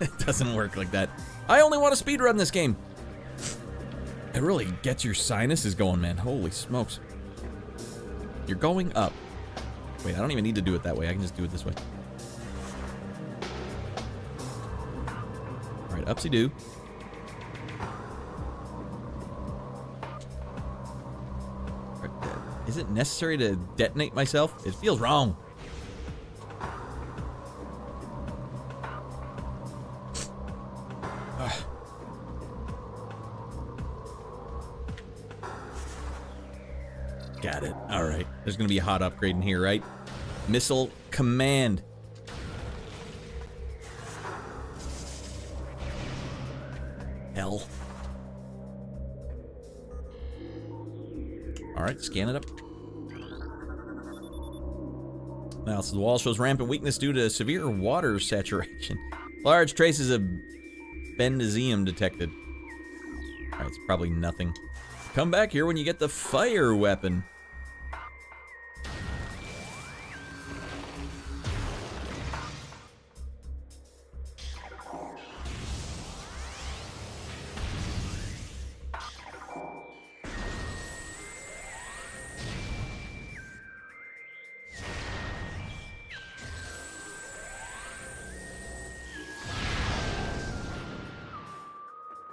A: It doesn't work like that. I only want to speedrun this game. It really gets your sinuses going, man. Holy smokes. You're going up. Wait, I don't even need to do it that way. I can just do it this way. Alright, upsie-doo. Is it necessary to detonate myself? It feels wrong. Got it. Alright. There's gonna be a hot upgrade in here, right? Missile command. Hell. Alright, scan it up. Now, so the wall shows rampant weakness due to severe water saturation. Large traces of bendezium detected. Alright, it's probably nothing. Come back here when you get the fire weapon.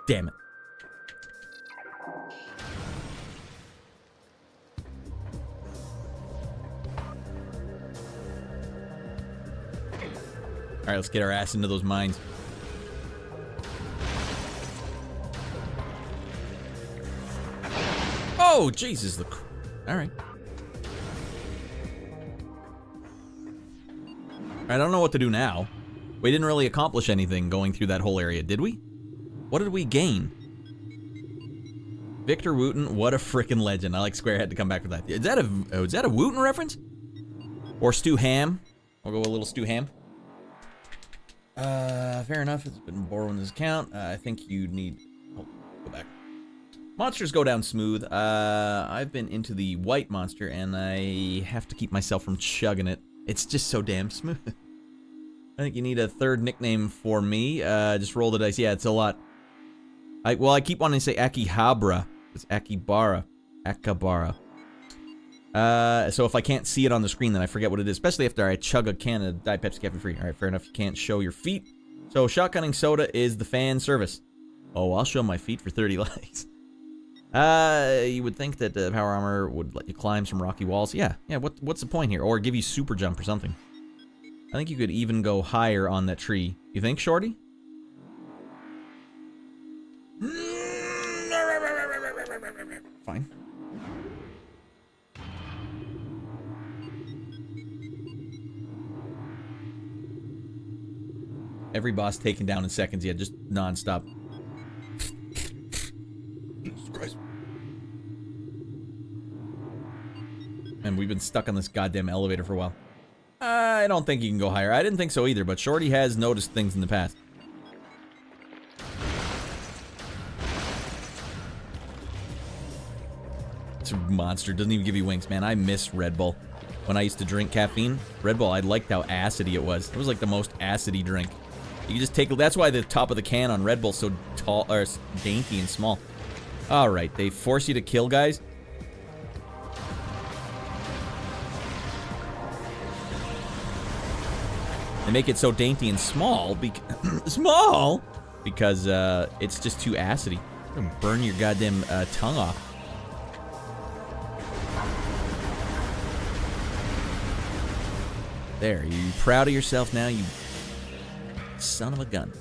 A: Damn it. All right, let's get our ass into those mines. Oh, Jesus. All right. I don't know what to do now. We didn't really accomplish anything going through that whole area, did we? What did we gain? Victor Wooten, what a frickin' legend. I like Squarehead to come back with that. Is that a Wooten reference? Or Stu Ham? I'll go with a little Stu Ham. Fair enough. It's been borrowing this account. I think you need... Oh, go back. Monsters go down smooth. I've been into the white monster, and I have to keep myself from chugging it. It's just so damn smooth. I think you need a third nickname for me. Just roll the dice. Yeah, it's a lot. I keep wanting to say Akihabara. It's Akibara. Akabara. So if I can't see it on the screen, then I forget what it is. Especially after I chug a can of Diet Pepsi Caffeine Free. Alright, fair enough. You can't show your feet. So shotgunning soda is the fan service. Oh, I'll show my feet for 30 likes. You would think that the power armor would let you climb some rocky walls. Yeah, what's the point here? Or give you super jump or something. I think you could even go higher on that tree. You think, Shorty? Fine. Every boss taken down in seconds, yeah, just non-stop. Jesus Christ. And we've been stuck on this goddamn elevator for a while. I don't think you can go higher. I didn't think so either, but Shorty has noticed things in the past. It's a monster. Doesn't even give you wings, man. I miss Red Bull. When I used to drink caffeine, Red Bull, I liked how acidy it was. It was like the most acidy drink. You can just take... That's why the top of the can on Red Bull's so tall, or dainty and small. Alright, they force you to kill guys. They make it so dainty and small, because it's just too acidy. It'll burn your goddamn tongue off. There, you proud of yourself now, you son of a gun.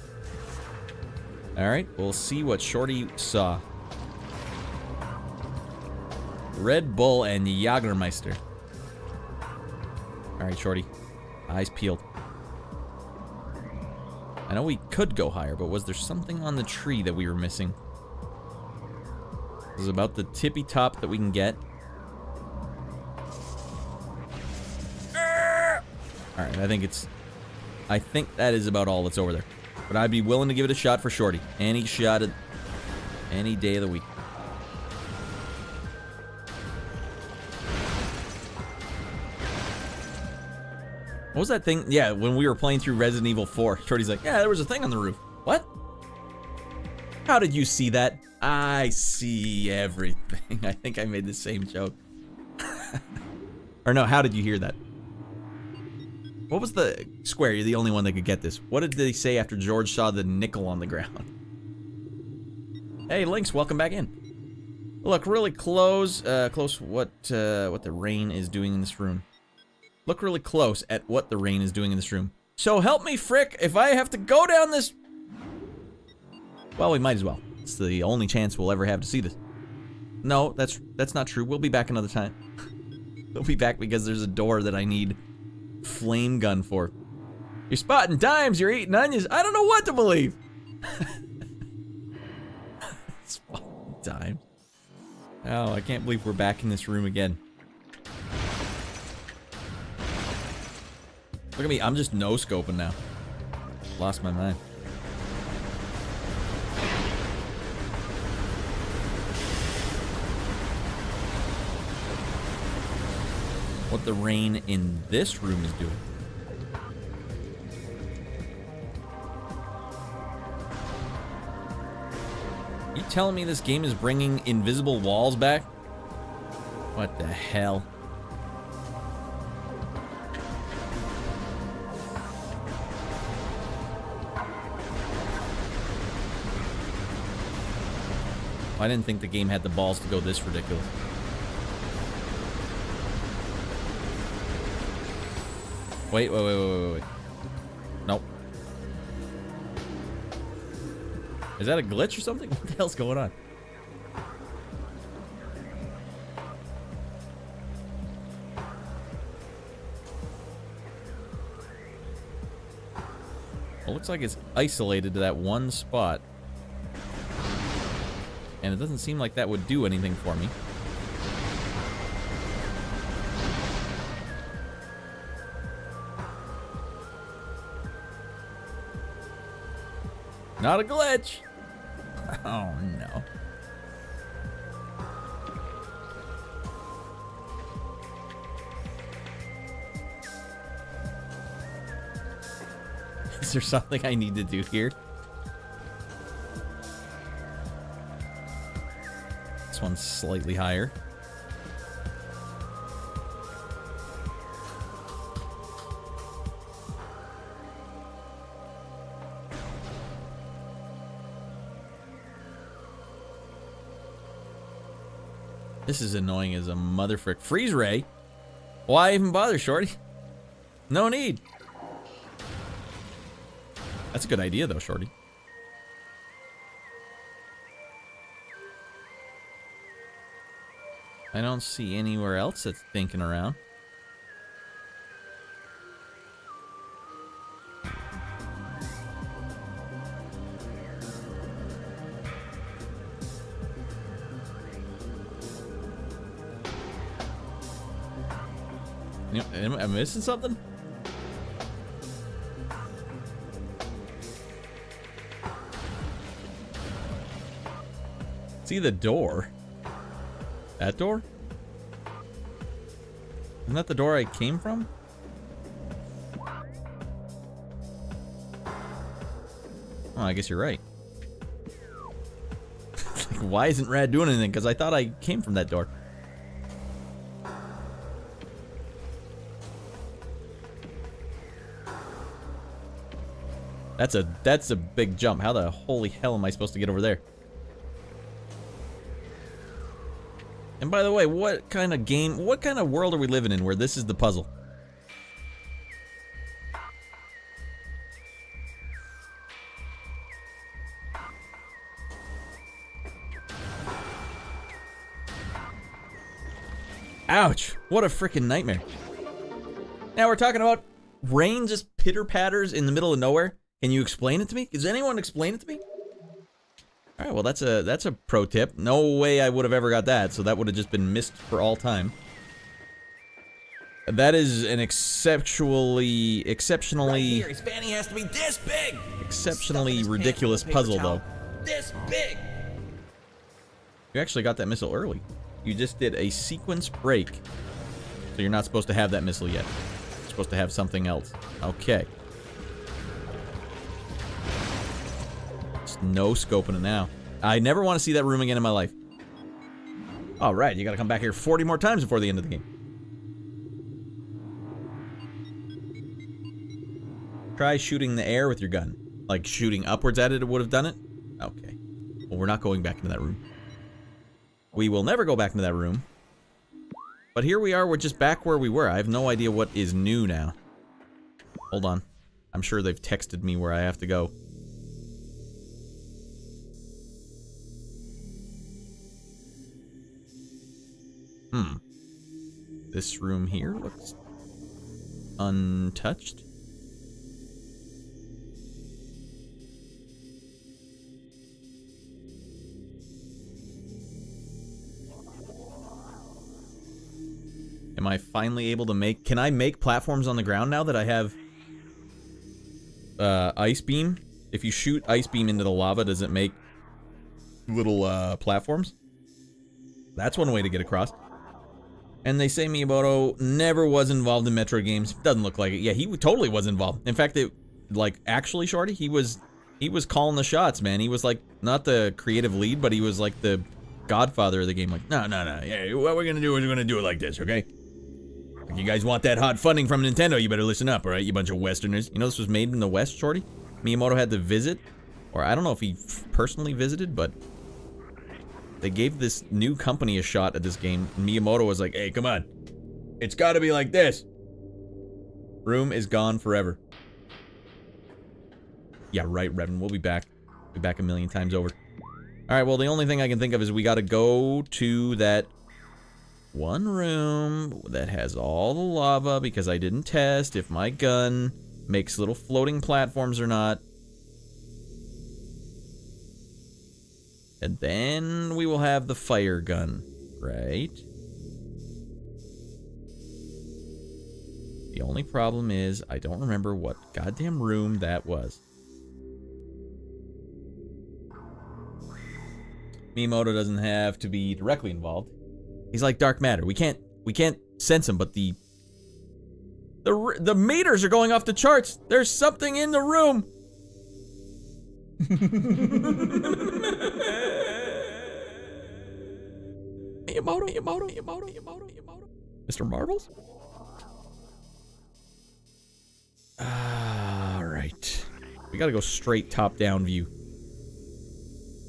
A: Alright, we'll see what Shorty saw. Red Bull and Jagermeister. Alright, Shorty. Eyes peeled. I know we could go higher, but was there something on the tree that we were missing? This is about the tippy top that we can get. Alright, I think that is about all that's over there. But I'd be willing to give it a shot for Shorty. Any shot at any day of the week. What was that thing? Yeah, when we were playing through Resident Evil 4, Shorty's like, yeah, there was a thing on the roof. What? How did you see that? I see everything. I think I made the same joke. Or no, how did you hear that? What was the... Square, you're the only one that could get this. What did they say after George saw the nickel on the ground? Hey, Lynx, welcome back in. Look really close, what the rain is doing in this room. Look really close at what the rain is doing in this room. So help me, frick, if I have to go down this... Well, we might as well. It's the only chance we'll ever have to see this. No, that's not true. We'll be back another time. We'll be back because there's a door that I need flame gun for. You're spotting dimes, you're eating onions. I don't know what to believe. this fucking time. Oh, I can't believe we're back in this room again. Look at me, I'm just no-scoping now. Lost my mind. What the rain in this room is doing. You telling me this game is bringing invisible walls back? What the hell? I didn't think the game had the balls to go this ridiculous. Wait. Nope. Is that a glitch or something? What the hell's going on? It looks like it's isolated to that one spot. And it doesn't seem like that would do anything for me. Not a glitch. Oh no. Is there something I need to do here? This one's slightly higher. This is annoying as a motherfrick. Freeze ray? Why even bother, Shorty? No need. That's a good idea, though, Shorty. I don't see anywhere else that's thinking around. Am I missing something? See the door? That door? Isn't that the door I came from? Oh, I guess you're right. Like, why isn't Radd doing anything? Because I thought I came from that door. That's a big jump. How the holy hell am I supposed to get over there? And by the way, what kind of world are we living in where this is the puzzle? Ouch! What a freaking nightmare. Now we're talking about rain just pitter-patters in the middle of nowhere. Can you explain it to me? Does anyone explain it to me? Alright, well that's a pro tip. No way I would have ever got that, so that would have just been missed for all time. That is an exceptionally
C: Right here, his fanny has to be this big.
A: exceptionally ridiculous puzzle, though.
C: This big.
A: You actually got that missile early. You just did a sequence break. So you're not supposed to have that missile yet. You're supposed to have something else. Okay. Just no scoping it now. I never want to see that room again in my life. Alright, you gotta come back here 40 more times before the end of the game. Try shooting the air with your gun. Like shooting upwards at it would have done it? Okay. Well, we're not going back into that room. We will never go back into that room. But here we are, we're just back where we were. I have no idea what is new now. Hold on. I'm sure they've texted me where I have to go. This room here looks untouched. am I finally able to make... Can I make platforms on the ground now that I have... Ice Beam? If you shoot Ice Beam into the lava, does it make... little, platforms? That's one way to get across. And they say Miyamoto never was involved in Metroid games. Doesn't look like it. Yeah, he totally was involved. In fact, actually, Shorty, he was calling the shots, man. He was, like, not the creative lead, but he was, like, the godfather of the game. Like, no. Yeah, what we're gonna do is we're gonna do it like this, okay? If you guys want that hot funding from Nintendo, you better listen up, alright, you bunch of Westerners. You know this was made in the West, Shorty? Miyamoto had to visit, or I don't know if he personally visited, but they gave this new company a shot at this game. And Miyamoto was like, hey, come on. It's gotta be like this. Room is gone forever. Yeah, right, Revan. We'll be back. Be back a million times over. Alright, well, the only thing I can think of is we gotta go to that one room that has all the lava because I didn't test if my gun makes little floating platforms or not. And then we will have the fire gun, right? The only problem is I don't remember what goddamn room that was. Miyamoto doesn't have to be directly involved. He's like dark matter. We can't sense him, but the meters are going off the charts. There's something in the room. Miyamoto. Mr. Marbles? Alright. We gotta go straight top-down view.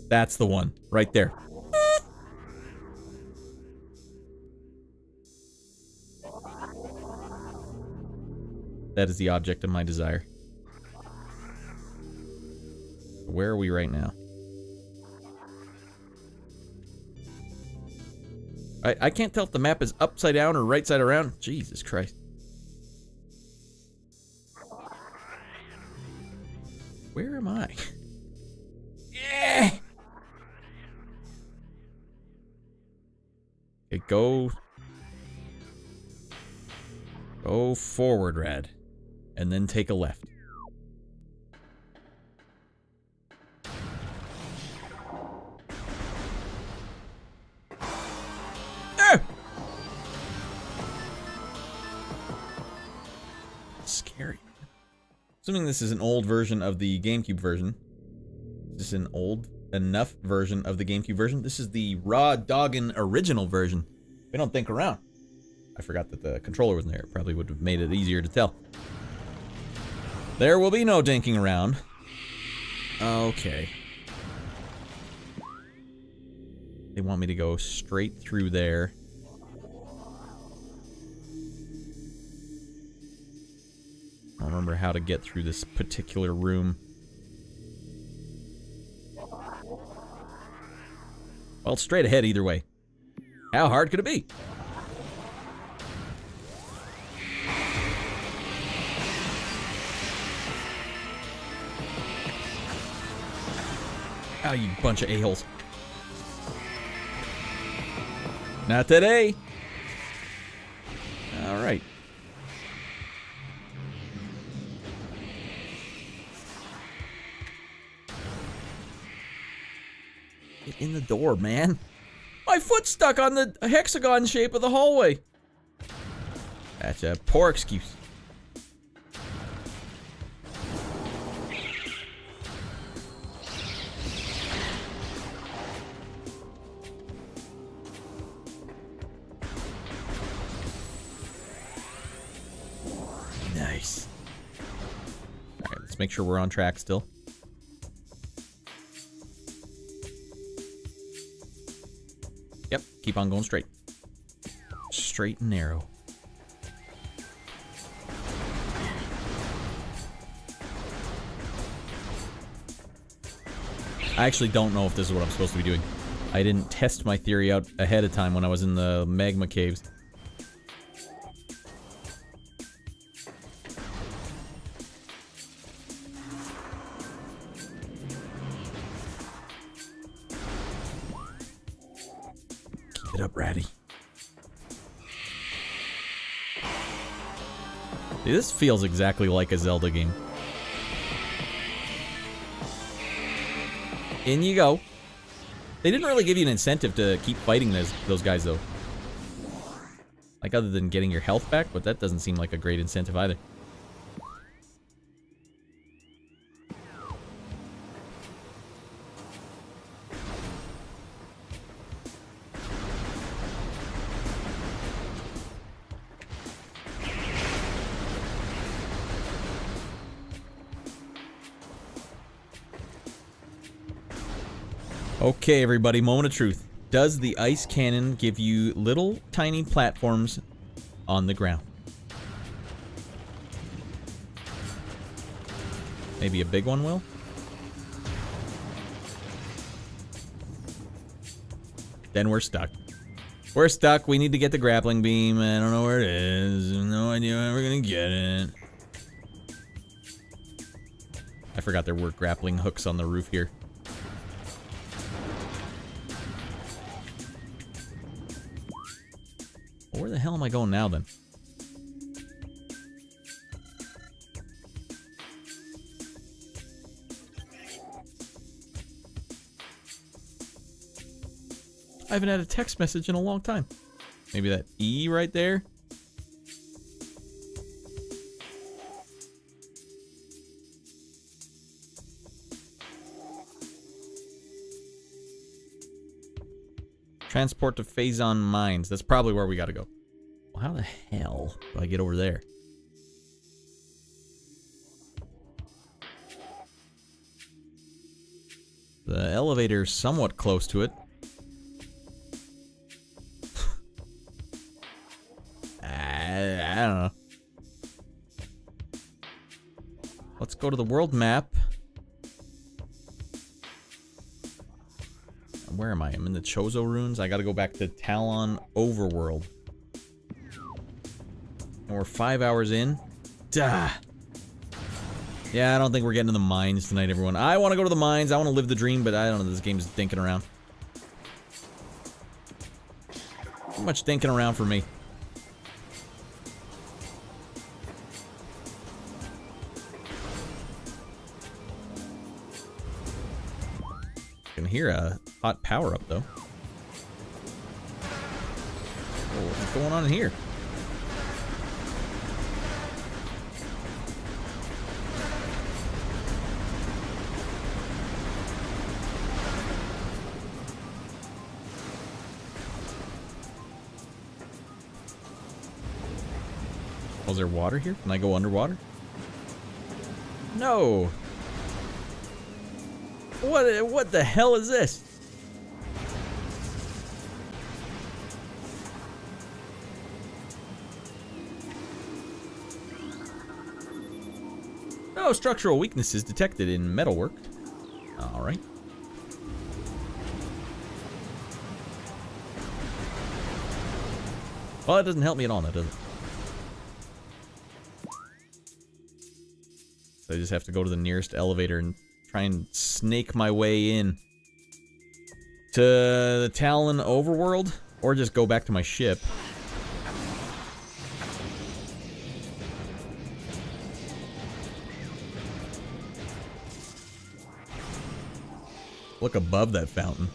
A: That's the one. Right there. That is the object of my desire. Where are we right now? I can't tell if the map is upside down or right side around. Jesus Christ. Where am I? Yeah. Okay, go forward, Radd, and then take a left. Ah! Scary. Assuming this is an old version of the GameCube version. This is an old enough version of the GameCube version. This is the raw doggin' original version. We don't think around. I forgot that the controller wasn't there. It probably would have made it easier to tell. There will be no dinking around. Okay. They want me to go straight through there. I don't remember how to get through this particular room. Well, straight ahead either way. How hard could it be? Oh, you bunch of a-holes. Not today. All right. Get in the door, man. My foot's stuck on the hexagon shape of the hallway. That's a poor excuse. Nice. All right, let's make sure we're on track still. Yep, keep on going straight. Straight and narrow. I actually don't know if this is what I'm supposed to be doing. I didn't test my theory out ahead of time when I was in the magma caves. Keep it up, Raddy. See, this feels exactly like a Zelda game. In you go. They didn't really give you an incentive to keep fighting those guys, though. Like, other than getting your health back, but that doesn't seem like a great incentive either. Okay, everybody, moment of truth. Does the ice cannon give you little tiny platforms on the ground? Maybe a big one will? Then we're stuck. We're stuck. We need to get the grappling beam. I don't know where it is. No idea how we're gonna get it. I forgot there were grappling hooks on the roof here. Where the hell am I going now, then? I haven't had a text message in a long time. Maybe that E right there? Transport to Phazon Mines. That's probably where we gotta go. Well, how the hell do I get over there? The elevator's somewhat close to it. I don't know. Let's go to the world map. Where am I? I'm in the Chozo ruins. I gotta go back to Talon Overworld. And we're 5 hours in. Duh. Yeah, I don't think we're getting to the mines tonight, everyone. I want to go to the mines. I want to live the dream, but I don't know. This game's dinking around. Too much dinking around for me. I can hear a hot power up, though. Oh, what's going on in here? Oh, is there water here? Can I go underwater? No! What the hell is this? No structural weaknesses detected in metalwork. Alright. Well, that doesn't help me at all now, does it? So I just have to go to the nearest elevator and try and snake my way in to the Talon Overworld, or just go back to my ship. Look above that fountain.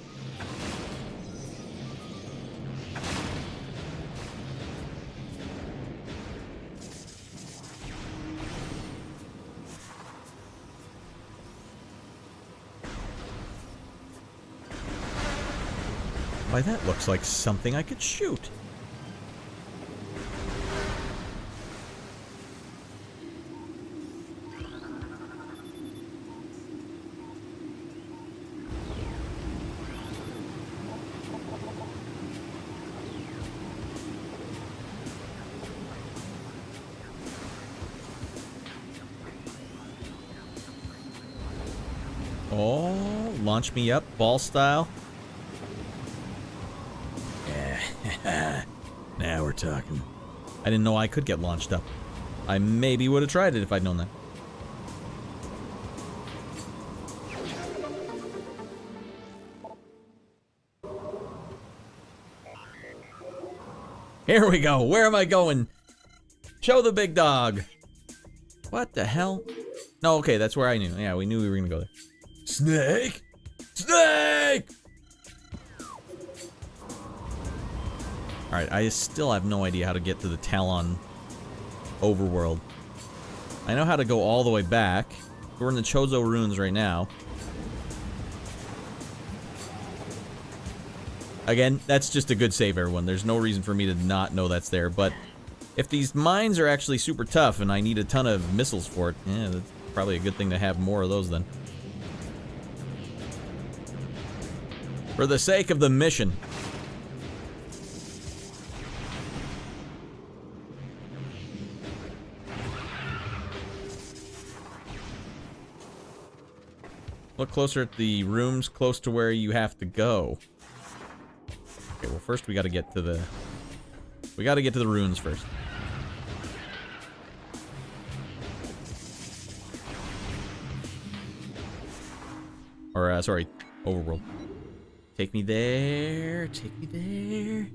A: Why, that looks like something I could shoot. Oh, launch me up, ball style. Now we're talking. I didn't know I could get launched up. I maybe would have tried it if I'd known that. Here we go. Where am I going? Show the big dog. What the hell? No, okay, that's where I knew. Yeah, we knew we were gonna go there. Snake! Snake! Alright, I still have no idea how to get to the Talon overworld. I know how to go all the way back. We're in the Chozo ruins right now. Again, that's just a good save, everyone. There's no reason for me to not know that's there, but if these mines are actually super tough and I need a ton of missiles for it, yeah, that's probably a good thing to have more of those then. For the sake of the mission. Look closer at the rooms close to where you have to go. Okay, well first we gotta get to the... We gotta get to the ruins first. Or, sorry, overworld. Take me there, take me there.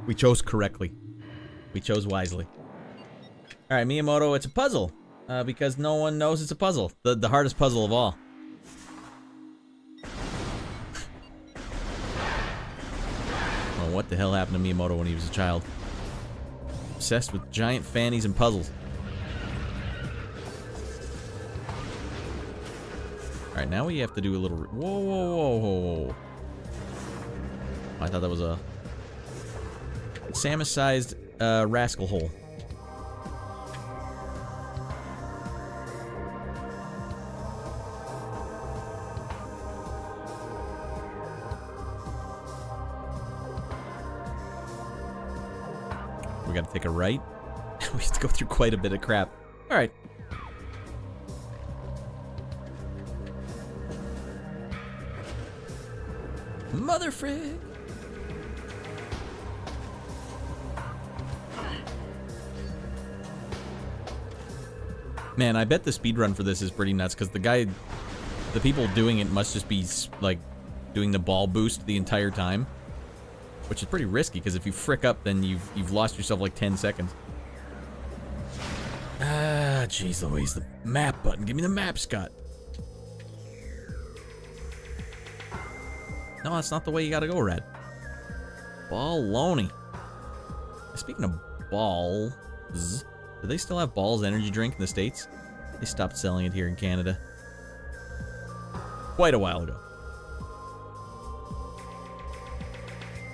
A: We chose correctly. We chose wisely. Alright, Miyamoto, it's a puzzle. Because no one knows it's a puzzle. The hardest puzzle of all. Oh, what the hell happened to Miyamoto when he was a child? Obsessed with giant fannies and puzzles. Alright, now we have to do a little... Whoa, whoa, whoa, whoa, whoa. I thought that was a... Samus-sized rascal hole. We gotta take a right. We have to go through quite a bit of crap. Alright. Mother frig! Man, I bet the speedrun for this is pretty nuts, because the people doing it must just be, like, doing the ball boost the entire time. Which is pretty risky, because if you frick up, then you've lost yourself like 10 seconds. Ah, jeez Louise, the map button. Give me the map, Scott. No, that's not the way you gotta go, Radd. Baloney. Speaking of balls... Do they still have Balls energy drink in the States? They stopped selling it here in Canada quite a while ago.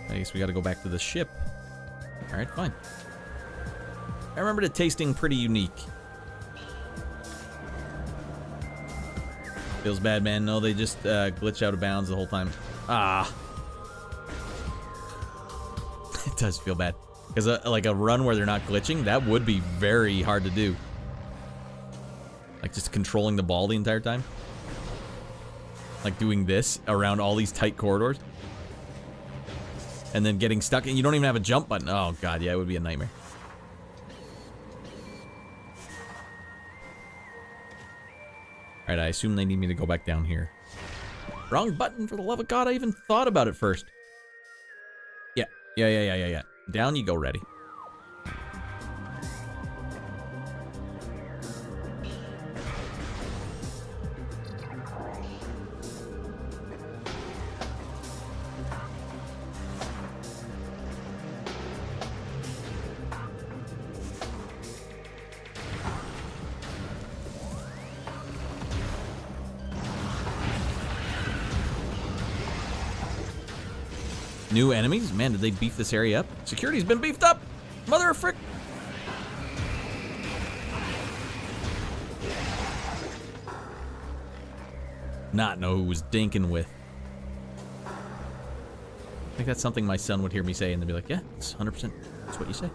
A: I guess we gotta go back to the ship. Alright, fine. I remembered it tasting pretty unique. Feels bad, man. No, they just glitch out of bounds the whole time. Ah. It does feel bad. Because like a run where they're not glitching, that would be very hard to do. Like just controlling the ball the entire time. Like doing this around all these tight corridors. And then getting stuck, and you don't even have a jump button. Oh god, yeah, it would be a nightmare. Alright, I assume they need me to go back down here. Wrong button, for the love of God, I even thought about it first. Yeah. Down you go, ready. New enemies? Man, did they beef this area up? Security's been beefed up! Mother of frick! Not know who was dinking with. I think that's something my son would hear me say and they'd be like, yeah, it's 100%. That's what you say.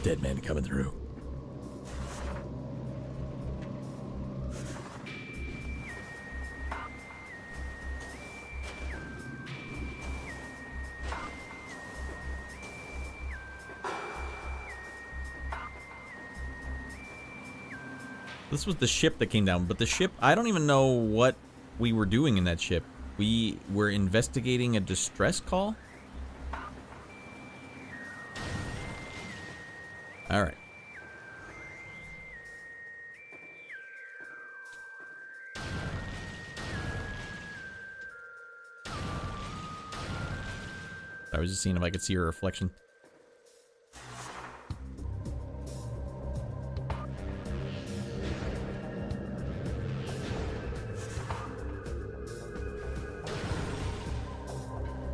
A: Dead man coming through. This was the ship that came down, but the ship, I don't even know what we were doing in that ship. We were investigating a distress call? Alright. I was just seeing if I could see her reflection.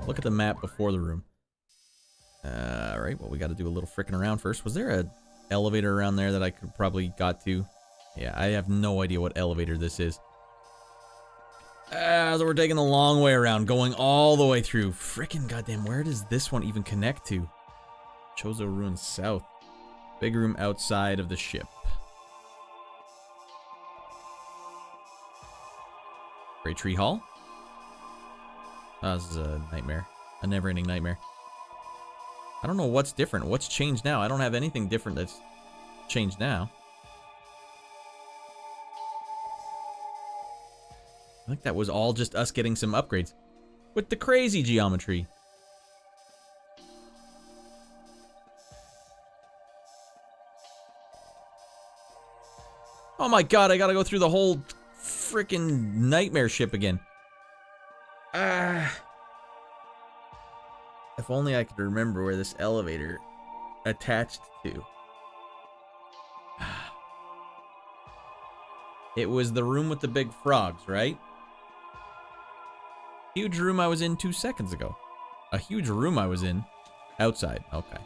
A: Look at the map before the room. Alright, well, we got to do a little frickin' around first. Was there a elevator around there that I could probably got to? Yeah, I have no idea what elevator this is. So we're taking the long way around, going all the way through. Frickin' goddamn, where does this one even connect to? Chozo Ruins South. Big room outside of the ship. Great Tree Hall? Oh, this is a nightmare. A never-ending nightmare. I don't know what's different. What's changed now? I don't have anything different that's changed now. I think that was all just us getting some upgrades. With the crazy geometry. Oh my god, I gotta go through the whole frickin' nightmare ship again. If only I could remember where this elevator attached to. It was the room with the big frogs, right? Huge room I was in 2 seconds ago. A huge room I was in outside. Okay.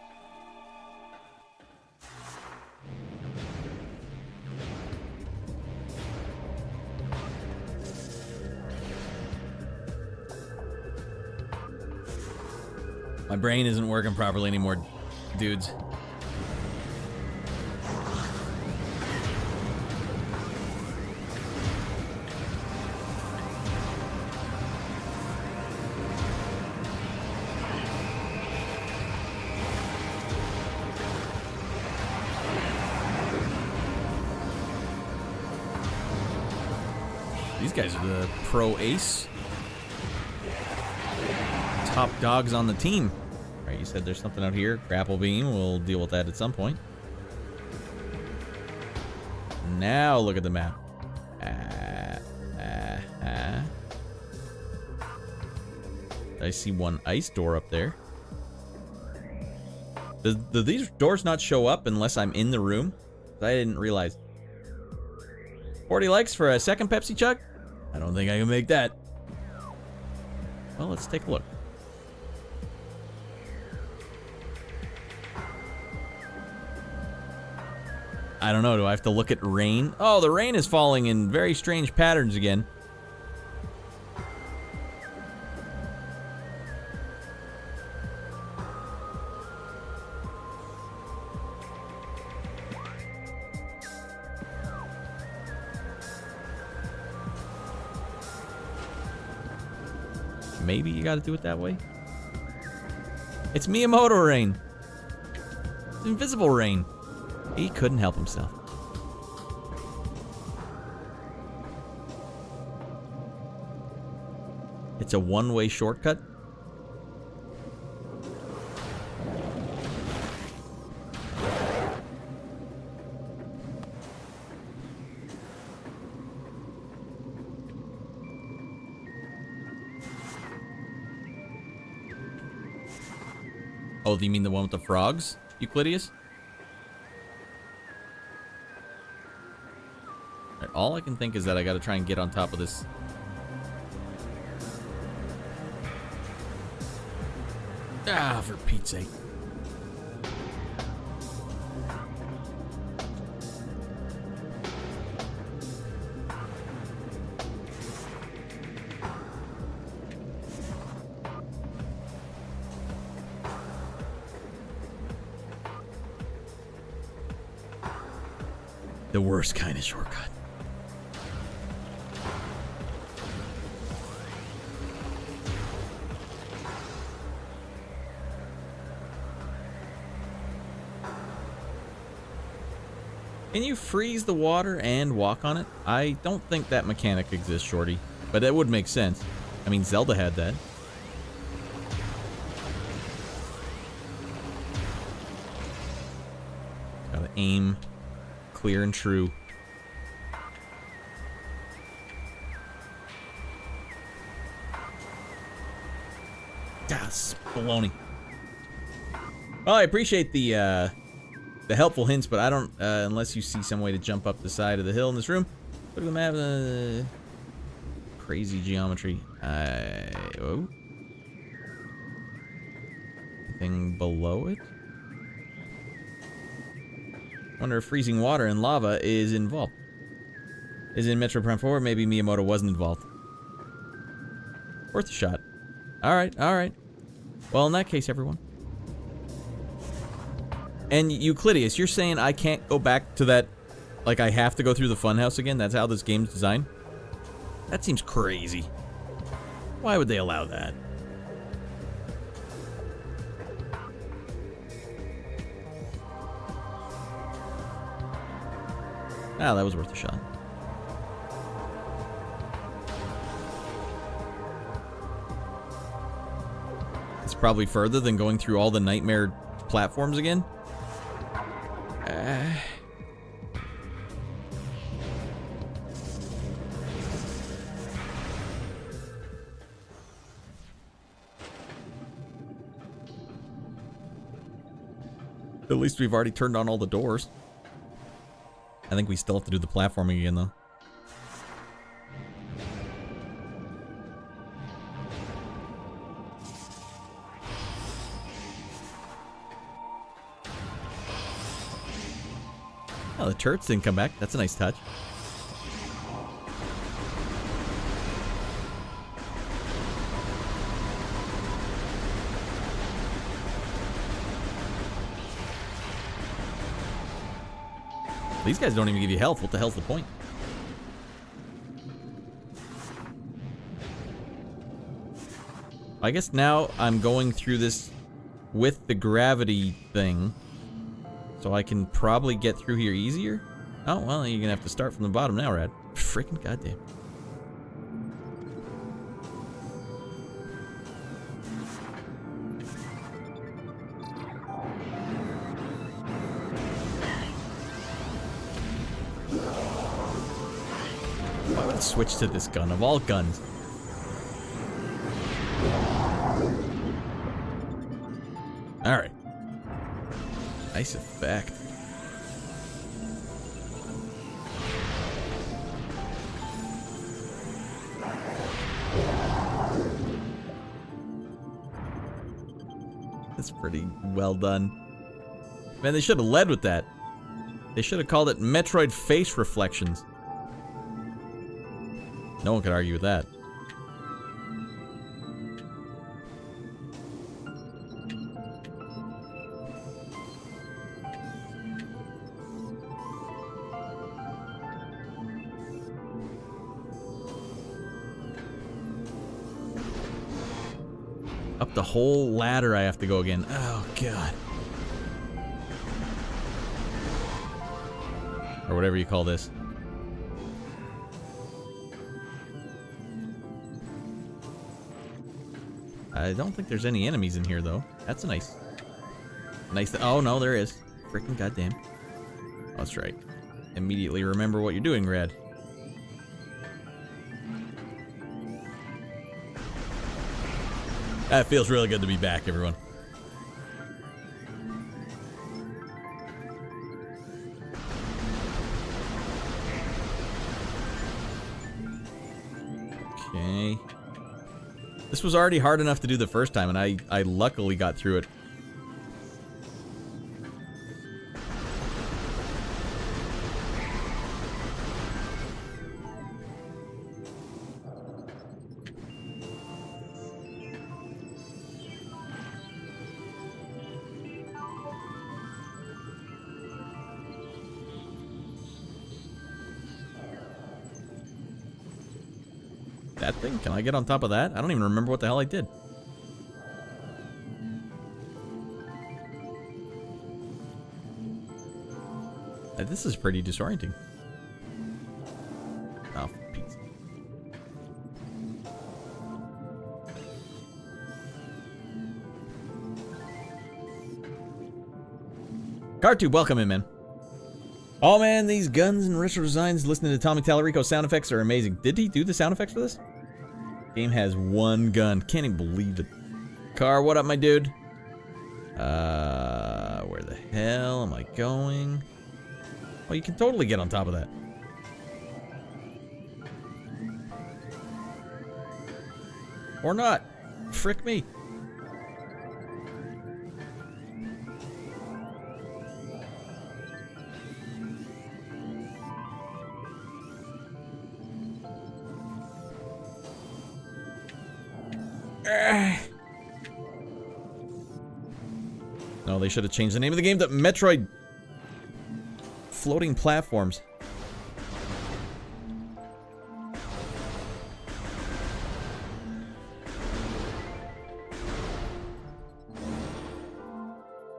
A: My brain isn't working properly anymore, dudes. These guys are the pro ace. Top dogs on the team. Right, you said there's something out here. Grapple beam. We'll deal with that at some point. Now look at the map. I see one ice door up there. Do these doors not show up unless I'm in the room? I didn't realize. 40 likes for a second Pepsi chug? I don't think I can make that. Well, let's take a look. I don't know, do I have to look at rain? Oh, the rain is falling in very strange patterns again. Maybe you gotta do it that way? It's Miyamoto rain. It's invisible rain. He couldn't help himself. It's a one-way shortcut? Oh, do you mean the one with the frogs, Euclideus? All I can think is that I gotta try and get on top of this. Ah, for Pete's sake. The worst kind of shortcut. Can you freeze the water and walk on it? I don't think that mechanic exists, Shorty. But that would make sense. I mean, Zelda had that. Gotta aim clear and true. Ah, baloney. Well, I appreciate the helpful hints, but I don't, unless you see some way to jump up the side of the hill in this room. Look at the map, crazy geometry. Oh. Anything below it? Wonder if freezing water and lava is involved. Is in Metroid Prime 4, maybe Miyamoto wasn't involved. Worth a shot. Alright, alright. Well, in that case, everyone. And Euclideus, you're saying I can't go back to that, like I have to go through the funhouse again? That's how this game's designed? That seems crazy. Why would they allow that? Ah, that was worth a shot. It's probably further than going through all the nightmare platforms again. At least we've already turned on all the doors. I think we still have to do the platforming again, though. Oh, the turrets didn't come back. That's a nice touch. These guys don't even give you health. What the hell's the point? I guess now I'm going through this with the gravity thing. So I can probably get through here easier? Oh, well, you're gonna have to start from the bottom now, Radd. Freaking goddamn. Why would I switch to this gun of all guns? Alright. Nice effect. That's pretty well done. Man, they should have led with that. They should have called it Metroid Face Reflections. No one could argue with that. Up the whole ladder I have to go again. Oh, God. Or whatever you call this. I don't think there's any enemies in here, though. That's a nice... Oh, no, there is. Freaking goddamn. Oh, that's right. Immediately remember what you're doing, Radd. That feels really good to be back, everyone. Okay. This was already hard enough to do the first time, and I luckily got through it. That thing? Can I get on top of that? I don't even remember what the hell I did. I This is pretty disorienting. Oh, Pete. Cartube, welcome in, man. Oh man, these guns and retro designs, listening to Tommy Tallarico's sound effects are amazing. Did he do the sound effects for this? Game has one gun. Can't even believe it. Car, what up, my dude? Where the hell am I going? Oh, you can totally get on top of that. Or not. Frick me. No, they should have changed the name of the game to Metroid Floating Platforms.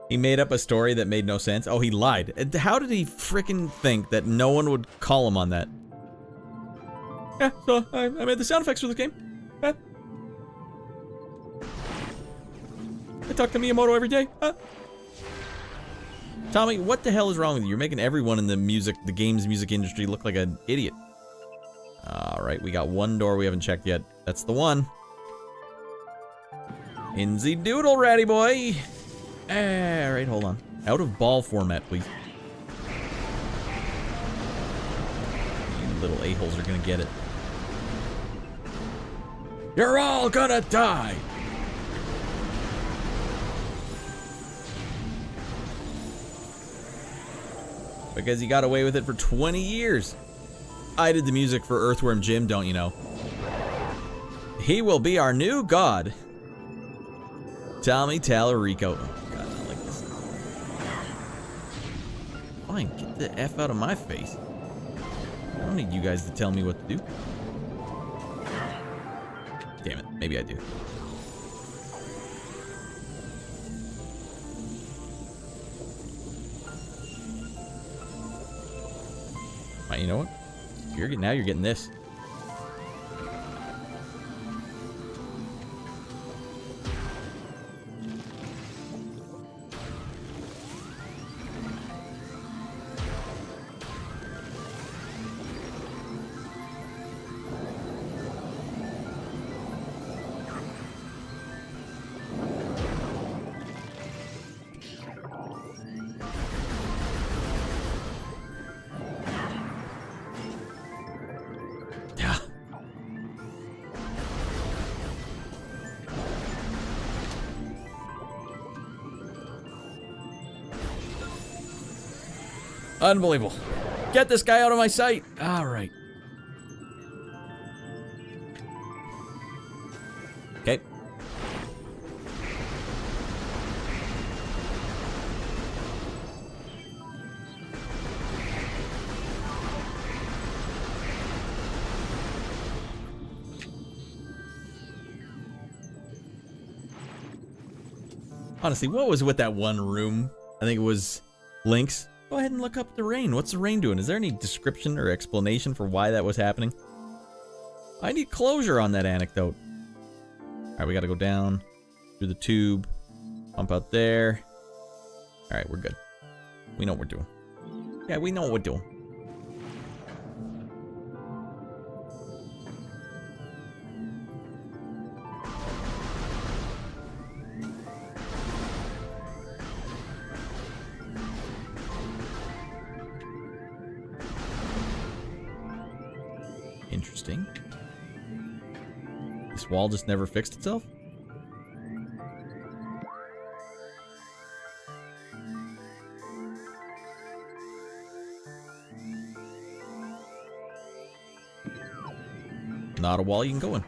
A: He made up a story that made no sense. Oh, he lied. How did he frickin' think that no one would call him on that? Yeah, so I made the sound effects for this game. I talk to Miyamoto every day. Tommy, what the hell is wrong with you? You're making everyone in the games music industry look like an idiot. Alright, we got one door we haven't checked yet. That's the one. In the doodle, ratty boy. Alright, hold on. Out of ball format, please. You little a-holes are gonna get it. You're all gonna die! Because he got away with it for 20 years. I did the music for Earthworm Jim, don't you know? He will be our new god. Tommy Tallarico. Oh god, I don't like this. Fine, get the F out of my face. I don't need you guys to tell me what to do. Damn it, maybe I do. You know what? Now you're getting this. Unbelievable. Get this guy out of my sight. All right. Okay. Honestly, what was with that one room? I think it was Link's. Go ahead and look up the rain. What's the rain doing? Is there any description or explanation for why that was happening? I need closure on that anecdote. Alright, we gotta go down through the tube. Pump out there. Alright, we're good. We know what we're doing. Yeah, we know what we're doing. Interesting. This wall just never fixed itself? Not a wall you can go in.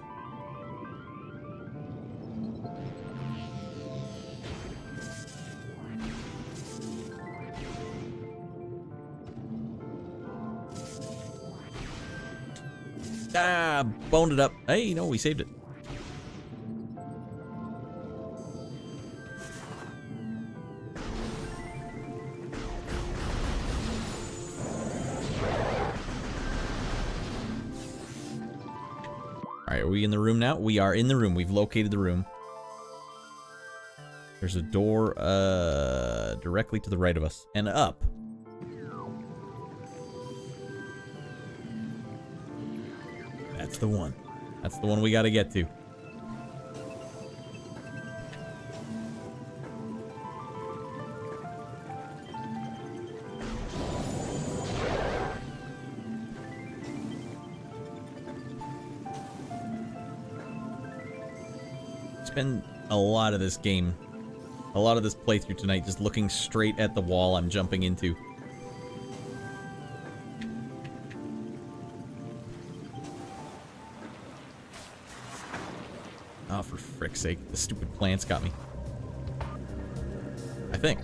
A: Ah, boned it up. Hey, no, we saved it. Alright, are we in the room now? We are in the room. We've located the room. There's a door directly to the right of us. And up. That's the one. That's the one we gotta get to. Spend a lot of this game, a lot of this playthrough tonight just looking straight at the wall I'm jumping into. Oh, for frick's sake, the stupid plants got me. I think.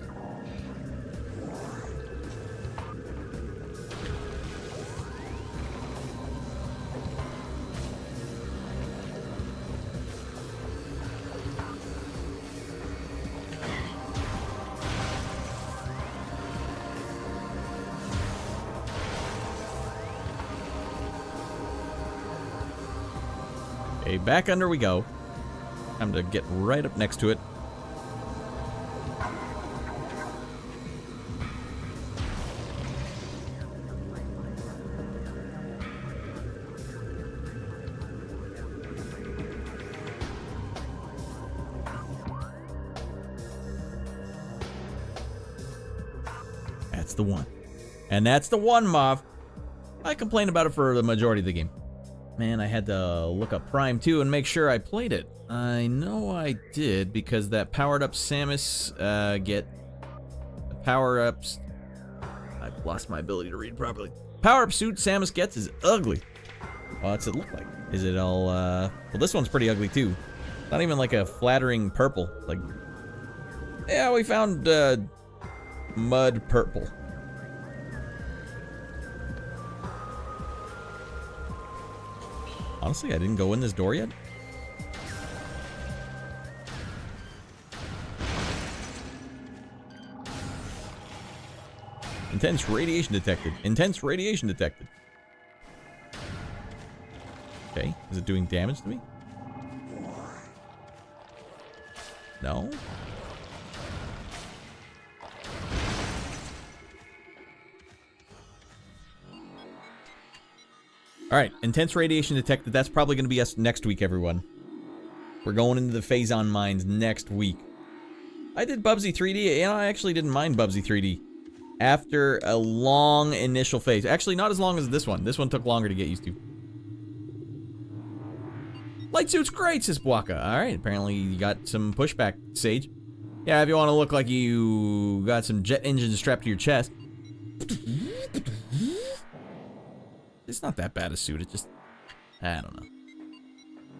A: Okay, back under we go. Time to get right up next to it. That's the one. And that's the one, Mauve. I complained about it for the majority of the game. Man, I had to look up Prime 2 and make sure I played it. I know I did, because that powered up Samus get... The power-ups... I've lost my ability to read properly. Power-up suit Samus gets is ugly. What's it look like? Is it all, Well, this one's pretty ugly, too. Not even like a flattering purple. Like... Yeah, we found, mud purple. Honestly, I didn't go in this door yet. Intense radiation detected. Intense radiation detected. Okay, is it doing damage to me? No? Alright, intense radiation detected. That's probably going to be us next week, everyone. We're going into the Phazon mines next week. I did Bubsy 3D, and I actually didn't mind Bubsy 3D. After a long initial phase. Actually, not as long as this one. This one took longer to get used to. Light suit's great, says Bwaka. Alright, apparently you got some pushback, Sage. Yeah, if you want to look like you got some jet engines strapped to your chest. It's not that bad a suit, it just... I don't know.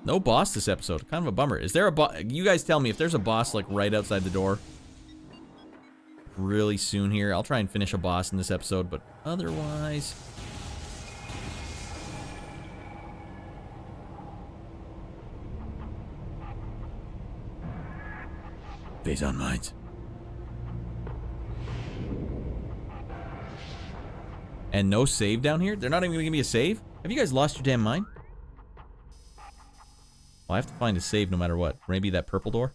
A: No boss this episode, kind of a bummer. Is there a boss? You guys tell me if there's a boss like right outside the door. Really soon here. I'll try and finish a boss in this episode, but otherwise... Phazon mines. And no save down here? They're not even gonna give me a save? Have you guys lost your damn mind? Well, I have to find a save no matter what. Maybe that purple door?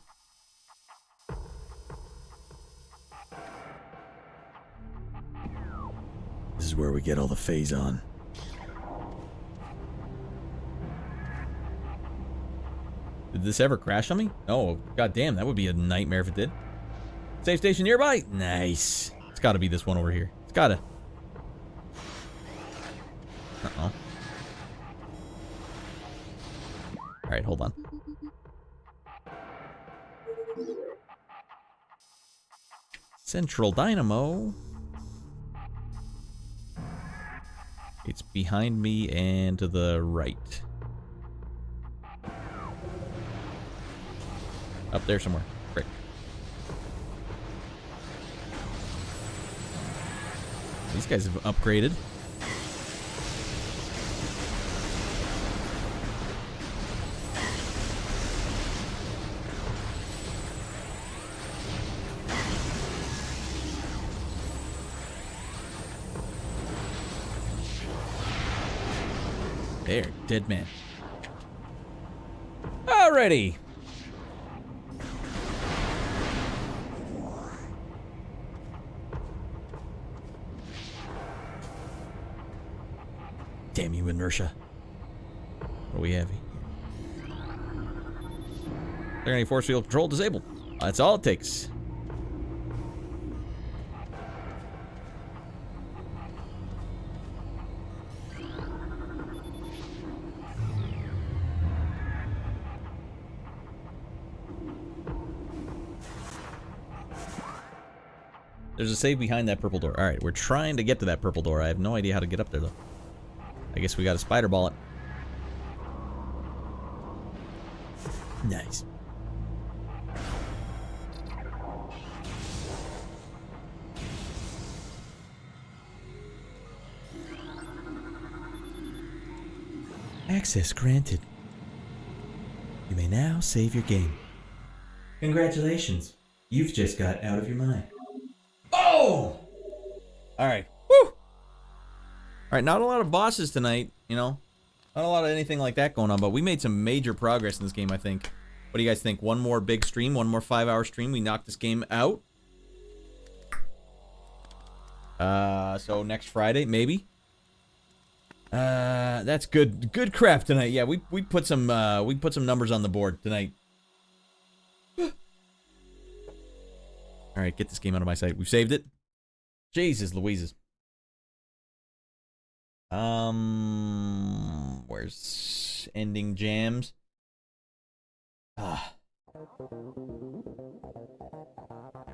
A: This is where we get all the Phazon. Did this ever crash on me? Oh, goddamn, that would be a nightmare if it did. Save station nearby? Nice. It's gotta be this one over here. It's gotta. Uh-oh. Alright, hold on. Central Dynamo. It's behind me and to the right. Up there somewhere. Frick. These guys have upgraded. There, dead man. Alrighty. Damn you, inertia. What do we have here? They're gonna force field control disabled. That's all it takes. There's a save behind that purple door. Alright, we're trying to get to that purple door. I have no idea how to get up there, though. I guess we got to spider ball it. Nice. Access granted. You may now save your game. Congratulations. You've just got out of your mind. Oh! Alright. Woo! Alright, not a lot of bosses tonight, you know. Not a lot of anything like that going on, but we made some major progress in this game, I think. What do you guys think? One more big stream, one more 5-hour stream, we knock this game out. So next Friday, maybe. That's good crap tonight. Yeah, we put some numbers on the board tonight. Alright, get this game out of my sight. We've saved it. Jesus Louises. Where's ending jams?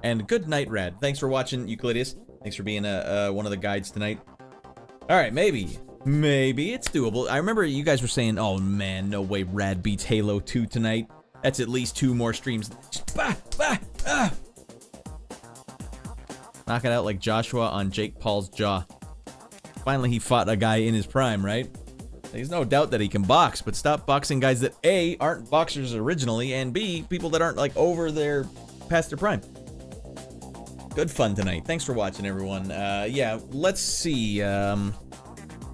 A: And good night, Radd. Thanks for watching, Euclideus. Thanks for being one of the guides tonight. Alright, maybe it's doable. I remember you guys were saying, oh man, no way Radd beats Halo 2 tonight. That's at least 2 more streams. Knock it out like Joshua on Jake Paul's jaw. Finally, he fought a guy in his prime, right? There's no doubt that he can box, but stop boxing guys that A, aren't boxers originally, and B, people that aren't like past their prime. Good fun tonight. Thanks for watching, everyone. Yeah, let's see.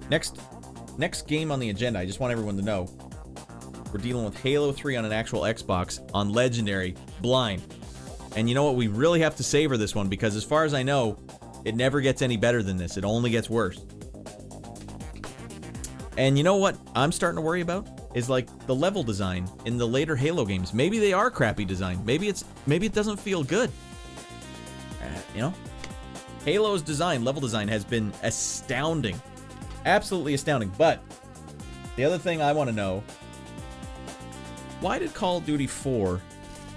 A: Next game on the agenda, I just want everyone to know, we're dealing with Halo 3 on an actual Xbox, on Legendary, blind. And you know what? We really have to savor this one, because as far as I know, it never gets any better than this. It only gets worse. And you know what I'm starting to worry about? Is like the level design in the later Halo games. Maybe they are crappy design. Maybe it doesn't feel good. You know? Halo's design, level design, has been astounding. Absolutely astounding. But the other thing I want to know, why did Call of Duty 4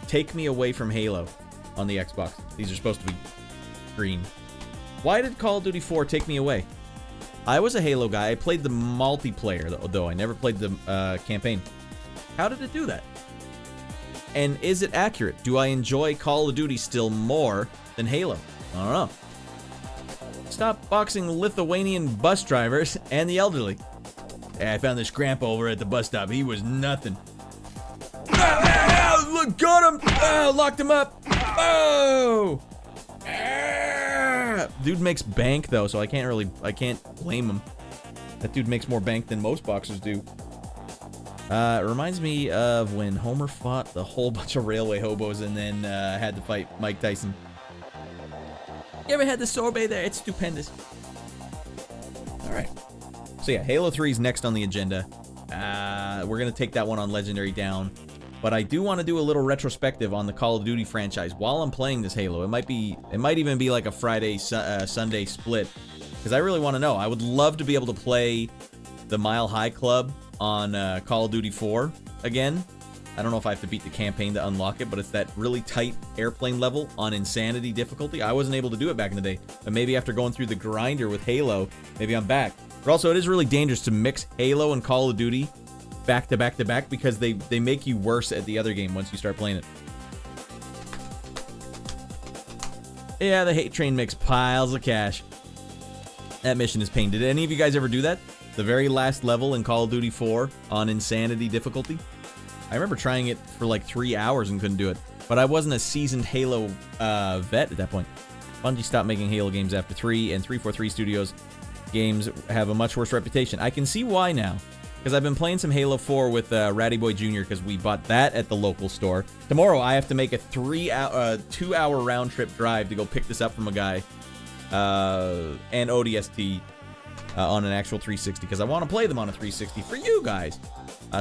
A: take me away from Halo on the Xbox? These are supposed to be green. Why did Call of Duty 4 take me away? I was a Halo guy. I played the multiplayer, though. I never played the campaign. How did it do that? And is it accurate? Do I enjoy Call of Duty still more than Halo? I don't know. Stop boxing Lithuanian bus drivers and the elderly. Hey, I found this grandpa over at the bus stop. He was nothing. Look, got him! Locked him up! Oh! Dude makes bank though, so I can't blame him. That dude makes more bank than most boxers do. It reminds me of when Homer fought the whole bunch of railway hobos and then had to fight Mike Tyson. You ever had the sorbet there? It's stupendous. Alright. So yeah, Halo 3 is next on the agenda. We're gonna take that one on Legendary down. But I do want to do a little retrospective on the Call of Duty franchise while I'm playing this Halo. It might even be like a Friday, Sunday split, because I really want to know. I would love to be able to play the Mile High Club on Call of Duty 4 again. I don't know if I have to beat the campaign to unlock it, but it's that really tight airplane level on Insanity difficulty. I wasn't able to do it back in the day, but maybe after going through the grinder with Halo, maybe I'm back. But also, it is really dangerous to mix Halo and Call of Duty back to back to back, because they make you worse at the other game once you start playing it. Yeah, the hate train makes piles of cash. That mission is pain. Did any of you guys ever do that? The very last level in Call of Duty 4 on Insanity difficulty? I remember trying it for like 3 hours and couldn't do it. But I wasn't a seasoned Halo vet at that point. Bungie stopped making Halo games after 3, and 343 Studios games have a much worse reputation. I can see why now. because I've been playing some Halo 4 with Ratty Boy Jr. because we bought that at the local store. Tomorrow I have to make a 2-hour round trip drive to go pick this up from a guy and ODST on an actual 360 because I want to play them on a 360 for you guys.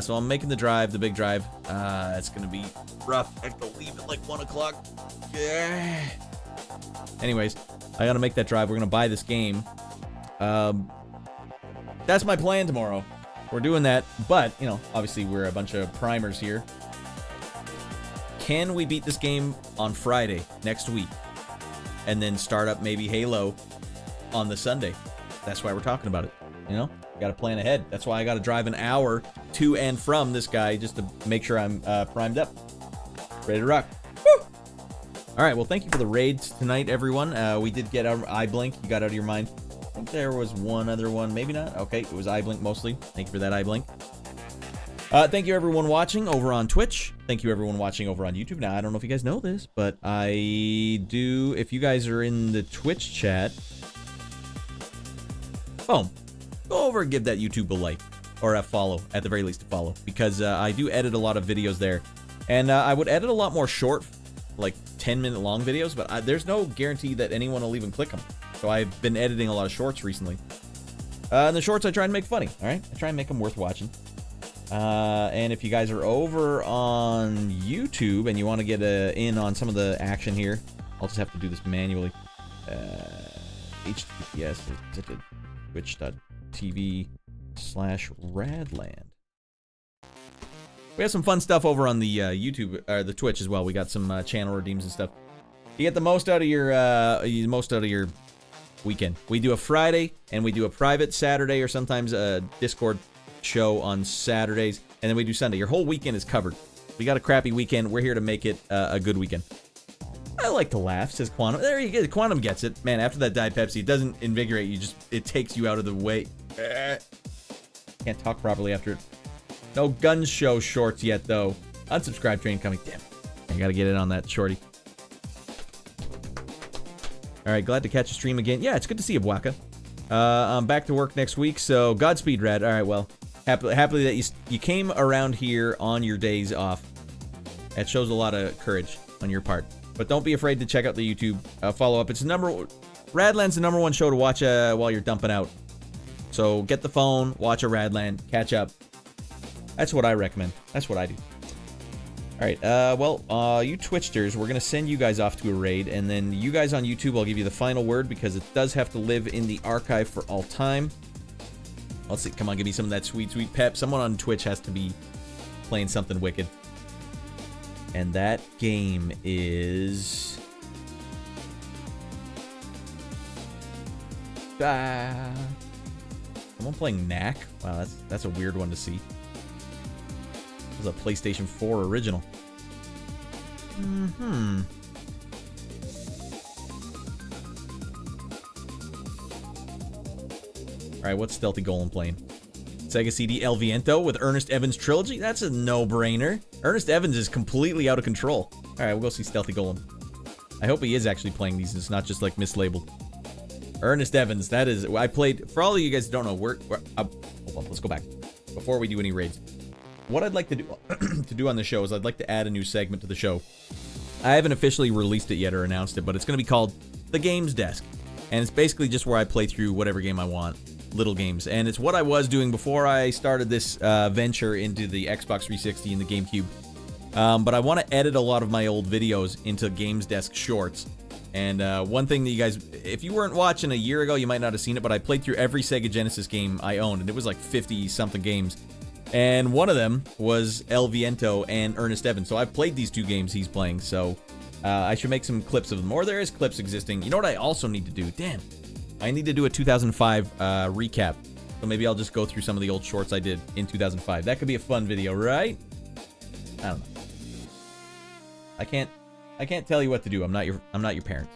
A: So I'm making the drive, the big drive. It's gonna be rough. I have to leave at like 1 o'clock. Yeah. Anyways, I gotta make that drive. We're gonna buy this game. That's my plan tomorrow. We're doing that, but, you know, obviously we're a bunch of primers here. Can we beat this game on Friday next week? And then start up maybe Halo on the Sunday? That's why we're talking about it, you know? Got to plan ahead. That's why I got to drive an hour to and from this guy just to make sure I'm primed up. Ready to rock. Woo! All right, well, thank you for the raids tonight, everyone. We did get our iBlink. You got out of your mind. I think there was one other one. Maybe not. Okay, it was iBlink mostly. Thank you for that, iBlink. Thank you, everyone watching over on Twitch. Thank you, everyone watching over on YouTube. Now, I don't know if you guys know this, but I do. If you guys are in the Twitch chat, boom. Go over and give that YouTube a like, or a follow, at the very least a follow, because I do edit a lot of videos there. And I would edit a lot more short, like 10-minute long videos, but there's no guarantee that anyone will even click them. So I've been editing a lot of shorts recently. And the shorts I try and make funny, all right? I try and make them worth watching. And if you guys are over on YouTube and you want to get in on some of the action here, I'll just have to do this manually. HTTPS, twitch.tv/Radland. We have some fun stuff over on the YouTube, or the Twitch as well. We got some channel redeems and stuff. You get the most out of your weekend. We do a Friday, and we do a private Saturday, or sometimes a Discord show on Saturdays, and then we do Sunday. Your whole weekend is covered. We got a crappy weekend. We're here to make it a good weekend. I like to laugh, says Quantum. There you go. Quantum gets it. Man, after that Diet Pepsi, it doesn't invigorate you. It takes you out of the way. Can't talk properly after it. No gun show shorts yet, though. Unsubscribe train coming. Damn. I gotta get in on that, shorty. Alright, glad to catch a stream again. Yeah, it's good to see you, Bwaka. I'm back to work next week, so Godspeed, Radd. Alright, well, happily that you came around here on your days off. That shows a lot of courage on your part. But don't be afraid to check out the YouTube follow-up. It's Radland's the #1 show to watch while you're dumping out. So get the phone, watch a Radland, catch up. That's what I recommend. That's what I do. Alright, you Twitchters, we're going to send you guys off to a raid, and then you guys on YouTube, I'll give you the final word, because it does have to live in the archive for all time. Let's see, come on, give me some of that sweet, sweet pep. Someone on Twitch has to be playing something wicked. And that game is... Someone playing Knack? Wow, that's a weird one to see. This is a PlayStation 4 original. Alright, what's Stealthy Golem playing? Sega CD El Viento with Ernest Evans Trilogy? That's a no-brainer. Ernest Evans is completely out of control. Alright, we'll go see Stealthy Golem. I hope he is actually playing these. It's not just like mislabeled. Ernest Evans, that is... I played... For all of you guys who don't know, hold on, let's go back. Before we do any raids. What I'd like to do on the show is I'd like to add a new segment to the show. I haven't officially released it yet or announced it, but it's going to be called The Games Desk. And it's basically just where I play through whatever game I want. Little games. And it's what I was doing before I started this venture into the Xbox 360 and the GameCube. But I want to edit a lot of my old videos into Games Desk shorts. And one thing that you guys, if you weren't watching a year ago, you might not have seen it, but I played through every Sega Genesis game I owned, and it was like 50-something games. And one of them was El Viento and Ernest Evans. So I've played these two games he's playing, so I should make some clips of them. Or there is clips existing. You know what I also need to do? Damn. I need to do a 2005 recap. So maybe I'll just go through some of the old shorts I did in 2005. That could be a fun video, right? I don't know. I can't tell you what to do. I'm not your parents.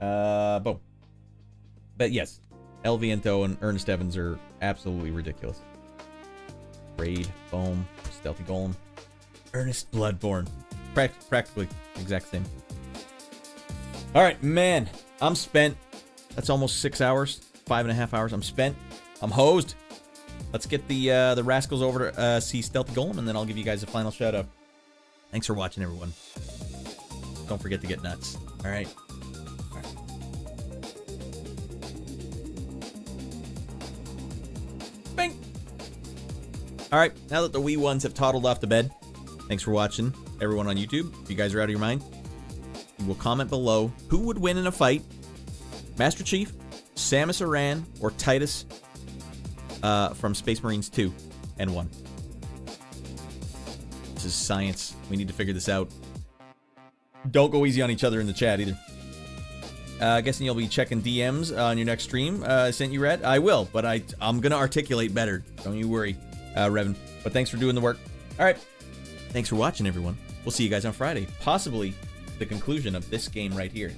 A: Boom. But yes, El Viento and Ernest Evans are absolutely ridiculous. Raid, Boom, Stealthy Golem, Ernest Bloodborne. Practically exact same. Alright, man. I'm spent. That's almost 6 hours. 5.5 hours. I'm spent. I'm hosed. let's get the rascals over to see Stealthy Golem, and then I'll give you guys a final shout out. Thanks for watching, everyone. Don't forget to get nuts. All right. Bing. All right. Now that the wee ones have toddled off to bed, thanks for watching, everyone on YouTube. If you guys are out of your mind, you will comment below who would win in a fight: Master Chief, Samus Aran, or Titus from Space Marines 2 and 1. This is science. We need to figure this out. Don't go easy on each other in the chat either. Guessing you'll be checking DMs on your next stream. Sent you, Radd? I will, but I'm going to articulate better. Don't you worry, Revan. But thanks for doing the work. All right. Thanks for watching, everyone. We'll see you guys on Friday. Possibly the conclusion of this game right here.